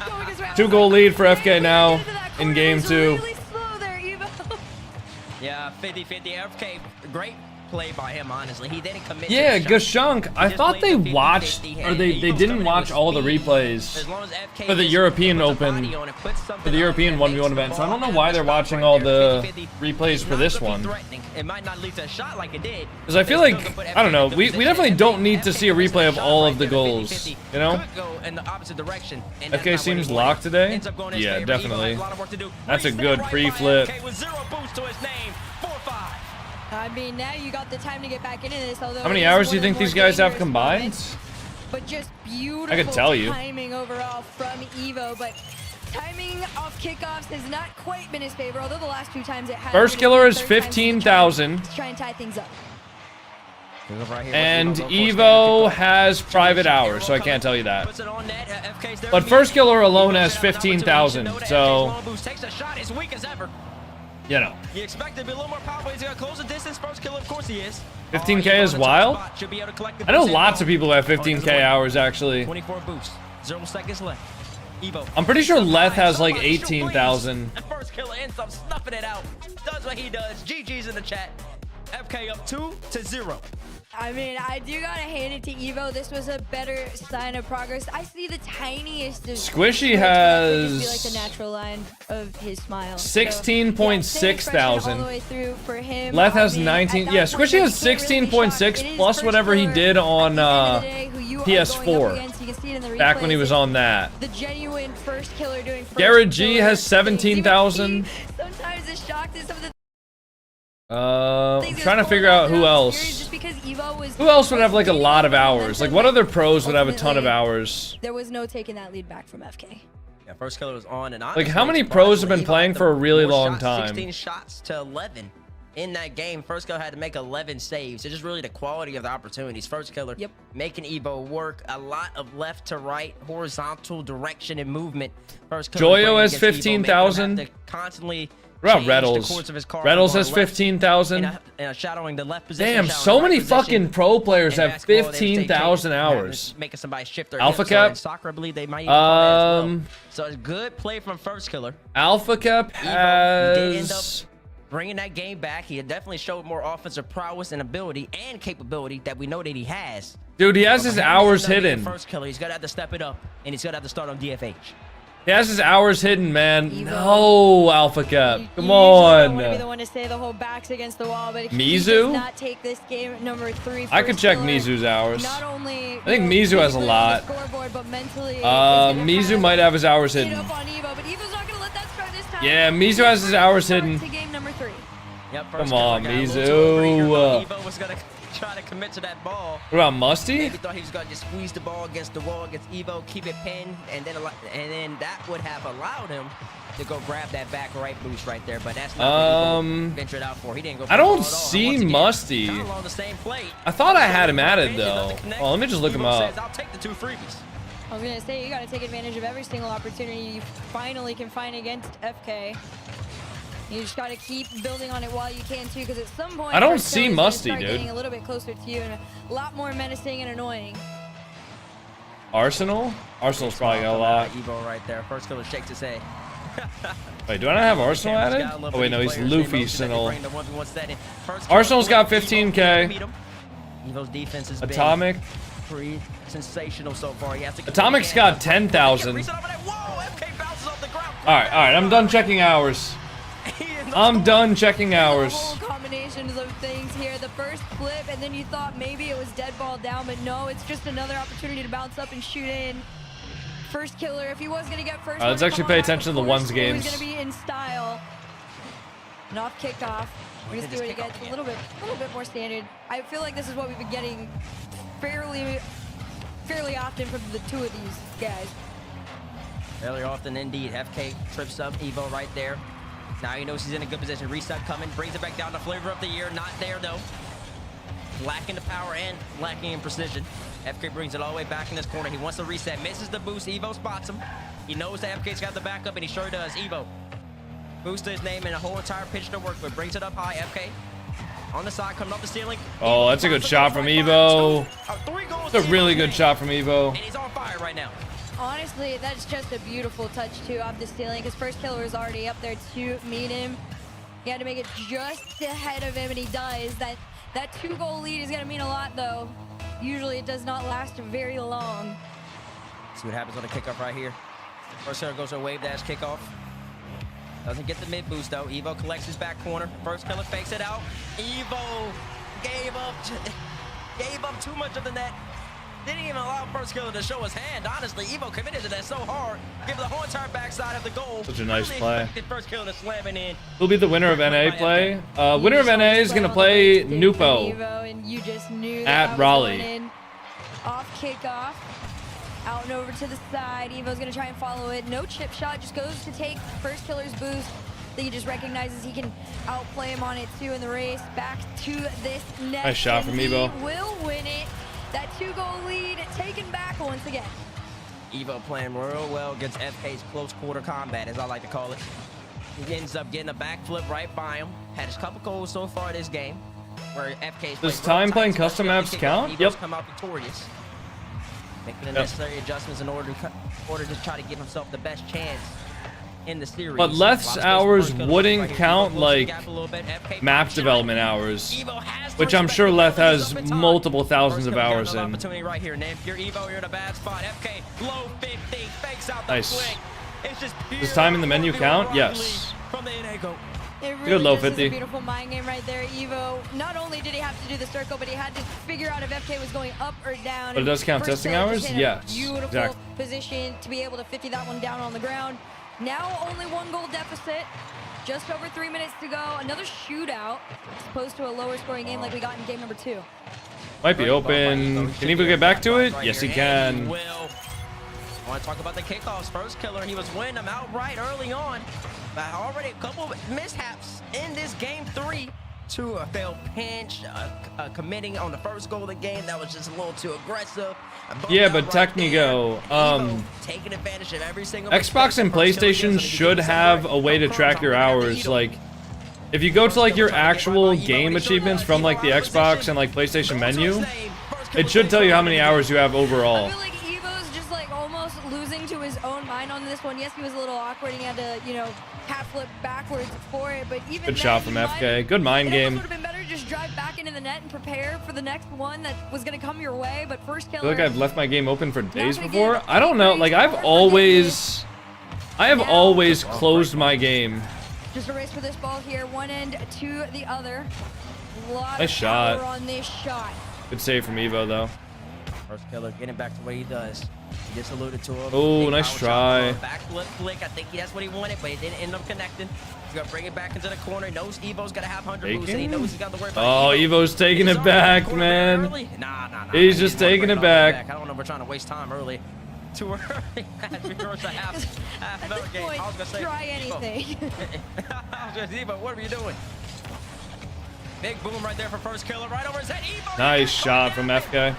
going as well. 2-goal lead for FK now in game 2. Really slow there, Evo. Yeah, 50-50. FK, great play by him, honestly. He didn't commit. Yeah, Gashunk. I thought they watched, or they didn't watch all the replays for the European Open, for the European 1v1 event. So I don't know why they're watching all the replays for this one. It might not lead to a shot like it did. Because I feel like, I don't know, we definitely don't need to see a replay of all of the goals, you know? FK seems locked today? Yeah, definitely. That's a good pre-flip. I mean, now you got the time to get back into this. Although how many hours do you think these guys have combined? But just beautiful I could tell you. timing overall from Evo, but timing off kickoffs has not quite been his favor, although the last 2 times it has. First killer is 15,000. Try and tie things up. And Evo has private hours, so I can't tell you that. But first killer alone has 15,000, so you know. You expect to be a little more powerful. He's gonna close the distance. First killer, of course he is. 15K is wild. I know lots of people who have 15K hours actually. 24 boosts. 0 seconds left. Evo. I'm pretty sure Leth has like 18,000. The first killer ends up snuffing it out. Does what he does. GG's in the chat. FK up 2-0. I mean, I do gotta hand it to Evo. This was a better sign of progress. I see the tiniest of Squishy has be like the natural line of his smile. 16.6 thousand. Leth Leth has 19. Yeah, Squishy has 16.6 plus whatever he did on PS4. Back when he was on that. The genuine first killer doing first Garrett G killer has 17,000. things. Sometimes it's shocked at some of the I'm trying to figure out who else. Who else would have like a lot of hours? Like what other pros would have a ton of hours? There was no taking that lead back from FK. Yeah, first killer was on, and like how many pros have been playing for a really long time? 16 shots to 11 in that game. First killer had to make 11 saves. It's just really the quality of the opportunities. First killer making Evo work. A lot of left to right, horizontal direction and movement. First killer Joyo has 15,000. Constantly. What about Reddles? Reddles has 15,000. Shadowing the left position. Damn, so many fucking pro players have 15,000 hours. Making somebody shift their Alpha Cap. Soccer, I believe they might even as well. So it's good play from first killer. Alpha Cap did end up has bringing that game back. He had definitely showed more offensive prowess and ability and capability that we know that he has. Dude, he has his hours hidden. First killer, he's gonna have to step it up, and he's gonna have to start on DFH. He has his hours hidden, man. No, Alpha Cap. Come I on. want to be the one to say the whole back's against the wall, but he Mizu? does not take this game at number 3. I could check Mizu's hours. I think Mizu has a lot. Mizu might have his hours hidden. Yeah, Mizu has his hours hidden. Come on, Mizu. Evo was gonna try to commit to that ball. What about Musty? Maybe thought he was gonna just squeeze the ball against the wall against Evo, keep it pinned, and then that would have allowed him to go grab that back right boost right there. But that's not what he ventured out for. He didn't go. I don't see Musty. On the same plate. I thought I had him added though. Oh, let me just look him up. Says, I'll take the 2 freebies. I was gonna say you gotta take advantage of every single opportunity you finally can find against FK. You just gotta keep building on it while you can too, because at some point I don't see Musty, dude. Getting a little bit closer to you and a lot more menacing and annoying. Arsenal's probably got a lot. Evo right there. First killer shakes his head. Wait, do I not have Arsenal added? Oh wait, no, he's Luffy Sinal. Arsenal's got 15k. Evo's defense is Atomic. Pretty sensational so far. Atomic's got 10,000. Alright, I'm done checking hours. I'm done checking hours. Whole combinations of things here. The first flip, and then you thought maybe it was dead ball down, but no, it's just another opportunity to bounce up and shoot in. First killer, if he was gonna get first. Let's actually pay attention to the ones games. He's gonna be in style. And off kickoff. We're gonna see what he gets. A little bit more standard. I feel like this is what we've been getting fairly often from the two of these guys. Fairly often indeed. FK trips up Evo right there. Now he knows he's in a good position. Reset coming, brings it back down to flavor of the year. Not there though. Lacking the power and lacking in precision. FK brings it all the way back in this corner. He wants to reset, misses the boost. Evo spots him. He knows that FK's got the backup, and he sure does. Evo boosts his name and a whole entire pitch to work with. Brings it up high. FK on the side, coming up the ceiling. Oh, that's a good shot from Evo. It's a really good shot from Evo. And he's on fire right now. Honestly, that's just a beautiful touch too off the ceiling, because first killer was already up there to meet him. He had to make it just ahead of him, and he does. That 2-goal lead is gonna mean a lot though. Usually it does not last very long. See what happens on the kickoff right here. First killer goes to a wave dash kickoff. Doesn't get the mid boost though. Evo collects his back corner. First killer fakes it out. Evo gave up too much of the net. Didn't even allow first killer to show his hand. Honestly, Evo committed to that so hard. Give the whole entire backside of the goal. Such a nice play. First killer to slam it in. Who'll be the winner of NA play? Winner of NA is gonna play Nupo at Raleigh. Off kickoff. Out and over to the side. Evo's gonna try and follow it. No chip shot, just goes to take first killer's boost. He just recognizes he can outplay him on it too in the race. Back to this net. Nice shot from Evo. He will win it. That 2-goal lead taken back once again. Evo playing real well against FK's close quarter combat, as I like to call it. He ends up getting a backflip right by him. Had his couple goals so far this game, where FK's Does time playing custom maps count? Yep. Come out victorious. Making the necessary adjustments in order to try to give himself the best chance in the series. But Leth's hours wouldn't count like map development hours, which I'm sure Leth has multiple thousands of hours in. Opportunity right here, Nim. Your Evo, you're in a bad spot. FK, low 50, fakes out the Nice. It's just Does time in the menu count? Yes. From the Inego. It really Good low is just 50. a beautiful mind game right there. Evo, not only did he have to do the circle, but he had to figure out if FK was going up or down. But it does count First testing set, hours? just in a Yes, Beautiful exactly. position to be able to 50 that one down on the ground. Now only 1 goal deficit. Just over 3 minutes to go. Another shootout as opposed to a lower scoring game like we got in game number 2. Might be open. Can Evo get back to it? Yes, he can. I want to talk about the kickoffs. First killer, he was winning them outright early on. But already a couple of mishaps in this game 3 to a failed pinch, committing on the first goal of the game. That was just a little too aggressive. Yeah, but Technigo, taking advantage of every single Xbox and PlayStation should have a way to track your hours. Like, if you go to like your actual game achievements from like the Xbox and like PlayStation menu, it should tell you how many hours you have overall. I feel like Evo's just like almost losing to his own mind on this one. Yes, he was a little awkward and he had to, you know, half flip backwards for it, but even Good then, shot from FK. Good mind game. It would have been better to just drive back into the net and prepare for the next one that was going to come your way, but first I killer. feel like I've left my game open for days before. I don't know. Like, I have always closed my game. Just a race for this ball here, one end to the other. Lot Nice of shot. power on this shot. Good save from Evo though. First killer getting back to what he does. He just alluded to him. Oh, Big nice power try. shot, back flip flick. I think that's what he wanted, but it didn't end up connecting. He's gonna bring it back into the corner. He knows Evo's got to have 100 boosts, and he knows he's got to worry about Oh, Evo's taking He's it already in the back, corner man. early. Nah. He's just wanna taking bring it all the way back. I don't know if we're trying to waste time early. Too early. As we approach a half At bell this game. point, I was gonna say, try Evo. anything. I was gonna say, Evo, what are you doing? Big boom right there for first killer, right over his head. Evo, Nice shot from FK.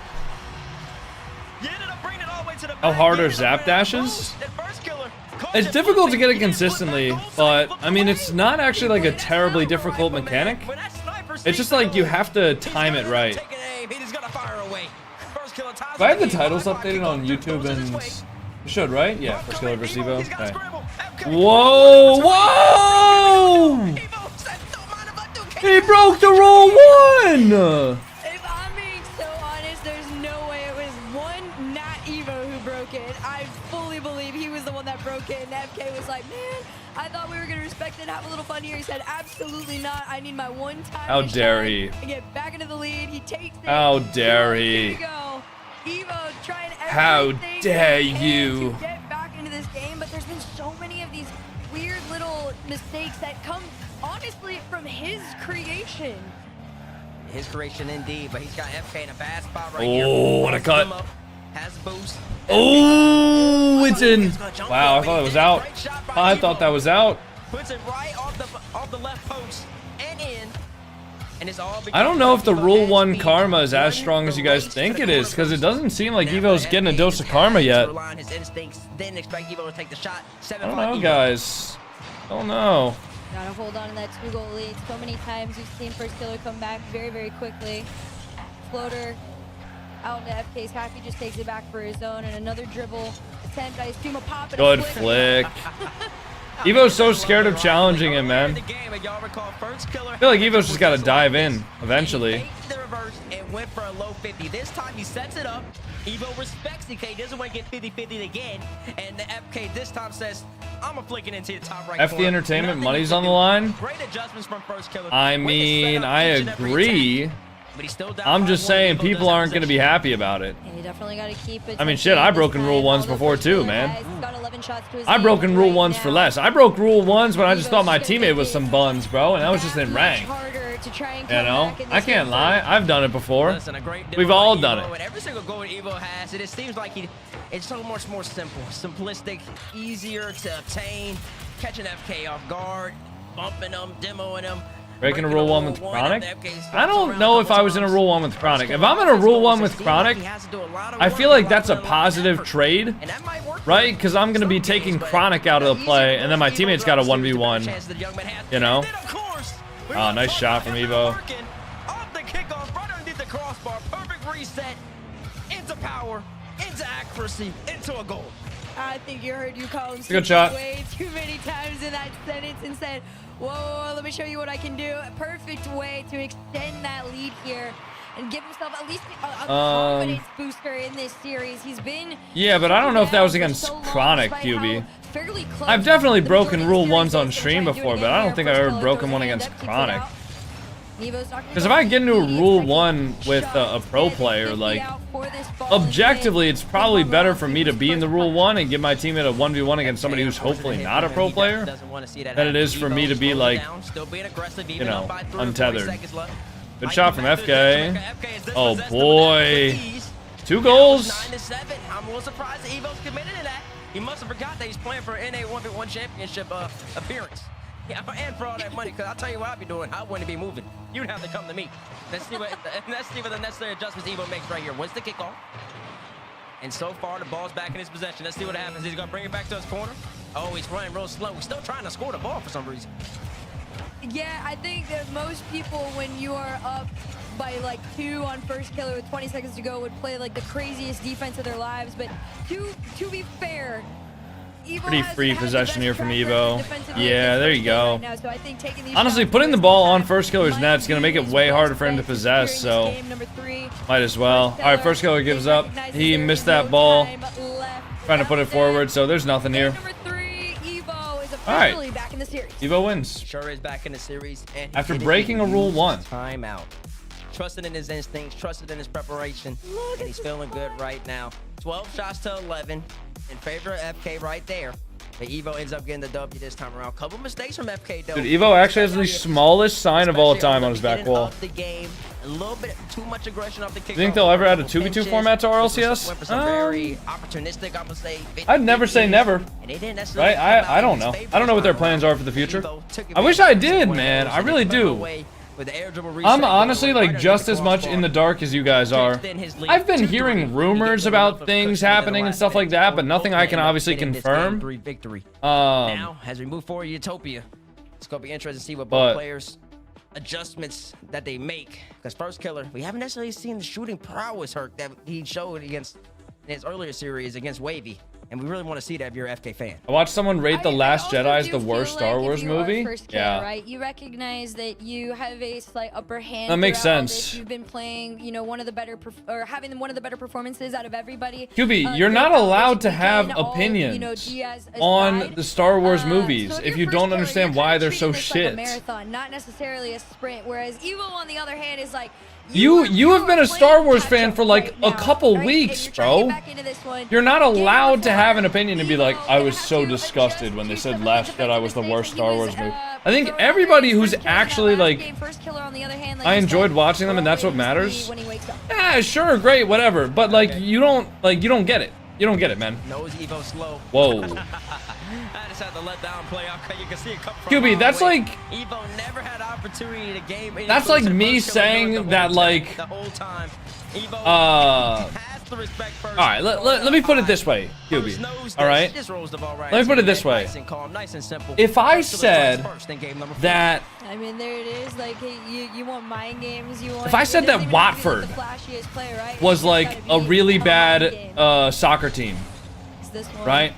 you ended up bringing it all the way to the How back. hard You are ended up zap with a dashes? boost, and first killer caught It's you difficult to get it flipping. He didn't flip consistently, that goal but side, I mean, flip it's away. not actually like a He terribly put it difficult out, mechanic. when that sniper It's sees just the like you goal, have to he's time gonna it right. take an aim. He just gotta fire away. First killer ties Do I have the the game. titles Five updated on kickoff, YouTube goes in his and... way. You should, right? Yeah, Ball first killer coming, versus Evo, Evo. he's gotta Okay. scramble. FK. Whoa! Whoa! Evo said, "Don't mind if I do." He broke the rule 1! If I'm being so honest, there's no way it was one, not Evo who broke it. I fully believe he was the one that broke it, and FK was like, man, I thought we were going to respect it, have a little fun here. He said, absolutely not. I need my one time How to dare shine he. and get back into the lead. He takes it. How dare Here he. we go. Evo trying How everything dare he can you. to get back into this game, but there's been so many of these weird little mistakes that come, honestly, from his creation. His creation indeed, but he's got FK in a bad spot right here. Oh, what a Posts him cut. up, has boost. Oh, it's in. Wow, I thought it was out. I thought that was out. Puts it right off the left post and in. And it's all I don't know if the because Rule Evo 1 has karma is as beat strong as you guys the think race it to the is, because it corner doesn't seem like post. Evo's Now, getting a FK dose of just karma has to yet. rely on his instincts, didn't expect Evo to take the shot. I don't know, guys. I don't know. Gotta hold on to that 2-goal lead. So many times we've seen first killer come back very, very quickly. Floater out into FK's half. He just takes it back for his own. And another dribble attempt. I assume a pop and Good a flick. Evo's so scared of challenging him, man. I feel like Evo's just got to dive in eventually. He faked the reverse and went for a low 50. This time he sets it up. Evo respects DK, doesn't want to get 50-50 again. And the FK this time says, I'm gonna flick it into the top right F corner. the entertainment, Nothing money's he on can the do. line. Great adjustments from first killer. I With the mean, setup I each and every agree. attack. But he's still down I'm by just one. saying Evo people does have aren't going to be possession. happy about it. Yeah, you definitely got to keep it. I mean, shit, I broken rule ones before too, man. I broken rule ones for less. I broke rule ones when I just thought my teammate was some buns, bro, and that was just in rank. You know, I can't lie. I've done it before. Listen, a great demo We've by all Evo, done it. and every single goal Evo has, it seems like it's so much more simple, simplistic, easier to obtain, catching FK off guard, bumping them, demoing them. Breaking a rule 1 with Chronic? I don't know if I was in a rule 1 with Chronic. If I'm in a rule 1 with Chronic, I feel like that's a positive trade, right? Because I'm going to be taking Chronic out of the play, and then my teammate's got a 1v1, you know? Oh, nice shot from Evo. Off the kickoff, right underneath the crossbar, perfect reset into power. into accuracy, into a goal. I think you heard you call him Good shot. way too many times in that sentence and said, whoa, let me show you what I can do. A perfect way to extend that lead here and give himself at least a confidence booster in this series. He's been... Yeah, but I don't know if that was against so long, Chronic, despite QB. how fairly close I've definitely the broken majority rule of ones on series is. stream Gonna try before, and do but it I in don't think here. I've ever First broken color one throws against hand up, keeps it Chronic. out. Nevo's not gonna Because if go I get into a deep. rule Second one with a pro shot. player, 50 like, out for this ball is objectively, in. it's probably Big better run for off me to Nevo's be in the first rule pass. one and give my teammate a 1v1 against somebody who's hopefully not a pro player than it is for me to be, like, you know, untethered. Good shot from FK. Oh, boy. 2 goals. 9-7. I'm a little surprised that Evo's committed to that. He must have forgot that he's playing for an NA 1v1 championship appearance. Yeah, and for all that money, because I'll tell you what I'd be doing. I wouldn't be moving. You'd have to come to me. Let's see what the necessary adjustments Evo makes right here. When's the kickoff? And so far, the ball's back in his possession. Let's see what happens. He's going to bring it back to his corner. Oh, he's running real slow. He's still trying to score the ball for some reason. Yeah, I think that most people, when you are up by like 2 on first killer with 20 seconds to go, would play like the craziest defense of their lives. But to be fair, Evo Pretty has free had the possession best here from track Evo. record defensively Yeah, against there first you killer go. right now, so I think taking these Honestly, shots putting the towards ball on back first killer's might net is going to be make it his way best harder for him to bet possess, securing so this game. Number 3. might as well. All right, first killer gives up. He missed that ball. Trying to put it forward, so there's nothing here. Number 3, Evo is All right. officially back in the series. Evo wins. Sure is back in the series. And he After didn't breaking even a rule use 1. Timeout. Trusted in his instincts, trusted in his preparation, and he's feeling good right now. 12 shots to 11 in favor of FK right there. But Evo ends up getting the W this time around. Couple mistakes from FK though. Dude, Evo actually has the smallest sign of all time on his back wall. The game, a little bit too much aggression off the kick. You think they'll ever add a 2v2 format to RLCS? Went for some very opportunistic, I'm gonna say. I'd never say never. And they didn't necessarily Right? come out I don't in his know. favor I don't know what their this time plans around. are for the future. Evo took I wish I advantage of did, one of man. those I and really he put it do. away with the air dribble reset I'm goal honestly right like underneath just the as much crossbar. in the dark as you guys are. Extend his lead I've been to hearing 3. rumors He gets a about little bit things cushion in the happening and last stuff like minute. that, but Both nothing I can end up obviously getting this game confirm. 3 victory. Now, as we move forward, Utopia, it's gonna be interesting to see what both players adjustments that they make. Because first killer, we haven't necessarily seen the shooting prowess hurt that he showed against in his earlier series against Wavy. And we really want to see that if you're an FK fan. I watched someone rate The Last I also Jedi as do the feel worst Star like Wars if you are movie. first kill, Yeah. right? You recognize that you have a slight upper hand. That makes throughout all sense. this. You've been playing, you know, one of the better having one of the better performances out of everybody. QB, you're not allowed to have opinions on the Star Wars movies so if you're you first don't killer, understand you're why kinda they're so treating this like a shit. marathon, not necessarily a sprint. Whereas Evo, on the other hand, is like You have been a Star Wars playing fan catch-up for like right a now, couple right? weeks, And you're trying to bro. get back into this one. You're not Game allowed to before, have an opinion and be like, Evo I gonna was have so to disgusted adjust when they to said some of Last the Jedi was the defensive worst mistakes Star he Wars was, movie. I think throwing everybody away. who's First killer in that actually last like, game, first killer on the other hand, like I you enjoyed said, watching them and that's what always matters. be when he wakes up. Yeah, sure, great, whatever. But like, you don't get it. You don't get it, man. Knows Evo slow. Whoa. I just had to let down play. You can see it come from QB, far that's away. like- Evo never had opportunity to game. That's like me saying that, like, the whole time. Evo has to respect first. All right, let me put it this way, QB. All right, Just rolls the ball right. let me put it this way. Nice and calm, nice and simple. If I First killer strikes said first in game number 4. that I mean, there it is. Like, hey, you want mind games. You want. If I said it doesn't that even have to be, Watford like, the flashiest player, right? was It's just like gotta a be really mind bad game. soccer team, It's this one. right?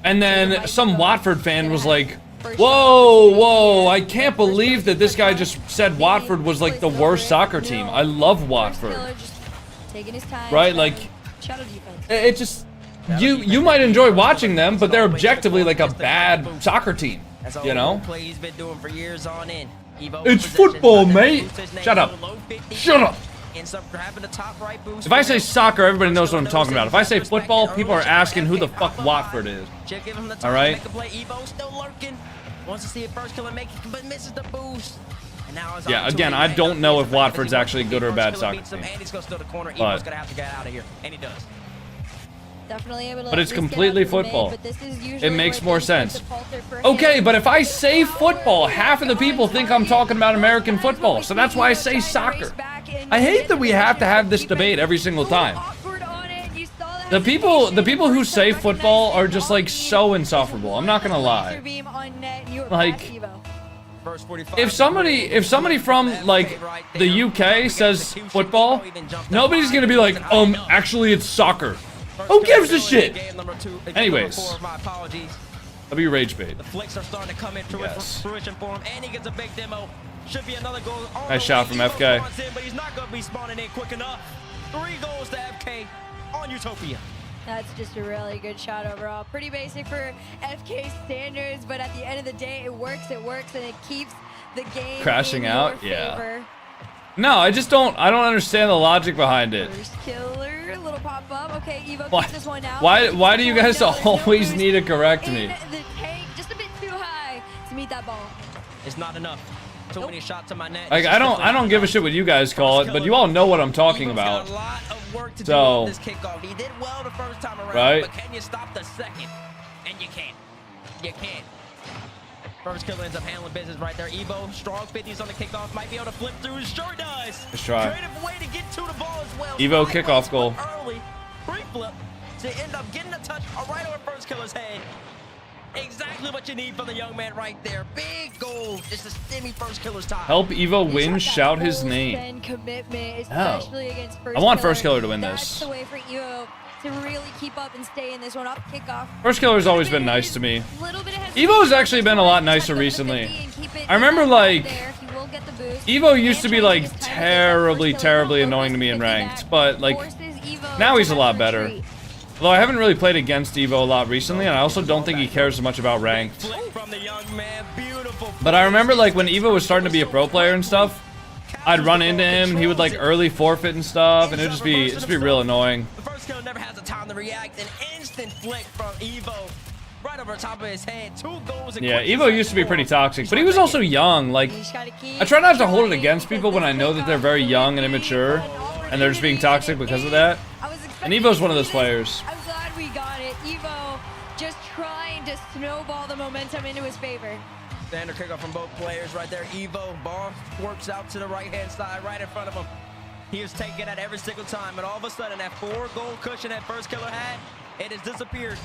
And then some Watford fan was like, First whoa, I can't believe that this guy just said Watford was like the worst soccer team. I love First Watford. killer just taking his time. Right, like, shadow defense. It just, you might enjoy watching them, but they're objectively like a bad soccer team, That's all you know? play he's been doing for years on end. Evo It's possession, football, but mate. boost his name Shut up. to the low 50s. Shut up. Ends up grabbing the top right boost. If I say soccer, everybody knows what I'm talking about. If I say football, people are asking who the fuck Watford is. All right? Make a play. Evo still lurking. Wants to see it first killer make it, but misses the boost. And now it's Yeah, again, I don't know if Watford's actually a good or a bad soccer team. And he's going to steal the corner. But- Evo's going to have to get out of here. And he does. Definitely able to But it's at least get completely out to the main, football. but this is usually It makes where more things start sense. to falter for Okay, him. but if I say football, half of the people think I'm talking about American football, so that's why I say soccer. I hate that we have to have this debate every single time. The people who say football are just like so insufferable. I'm not gonna lie. Like, if somebody from like the UK says football, nobody's gonna be like, actually it's soccer. Who gives a shit? Anyways, W rage bait. The flicks are starting to come into fruition for him, and he gets a big demo. Should be another goal. Nice shot from FK. But he's not gonna be spawning in quick enough. 3 goals to FK on Utopia. That's just a really good shot overall. Pretty basic for FK standards, but at the end of the day, it works, and it keeps the game crashing in out. your favor. No, I don't understand the logic behind it. First killer, little pop up. Okay, Evo Why? keeps this one out. Why do you guys always need to correct me? The tank just a bit too high to meet that ball. It's not enough. Too many shots to my net. Like I don't give a shit what you guys call it, but you all know what I'm talking about. So, this kickoff. He did well the first time around, right? But can you stop the second? And you can't. You can't. First killer ends up handling business right there. Evo, strong 50s on the kickoff. Might be able to flip through. Sure does. Let's try. Creative way to get to the ball as well. Evo kickoff goal. Early. Free flip to end up getting a touch right over first killer's head. Exactly what you need from the young man right there. Big goal. Just a stimmy first killer's time. Help Evo win. Shout his name. Commitment, especially against first I want killer. first killer to win this. That's the way for Evo to really keep up and stay in this one. Off kickoff. First killer's always been nice to me. Evo's actually been a lot nicer recently. I remember like Evo used to be like terribly annoying to me in ranked, but like now he's a lot better. Although I haven't really played against Evo a lot recently, and I also don't think he cares as much about ranked. But I remember like when Evo was starting to be a pro player and stuff, I'd run into him and he would like early forfeit and stuff, and it'd just be real annoying. The first killer never has a time to react. An instant flick from Evo right over top of his head. 2 goals. Yeah, Evo used to be pretty toxic, but he was also young. Like, I try not to hold it against people when I know that they're very young and immature, and they're just being toxic because of that. And Evo's one of those players. I'm glad we got it. Evo just trying to snowball the momentum into his favor. Standard kickoff from both players right there. Evo, ball works out to the right-hand side, right in front of him. He is taking that every single time, and all of a sudden, that 4-goal cushion that first killer had, it has disappeared.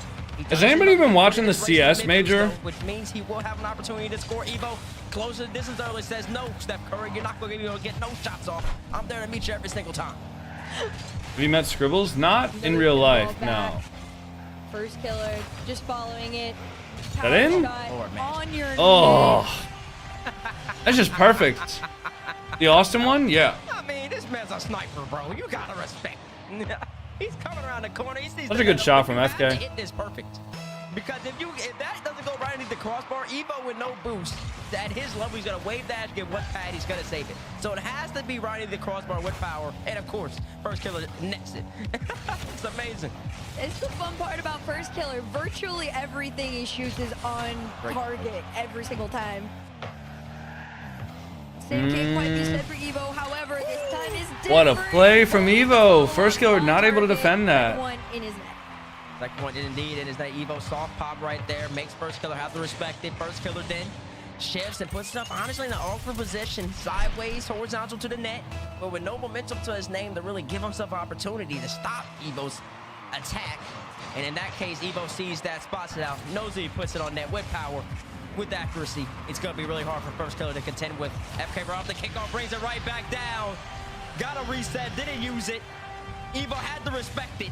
Has anybody been watching the CS major? Which means he will have an opportunity to score. Evo, closer the distance early, says no, Steph Curry, you're not going to get no shots off. I'm there to meet you every single time. Have you met Scribbles? Not in real life, no. First killer, just following it. That in? On your oh, that's just perfect. The Austin one? Yeah. I mean, this man's a sniper, bro. You gotta respect. He's coming around the corner. He sees that's a good shot from FK. Hit this perfect. Because if that doesn't go right underneath the crossbar, Evo with no boost, at his level, he's gonna wave dash, get one pad, he's gonna save it. So it has to be right underneath the crossbar with power, and of course, first killer nets it. It's amazing. It's the fun part about first killer. Virtually everything he shoots is on target every single time. Same can't quite be said for Evo. However, this time is different. What a play from Evo. First killer not able to defend that. One in his net. Second one indeed, it is that Evo soft pop right there. Makes first killer have to respect it. First killer then shifts and puts stuff honestly in an awkward position. Sideways, horizontal to the net, but with no momentum to his name to really give himself an opportunity to stop Evo's attack. And in that case, Evo sees that, spots it out, knows that he puts it on net with power, with accuracy. It's going to be really hard for first killer to contend with. FK right off the kickoff, brings it right back down. Got a reset, didn't use it. Evo had to respect it.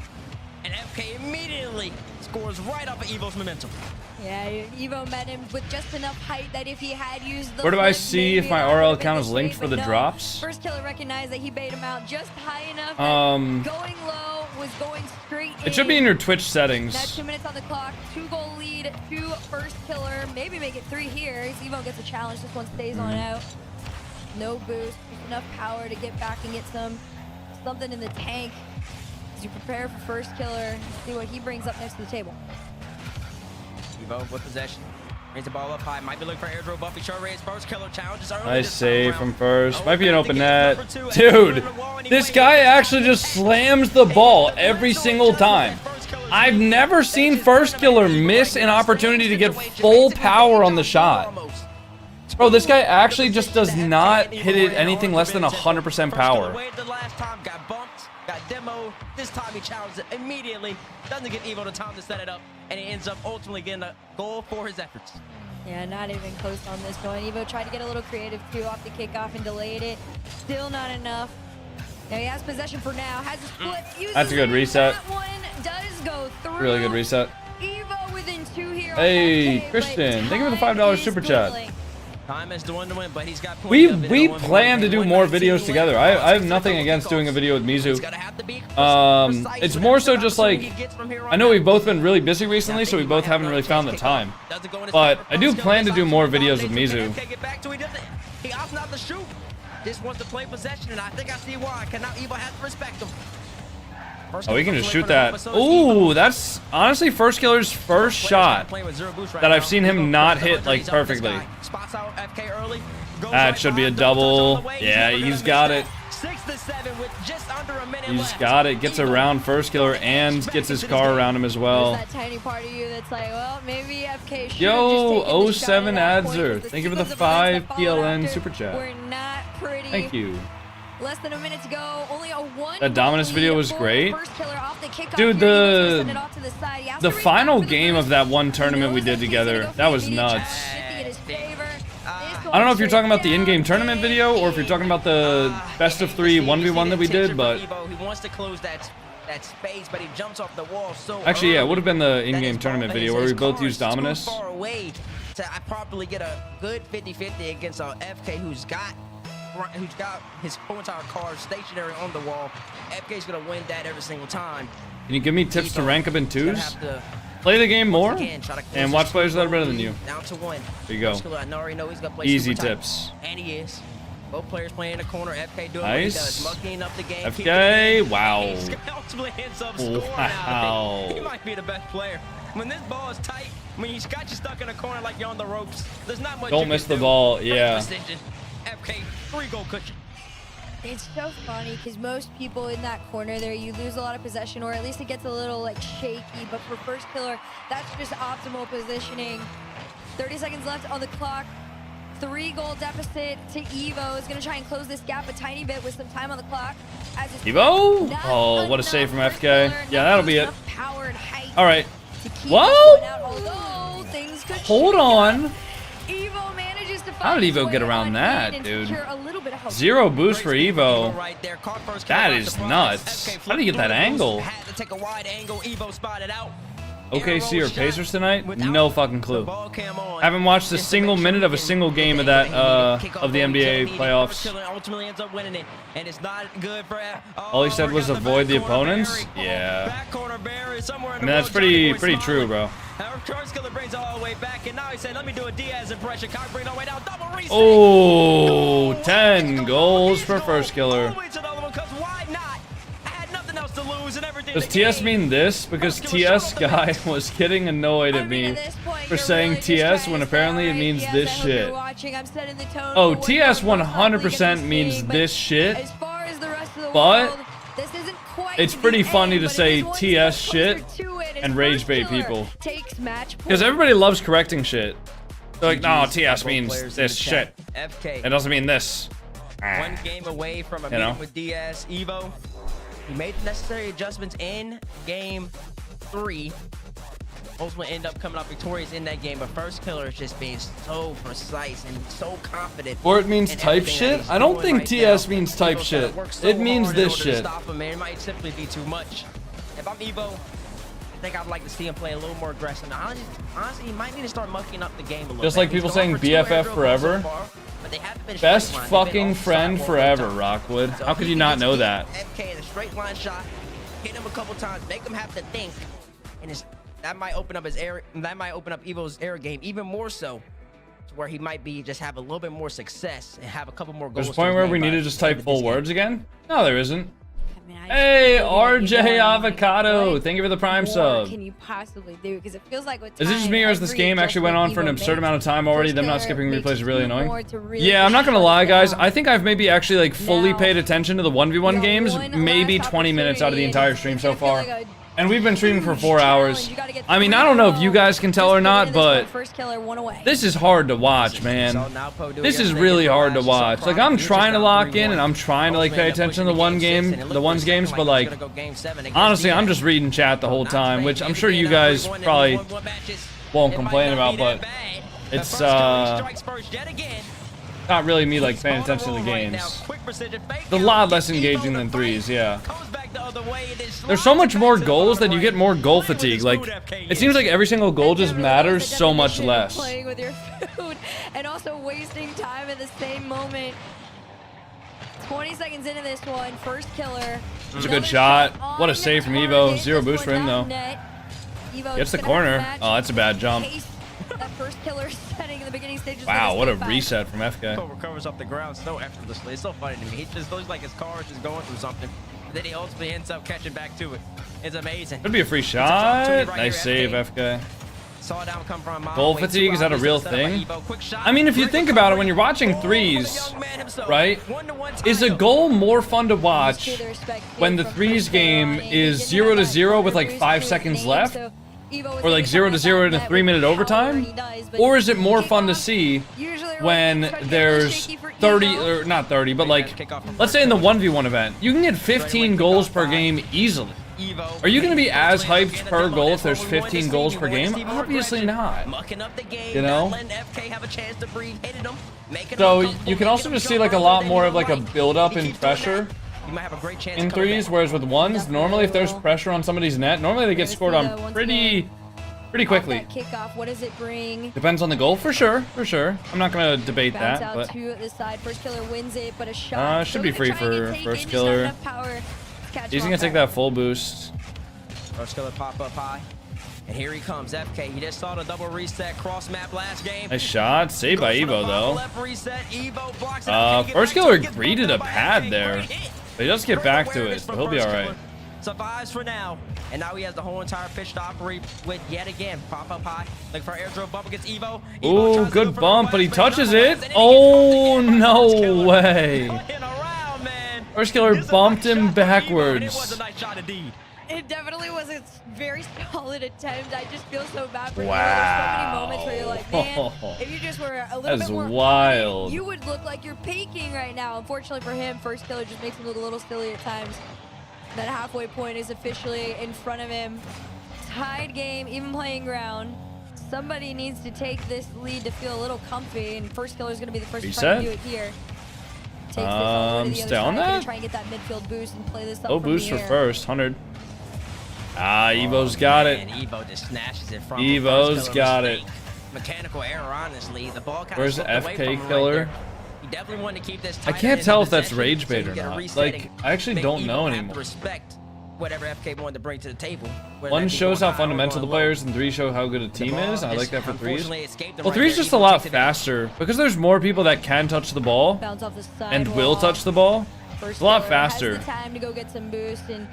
And FK immediately scores right off of Evo's momentum. Yeah, Evo met him with just enough height that if he had used the... Where do I see if my RL account is linked for the drops? First killer recognized that he bait him out just high enough. Going low was going straight in. It should be in your Twitch settings. Now 2 minutes on the clock. 2-goal lead to first killer. Maybe make it 3 here. Evo gets a challenge. This one stays on out. No boost. Just enough power to get back and get something in the tank. You prepare for first killer, see what he brings up next to the table. Evo with possession, brings the ball up high, might be looking for airdrop. Buffy short range, first killer challenges early. Nice save from first. Might be an open net. Dude, this guy actually just slams the ball every single time. I've never seen first killer miss an opportunity to get full power on the shot. Bro, this guy actually just does not hit it anything less than 100% power. Got demo. This time he challenged it immediately. Doesn't give Evo the time to set it up, and he ends up ultimately getting a goal for his efforts. Yeah, not even close on this one. Evo tried to get a little creative too off the kickoff and delayed it. Still not enough. Now he has possession for now. Has a split. That's a good reset. That one does go through. Really good reset. Evo within 2 here. Hey, Christian, thank you for the $5 super chat. Time is dwindling, but he's got We plan to do more videos together. I have nothing against doing a video with Mizu. It's more so just like, I know we've both been really busy recently, so we both haven't really found the time. But I do plan to do more videos with Mizu. He opts not to shoot. Just wants to play possession, and I think I see why. Now Evo has to respect him. Oh, we can just shoot that. Ooh, that's honestly First Killer's first shot that I've seen him not hit like perfectly. That should be a double. Yeah, he's got it. He's got it. Gets around First Killer and gets his car around him as well. That tiny part of you that's like, well, maybe FK should Yo, 07 Adzer. Thank you for the 5 PLN super chat. We're not pretty. Thank you. Less than a minute to go. Only a 1. That Dominus video was great. Dude, the final game of that one tournament we did together, that was nuts. I don't know if you're talking about the in-game tournament video or if you're talking about the best of 3 1v1 that we did, but he wants to close that space, but he jumps off the wall so actually, yeah, it would have been the in-game tournament video where we both used Dominus. Far away to probably get a good 50-50 against FK who's got his whole entire car stationary on the wall. FK's gonna win that every single time. Can you give me tips to rank up in 2s? Play the game more and watch players that are better than you. Down to 1. There you go. Easy tips. And he is. Both players playing in the corner. FK doing nice. what he does. Mucking up the game. FK, wow. Wow. He might be the best player. When this ball is tight, when he's got you stuck in a corner like you're on the ropes, there's not much. Don't miss the ball, yeah. FK, 3-goal cushion. It's so funny because most people in that corner there, you lose a lot of possession, or at least it gets a little like shaky. But for First Killer, that's just optimal positioning. 30 seconds left on the clock. 3-goal deficit to Evo. Is gonna try and close this gap a tiny bit with some time on the clock. Evo? Oh, what a save from FK. Yeah, that'll be it. All right. Whoa! Hold on. How did Evo get around that, dude? 0 boost for Evo. That is nuts. How did he get that angle? OKC or Pacers tonight? No fucking clue. Haven't watched a single minute of a single game of that of the NBA playoffs. All he said was avoid the opponents. Yeah. I mean that's pretty true, bro. Oh, 10 goals for First Killer. Does TS mean this? Because TS guy was getting annoyed at me for saying TS when apparently it means this shit. Oh, TS 100% means this shit, but it's pretty funny to say TS shit and rage bait people. Because everybody loves correcting shit. They're like, no, TS means this shit. It doesn't mean this. One game away from a meeting with DS. Evo, he made the necessary adjustments in game 3. Ultimately end up coming out victorious in that game, but First Killer is just being so precise and so confident. Or it means type shit? I don't think TS means type shit. It means this shit. It might simply be too much. If I'm Evo, I think I'd like to see him play a little more aggressive. Now, honestly, he might need to start mucking up the game a little bit. Just like people saying BFF forever. Best fucking friend forever, Rockwood. How could you not know that? FK in a straight line shot, hit him a couple times, make him have to think, and that might open up his air. That might open up Evo's air game even more so, to where he might be just have a little bit more success and have a couple more goals. There's a point where we need to just type full words again? No, there isn't. Hey, RJ Avocado, thank you for the Prime sub. Can you possibly do? Because it feels like with is it just me or is this game actually went on for an absurd amount of time already? Them not skipping replays is really annoying. Yeah, I'm not gonna lie, guys. I think I've maybe actually like fully paid attention to the 1v1 games, maybe 20 minutes out of the entire stream so far. And we've been streaming for 4 hours. I mean, I don't know if you guys can tell or not, but this is hard to watch, man. This is really hard to watch. Like, I'm trying to lock in and I'm trying to like pay attention to the one's games, but like, honestly, I'm just reading chat the whole time, which I'm sure you guys probably won't complain about, but It's strikes first yet again. not really me like paying attention to the games. It's a lot less engaging than threes, yeah. There's so much more goals that you get more goal fatigue. Like, it seems like every single goal just matters so much less. Playing with your food and also wasting time at the same moment. 20 seconds into this one, first killer. It's a good shot. What a save from Evo. Zero boost for him though. Gets the corner. Oh, that's a bad jump. That first killer setting in the beginning stages. Wow, what a reset from FK. Recovers up the ground so effortlessly. It's so funny to me. He just looks like his car is just going through something. Then he ultimately ends up catching back to it. It's amazing. Could be a free shot. Nice save, FK. Saw down come from Goal fatigue, is that a real thing? I mean, if you think about it, when you're watching threes, right, is a goal more fun to watch when the threes game is 0-0 with like 5 seconds left? Or like 0-0 in a 3-minute overtime? Or is it more fun to see when there's 30, or not 30, but like, let's say in the 1v1 event, you can get 15 goals per game easily. Are you going to be as hyped per goal if there's 15 goals per game? Obviously not. You know? So you can also just see like a lot more of like a build-up in pressure in threes, whereas with ones, normally if there's pressure on somebody's net, normally they get scored on pretty quickly. Kickoff, what does it bring? Depends on the goal, for sure, for sure. I'm not gonna debate Bounce that, out but to the side. First killer wins it, but a shot. should be free for first killer. He's gonna take that full boost. First killer pop up high. And here he comes, FK. He just saw the double reset cross map last game. Nice shot, saved by Evo though. Left reset, Evo blocks First killer greeted a pad there. But he does get back to it, so he'll be alright. Survives for now. And now he has the whole entire pitch to operate with yet again. Pop up high. Looking for airdrop bump against Evo. Ooh, good bump, but he touches it. Oh, no way. First killer bumped him backwards. It was a nice shot indeed. It definitely was a very solid attempt. I just feel so bad for you. Wow. There's so many moments where you're like, man, if you just were a little That's bit more wild. confident, you would look like you're peaking right now. Unfortunately for him, first killer just makes him look a little silly at times. That halfway point is officially in front of him. Tied game, even playing ground. Somebody needs to take this lead to feel a little comfy, and first killer is going to be the first to try to do it here. Takes this all the way to the stay other on side, that? try and get that midfield boost and play this up Low from boost the for air. first, 100. Ah, Evo's got it. And Evo just snatches it from Evo's got it. Mechanical error, honestly. The ball kind Where's of the FK killer? He definitely wanted to keep this I tight can't end tell in if that's possession, rage so bait you or get a not. resetting. Like, I actually Make don't know Evo have to anymore. respect whatever FK wanted to bring to the table. whether One that be shows going how high or fundamental the going low. players, and three show how good a team ball is. I like just that for threes. unfortunately escaped him Well, right three's there. just a Evo lot takes advantage. faster because there's more people that can touch the ball Bounce off the side and will touch the ball. First It's a lot killer has faster. the time to go get some boost and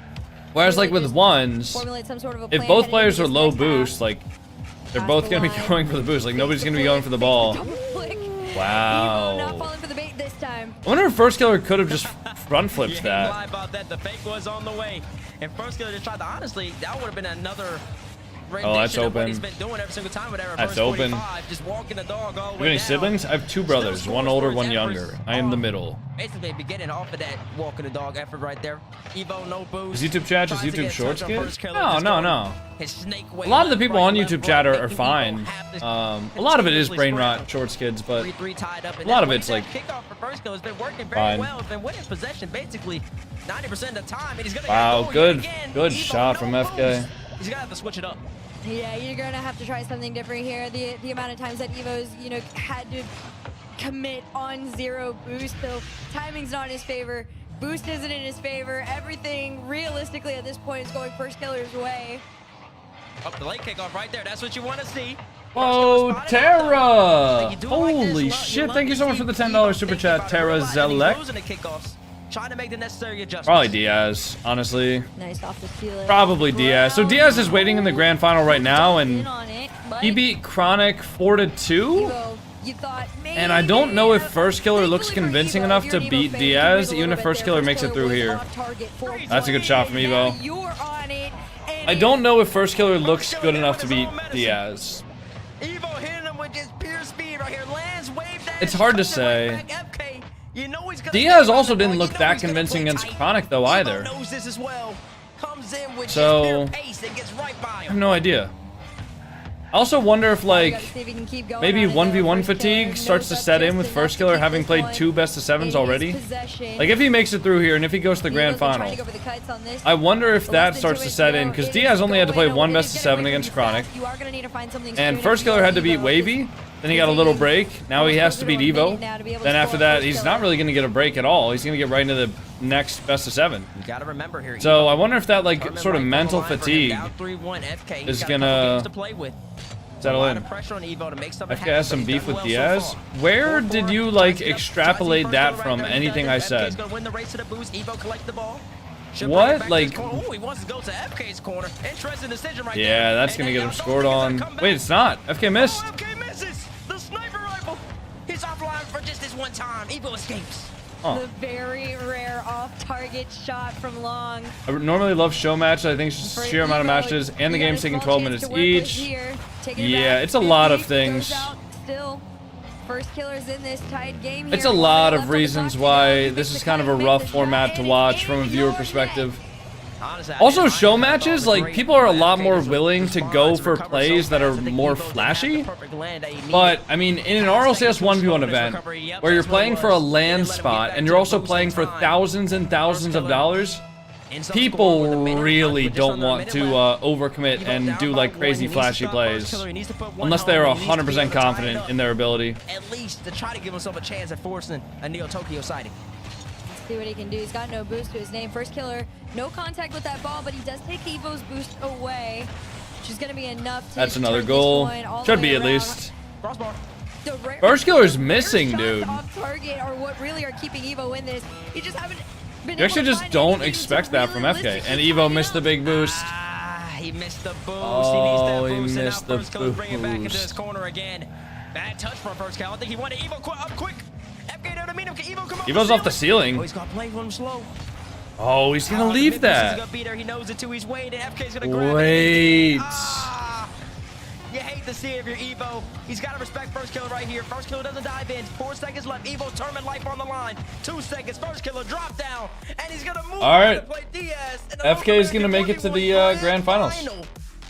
Whereas like really with just ones, formulate some sort of a if plan both heading players into are this low next half. boost, like they're Pass both the gonna be line. going for the boost. Like nobody's gonna be Fake going for the ball. double flick. Wow. Evo not falling for the bait this time. I wonder if first killer could have just front flipped You ain't that. lie about that. The fake was on the way. And first killer just tried to, honestly, that would have been another rendition that's of what open. he's been doing every single time with that That's reverse open. 45, just walking the dog all the You got way any down. siblings? I have two brothers, Still one scores older, for one his younger. efforts. I am the middle. Basically beginning off of that walking the dog effort right there. Evo no boost. Is YouTube chat just Tries to YouTube get shorts, touch on kids? first killer, No, just no, going no. his snake A way lot of the left, people right, on left, YouTube right, chat are making Evo fine. have to A lot of it is continuously brain scramble. rot shorts kids, but 3-3 tied up. a lot of it's like kickoff for first kill has been working very fine. well. Been winning possession basically 90% of the time, and he's gonna Wow, get a goal good- yet again. good Evo, shot no from boost. FK. He's gonna have to switch it up. Yeah, you're gonna have to try something different here. The amount of times that Evo's, had to commit on zero boost, so timing's not in his favor. Boost isn't in his favor. Everything realistically at this point is going first killer's way. Up the late kickoff right there. That's what you want to see. oh, Spotted Terra! up. You do it like this, Holy you shit! love Thank you to so much see for the Evo $10 super thinking chat, about it, Terra realizing he's Zelek. losing the kickoffs, trying to make the necessary adjustments. Probably Diaz, honestly. Nice off the ceiling. Probably Diaz. So Diaz is waiting in the grand final right now, In and on it, but he beat Chronic 4-2. Evo, you thought maybe And I don't know if First Killer looks Thankfully for convincing Evo, enough if to you're an Evo beat fan, you Diaz, can wait a even if little First bit Killer there. makes it through was here. off target for That's a good shot from Now Evo. you're on it, and I don't know if First Killer looks good enough to beat Diaz. Evo hitting him with just pure speed right here. Lands, wave dash, It's hard to touches right say. back. FK, you know he's gonna Diaz stay also on the didn't ball. look You know that he's gonna convincing play against tight. Chronic though Evo either. knows this as well. Comes in with So, just pure pace and gets right by I him. have no idea. I also wonder if, like, Gotta see if he can keep going maybe on it, though. 1v1 First fatigue killer starts to knows set up in with just enough First to Killer, keep having this played one 2 best of 7s in his already. possession. Like, if he makes it through here and if he goes to the grand Eagles are trying final, to go for the kites on this. I wonder if Less that than starts 2 to is set zero. in, because It Diaz is only had to play going. 1 It best is of getting 7 away against from you Chronic. fast. You are gonna need to find something And soon First if Killer you had to are beat Evo. Wavy. Then he got a little break. Now he has to beat Evo. Then after that, he's not really going to get a break at all. He's going to get right into the next best of 7. You gotta remember here. So Evo, I wonder if that, like, tournament sort of right on the mental line for him. fatigue Down 3-1, FK. He's is got a couple gonna games to play with. settle A lot in. of pressure on Evo to make something FK happen, has some but he's beef done with well so Diaz. far. Where 4-4, did you, tries like, to get up, extrapolate tries to that first from right there. anything I FK is said? gonna win the race to the boost. Evo collect the ball. Should What? bring it back to Like- his corner. Ooh, he wants to go to FK's corner. Interesting decision right there. Yeah, that's And going to then get him now scored Dolphin is on. gonna come Wait, back. it's not. FK missed. Oh, FK misses. The sniper rifle. He's offline for just this one time. Evo escapes. Oh. The very rare off-target shot from Long. I normally love show matches. I think it's just For sheer amount of Evo, matches, and the he got game's a taking small 12 chance minutes to work with each. here. Taking it Yeah, back. it's a lot of 50 things. goes out still. First Killer's in this tied game here. It's a 1 lot minute of left on the reasons clock. why He this makes is the kind of cut, a makes rough the shot, format to and watch it's from a in viewer your perspective. Honestly, I Also, didn't show mind that. matches, That was like, great. people are a lot FK more just willing to responds, go for recovers plays so that are fast. I think more Evo didn't have the flashy. perfect land that he needed. But, I mean, in an RLCS 1v1 event, where you're playing for a land spot, and you're also playing for thousands and thousands of dollars, people really don't want to overcommit and do, like, crazy flashy plays. Unless they are 100% confident in their ability. At least to try to give himself a chance at forcing a Neo Tokyo sighting. See what he can do. He's got no boost to his name. First Killer, no contact with that ball, but he does take Evo's boost away, which is going to be enough to That's another turn this goal. one all the Should way be at around. least. Crossbar. The rare- First Killer's rare missing, shots dude. Off target are what really are keeping Evo in this. You just haven't been You able actually to just find don't anything expect to that from FK. realistically And tie Evo it missed the up. big boost. He missed the boost. Oh, he he needs that boost. missed And now the First Killer bring it back into boost. his corner again. Bad touch from First Killer. I think he wanted Evo up quick. FK there to meet him. Can Evo come Evo's off the ceiling. Oh, he's gonna play for him slow. Oh, he's gonna Oh, the leave mid boost is that. gonna be there. He knows it too. He's waiting. FK's gonna grab it. Wait. Ah, you hate to see it if you're Evo. He's got to respect First Killer right here. First Killer doesn't dive in. 4 seconds left. Evo's tournament life on the line. 2 seconds. First Killer drop down, and he's gonna move. All right. To play Diaz. FK is gonna make it to the grand finals.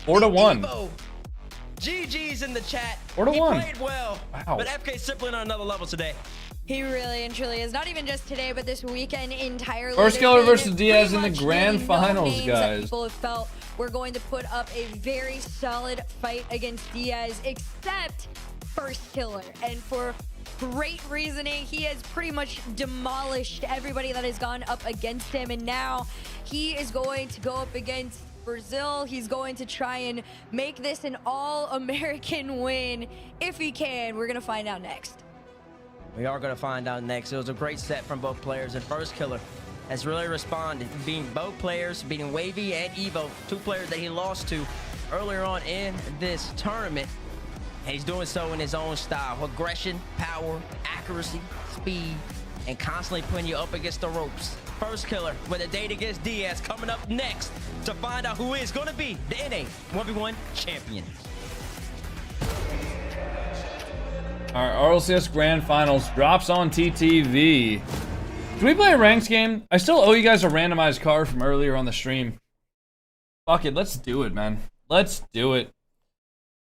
4-1. Evo. GG's in the chat. 4-1. He played well. Wow. But FK's simply on another level today. He really and truly is. Not even just today, but this weekend entirely. First There's Killer been versus Diaz pretty in the much grand no finals, names that guys. People have felt we're going to put up a very solid fight against Diaz, except First Killer. And for great reasoning, he has pretty much demolished everybody that has gone up against him. And now he is going to go up against Brazil. He's going to try and make this an all-American win if he can. We're going to find out next. We are going to find out next. It was a great set from both players, and First Killer has really responded, beating both players, beating Wavy and Evo, 2 players that he lost to earlier on in this tournament. And he's doing so in his own style. Aggression, power, accuracy, speed, and constantly putting you up against the ropes. First Killer with a date against Diaz coming up next to find out who is going to be the NA 1v1 champion. Our RLCS Grand Finals drops on TTV. Can we play a ranked game? I still owe you guys a randomized card from earlier on the stream. Fuck it, let's do it, man. Let's do it.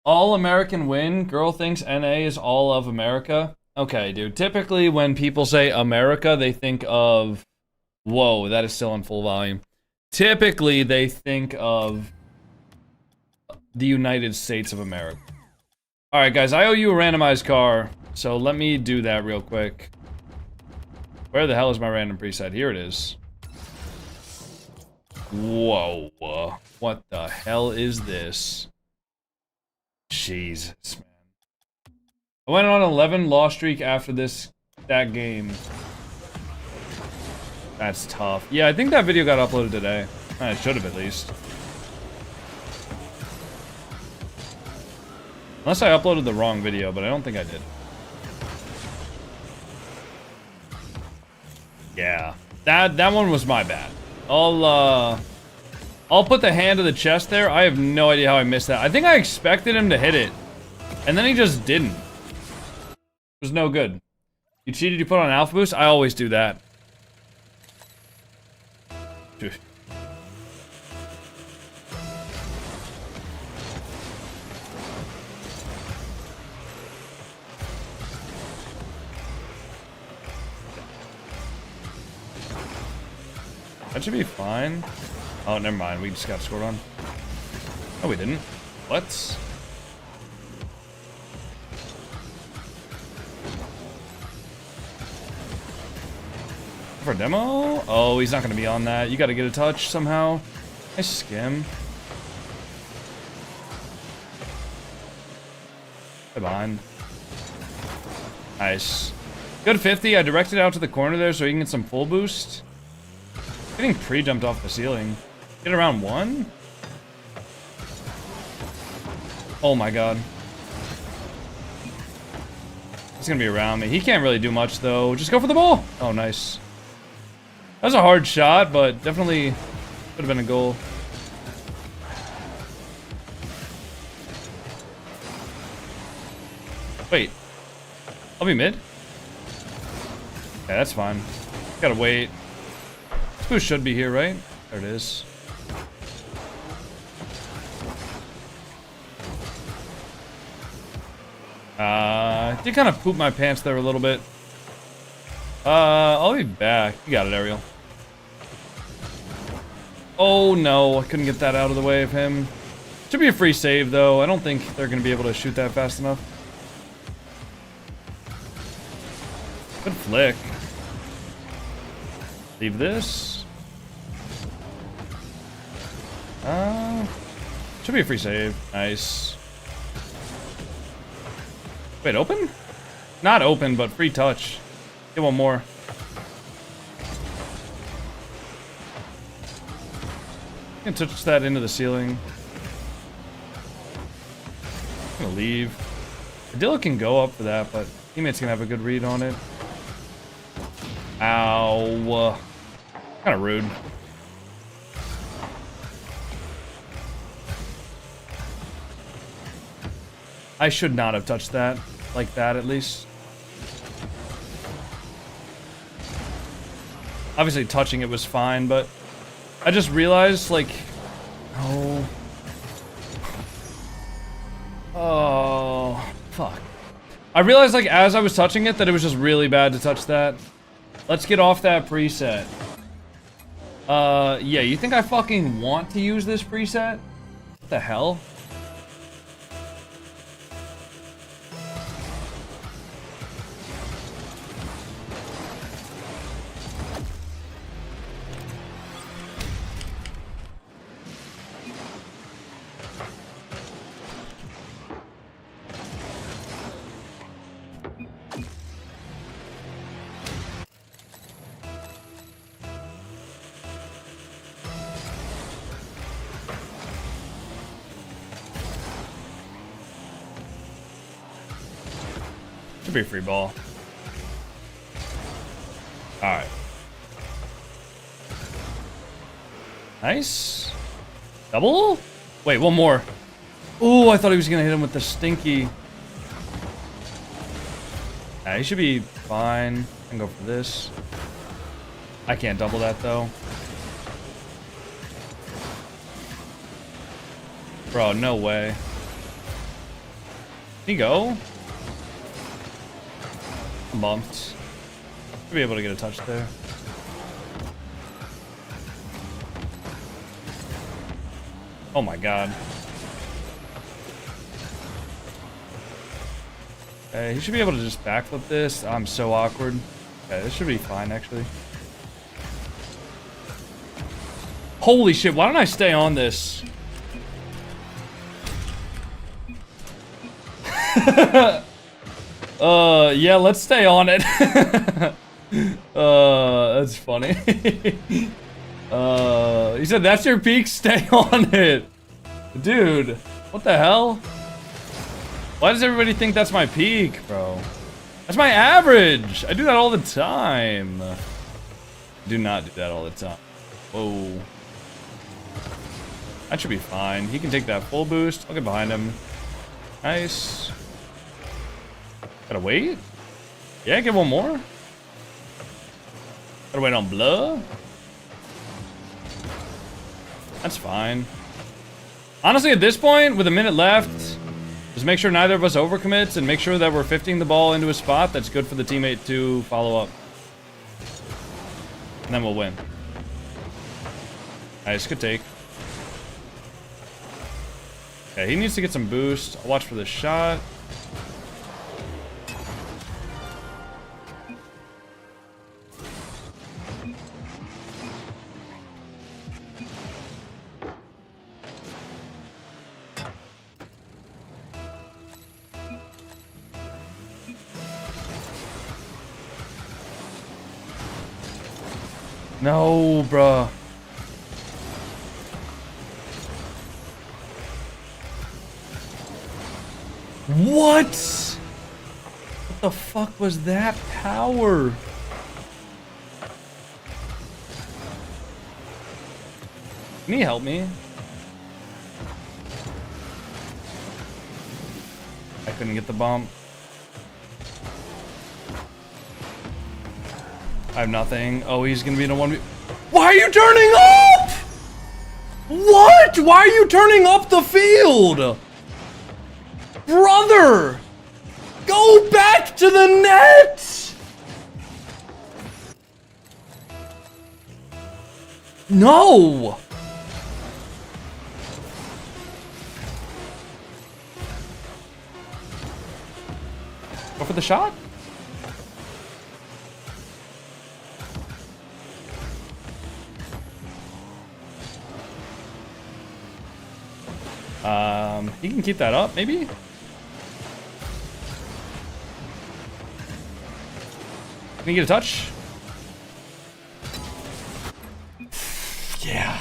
All-American win. Girl thinks NA is all of America. Okay, dude. Typically, when people say America, they think of... Whoa, that is still in full volume. Typically, they think of the United States of America. Alright, guys, I owe you a randomized car, so let me do that real quick. Where the hell is my random preset? Here it is. Whoa. What the hell is this? Jesus, man. I went on an 11 loss streak after that game. That's tough. Yeah, I think that video got uploaded today. It should have at least. Unless I uploaded the wrong video, but I don't think I did. Yeah. That one was my bad. I'll put the hand to the chest there. I have no idea how I missed that. I think I expected him to hit it. And then he just didn't. It was no good. You cheated, you put on Alpha Boost? I always do that. Phew. That should be fine. Oh, never mind. We just got scored on. No, we didn't. What? For a demo? Oh, he's not going to be on that. You got to get a touch somehow. Nice skim. Stay behind. Nice. Good 50. I directed out to the corner there so he can get some full boost. Getting pre-jumped off the ceiling. Get around 1? Oh my god. He's gonna be around me. He can't really do much though. Just go for the ball. Oh, nice. That was a hard shot, but definitely could have been a goal. Wait. I'll be mid? Yeah, that's fine. Gotta wait. This boost should be here, right? There it is. I did kind of poop my pants there a little bit. I'll be back. You got it, Ariel. Oh no, I couldn't get that out of the way of him. Should be a free save though. I don't think they're gonna be able to shoot that fast enough. Good flick. Leave this. Should be a free save. Nice. Wait, open? Not open, but free touch. Get one more. You can touch that into the ceiling. I'm gonna leave. Adilla can go up for that, but teammates can have a good read on it. Ow. Kind of rude. I should not have touched that. Like that, at least. Obviously, touching it was fine, but I just realized, like... Oh. Oh. Fuck. I realized, like, as I was touching it, that it was just really bad to touch that. Let's get off that preset. Yeah, you think I fucking want to use this preset? What the hell? Should be a free ball. Alright. Nice. Double? Wait, one more. Ooh, I thought he was gonna hit him with the stinky. Nah, he should be fine. I can go for this. I can't double that though. Bro, no way. Can he go? I'm bumped. Should be able to get a touch there. Oh my god. He should be able to just backflip this. I'm so awkward. Okay, this should be fine actually. Holy shit, why don't I stay on this? Yeah, let's stay on it. That's funny. He said, that's your peak, stay on it. Dude, what the hell? Why does everybody think that's my peak, bro? That's my average. I do that all the time. Do not do that all the time. Whoa. That should be fine. He can take that full boost. I'll get behind him. Nice. Gotta wait? Yeah, get one more. Gotta wait on Blur. That's fine. Honestly, at this point, with a minute left, just make sure neither of us overcommits and make sure that we're 50ing the ball into a spot that's good for the teammate to follow up. And then we'll win. Nice, good take. Yeah, he needs to get some boost. I'll watch for the shot. No, bruh. What? What the fuck was that power? Can he help me? I couldn't get the bomb. I have nothing. Oh, he's gonna be in a 1v. Why are you turning up? What? Why are you turning up the field? Brother! Go back to the net! No! Go for the shot? He can keep that up, maybe? Can he get a touch? Yeah.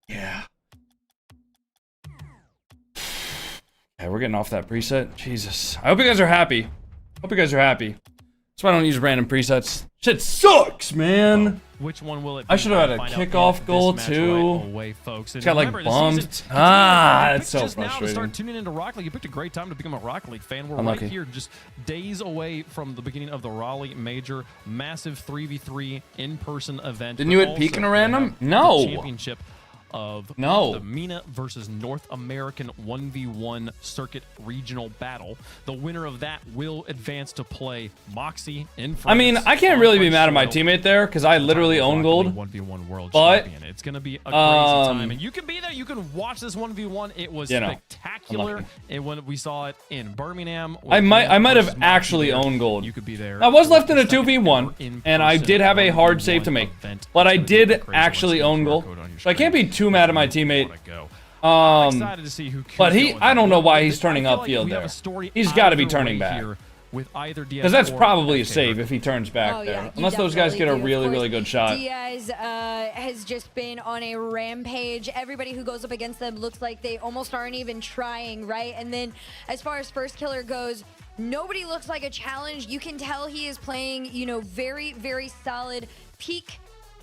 Yeah. Yeah, we're getting off that preset. Jesus. I hope you guys are happy. Hope you guys are happy. That's why I don't use random presets. Shit sucks, man. Which one will it be? I should have had a kickoff goal too. Right away, folks. It's got like bumped. Ah, it's so just frustrating. Now to start tuning into Rocket League. You picked a great time to become a Rocket League fan. We're Unlucky. right here, just days away from the beginning of the Raleigh Major, massive 3v3 in-person event. Didn't you hit peak in a random? No. The championship of No. the MENA versus North American 1v1 circuit regional battle. The winner of that will advance to play Moxie in France. I mean, I can't really be mad at my teammate there because I literally own gold. 1v1 world But, champion. It's going to be a crazy time. And you can be there. You can watch this 1v1. It was spectacular. unlucky. And when we saw it in Birmingham. I might have versus actually Moxie, owned gold. You could be there. I was left in a for the second 2v1, ever and I did have a hard 1v1 save to make. event. But I It's gonna be did crazy. actually Let's own see gold. QR code on your So I can't be screen. too mad at my teammate. I'm excited to see who But Q's I don't know why going. he's turning I feel like upfield we have there. a story He's got to be either turning way back. here with either Diaz Because that's or probably a FK. save if he turns back Oh, there. yeah, you Unless those guys get a definitely do. really, Of really course, good shot. Diaz has just been on a rampage. Everybody who goes up against them looks like they almost aren't even trying, right? And then as far as first killer goes, nobody looks like a challenge. You can tell he is playing, you know, very, very solid peak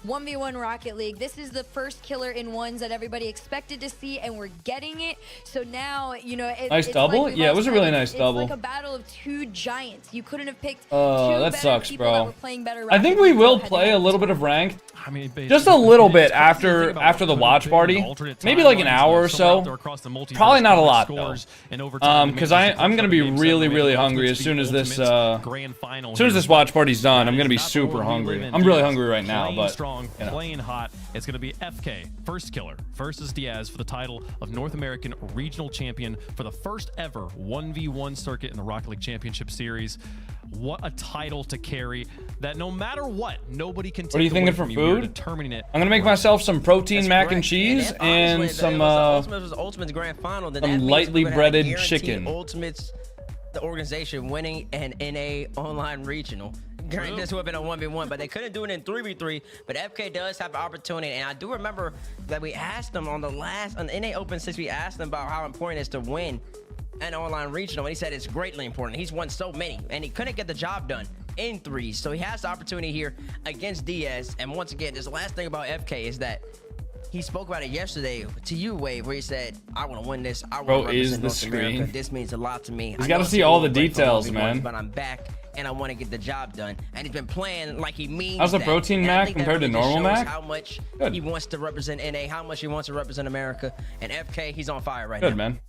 1v1 Rocket League. This is the first killer in ones that everybody expected to see, and we're getting it. So now, you know, Nice it's double? like Yeah, it was a really nice double. It's like a battle of two giants. You couldn't have picked two That better sucks, people bro. that were playing better I think Rocket we League will head-to-head. play a little bit of ranked. I mean, Just a little bit it's crazy to after think about the what watch could've party. been alternate Maybe like an timelines hour or out so. there across the multiverse, Probably not a countless lot, though. scores in overtime. Because It makes I'm it gonna be Game really, 7, really Ultimates hungry as to soon be as this Ultimates Grand Final as soon as here. this watch party's done. I'm That gonna be is not super what we hungry. live in. I'm really Diaz hungry right now, playing but strong, you know. playing hot. It's going to be FK, first killer, versus Diaz for the title of North American Regional Champion for the first ever 1v1 circuit in the Rocket League Championship Series. What a title to carry that no matter what, nobody can take What are you thinking away for from you. You're food? determining it. I'm gonna make myself some protein That's mac and correct. cheese it- and honestly, some if it was Ultimate's grand final, then some that means lightly we would have breaded guaranteed chicken. Ultimate's, the organization, winning an NA online regional. Granted, this would have been a 1v1, but they couldn't do it in 3v3. But FK does have an opportunity, and I do remember that we asked them on the NA Open 6, we asked them about how important it is to win an online regional, and he said it's greatly important. He's won so many, and he couldn't get the job done in 3s, so he has the opportunity here against Diaz. And once again, this last thing about FK is that he spoke about it yesterday to you, Wave, where he said, I want to win this. I want to represent North America. This means a lot to me. He's got to see all the break from details, 1v1s, man. But I'm back, and I want to get the job done. And he's been playing like he means How's the that. protein And I mac think that compared to really just normal shows mac? how much Good. he wants to represent NA, how much he wants to represent America. And FK, he's on fire right Good, now. man.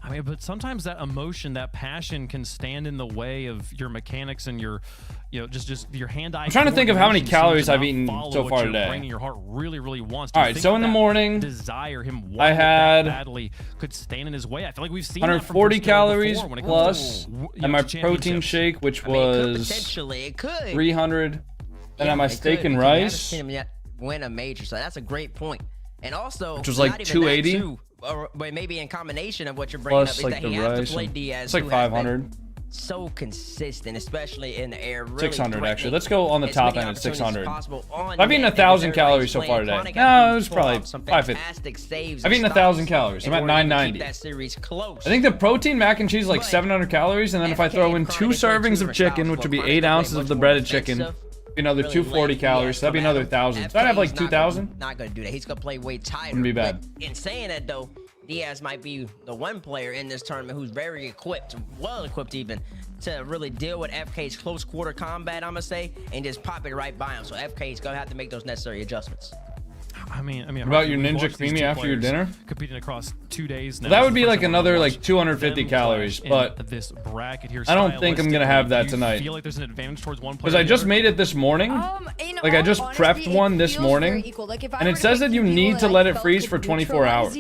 I mean, but sometimes that emotion, that passion can stand in the way of your mechanics and your, just your hand-eye. I'm trying to think of how many coordination calories seems to I've not eaten follow so what far your today. brain and your heart really, really wants. All right, so in the morning, desire him wanting I had it that badly could stand in his way. I feel like we've seen 140 calories when it plus, comes to, and my protein shake, which was it could 300. And on my steak and rice, seen him yet win a major, so that's a great point. And also, which was like 280, or maybe in combination of what you're bringing plus up, is like that the he has rice. to play Diaz. It's like 500. So consistent, especially in the air. Really 600 actually. Let's go on the top end at 600. I've eaten net 1,000 calories so far today. No, it was probably 550. I've eaten 1,000 calories. I'm at 990. That series close. I think the protein mac and cheese is like 700 calories, and then if I throw in 2 servings of chicken, which would be 8 ounces of the breaded chicken, another 240 calories, so that'd be another 1,000. So I'd have like 2,000. Not gonna do that. He's gonna play way tighter. Wouldn't be bad. But in saying that though, Diaz might be the one player in this tournament who's very equipped, well equipped even, to really deal with FK's close quarter combat, I'm gonna say, and just pop it right by him. So FK's gonna have to make those necessary adjustments. I mean, what about your Ninja Creamy after your dinner? Competing across 2 days now. That would be like another like 250 calories, but this bracket here, I don't think I'm gonna have that tonight. Feel like there's an advantage towards one player because I just made it this morning. Like I just prepped one this morning, and it says that you need to let it freeze for 24 hours.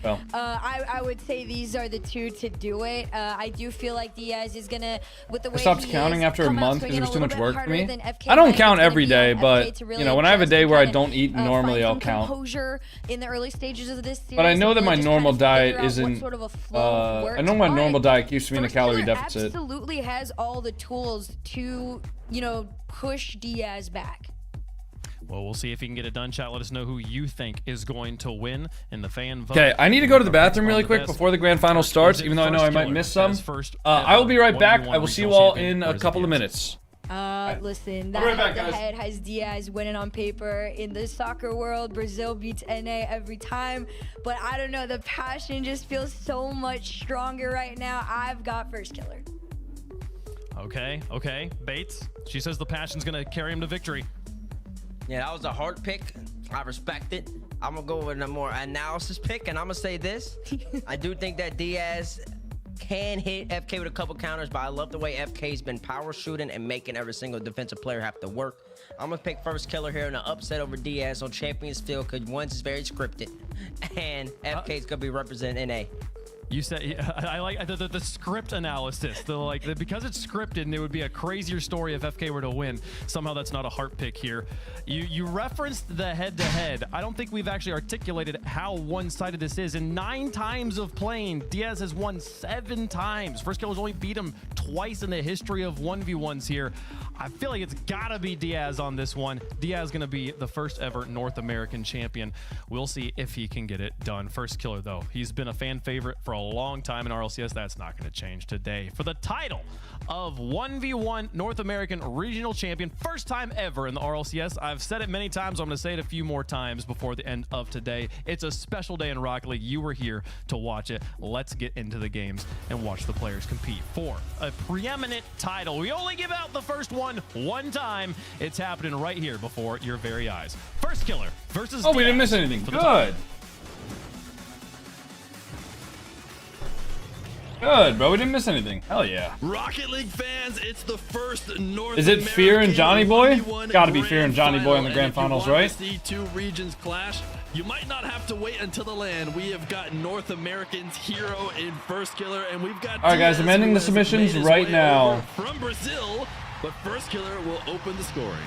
Well, I would say these are the two to do it. I do feel like Diaz is gonna, with the way I stopped counting after a month because it was too much work for me. I don't count every day, but when I have a day where I don't eat normally, I'll count. In the early stages of this series, but I know that my normal diet isn't. I know my normal diet keeps me in a calorie deficit. Absolutely has all the tools to, push Diaz back. Well, we'll see if he can get it done. Chat, let us know who you think is going to win in the fan vote. Okay, I need to go to the bathroom really quick before the grand final starts, even though I know I might miss some. I will be right back. I will see you all in a couple of minutes. Listen, that head-to-head has Diaz winning on paper. In the soccer world, Brazil beats NA every time. But I don't know, the passion just feels so much stronger right now. I've got first killer. Okay. Bates, she says the passion's going to carry him to victory. Yeah, that was a hard pick. I respect it. I'm going to go with a more analysis pick, and I'm going to say this. I do think that Diaz can hit FK with a couple counters, but I love the way FK's been power shooting and making every single defensive player have to work. I'm gonna pick first killer here in an upset over Diaz on Champions Field because one's is very scripted, and FK's gonna be representing NA. You said I like the script analysis. Because it's scripted and it would be a crazier story if FK were to win. Somehow that's not a heart pick here. You referenced the head-to-head. I don't think we've actually articulated how one-sided this is. In 9 times of playing, Diaz has won 7 times. First killer's only beat him twice in the history of 1v1s here. I feel like it's gotta be Diaz on this one. Diaz gonna be the first ever North American champion. We'll see if he can get it done. First killer though, he's been a fan favorite for a long time in RLCS. That's not gonna change today. For the title of 1v1 North American regional champion, first time ever in the RLCS. I've said it many times, I'm gonna say it a few more times before the end of today. It's a special day in Rocket League. You were here to watch it. Let's get into the games and watch the players compete for a preeminent title. We only give out the first one time. It's happening right here before your very eyes. First killer versus we didn't miss anything. Good, bro. We didn't miss anything. Hell yeah. Rocket League fans, it's the first North Is it Fear and Johnny Boy? Gotta be Fear and Johnny Boy in the grand finals, right? If you want to see 2 regions clash, you might not have to wait until the land. We have got North American's hero in first killer, and we've got. All right, guys, I'm ending the submissions right now. From Brazil, but first killer will open the scoring.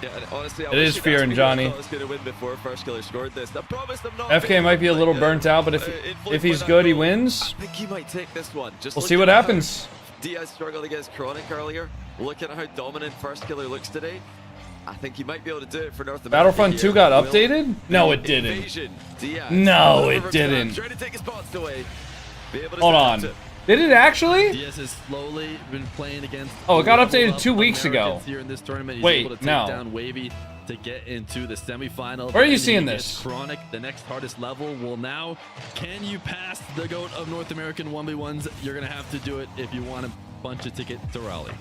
Yeah, honestly, it is Fear and Johnny. FK might be a little burnt out, but if he's good, he wins. I think he might take this one. We'll see what happens. Diaz struggled against Chronic earlier. Looking at how dominant first killer looks today, I think he might be able to do it for North America. Battlefront 2 got updated? No, it didn't. No, it didn't. Hold on. Did it actually? Diaz has slowly been playing against. Oh, it got updated 2 weeks ago. Here in this tournament. He's Wait, able to take no. down Wavy to get into the semifinal. Where are you seeing this? Chronic, the next hardest level. Well, now, can you pass the GOAT of North American 1v1s? You're gonna have to do it if you want a bunch of ticket to Raleigh.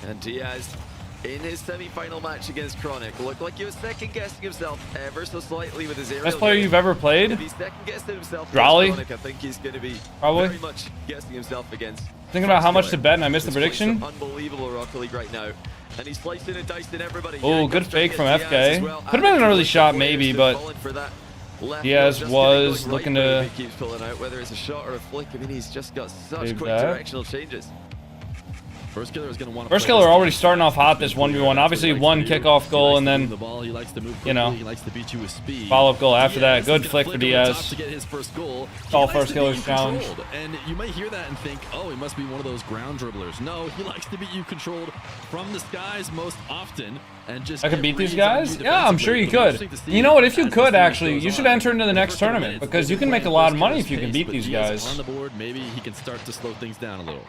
And Diaz in his semi-final match against Chronic. Looked like he was second-guessing himself ever so slightly with his aerial. Best player you've ever played? If he's second-guessing himself Raleigh? Chronic, I think he's going to be Probably. very much guessing himself against. Thinking about how much to bet and I missed the prediction. Unbelievable Rocket League right now. And he's slicing and dicing everybody. Oh, good fake from FK. Could have been an early shot maybe, but Diaz was looking to keeps pulling out, whether it's a shot or a flick. I mean, he's just got such quick that. directional changes. First killer is going to want to. First killer already starting off hot this 1v1. Obviously one kickoff goal and then, you know, follow-up goal after that. Good flick for Diaz. All first killer's challenge. And you might hear that and think, oh, he must be one of those ground dribblers. No, he likes to beat you controlled from the skies most often. And just I could beat these guys? Yeah, I'm sure you could. You know what? If you could, actually, you should enter into the next tournament because you can make a lot of money if you can beat these guys. On the board, maybe he can start to slow things down a little.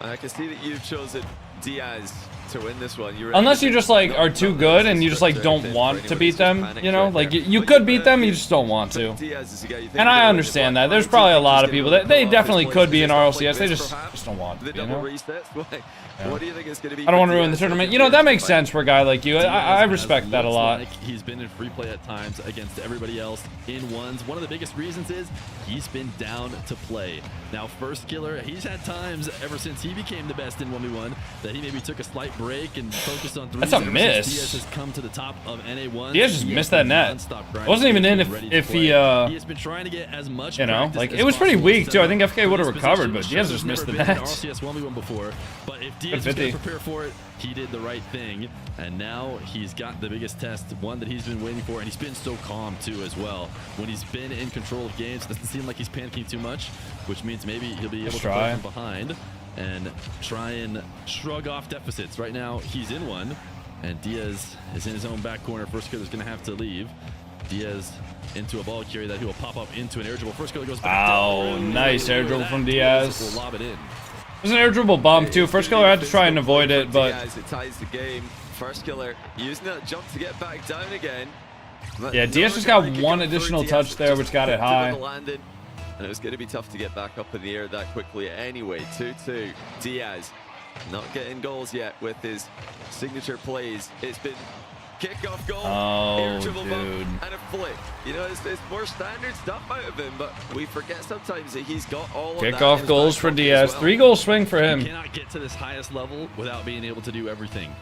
I can see that you've chosen Diaz to win this one. Unless you just like are too good and you just like don't want to beat them, you know, like you could beat them, you just don't want to. And I understand that. There's probably a lot of people that they definitely could be in RLCS, they just don't want to, you know. What do you think is going to be? I don't want to ruin the tournament. You know, that makes sense for a guy like you. I respect that a lot. He's been in free play at times against everybody else in ones. One of the biggest reasons is he's been down to play. Now, first killer, he's had times ever since he became the best in 1v1 that he maybe took a slight break and focused on threes. That's a miss. Diaz has come to the top of NA1. Diaz just missed that net. It wasn't even in if he has been trying to get as much, you know, like it was pretty weak too. I think FK would have recovered, but Diaz just missed the net. RLCS 1v1 before, but if Diaz was going to prepare for it, he did the right thing, and now he's got the biggest test, one that he's been waiting for, and he's been so calm too as well. When he's been in control of games, it doesn't seem like he's panicking too much, which means maybe he'll be able to play from behind and try and shrug off deficits. Right now, he's in one, and Diaz is in his own back corner. First killer's going to have to leave. Diaz into a ball carry that he will pop up into an air dribble. First killer goes back. Oh, nice air dribble from Diaz. Will lob it in. It was an air dribble bump too. First killer had to try and avoid it, but it ties the game. First killer using that jump to get back down again. Yeah, Diaz just got one additional touch there, which got it high. And it was going to be tough to get back up in the air that quickly anyway. 2-2. Diaz not getting goals yet with his signature plays. It's been kickoff goal, air dribble bump, and a flick. You know, it's more standard stuff out of him, but we forget sometimes that he's got all of that. Kickoff goals for Diaz. Well. 3-goal swing for him. You cannot get to this highest level without being able to do everything.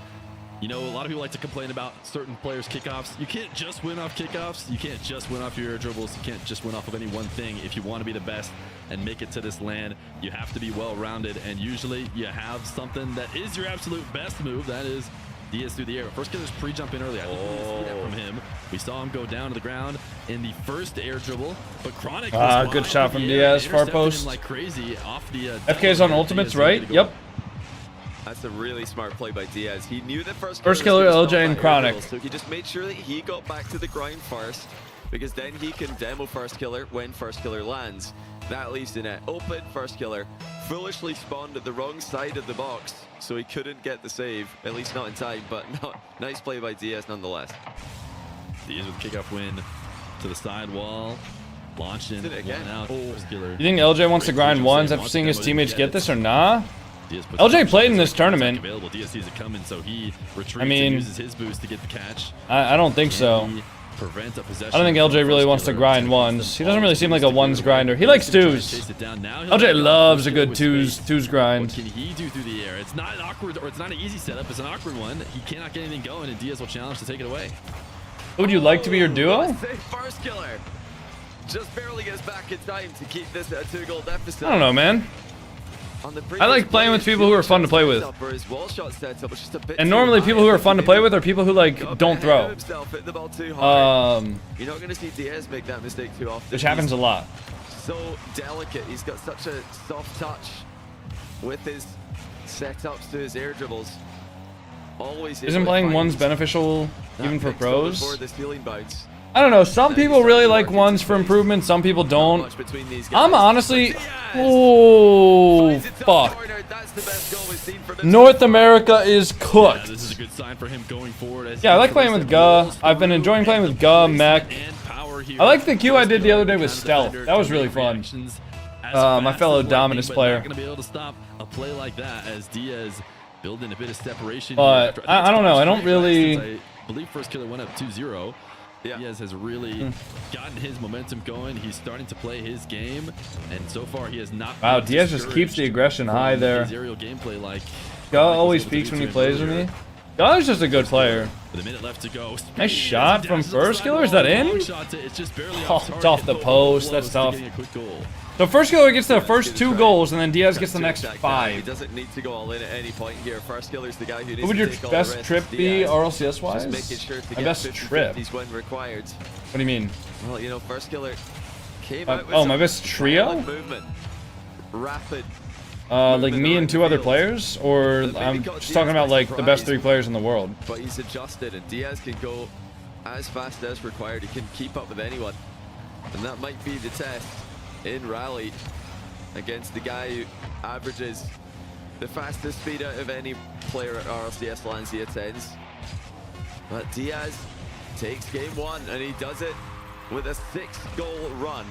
You know, a lot of people like to complain about certain players' kickoffs. You can't just win off kickoffs. You can't just win off your air dribbles. You can't just win off of any one thing. If you want to be the best and make it to this LAN, you have to be well-rounded, and usually you have something that is your absolute best move. That is Diaz through the air. First killer's pre-jump in early. I didn't really see that from him. We saw him go down to the ground in the first air dribble, but Chronic good shot from Diaz, far post. Like crazy off the FK's on ultimates, right? Yep. That's a really smart play by Diaz. He knew the first killer, LJ, and Chronic. So he just made sure that he got back to the ground first, because then he can demo first killer when first killer lands. That leaves the net open. First killer foolishly spawned at the wrong side of the box, so he couldn't get the save, at least not in time, but nice play by Diaz nonetheless. Diaz with kickoff win to the side wall. Launched in, one out. First killer. You think LJ wants to grind ones after seeing his teammates get this or nah? LJ played in this tournament. I mean, uses his boost to get the catch. I don't think so. I don't think LJ really wants to grind ones. He doesn't really seem like a ones grinder. He likes twos. LJ loves a good twos grind. What can he do through the air? It's not an awkward, or it's not an easy setup. It's an awkward one. He cannot get anything going, and Diaz will challenge to take it away. Who would you like to be your duo? First killer just barely gets back in time to keep this at a 2-goal deficit. I don't know, man. I like playing with people who are fun to play with. And normally people who are fun to play with are people who like don't throw. You're not going to see Diaz make that mistake too often. Which happens a lot. So delicate. He's got such a soft touch with his setups to his air dribbles. Always isn't playing ones beneficial even for pros? The ceiling bounce. I don't know. Some people really like ones for improvement. Some people don't. I'm honestly... Oh, fuck. North America is cooked. This is a good sign for him going forward. Yeah, I like playing with Guh. I've been enjoying playing with Guh, Mech. I like the queue I did the other day with Stealth. That was really fun. My fellow Dominus player. Not going to be able to stop a play like that as Diaz building a bit of separation. But here I don't know. I don't really. I believe First Killer went up 2-0. Yeah. Diaz has really gotten his momentum going. He's starting to play his game, and so far he has not. Wow, Diaz just keeps the aggression high there. His aerial gameplay, like. Gal always speaks when he plays with me. Gal is just a good player. With a minute left to go. Nice shot from First Killer. Is that in? It's just barely Oh, it's off the post. That's tough. So First Killer gets the first 2 goals, and then Diaz gets the next 5. He doesn't need to go all in at any point here. First Killer's the guy who needs What would your to take all best the risks. trip be, Diaz, RLCS wise? just making sure to My get best 50-50s trip. when required. What do you mean? Well, you know, First Killer came out with Oh, some my best trio? violent movement, rapid. Like me and 2 other players, or I'm just talking about like the best 3 players in the world. But he's adjusted, and Diaz can go as fast as required. He can keep up with anyone, and that might be the test in Rally against the guy who averages the fastest speed out of any player at RLCS lands he attends. But Diaz takes game 1, and he does it with a 6-goal run.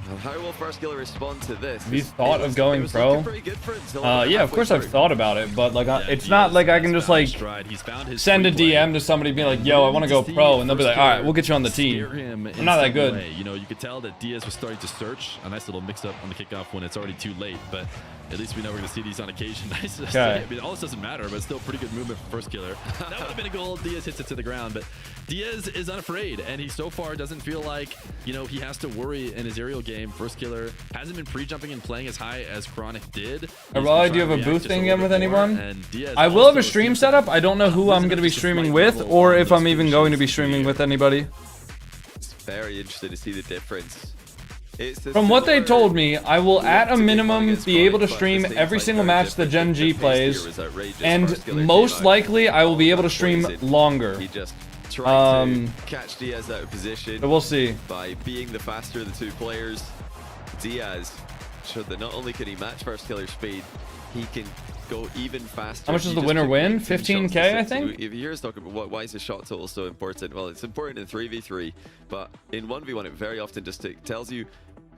Now, how will First Killer respond to this? Have you thought of going pro? Yeah, of course I've thought. thought about it, but like it's not like I can just like send a DM to somebody being like, yo, I want to go pro, and they'll be like, all right, we'll get you on the team. I'm not that good. You know, you could tell that Diaz was starting to search. A nice little mix-up on the kickoff when it's already too late, but at least we know we're going to see these on occasion. Nice to say. I mean, all this doesn't matter, but still pretty good movement from First Killer. That would have been a goal. Diaz hits it to the ground, but Diaz is unafraid, and he so far doesn't feel like, you know, he has to worry in his aerial game. First Killer hasn't been pre-jumping and playing as high as Chronic did. Raleigh, do you have a booth thing again with anyone? I will have a stream set up. I don't know who I'm going to be streaming with, or if I'm even going to be streaming with anybody. It's very interesting to see the difference. From what they told me, I will at a minimum be able to stream every single match that Gen G plays, and most likely I will be able to stream longer. He just tried to catch Diaz out of position. But we'll see. By being the faster of the 2 players, Diaz showed that not only can he match First Killer's speed, he can go even faster. How much does the winner win? 15K, I think? If you hear us talking about why is the shot total so important, well, it's important in 3v3, but in 1v1 it very often just tells you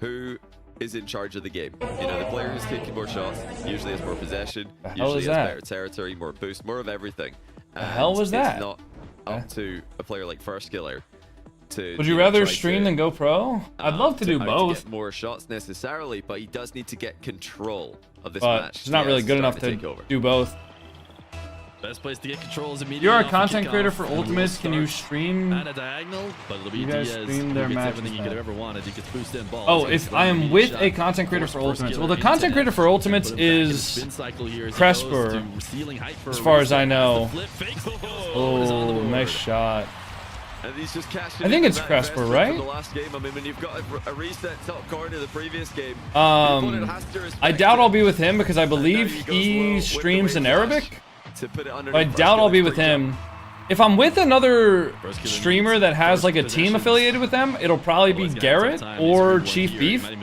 who is in charge of the game. You know, the player who's taking more shots usually has more possession, usually has better territory, more boost, more of everything. The hell was that? It's not up to a player like First Killer to. Would you rather stream than go pro? I'd love to do both. To get more shots necessarily, but he does need to get control of this but match. It's not really good enough to do both. Best place to get control is immediately. You're a content creator for Ultimates. Can you stream? At a diagonal, but it'll be you guys Diaz stream their matches. Everything you could have ever wanted. He gets boosted in balls. Oh, if I am with a content creator for Ultimates. Well, the content creator for Ultimates is Cresper, as far as I know. Oh, nice shot. And he's just I think it's Cresper, right? The last game. I mean, when you've got a reset top corner the previous game, I doubt I'll be with him because I believe he streams in Arabic. But I doubt I'll be with him. If I'm with another streamer that has like a team affiliated with them, it'll probably be Garrett or Chief Beef. And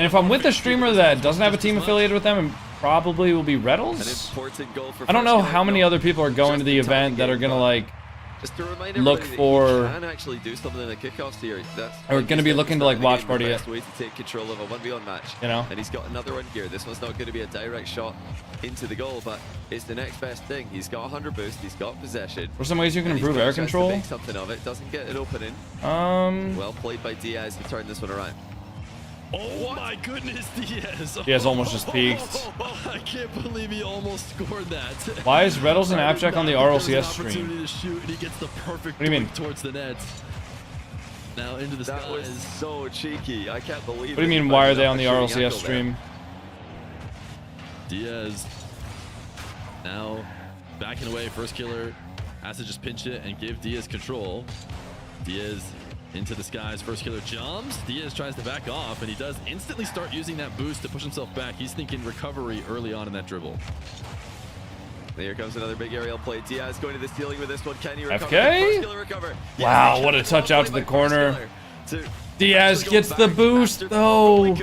if I'm with a streamer that doesn't have a team affiliated with them, it probably will be Rlcs. I don't know how many other people are going to the event that are gonna like look for, actually do something in the kickoffs here. Or going to be looking to like watch party it. Way to take control of a 1v1 match. You know. And he's got another one here. This one's not going to be a direct shot into the goal, but it's the next best thing. He's got 100 boost. He's got possession. What are some ways you can improve air control? Make something of it. Doesn't get an opening. Well played by Diaz to turn this one around. Oh my goodness, Diaz. Diaz almost just peaked. I can't believe he almost scored that. Why is Rlcs and Abstract on the RLCS stream? To shoot, and he gets the perfect what do you mean? Towards the net. Now into the skies. That was so cheeky. I can't believe it. What do you mean, why are they on the RLCS stream? Diaz now backing away. First Killer has to just pinch it and give Diaz control. Diaz into the skies. First Killer jumps. Diaz tries to back off, and he does instantly start using that boost to push himself back. He's thinking recovery early on in that dribble. Here comes another big aerial play. Diaz going to the ceiling with this one. Can he recover? FK? Recover. Wow, what a touch out to the corner. Diaz gets the boost, though.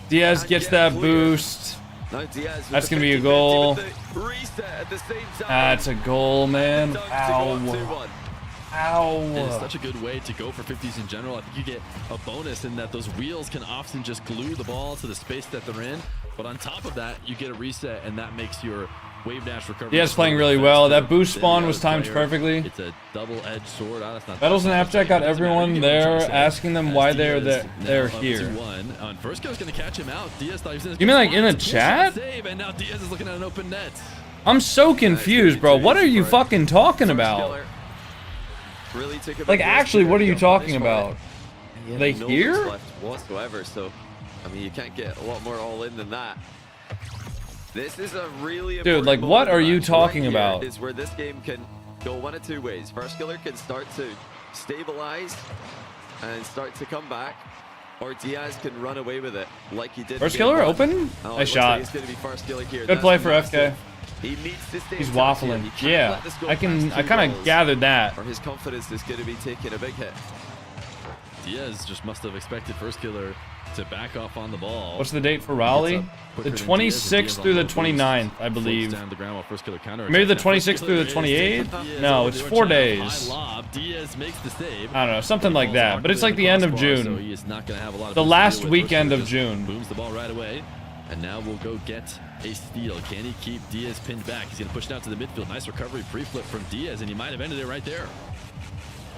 Diaz gets that boost. That's going to be a goal. That's a goal, man. Ow. Ow. It's such a good way to go for 50s in general. I think you get a bonus in that those wheels can often just glue the ball to the space that they're in. But on top of that, you get a reset, and that makes your wave dash recovery. Diaz playing really well. That boost spawn was timed perfectly. It's a double-edged sword. Battles and Appjack got everyone there, asking them why they're here. On first go's gonna catch him out. Diaz thought he was in. You mean like in a chat? Save, and now Diaz is looking at an open net. I'm so confused, bro. What are you fucking talking about? Like, actually, what are you talking about? They here? Whatsoever, so I mean, you can't get a lot more all in than that. This is a really dude, like, what are you talking about? Is where this game can go one of two ways. First Killer can start to stabilize and start to come back, or Diaz can run away with it like he did. First Killer open? Nice shot. Like be First Killer here. Good play for FK. He needs to stay. He's waffling. Yeah, I kind of gathered that. Or his confidence is going to be taking a big hit. Diaz just must have expected First Killer to back off on the ball. What's the date for Raleigh? The 26th through the 29th, I believe. Maybe the 26th through the 28th? No, it's 4 days. I don't know, something like that. But it's like the end of June. The last weekend of June. Booms the ball right away. And now we'll go get a steal. Can he keep Diaz pinned back? He's going to push it out to the midfield. Nice recovery pre-flip from Diaz, and he might have ended it right there.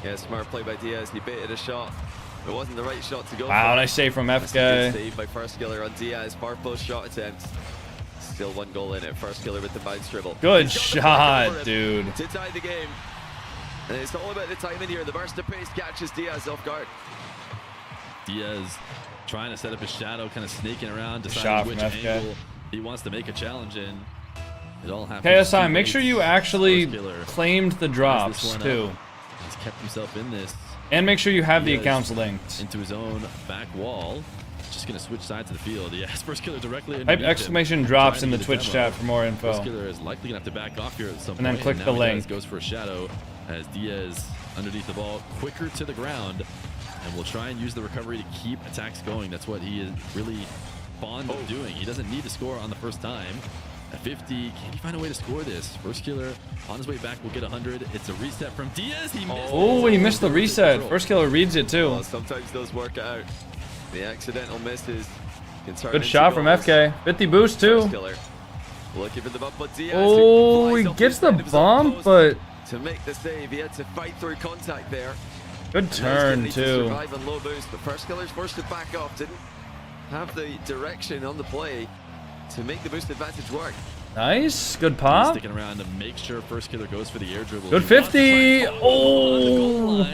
Yeah, smart play by Diaz. He baited a shot. It wasn't the right shot to go. Wow, nice save from FK. Save by First Killer on Diaz. Far post shot attempt. Still one goal in it. First Killer with the bounce dribble. Good shot, dude. To tie the game. And it's all about the timing here. The burst of pace catches Diaz off guard. Diaz trying to set up his shadow, kind of sneaking around, deciding which angle he wants to make a challenge in. It all happens. KSI, make sure you actually claimed the drops too. He's kept himself in this. And make sure you have the accounts linked. Into his own back wall. Just going to switch sides of the field. Yes, First Killer directly. Type exclamation drops in the Twitch chat for more info. First Killer is likely going to have to back off here at some point. And then click the link. Goes for a shadow as Diaz underneath the ball, quicker to the ground. And we'll try and use the recovery to keep attacks going. That's what he is really fond of doing. He doesn't need to score on the first time. At 50, can he find a way to score this? First Killer on his way back will get 100. It's a reset from Diaz. He missed. Oh, he missed the reset. First Killer reads it too. Well, sometimes those work out. The accidental misses can turn good shot from FK. 50 boost too. Looking for the bump, but Diaz, oh, he gets the bump, but to make the save, he had to fight through contact there. Good turn too. Survive on low boost, but First Killer's forced to back off. Didn't have the direction on the play to make the boost advantage work. Nice, good pop. Sticking around to make sure First Killer goes for the air dribble. Good 50. Oh.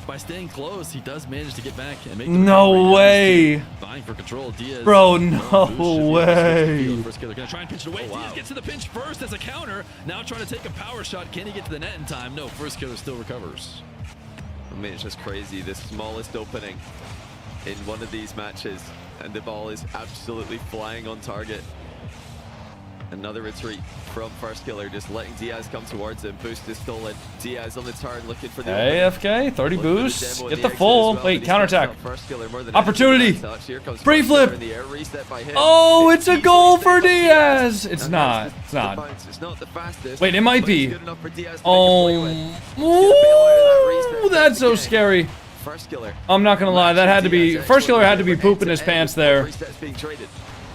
By staying close, he does manage to get back and make. No way. Vying for control, Diaz. Bro, no way. First Killer gonna try and pinch it away. Diaz gets to the pinch first as a counter. Now trying to take a power shot. Can he get to the net in time? No. First Killer still recovers. I mean, it's just crazy. The smallest opening in one of these matches, and the ball is absolutely flying on target. Another retreat from First Killer, just letting Diaz come towards him. Boost is stolen. Diaz on the turn, looking for the AFK, 30 boosts. Get the full. Wait, counterattack. Opportunity. Free flip. Oh, it's a goal for Diaz. It's not. It's not. Wait, it might be. Oh, ooh, that's so scary. I'm not gonna lie, that had to be. First Killer had to be pooping his pants there.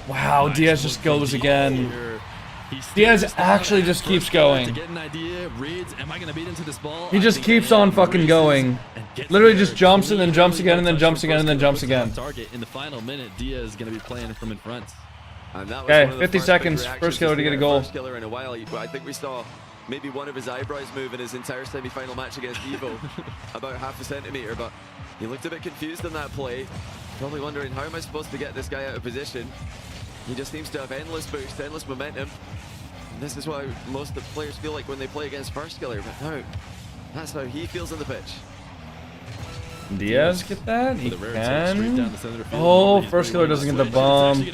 Wow, Diaz just goes again. Diaz actually just keeps going. He just keeps on fucking going. Literally just jumps and then jumps again and then jumps again and then jumps again. In the final minute, Diaz is going to be playing from in front. Okay, 50 seconds. First Killer to get a goal. First Killer in a while. I think we saw maybe one of his eyebrows move in his entire semi-final match against Evo, about half a centimeter, but he looked a bit confused in that play. Probably wondering, how am I supposed to get this guy out of position? He just seems to have endless boost, endless momentum. And this is what most of the players feel like when they play against First Killer, but no, that's how he feels on the pitch. Diaz get that? He can. Oh, First Killer doesn't get the bump.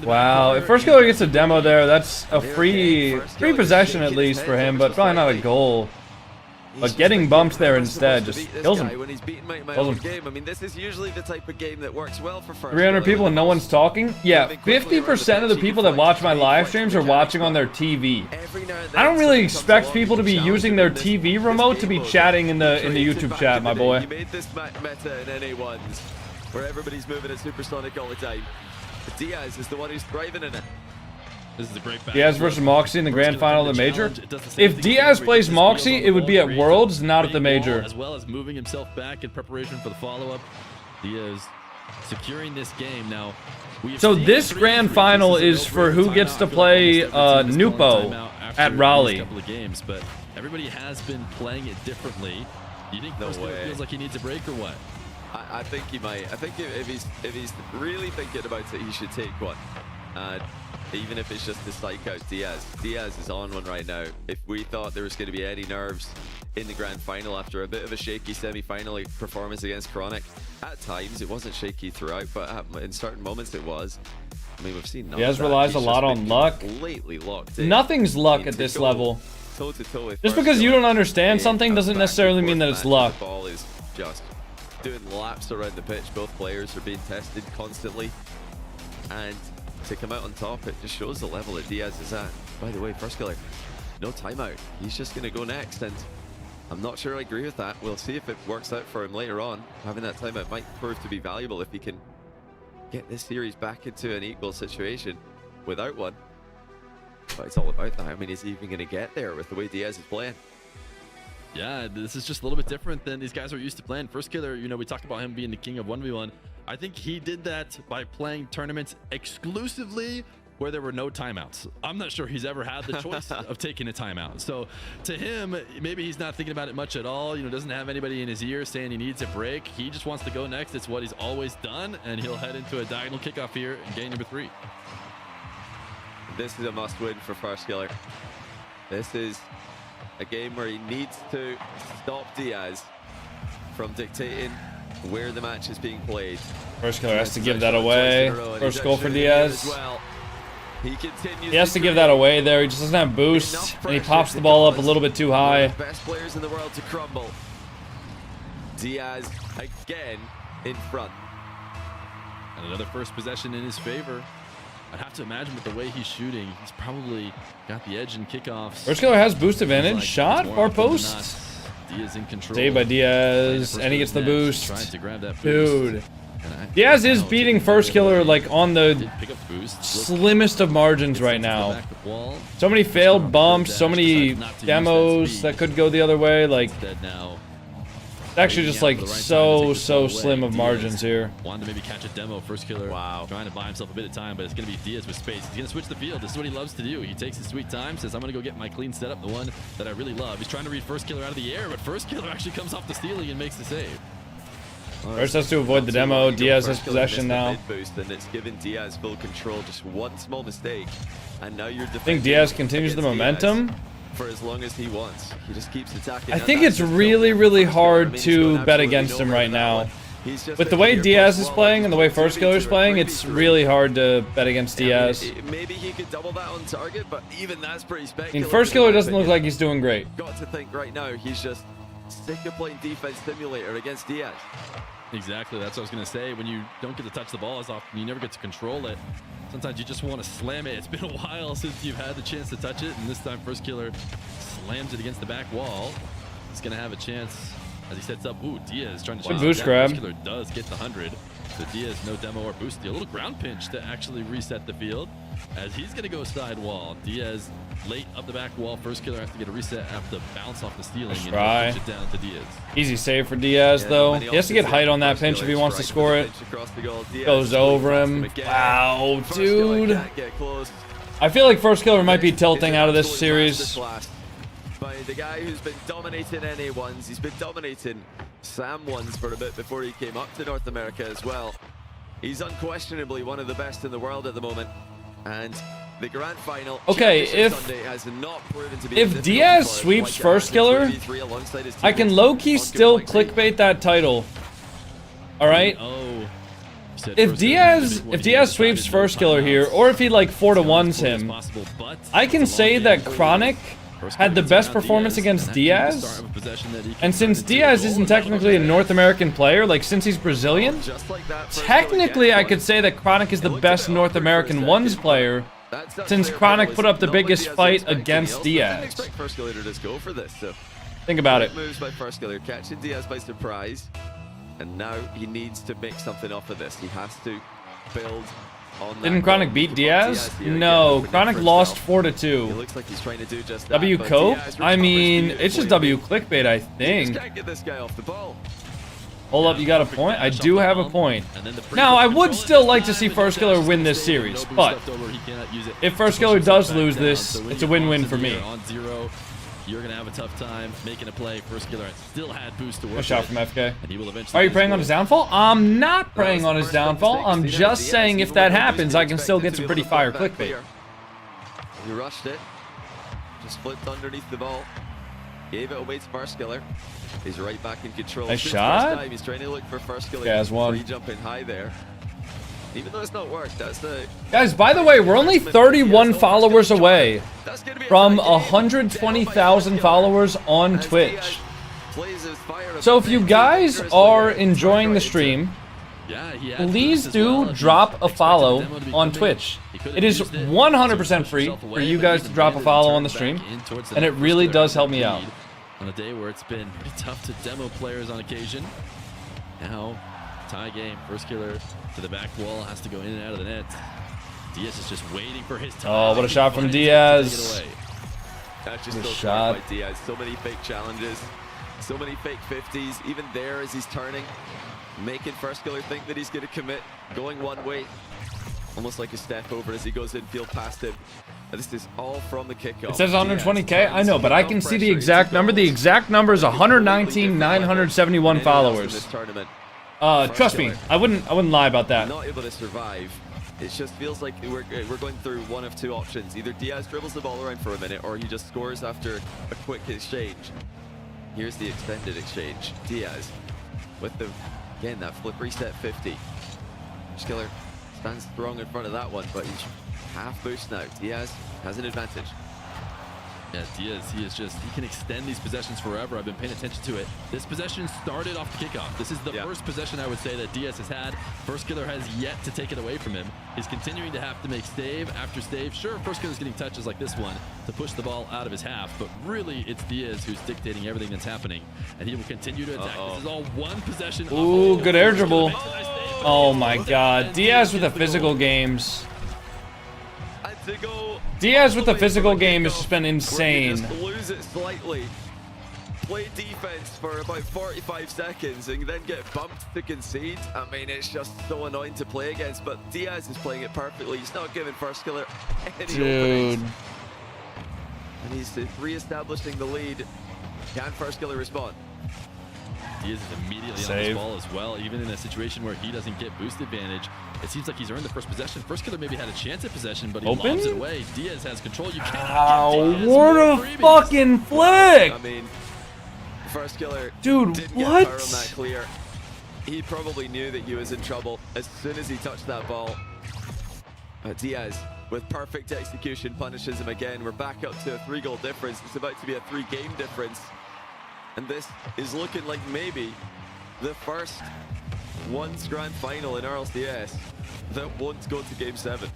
Wow, if First Killer gets a demo there, that's a free possession at least for him, but probably not a goal. But getting bumped there instead just kills him. Kills him. I mean, this is usually the type of game that works well for First 300 people and no one's talking? Yeah, 50% of the people that watch my live streams are watching on their TV. I don't really expect people to be using their TV remote to be chatting in the YouTube chat, my boy. You made this meta in NA1s, where everybody's moving at supersonic all the time. Diaz is the one who's thriving in it. This is a great Diaz versus Moxie in the grand final of the major. If Diaz plays Moxie, it would be at Worlds, not at the major. As well as moving himself back in preparation for the follow-up. Diaz securing this game now. So this grand final is for who gets to play Nupo at Raleigh. Couple of games, but everybody has been playing it differently. Do you think No way. feels like he needs a break or what? I think he might. I think if he's really thinking about it, he should take one. Even if it's just to psych out Diaz. Diaz is on one right now. If we thought there was going to be any nerves in the grand final after a bit of a shaky semi-final performance against Chronic, at times it wasn't shaky throughout, but in certain moments it was. I mean, we've seen Diaz relies a lot on luck. Completely locked in. Nothing's luck at this level. Toe to toe with Just because you don't understand something doesn't necessarily mean that it's luck. The ball is just doing laps around the pitch. Both players are being tested constantly, and to come out on top, it just shows the level that Diaz is at. By the way, first killer, no timeout. He's just going to go next, and I'm not sure I agree with that. We'll see if it works out for him later on. Having that timeout might prove to be valuable if he can get this series back into an equal situation without one. But it's all about that. I mean, is he even going to get there with the way Diaz is playing? Yeah, this is just a little bit different than these guys are used to playing. First killer, you know, we talked about him being the king of 1v1. I think he did that by playing tournaments exclusively where there were no timeouts. I'm not sure he's ever had the choice of taking a timeout. So to him, maybe he's not thinking about it much at all. You know, doesn't have anybody in his ear saying he needs a break. He just wants to go next. It's what he's always done, and he'll head into a diagonal kickoff here in game number 3. This is a must-win for First Killer. This is a game where he needs to stop Diaz from dictating where the match is being played. First killer has to give that away. First goal for Diaz. He has to give that away there. He just doesn't have boost, and he pops the ball up a little bit too high. Best players in the world to crumble. Diaz again in front. And another first possession in his favor. I'd have to imagine with the way he's shooting, he's probably got the edge in kickoffs. First killer has boost advantage. Shot or post? Diaz in control. Saved by Diaz, and he gets the boost. Trying to grab that boost. Dude. Diaz is beating First Killer like on the slimmest of margins right now. So many failed bumps, so many demos that could go the other way. Like, it's actually just like so slim of margins here. Wanted to maybe catch a demo. First Killer, trying to buy himself a bit of time, but it's going to be Diaz with space. He's going to switch the field. This is what he loves to do. He takes his sweet time, says, I'm going to go get my clean setup, the one that I really love. He's trying to read First Killer out of the air, but First Killer actually comes off the stealing and makes the save. First has to avoid the demo. Diaz has possession now. Boost, and it's given Diaz full control. Just one small mistake, and now you're. I think Diaz continues the momentum for as long as he wants. He just keeps attacking. I think it's really hard to bet against him right now. With the way Diaz is playing and the way First Killer is playing, it's really hard to bet against Diaz. Maybe he could double that on target, but even that's pretty spectacular. I mean, First Killer doesn't look like he's doing great. Got to think right now, he's just sick of playing defense simulator against Diaz. Exactly, that's what I was going to say. When you don't get to touch the ball as often, you never get to control it. Sometimes you just want to slam it. It's been a while since you've had the chance to touch it, and this time First Killer slams it against the back wall. He's going to have a chance as he sets up. Ooh, Diaz trying to boost grab. First Killer does get the 100. So Diaz, no demo or boost. A little ground pinch to actually reset the field as he's going to go sidewall. Diaz late up the back wall. First Killer has to get a reset after bounce off the stealing and push it down to Diaz. Easy save for Diaz though. He has to get height on that pinch if he wants to score it. Goes over him. Wow, dude. I feel like First Killer might be tilting out of this series. By the guy who's been dominating NA1s. He's been dominating Sam 1s for a bit before he came up to North America as well. He's unquestionably one of the best in the world at the moment. And the grand final. Okay, if Diaz sweeps First Killer, I can low-key still clickbait that title. All right. If Diaz sweeps First Killer here, or if he like 4-1s him, I can say that Chronic had the best performance against Diaz, and since Diaz isn't technically a North American player, like since he's Brazilian, technically I could say that Chronic is the best North American ones player, since Chronic put up the biggest fight against Diaz. Think about it. Moves by First Killer, catching Diaz by surprise, and now he needs to make something off of this. He has to build on that Didn't Chronic goal. beat Keep Diaz? here, No, get Chronic for lost himself. It 4-2. looks like he's trying to do just that. W but Cope? Diaz I recovers mean, it's just beautifully. W clickbait, I He just think. can't get this guy off the ball. Hold up, you got a point? I do have a point. Now, I would still like to see First Killer win this series, but if First Killer does lose this, it's a win-win for me. On 0, you're going to have a tough time making a play. First Killer still had boost to work A shot with, from FK. and he will eventually Are you praying on his downfall? I'm not praying on his downfall. I'm just saying if that happens, I can still get some pretty fire clickbait. He rushed it. Just flipped underneath the ball. Gave it away to First Killer. He's right back in control. Nice Since shot. first time, he's trying to look for First Killer. Gaz won. Free jumping high there. Even though it's not worked, that's the... Guys, by the way, we're only 31 followers away That's gonna be a from tight game. 120,000 followers on As Twitch. Diaz plays his fire So if you up guys vigorously are there, enjoying the right into stream, Yeah, he had please boost as do well. If drop he a follow expected the demo to be on coming, Twitch. he could have It is used it. 100% Pushed free himself for away, you but guys he to drop a landed follow and on the turned stream, back in towards the and it net. really First Killer does help me has out. the lead on a day where it's been pretty tough to demo players on occasion. Now, tie game. First Killer to the back wall, has to go in and out of the net. Diaz is just waiting for his time. Oh, what a shot from Finds it to Diaz. take it away. That's just Good so shot. smart by Diaz. So many fake challenges, so many fake 50s. Even there as he's turning, making First Killer think that he's going to commit, going one way. Almost like a step over as he goes infield past him. And this is all from the kickoff. It says 120K. I know, but I can see the exact number. The exact number is 119,971 followers. Trust me, I wouldn't lie about that. Not able to survive. It just feels like we're going through one of two options. Either Diaz dribbles the ball around for a minute, or he just scores after a quick exchange. Here's the extended exchange. Diaz with the, again, that flip reset 50. Skiller stands strong in front of that one, but he's half boost now. Diaz has an advantage. Yeah, Diaz, he can extend these possessions forever. I've been paying attention to it. This possession started off the kickoff. This is the first possession I would say that Diaz has had. First Killer has yet to take it away from him. He's continuing to have to make stave after stave. Sure, First Killer's getting touches like this one to push the ball out of his half, but really it's Diaz who's dictating everything that's happening, and he will continue to attack. This is all one possession. Ooh, good air dribble. Makes a nice save, but Oh he my goes god. and Diaz with the gets the goal. physical games. And to go Diaz with the all way physical from the game has kickoff, just been where you insane. just lose it slightly. Play defense for about 45 seconds and then get bumped to concede. I mean, it's just so annoying to play against, but Diaz is playing it perfectly. He's not giving First Killer any openings. Dude. And he's re-establishing the lead. Can First Killer respond? Diaz is immediately on Save. this ball as well, even in a situation where he doesn't get boost advantage. It seems like he's earned the first possession. First Killer maybe had a chance at possession, but he Open? lobs it away. Diaz has control. You can't Ow, give Diaz what more a freebies. fucking flick! I mean, First Killer Dude, didn't what? get power on that clear. He probably knew that he was in trouble as soon as he touched that ball. Diaz, with perfect execution, punishes him again. We're back up to a 3-goal difference. It's about to be a 3-game difference. And this is looking like maybe the first once grand final in Rlcs that won't go to Game 7.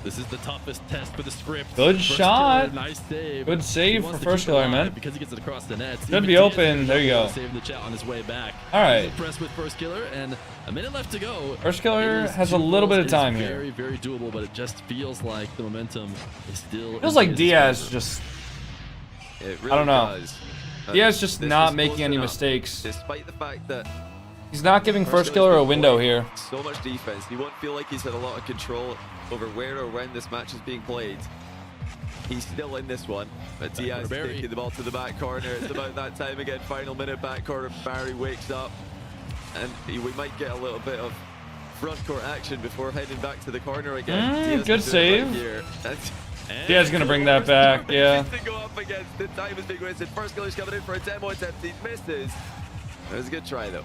This is the toughest test for the script. Good First shot. Killer, nice save. Good save He for wants to First keep it Killer, alive man. because he gets it across the net. Should be open. There you go. Save the chat on his way back. All right. He's impressed with First Killer, and a minute left to go. First Killer It is has a 2 little bit of goals. time It is here. Very, very doable, but it just feels like the momentum is still. Feels in like his Diaz favor. just... It really I don't know. does. Diaz just This not is making close any enough, mistakes. Despite the fact that He's not giving First Killer a window here. so much defense, he won't feel like he's had a lot of control over where or when this match is being played. He's still in this one, but Diaz is Barry. taking the ball to the back corner. It's about that time again. Final minute, back corner. Barry wakes up, and we might get a little bit of front court action before heading back to the corner again. Diaz good can do it right save. here. That's Diaz gonna bring that back, yeah. to go up against. The time is being wasted. First Killer's coming in for a demo attempt. He misses. It was a good try though.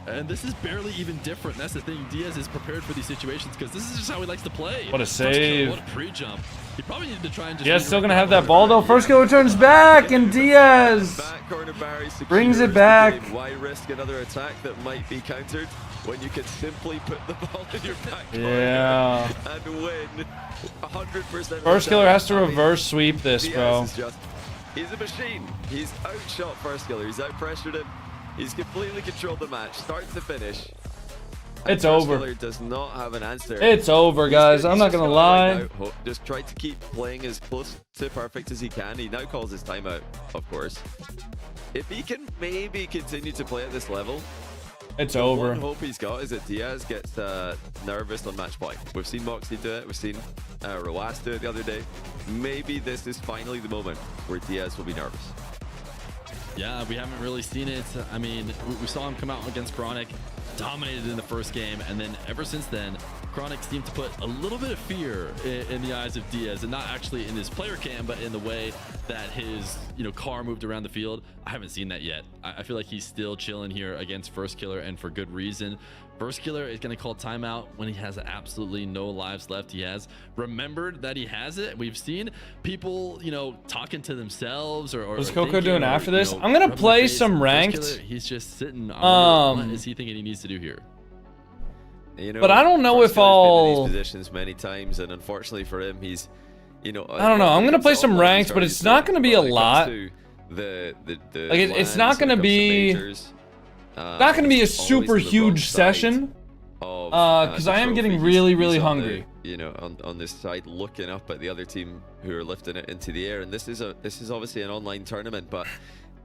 And this is barely even different. That's the thing. Diaz is prepared for these situations because this is just how he likes to play. What a First Killer, save. what a pre-jump. He probably needed to try and just. Diaz still redirect gonna have the that ball though. First Killer turns back, and Diaz Back corner Barry brings secures it back. the game. Why risk another attack that might be countered when you can simply put the ball in your back corner Yeah. and win 100%? First Killer has to reverse sweep this, Diaz bro. is just, he's a machine. He's outshot First Killer. He's out pressured him. He's completely controlled the match, start to finish. It's over. Killer does not have an answer. It's over, guys. I'm not gonna lie. Just try to keep playing as close to perfect as he can. He now calls his timeout, of course. If he can maybe continue to play at this level, it's the over. one hope he's got is that Diaz gets nervous on match point. We've seen Moxie do it. We've seen Rlcs do it the other day. Maybe this is finally the moment where Diaz will be nervous. Yeah, we haven't really seen it. I mean, we saw him come out against Chronic, dominated in the first game, and then ever since then, Chronic seemed to put a little bit of fear in the eyes of Diaz, and not actually in his player cam, but in the way that his car moved around the field. I haven't seen that yet. I feel like he's still chilling here against First Killer, and for good reason. First Killer is going to call timeout when he has absolutely no lives left. He has remembered that he has it. We've seen people, talking to themselves or what's Coco doing after this? I'm going to play some ranked. Killer, he's just sitting on what is he thinking he needs to do here? But I don't know if I'll been in these positions many times, and unfortunately for him, he's I don't know. I'm going to play some ranked, but it's not going to be a lot. It's not going to be a super huge session because I am getting really hungry. On this side, looking up at the other team who are lifting it into the air, and this is obviously an online tournament, but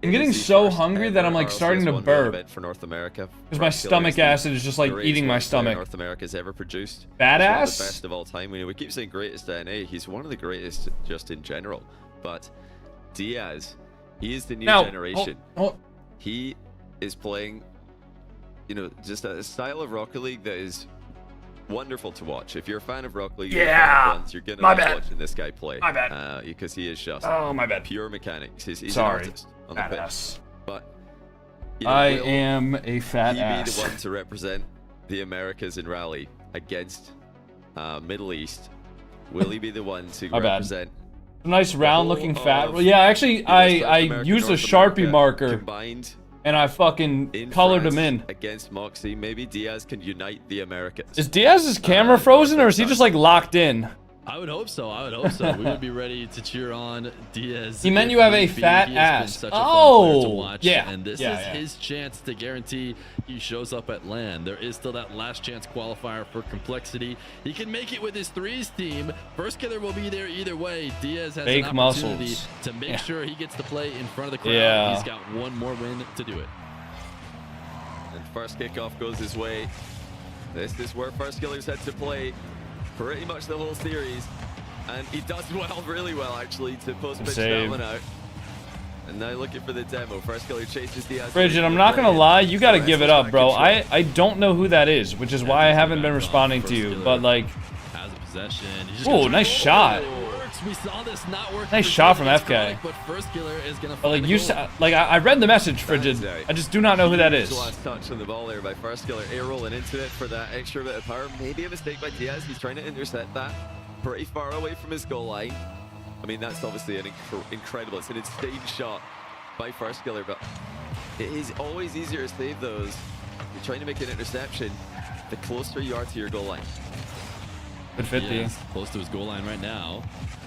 I'm getting so hungry that I'm like starting to burp for North America because my stomach acid is just like eating my stomach. North America's ever produced. Badass. He's one of the best of all time. We keep saying greatest NA. He's one of the greatest just in general. But Diaz, he is the new generation. He is playing, just a style of Rocket League that is wonderful to watch. If you're a fan of Rocket League, you're gonna love watching this guy play. My bad. Because he is just pure mechanics. He's an artist on the pitch. But I am a fat ass. He be the one to represent the Americas in Rally against Middle East? Will he be the one to represent? Nice round looking fat. Well, yeah, actually, I used a Sharpie marker combined. And I fucking colored him in. Against Moxie, maybe Diaz can unite the Americas. Is Diaz's camera frozen or is he just like locked in? I would hope so. We would be ready to cheer on Diaz. He meant you have a fat ass. Yeah. And this is his chance to guarantee he shows up at LAN. There is still that last chance qualifier for Complexity. He can make it with his threes team. First Killer will be there either way. Diaz has an opportunity to make sure he gets to play in front of the crowd. He's got one more win to do it. And first kickoff goes his way. This is where First Killer's had to play pretty much the whole series, and he does really well actually to post-pitch that one out. And now looking for the demo. First Killer chases Diaz. Frigid, I'm not gonna lie, you gotta give it up, bro. I don't know who that is, which is why I haven't been responding to you, but like, has a possession. Oh, nice shot. We saw this not work. Nice shot from FK. But First Killer is gonna I read the message, Frigid. I just do not know who that is. Last touch on the ball there by First Killer. Air rolling into it for that extra bit of power. Maybe a mistake by Diaz. He's trying to intercept that pretty far away from his goal line. I mean, that's obviously an incredible, it's an insane shot by First Killer, but it is always easier to save those. You're trying to make an interception, the closer you are to your goal line. Good 50. Close to his goal line right now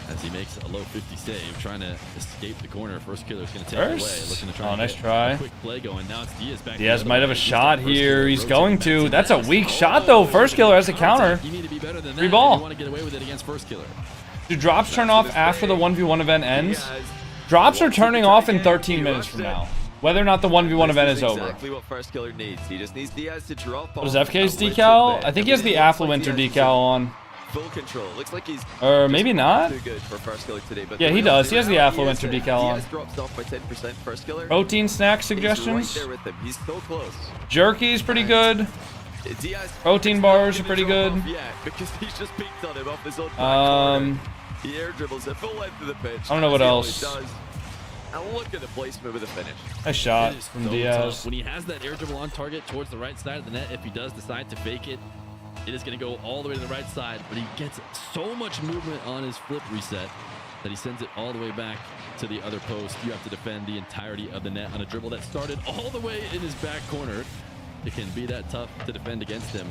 as he makes a low 50 save, trying to escape the corner. First Killer's going to take it away. Looking to try nice try. Quick play going. Now it's Diaz back. Diaz might have a shot here. He's going to. That's a weak shot though. First Killer has a counter. You need to be better than that. Free ball. You want to get away with it against First Killer. Do drops turn off after the 1v1 event ends? Drops are turning off in 13 minutes from now. Whether or not the 1v1 event is over. Exactly what First Killer needs. He just needs Diaz to drop off. What is FK's decal? I think he has the Affluenter decal on. Full control. Looks like he's maybe not. Too good for First Killer today, but yeah, he does. He has the Affluenter decal on. Drops off by 10%. First Killer. Protein snack suggestions. He's right there with him. He's so close. Jerky's pretty good. Protein bars are pretty good. Yeah, because he's just peeked on him off his own. He air dribbles it full length of the pitch. I don't know what else. And look at the placement with the finish. Nice shot from Diaz. When he has that air dribble on target towards the right side of the net, if he does decide to fake it, it is going to go all the way to the right side, but he gets so much movement on his flip reset that he sends it all the way back to the other post. You have to defend the entirety of the net on a dribble that started all the way in his back corner. It can be that tough to defend against him.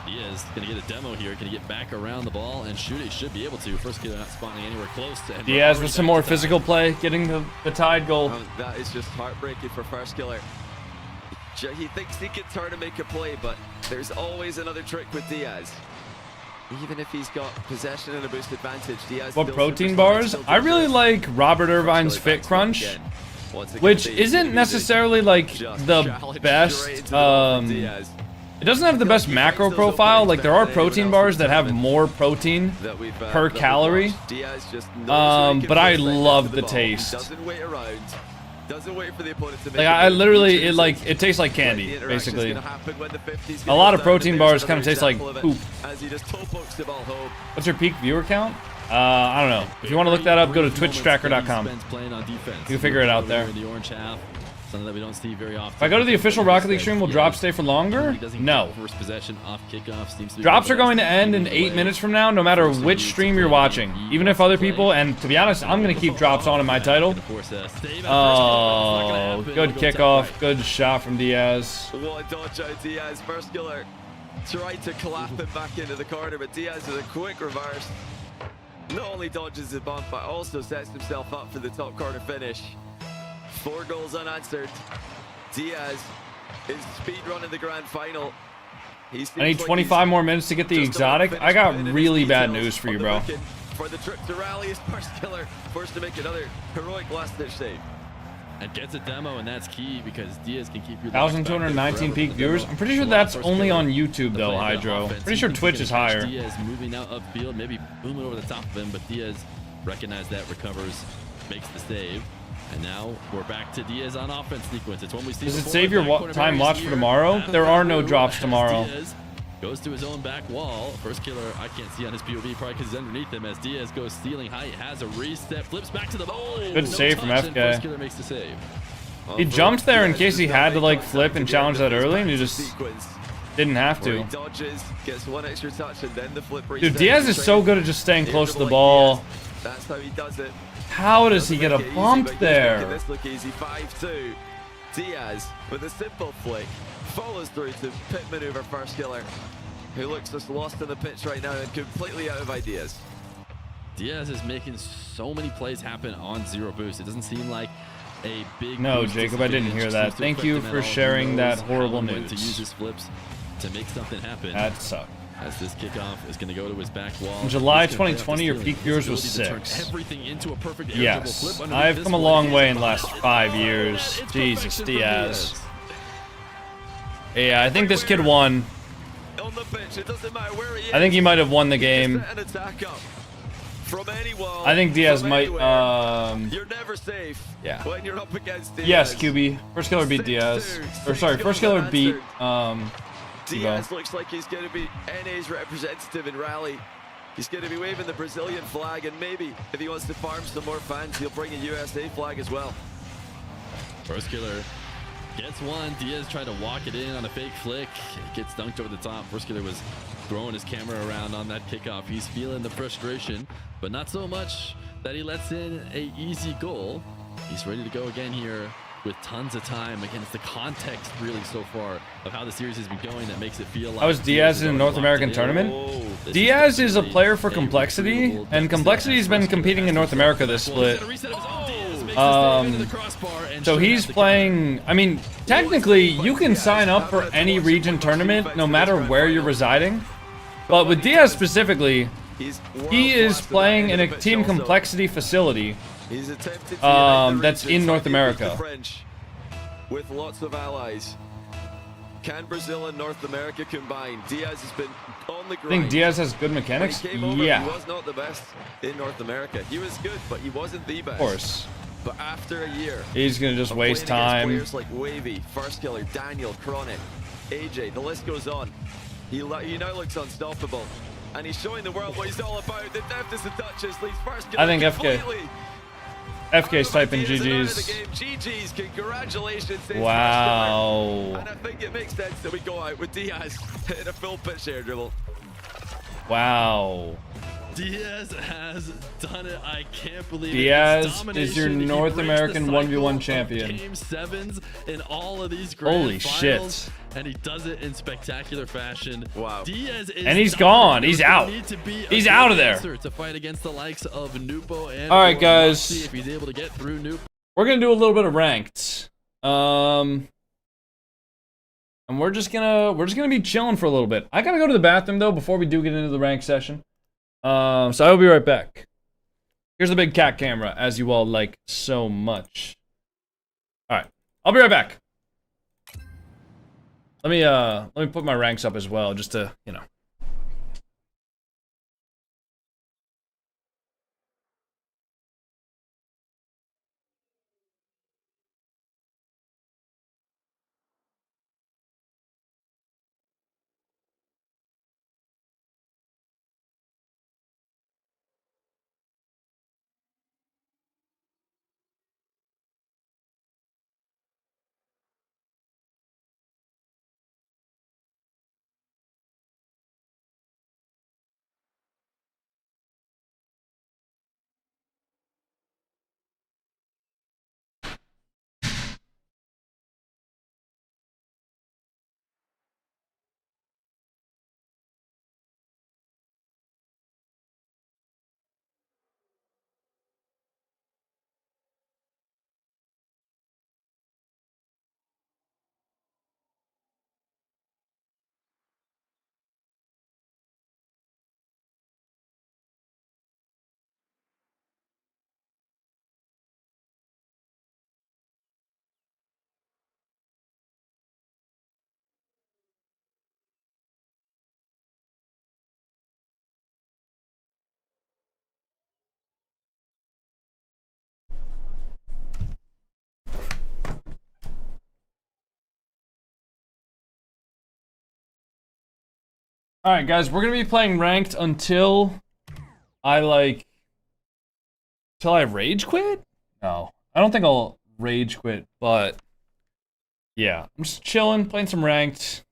He is going to get a demo here. Can he get back around the ball and shoot it? He should be able to. First Killer not spawning anywhere close to him. Diaz with some more physical play, getting the tied goal. That is just heartbreaking for First Killer. He thinks he can turn and make a play, but There's always another trick with Diaz. Even if he's got possession and a boost advantage, Diaz. What protein bars? I really like Robert Irvine's Fit Crunch, which isn't necessarily like the best. It doesn't have the best macro profile. Like, there are protein bars that have more protein per calorie. But I love the taste. Doesn't wait for the opponent to make like, I literally, it tastes like candy, basically. A lot of protein bars kind of taste like poop. What's your peak viewer count? I don't know. If you want to look that up, go to twitchtracker.com. You can figure it out there. Something that we don't see very often. If I go to the official Rocket League stream, will drops stay for longer? No. First possession off kickoff seems to be drops are going to end in 8 minutes from now, no matter which stream you're watching. Even if other people, and to be honest, I'm going to keep drops on in my title. Oh, good kickoff. Good shot from Diaz. What a dodge out Diaz. First killer tried to clap him back into the corner, but Diaz with a quick reverse. Not only dodges the bump, but also sets himself up for the top corner finish. 4 goals unanswered. Diaz is speed running the grand final. I need 25 more minutes to get the exotic. I got really bad news for you, bro. For the trip to rally, his first killer forced to make another heroic last-ditch save. And gets a demo, and that's key because Diaz can keep you. 1,219 peak viewers. I'm pretty sure that's only on YouTube though, Hydro. Pretty sure Twitch is higher. Diaz moving out upfield, maybe booming over the top of him, but Diaz recognized that, recovers, makes the save. And now we're back to Diaz on offense sequence. It's when we see. Does it save your time watch for tomorrow? There are no drops tomorrow. Diaz goes to his own back wall. First killer I can't see on his POV probably because he's underneath him as Diaz goes stealing height, has a reset, flips back to the ball. Good save from FK. First killer makes the save. He jumped there in case he had to like flip and challenge that early, and he just didn't have to. Dude, Diaz is so good at just staying close to the ball. That's how he does it. How does he get a bump there? This look easy. 5-2. Diaz with a simple flick follows through to pit maneuver first killer, who looks just lost in the pitch right now and completely out of ideas. Diaz is making so many plays happen on zero boost. It doesn't seem like a big. No, Jacob, I didn't hear that. Thank you for sharing that horrible news. To use his flips to make something happen. That sucked. As this kickoff is going to go to his back wall. In July 2020, your peak viewers was 6. Yes, flip I've come a long way in the last 5 years. Jesus, Diaz. Yeah, I think this kid won. I think he might have won the game. I think Diaz might, You're never safe. Yeah. When you're up against Diaz. Yes, QB. First killer beat Diaz. Or sorry, first killer beat, Diaz looks like he's going to be NA's representative in rally. He's going to be waving the Brazilian flag, and maybe if he wants to farm some more fans, he'll bring a USA flag as well. First killer gets one. Diaz tried to walk it in on a fake flick. It gets dunked over the top. First killer was throwing his camera around on that kickoff. He's feeling the frustration, but not so much that he lets in a easy goal. He's ready to go again here with tons of time. Again, it's the context really so far of how the series has been going that makes it feel like. How was Diaz in a North American tournament? Diaz is a player for Complexity, and Complexity's been competing in North America this split. So he's playing, I mean, technically you can sign up for any region tournament no matter where you're residing. But with Diaz specifically, he is playing in a Team Complexity facility. That's in North America. With lots of allies. Can Brazil and North America combine? Diaz has been on the grind. I think Diaz has good mechanics. Yeah. He was not the best in North America. He was good, but he wasn't the best. Of course. But after a year, he's gonna just waste time. Players like Wavy, First Killer, Daniel, Chronic, AJ, the list goes on. He now looks unstoppable, and he's showing the world what he's all about. The deftest of touches leads First Killer. I think FK's typing GG's. GG's, congratulations. Wow. And I think it makes sense that we go out with Diaz in a full pitch air dribble. Wow. Diaz has done it. I can't believe Diaz is your North American 1v1 champion. Game 7s in all of these Holy finals, shit. And he does it in spectacular fashion. Wow. Diaz is and he's gone. He's out. He's out of there. To fight against the likes of Nupo and all right, guys. See if he's able to get through Nupo. We're going to do a little bit of ranked. And we're just gonna be chilling for a little bit. I gotta go to the bathroom though before we do get into the rank session. So I'll be right back. Here's the big cat camera, as you all like so much. Alright, I'll be right back. Let me put my ranks up as well, just to, you know. Alright guys, we're gonna be playing ranked until I rage quit? No, I don't think I'll rage quit, but yeah, I'm just chilling, playing some ranked.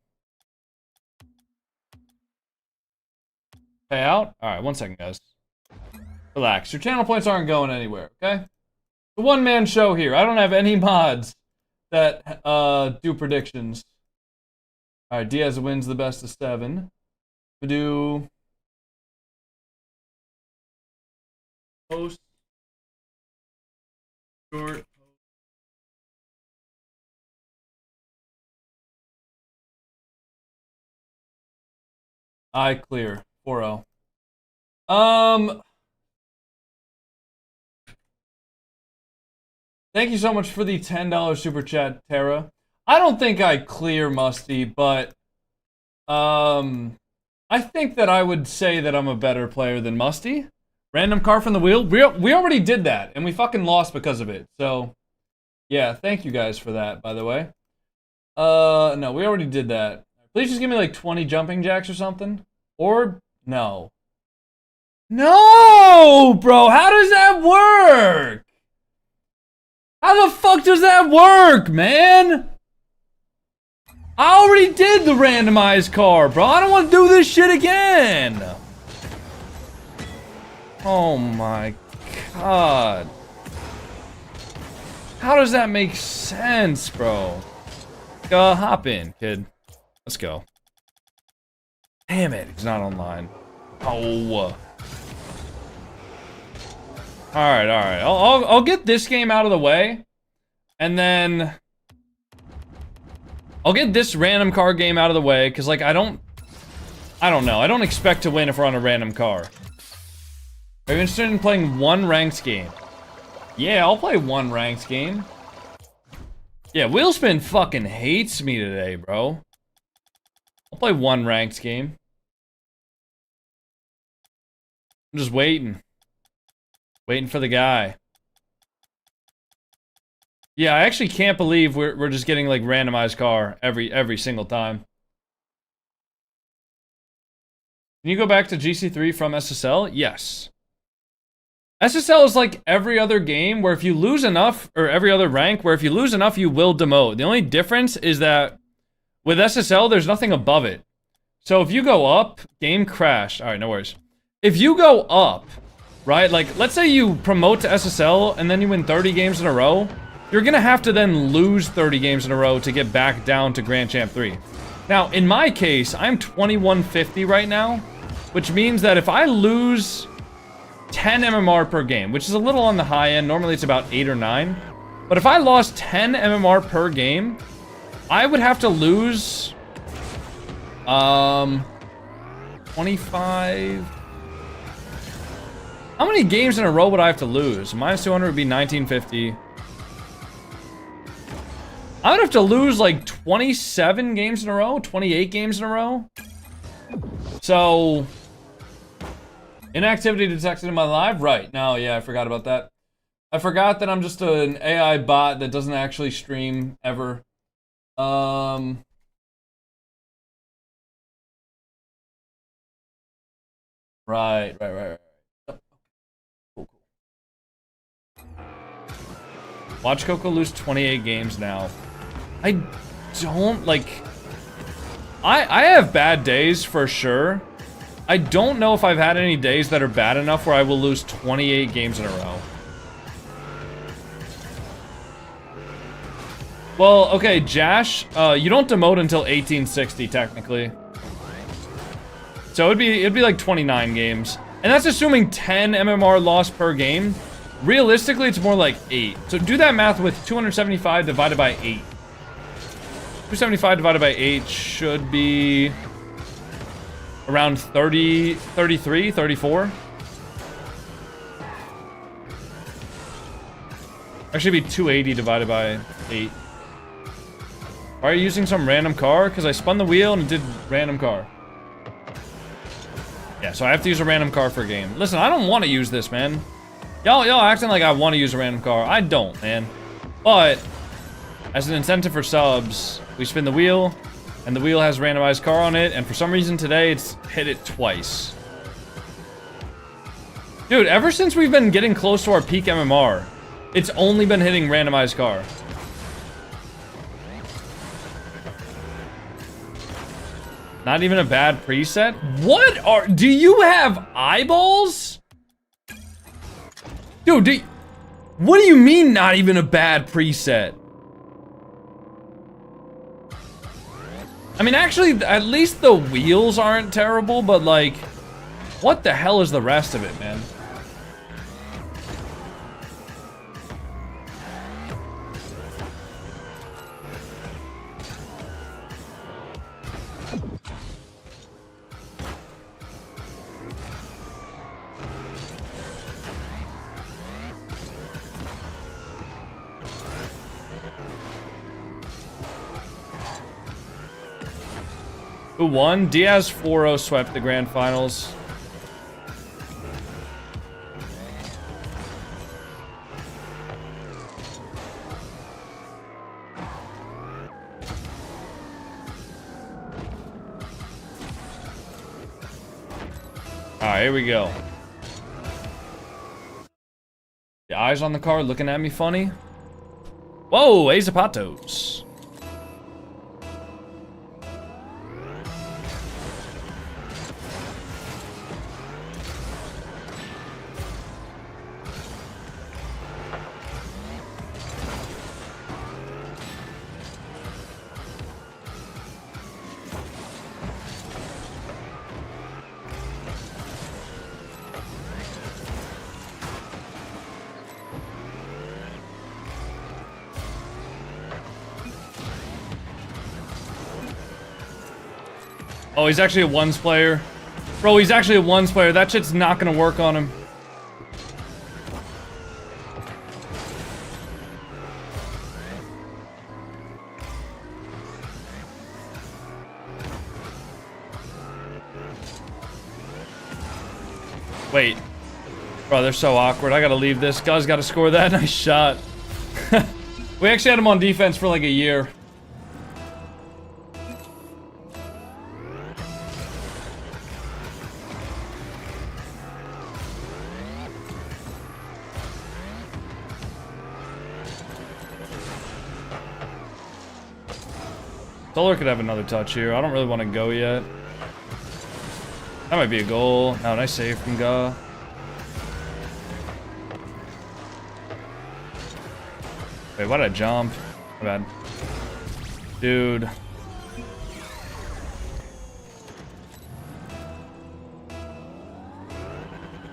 Pay out? Alright, 1 second guys. Relax, your channel points aren't going anywhere, okay? The one-man show here. I don't have any mods that do predictions. Alright, Diaz wins the best of 7. We do post short. I clear 4-0. Thank you so much for the $10 super chat, Tara. I don't think I clear Musty, but I think that I would say that I'm a better player than Musty. Random car from the wheel. We already did that, and we fucking lost because of it. So, yeah, thank you guys for that, by the way. No, we already did that. Please just give me like 20 jumping jacks or something. Or, no. No, bro, how does that work? How the fuck does that work, man? I already did the randomized car, bro. I don't want to do this shit again. Oh my god. How does that make sense, bro? Hop in, kid. Let's go. Damn it, he's not online. Oh. Alright, alright. I'll get this game out of the way. And then I'll get this random car game out of the way, because, like, I don't know. I don't expect to win if we're on a random car. Are you interested in playing one ranked game? Yeah, I'll play one ranked game. Yeah, Wheelspin fucking hates me today, bro. I'll play one ranked game. I'm just waiting. Waiting for the guy. Yeah, I actually can't believe we're just getting like randomized car every single time. Can you go back to GC3 from SSL? Yes. SSL is like every other game where if you lose enough, or every other rank where if you lose enough, you will demote. The only difference is that with SSL, there's nothing above it. So if you go up, game crashed. All right, no worries. If you go up, right, like let's say you promote to SSL and then you win 30 games in a row, you're gonna have to then lose 30 games in a row to get back down to Grand Champ 3. Now, in my case, I'm 2150 right now, which means that if I lose 10 MMR per game, which is a little on the high end, normally it's about 8 or 9, but if I lost 10 MMR per game, I would have to lose 25. How many games in a row would I have to lose? Minus 200 would be 1950. I would have to lose like 27 games in a row, 28 games in a row. So, inactivity detected in my live? Right. No, yeah, I forgot about that. I forgot that I'm just an AI bot that doesn't actually stream ever. Right. Cool. Watch Coco lose 28 games now. I don't, like... I have bad days for sure. I don't know if I've had any days that are bad enough where I will lose 28 games in a row. Well, okay, Jash, you don't demote until 1860 technically. So it'd be like 29 games. And that's assuming 10 MMR loss per game. Realistically, it's more like 8. So do that math with 275 divided by 8. 275 divided by 8 should be around 30, 33, 34. Actually, it'd be 280 divided by 8. Why are you using some random car? Because I spun the wheel and it did random car. Yeah, so I have to use a random car for a game. Listen, I don't want to use this, man. Y'all acting like I want to use a random car. I don't, man. But, as an incentive for subs, we spin the wheel, and the wheel has randomized car on it, and for some reason today, it's hit it twice. Dude, ever since we've been getting close to our peak MMR, it's only been hitting randomized car. Not even a bad preset? Do you have eyeballs? Dude, what do you mean not even a bad preset? I mean, actually, at least the wheels aren't terrible, but like, what the hell is the rest of it, man? Who won? Diaz 4-0 swept the grand finals. Alright, here we go. The eyes on the card looking at me funny. Whoa, Ace of Patos. Oh, he's actually a ones player. Bro, he's actually a ones player. That shit's not gonna work on him. Wait. Bro, they're so awkward. I gotta leave this. Guz gotta score that. Nice shot. We actually had him on defense for like a year. Solar could have another touch here. I don't really want to go yet. That might be a goal. Oh, nice save from Ga. Wait, why did I jump? My bad. Dude. Are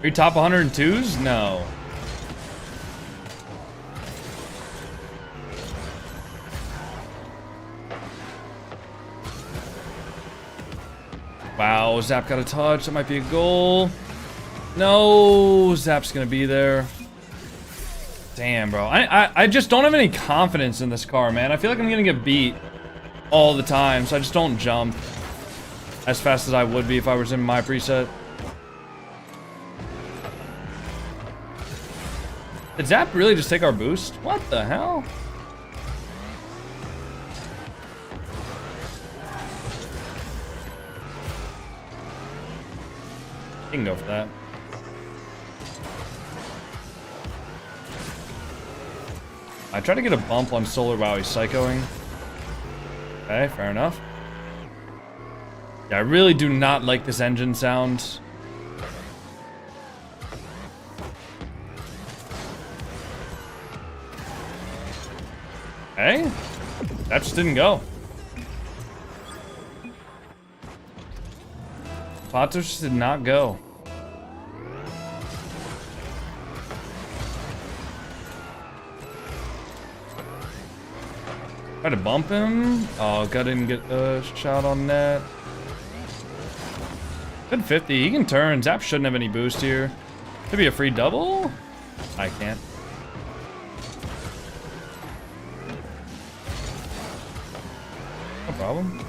you top 102s? No. Wow, Zap got a touch. That might be a goal. No, Zap's gonna be there. Damn, bro. I just don't have any confidence in this car, man. I feel like I'm gonna get beat all the time, so I just don't jump as fast as I would be if I was in my preset. Did Zap really just take our boost? What the hell? You can go for that. I tried to get a bump on Solar while he's psychoing. Okay, fair enough. Yeah, I really do not like this engine sound. Okay. That just didn't go. Patos did not go. Try to bump him. Oh, God didn't get a shot on net. Good 50. He can turn. Zap shouldn't have any boost here. Could be a free double. I can't. No problem.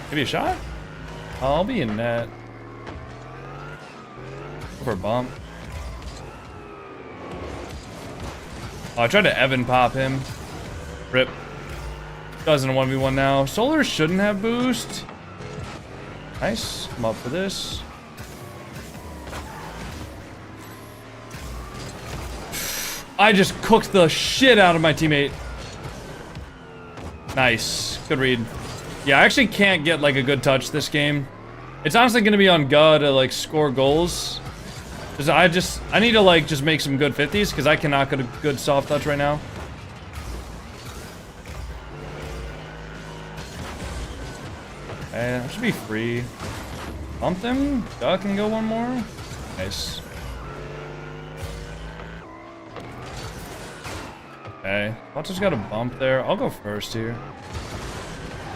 Maybe a shot? I'll be in net. Go for a bump. Oh, I tried to Evan pop him. Rip. Doesn't 1v1 now. Solar shouldn't have boost. Nice. I'm up for this. I just cooked the shit out of my teammate. Nice. Good read. Yeah, I actually can't get like a good touch this game. It's honestly gonna be on God to like score goals. Cause I need to like just make some good 50s because I cannot get a good soft touch right now. That should be free. Bump them. Duck and go one more. Nice. Okay. Potter's got a bump there. I'll go first here.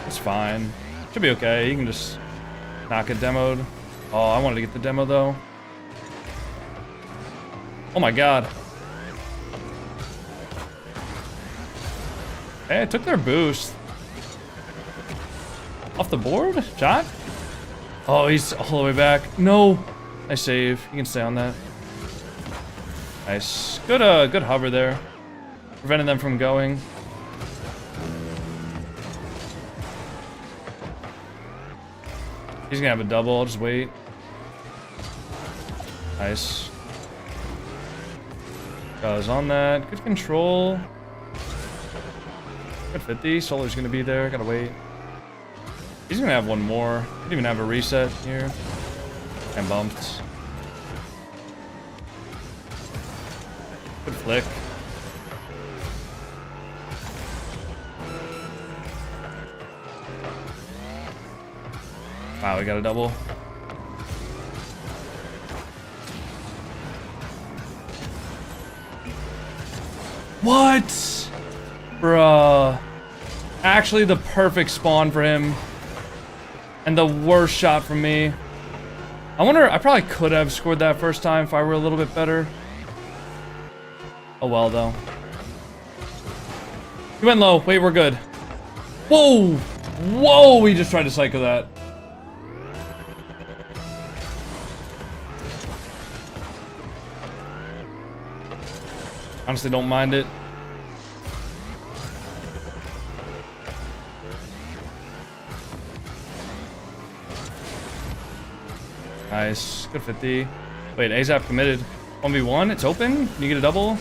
It's fine. Should be okay. You can just not get demoed. Oh, I wanted to get the demo though. Oh my God. Hey, I took their boost. Off the board? Shot? Oh, he's all the way back. No. Nice save. You can stay on that. Nice. Good hover there. Preventing them from going. He's gonna have a double. I'll just wait. Nice. Goes on that. Good control. Good 50. Solar's gonna be there. Gotta wait. He's gonna have one more. Could even have a reset here. And bumped. Good flick. Wow, we got a double. What? Bruh. Actually the perfect spawn for him. And the worst shot from me. I wonder, I probably could have scored that first time if I were a little bit better. Oh well, though. He went low. Wait, we're good. Whoa! Whoa! We just tried to cycle that. Honestly, don't mind it. Nice. Good 50. Wait, AZAP committed. 1v1. It's open. Can you get a double?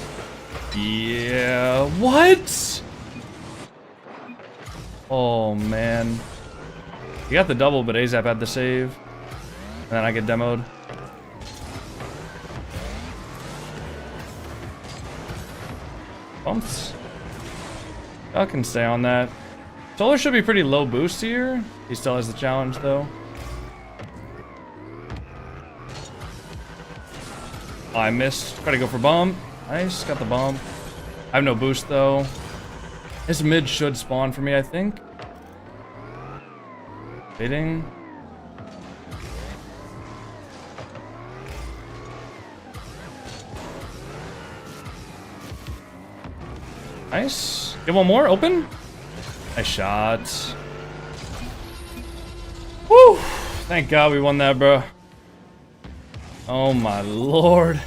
Yeah. What? Oh, man. You got the double, but AZAP had the save. And then I get demoed. Bumps. I can stay on that. Solar should be pretty low boost here. He still has the challenge, though. Oh, I missed. Try to go for bump. Nice. Got the bump. I have no boost, though. His mid should spawn for me, I think. Waiting. Nice. Get one more. Open. Nice shot. Woo! Thank God we won that, bro. Oh my lord.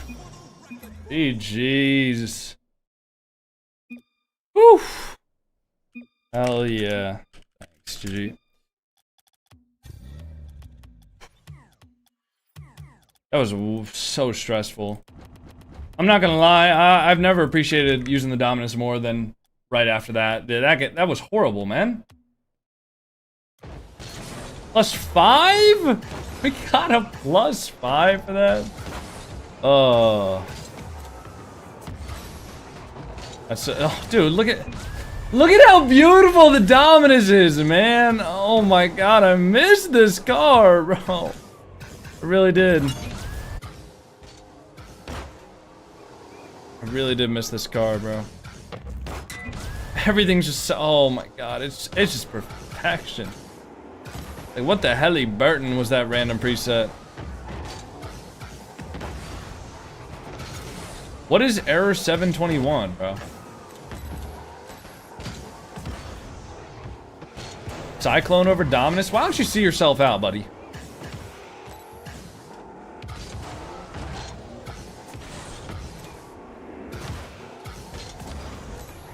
GG's. Woo! Hell yeah. Thanks, GG. That was so stressful. I'm not gonna lie, I've never appreciated using the Dominus more than right after that. That was horrible, man. +5? We got a +5 for that? Oh. That's oh, dude, look at how beautiful the Dominus is, man. Oh my god, I missed this car, bro. I really did. I really did miss this car, bro. Everything's just so, oh my god, it's just perfection. Like, what the hell, Burton was that random preset? What is error 721, bro? Cyclone over Dominus? Why don't you see yourself out, buddy?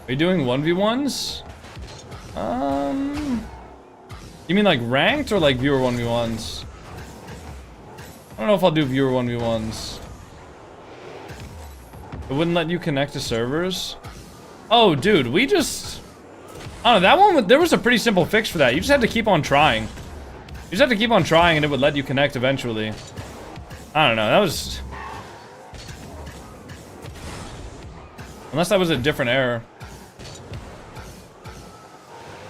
Are you doing 1v1s? You mean like ranked or like viewer 1v1s? I don't know if I'll do viewer 1v1s. It wouldn't let you connect to servers? Oh, dude, we just... I don't know, that one, there was a pretty simple fix for that. You just had to keep on trying. You just had to keep on trying and it would let you connect eventually. I don't know, that was... Unless that was a different error.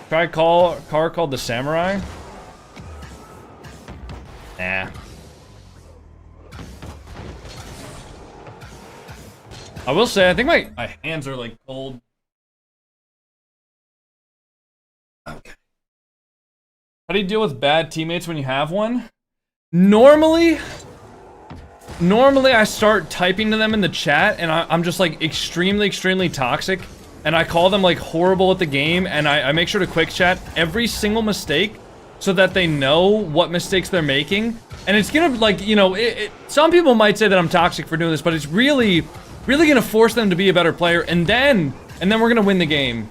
Try car called the Samurai? Nah. I will say, I think my hands are like cold. Okay. How do you deal with bad teammates when you have one? Normally I start typing to them in the chat and I'm just like extremely toxic. And I call them like horrible at the game, and I make sure to quick chat every single mistake so that they know what mistakes they're making. And it's gonna, like, you know, some people might say that I'm toxic for doing this, but it's really gonna force them to be a better player, and then we're gonna win the game.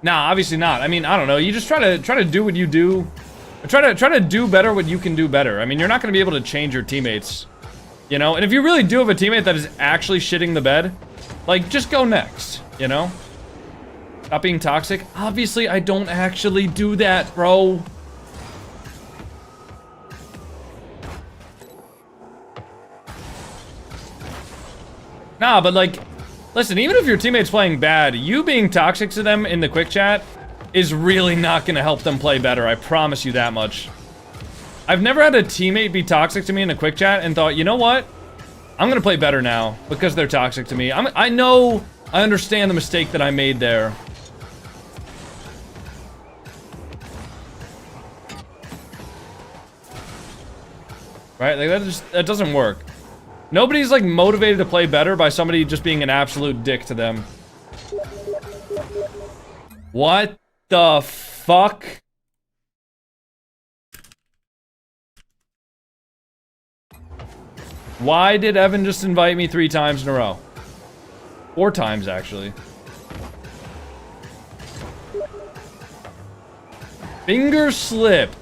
Nah, obviously not. I mean, I don't know. You just try to do what you do. Try to do better what you can do better. I mean, you're not gonna be able to change your teammates, you know. And if you really do have a teammate that is actually shitting the bed, like, just go next, you know? Stop being toxic. Obviously, I don't actually do that, bro. Nah, but like, listen, even if your teammate's playing bad, you being toxic to them in the quick chat is really not gonna help them play better. I promise you that much. I've never had a teammate be toxic to me in a quick chat and thought, you know what? I'm gonna play better now because they're toxic to me. I know, I understand the mistake that I made there. Right? Like, that doesn't work. Nobody's like motivated to play better by somebody just being an absolute dick to them. What the fuck? Why did Evan just invite me 3 times in a row? 4 times, actually. Finger slipped.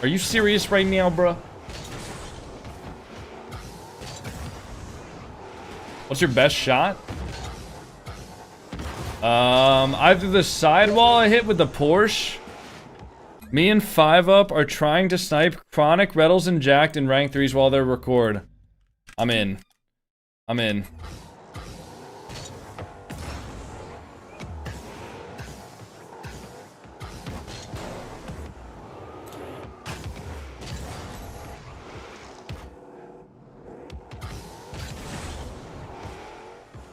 Are you serious right now, bruh? What's your best shot? Either the sidewall I hit with the Porsche. Me and 5up are trying to snipe Chronic, Reddles, and Jacked in rank 3s while they record. I'm in. I'm in.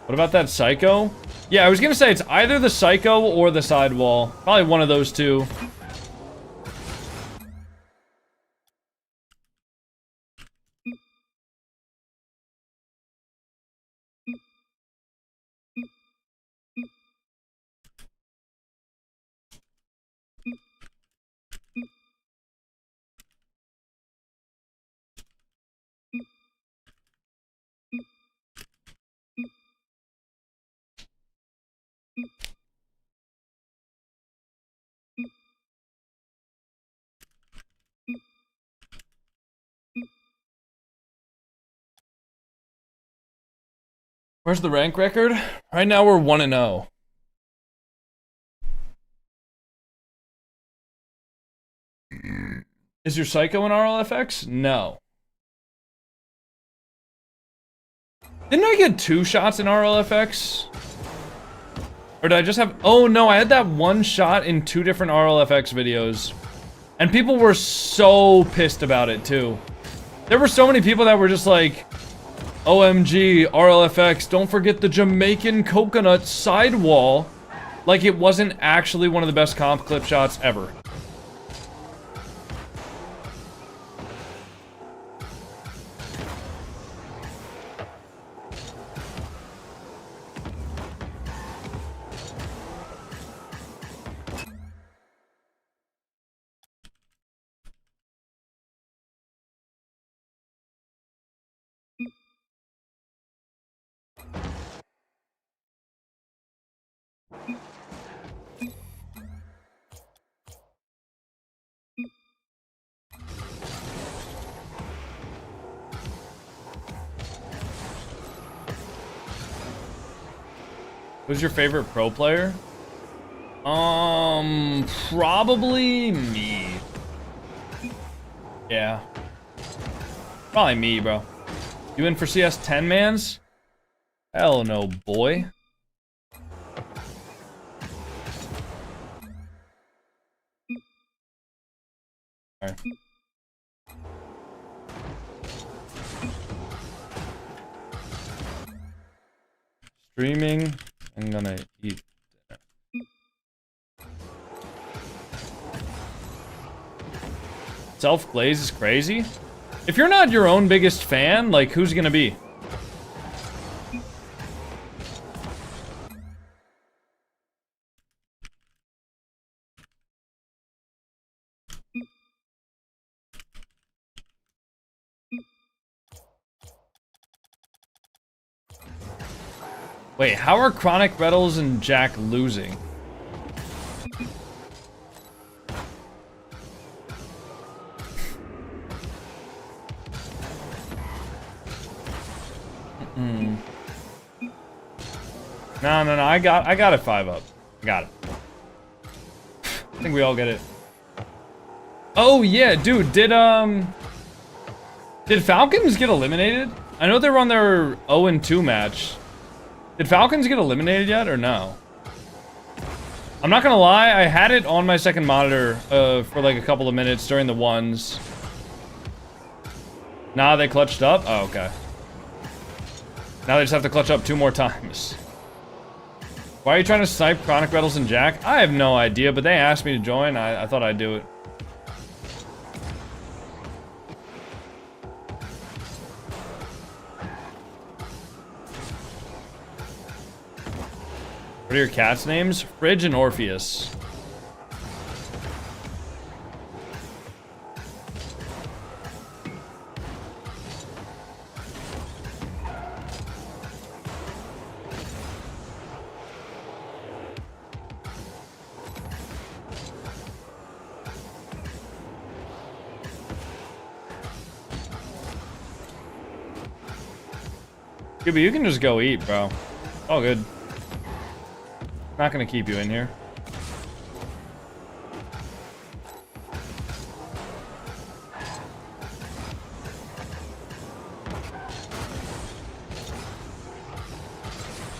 What about that Psycho? Yeah, I was gonna say it's either the Psycho or the sidewall. Probably one of those two. Where's the rank record? Right now we're 1-0. Is your Psycho in RLFX? No. Didn't I get 2 shots in RLFX? Or did I just have... Oh no, I had that 1 shot in 2 different RLFX videos. And people were so pissed about it too. There were so many people that were just like, OMG, RLFX, don't forget the Jamaican Coconut sidewall. Like it wasn't actually one of the best comp clip shots ever. Who's your favorite pro player? Probably me. Yeah. Probably me, bro. You in for CS 10 mans? Hell no, boy. Alright. Streaming. I'm gonna eat dinner. Self-glaze is crazy. If you're not your own biggest fan, like, who's gonna be? Wait, how are Chronic Retals and Jack losing? No, I got it 5 up. I got it. I think we all get it. Oh yeah, dude, did Falcons get eliminated? I know they were on their 0-2 match. Did Falcons get eliminated yet or no? I'm not gonna lie, I had it on my second monitor for like a couple of minutes during the ones. Nah, they clutched up? Oh, okay. Now they just have to clutch up 2 more times. Why are you trying to snipe Chronic Retals and Jack? I have no idea, but they asked me to join. I thought I'd do it. What are your cats' names? Fridge and Orpheus. Yeah, but you can just go eat, bro. All good. Not gonna keep you in here.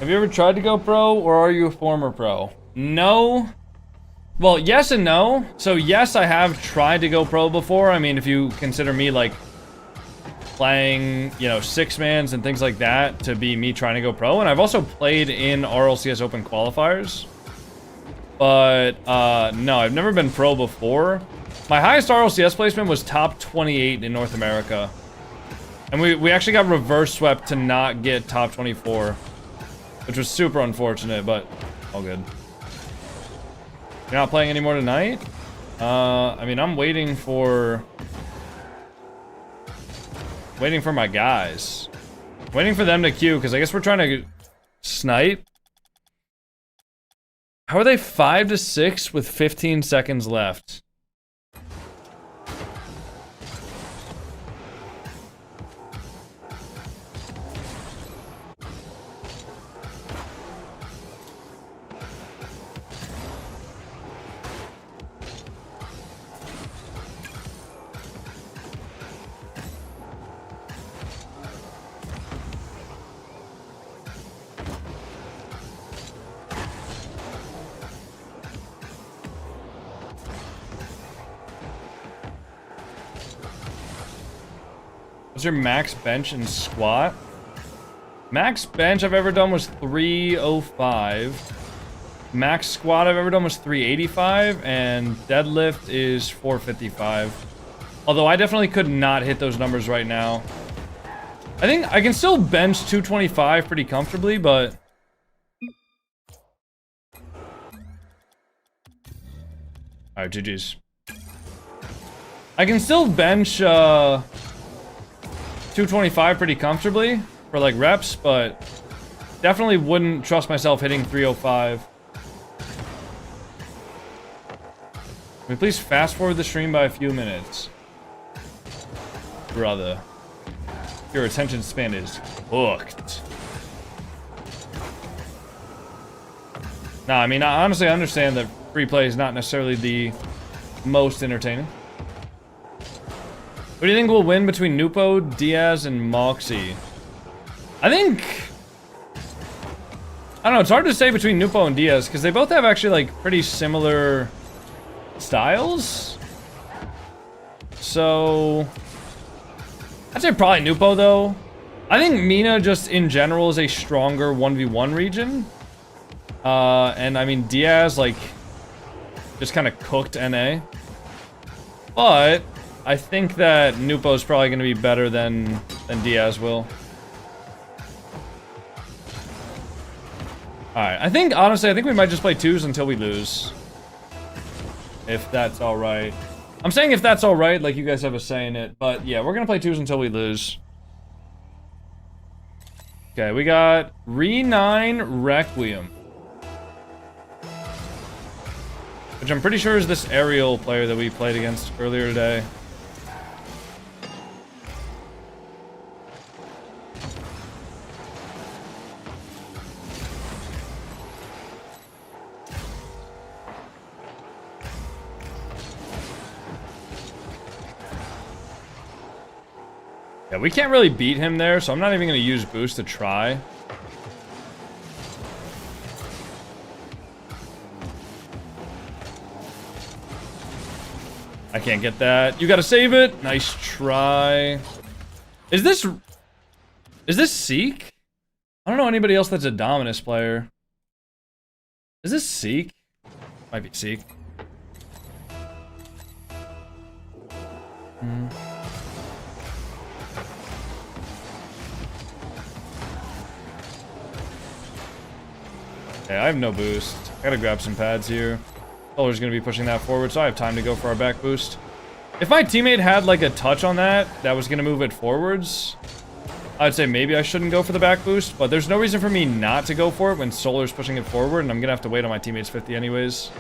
Have you ever tried to go pro, or are you a former pro? No. Well, yes and no. So yes, I have tried to go pro before. I mean, if you consider me like playing, you know, 6-mans and things like that to be me trying to go pro. And I've also played in Rlcs Open qualifiers. But, no, I've never been pro before. My highest RLCS placement was top 28 in North America. And we actually got reverse swept to not get top 24. Which was super unfortunate, but all good. You're not playing anymore tonight? I mean, I'm waiting for my guys. Waiting for them to queue, because I guess we're trying to snipe. How are they 5-6 with 15 seconds left? What's your max bench and squat? Max bench I've ever done was 305. Max squat I've ever done was 385, and deadlift is 455. Although I definitely could not hit those numbers right now. I think I can still bench 225 pretty comfortably, but... Alright, GG's. I can still bench 225 pretty comfortably for like reps, but definitely wouldn't trust myself hitting 305. Can we please fast forward the stream by a few minutes? Brother. Your attention span is hooked. Nah, I mean, I honestly understand that free play is not necessarily the most entertaining. What do you think will win between Nupo, Diaz, and Moxie? I think... I don't know, it's hard to say between Nupo and Diaz, because they both have actually, like, pretty similar styles. So... I'd say probably Nupo, though. I think Mina, just in general, is a stronger 1v1 region. And, I mean, Diaz, like, just kind of cooked NA. But... I think that Nupo is probably going to be better than Diaz will. Alright, I think, honestly, I think we might just play 2s until we lose. If that's alright. I'm saying if that's alright, like you guys have a say in it. But yeah, we're going to play 2s until we lose. Okay, we got Re9 Requiem. Which I'm pretty sure is this aerial player that we played against earlier today. Yeah, we can't really beat him there, so I'm not even going to use boost to try. I can't get that. You gotta save it. Nice try. Is this Seek? I don't know anybody else that's a Dominus player. Is this Seek? Might be Seek. Okay, I have no boost. I gotta grab some pads here. Solar's gonna be pushing that forward, so I have time to go for our back boost. If my teammate had like a touch on that was gonna move it forwards, I'd say maybe I shouldn't go for the back boost, but there's no reason for me not to go for it when Solar's pushing it forward, and I'm gonna have to wait on my teammate's 50 anyways.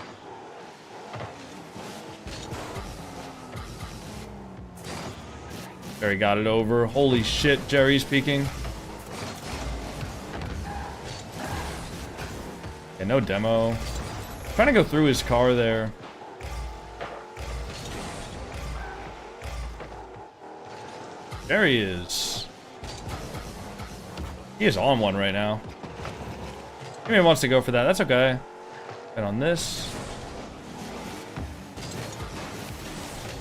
Jerry got it over. Holy shit, Jerry's peeking. Okay, no demo. I'm trying to go through his car there. There he is. He is on one right now. Teammate wants to go for that. That's okay. And on this.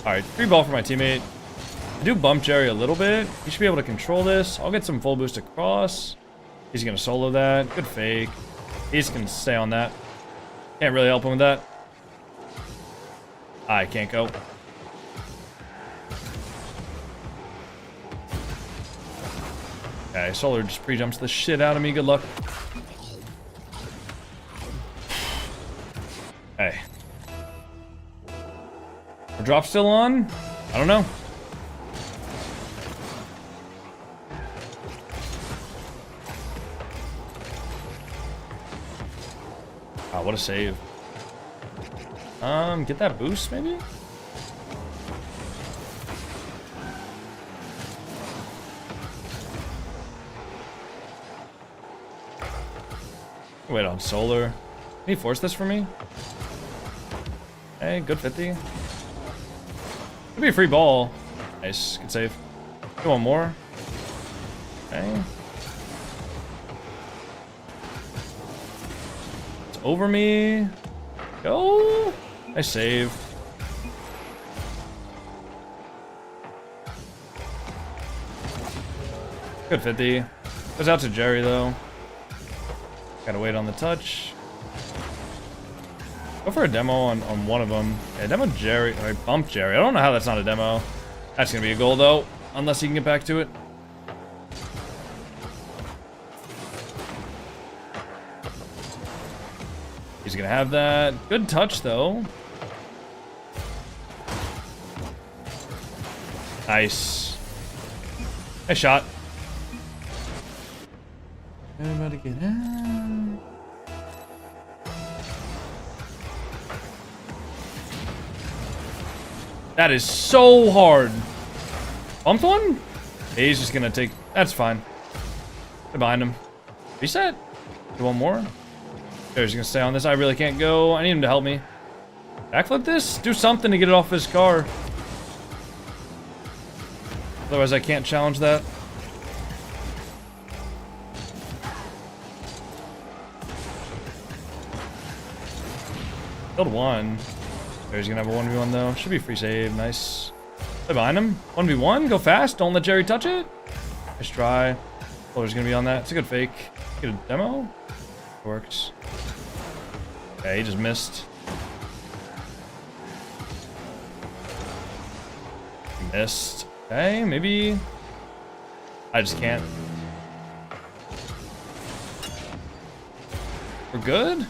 Alright, free ball for my teammate. I do bump Jerry a little bit. He should be able to control this. I'll get some full boost across. He's going to solo that. Good fake. He's going to stay on that. Can't really help him with that. I can't go. Okay, Solar just pre-jumps the shit out of me. Good luck. Hey. Our drop still on? I don't know. Wow, what a save. Get that boost, maybe? Wait on Solar. Can he force this for me? Hey, good 50. Could be a free ball. Nice, good save. Go one more. Okay. It's over me. Go. Nice save. Good 50. Goes out to Jerry, though. Gotta wait on the touch. Go for a demo on one of them. Yeah, demo Jerry. Or bump Jerry. I don't know how that's not a demo. That's gonna be a goal, though. Unless he can get back to it. He's gonna have that. Good touch, though. Nice. Nice shot. Everybody get out. That is so hard. Bumped one? He's just gonna take... That's fine. Get behind him. Reset. Do one more. He's gonna stay on this. I really can't go. I need him to help me. Backflip this? Do something to get it off his car. Otherwise, I can't challenge that. Killed one. He's gonna have a 1v1 though. Should be free save. Nice. Stay behind him. 1v1. Go fast. Don't let Jerry touch it. Nice try. He's gonna be on that. It's a good fake. Get a demo. Works. Okay, he just missed. He missed. Okay, maybe. I just can't. We're good?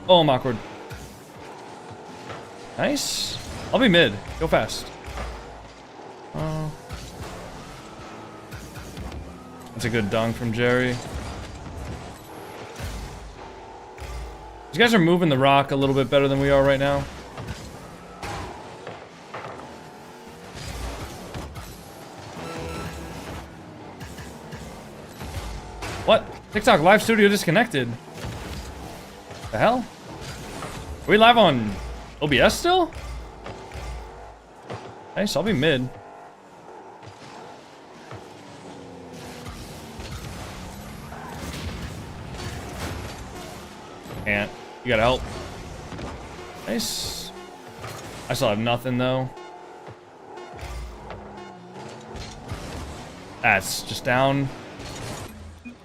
Oh, I'm awkward. Nice. I'll be mid. Go fast. Oh. That's a good dunk from Jerry. These guys are moving the rock a little bit better than we are right now. What? TikTok live studio disconnected. The hell? Are we live on OBS still? Nice, I'll be mid. Can't. You gotta help. Nice. I still have nothing though. That's just down.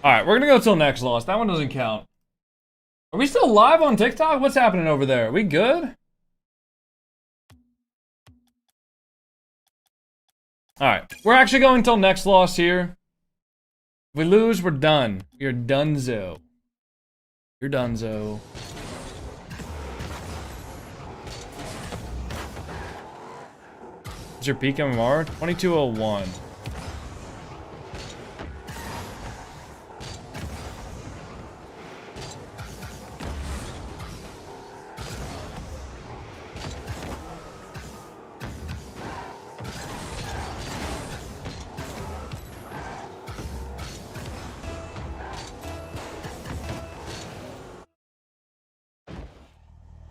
Alright, we're gonna go till next loss. That one doesn't count. Are we still live on TikTok? What's happening over there? Are we good? Alright, we're actually going till next loss here. If we lose, we're done. You're donezo. You're donezo. What's your peak MMR? 2201.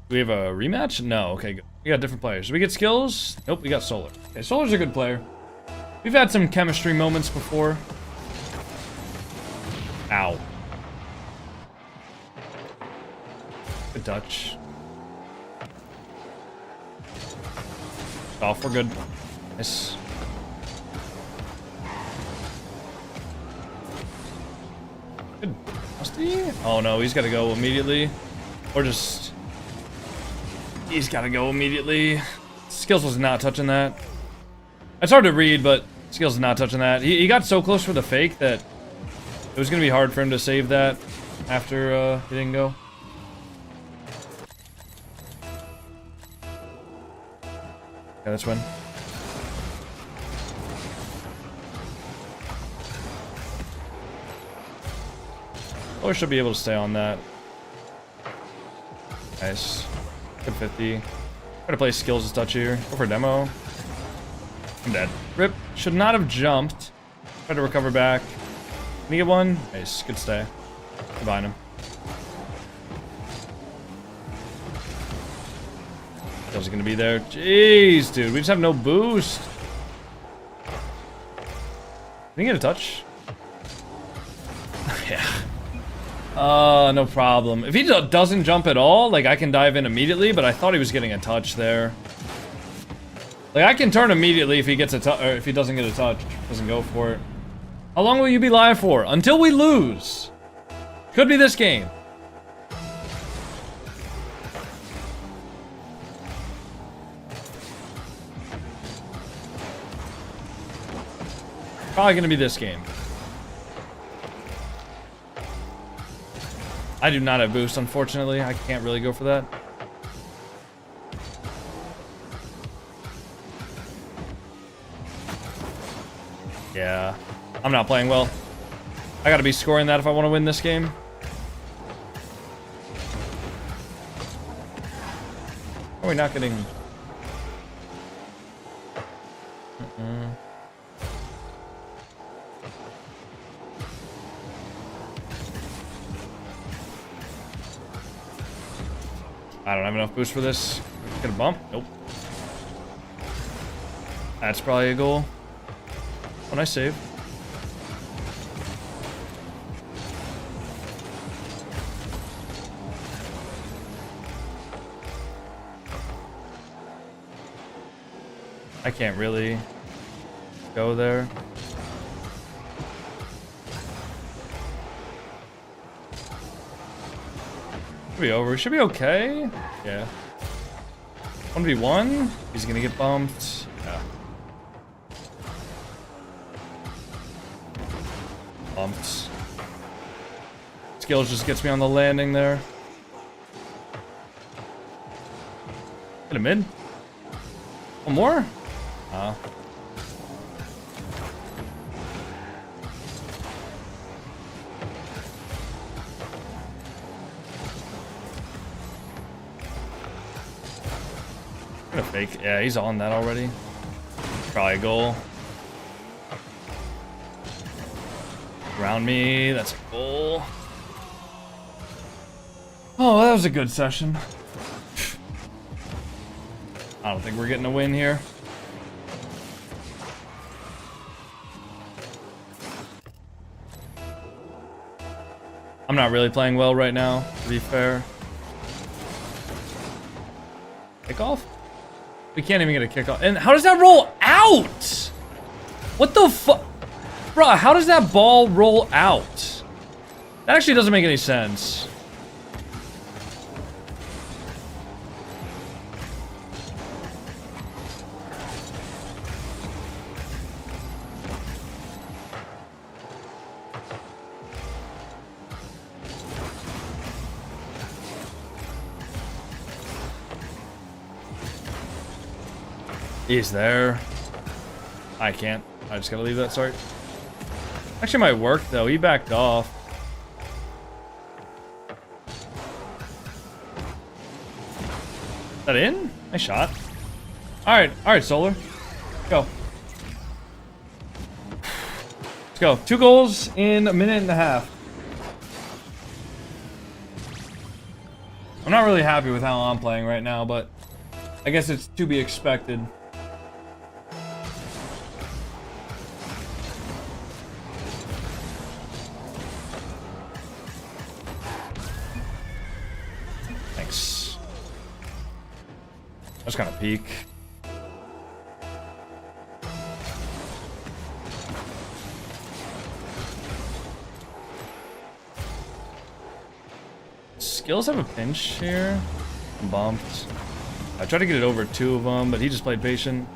Do we have a rematch? No. Okay, good. We got different players. Do we get skills? Nope, we got Solar. Okay, Solar's a good player. We've had some chemistry moments before. Ow. Good touch. Off, we're good. Nice. Good. Musty? Oh no, he's gotta go immediately. Or just... He's gotta go immediately. Skills was not touching that. It's hard to read, but Skills is not touching that. He got so close for the fake that it was gonna be hard for him to save that after he didn't go. Yeah, let's win. Oh, we should be able to stay on that. Nice. Good 50. Try to play skills as touch here. Go for a demo. I'm dead. Rip. Should not have jumped. Try to recover back. Can you get one? Nice. Good stay. Combine him. Skills are gonna be there. Jeez, dude. We just have no boost. Can you get a touch? Yeah. No problem. If he doesn't jump at all, like, I can dive in immediately, but I thought he was getting a touch there. Like, I can turn immediately if he gets a touch, or if he doesn't get a touch. Doesn't go for it. How long will you be live for? Until we lose. Could be this game. Probably gonna be this game. I do not have boost, unfortunately. I can't really go for that. Yeah, I'm not playing well. I gotta be scoring that if I want to win this game. Are we not getting... I don't have enough boost for this. Get a bump? Nope. That's probably a goal. Oh, nice save. I can't really go there. Should be over. Should be okay. Yeah. 1v1. He's gonna get bumped. Yeah. Bumped. Skills just gets me on the landing there. Hit a mid. One more? Gonna fake. Yeah, he's on that already. Probably a goal. Around me, that's a goal. Oh, that was a good session. I don't think we're getting a win here. I'm not really playing well right now, to be fair. Kickoff? We can't even get a kickoff. And how does that roll out? What the fuck? Bruh, how does that ball roll out? That actually doesn't make any sense. He's there. I can't. I just gotta leave that start. Actually might work though. He backed off. Is that in? Nice shot. Alright, Solar. Go. Let's go. 2 goals in a minute and a half. I'm not really happy with how I'm playing right now, but I guess it's to be expected. Thanks. That's kind of peak. Skills have a pinch here. I'm bumped. I tried to get it over 2 of them, but he just played patient.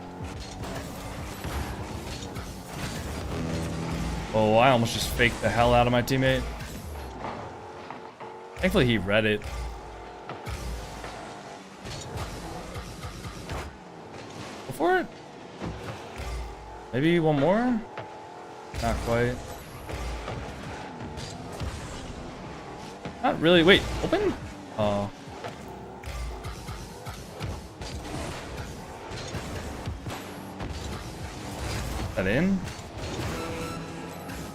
Oh, I almost just faked the hell out of my teammate. Thankfully, he read it. Go for it. Maybe one more? Not quite. Not really. Wait, open? Oh. That in?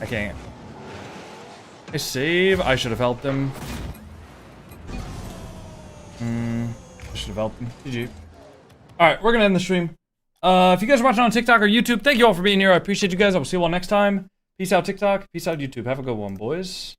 I can't. I save. I should have helped him. I should have helped him. GG. Alright, we're gonna end the stream. If you guys are watching on TikTok or YouTube, thank you all for being here. I appreciate you guys. I will see you all next time. Peace out, TikTok. Peace out, YouTube. Have a good one, boys.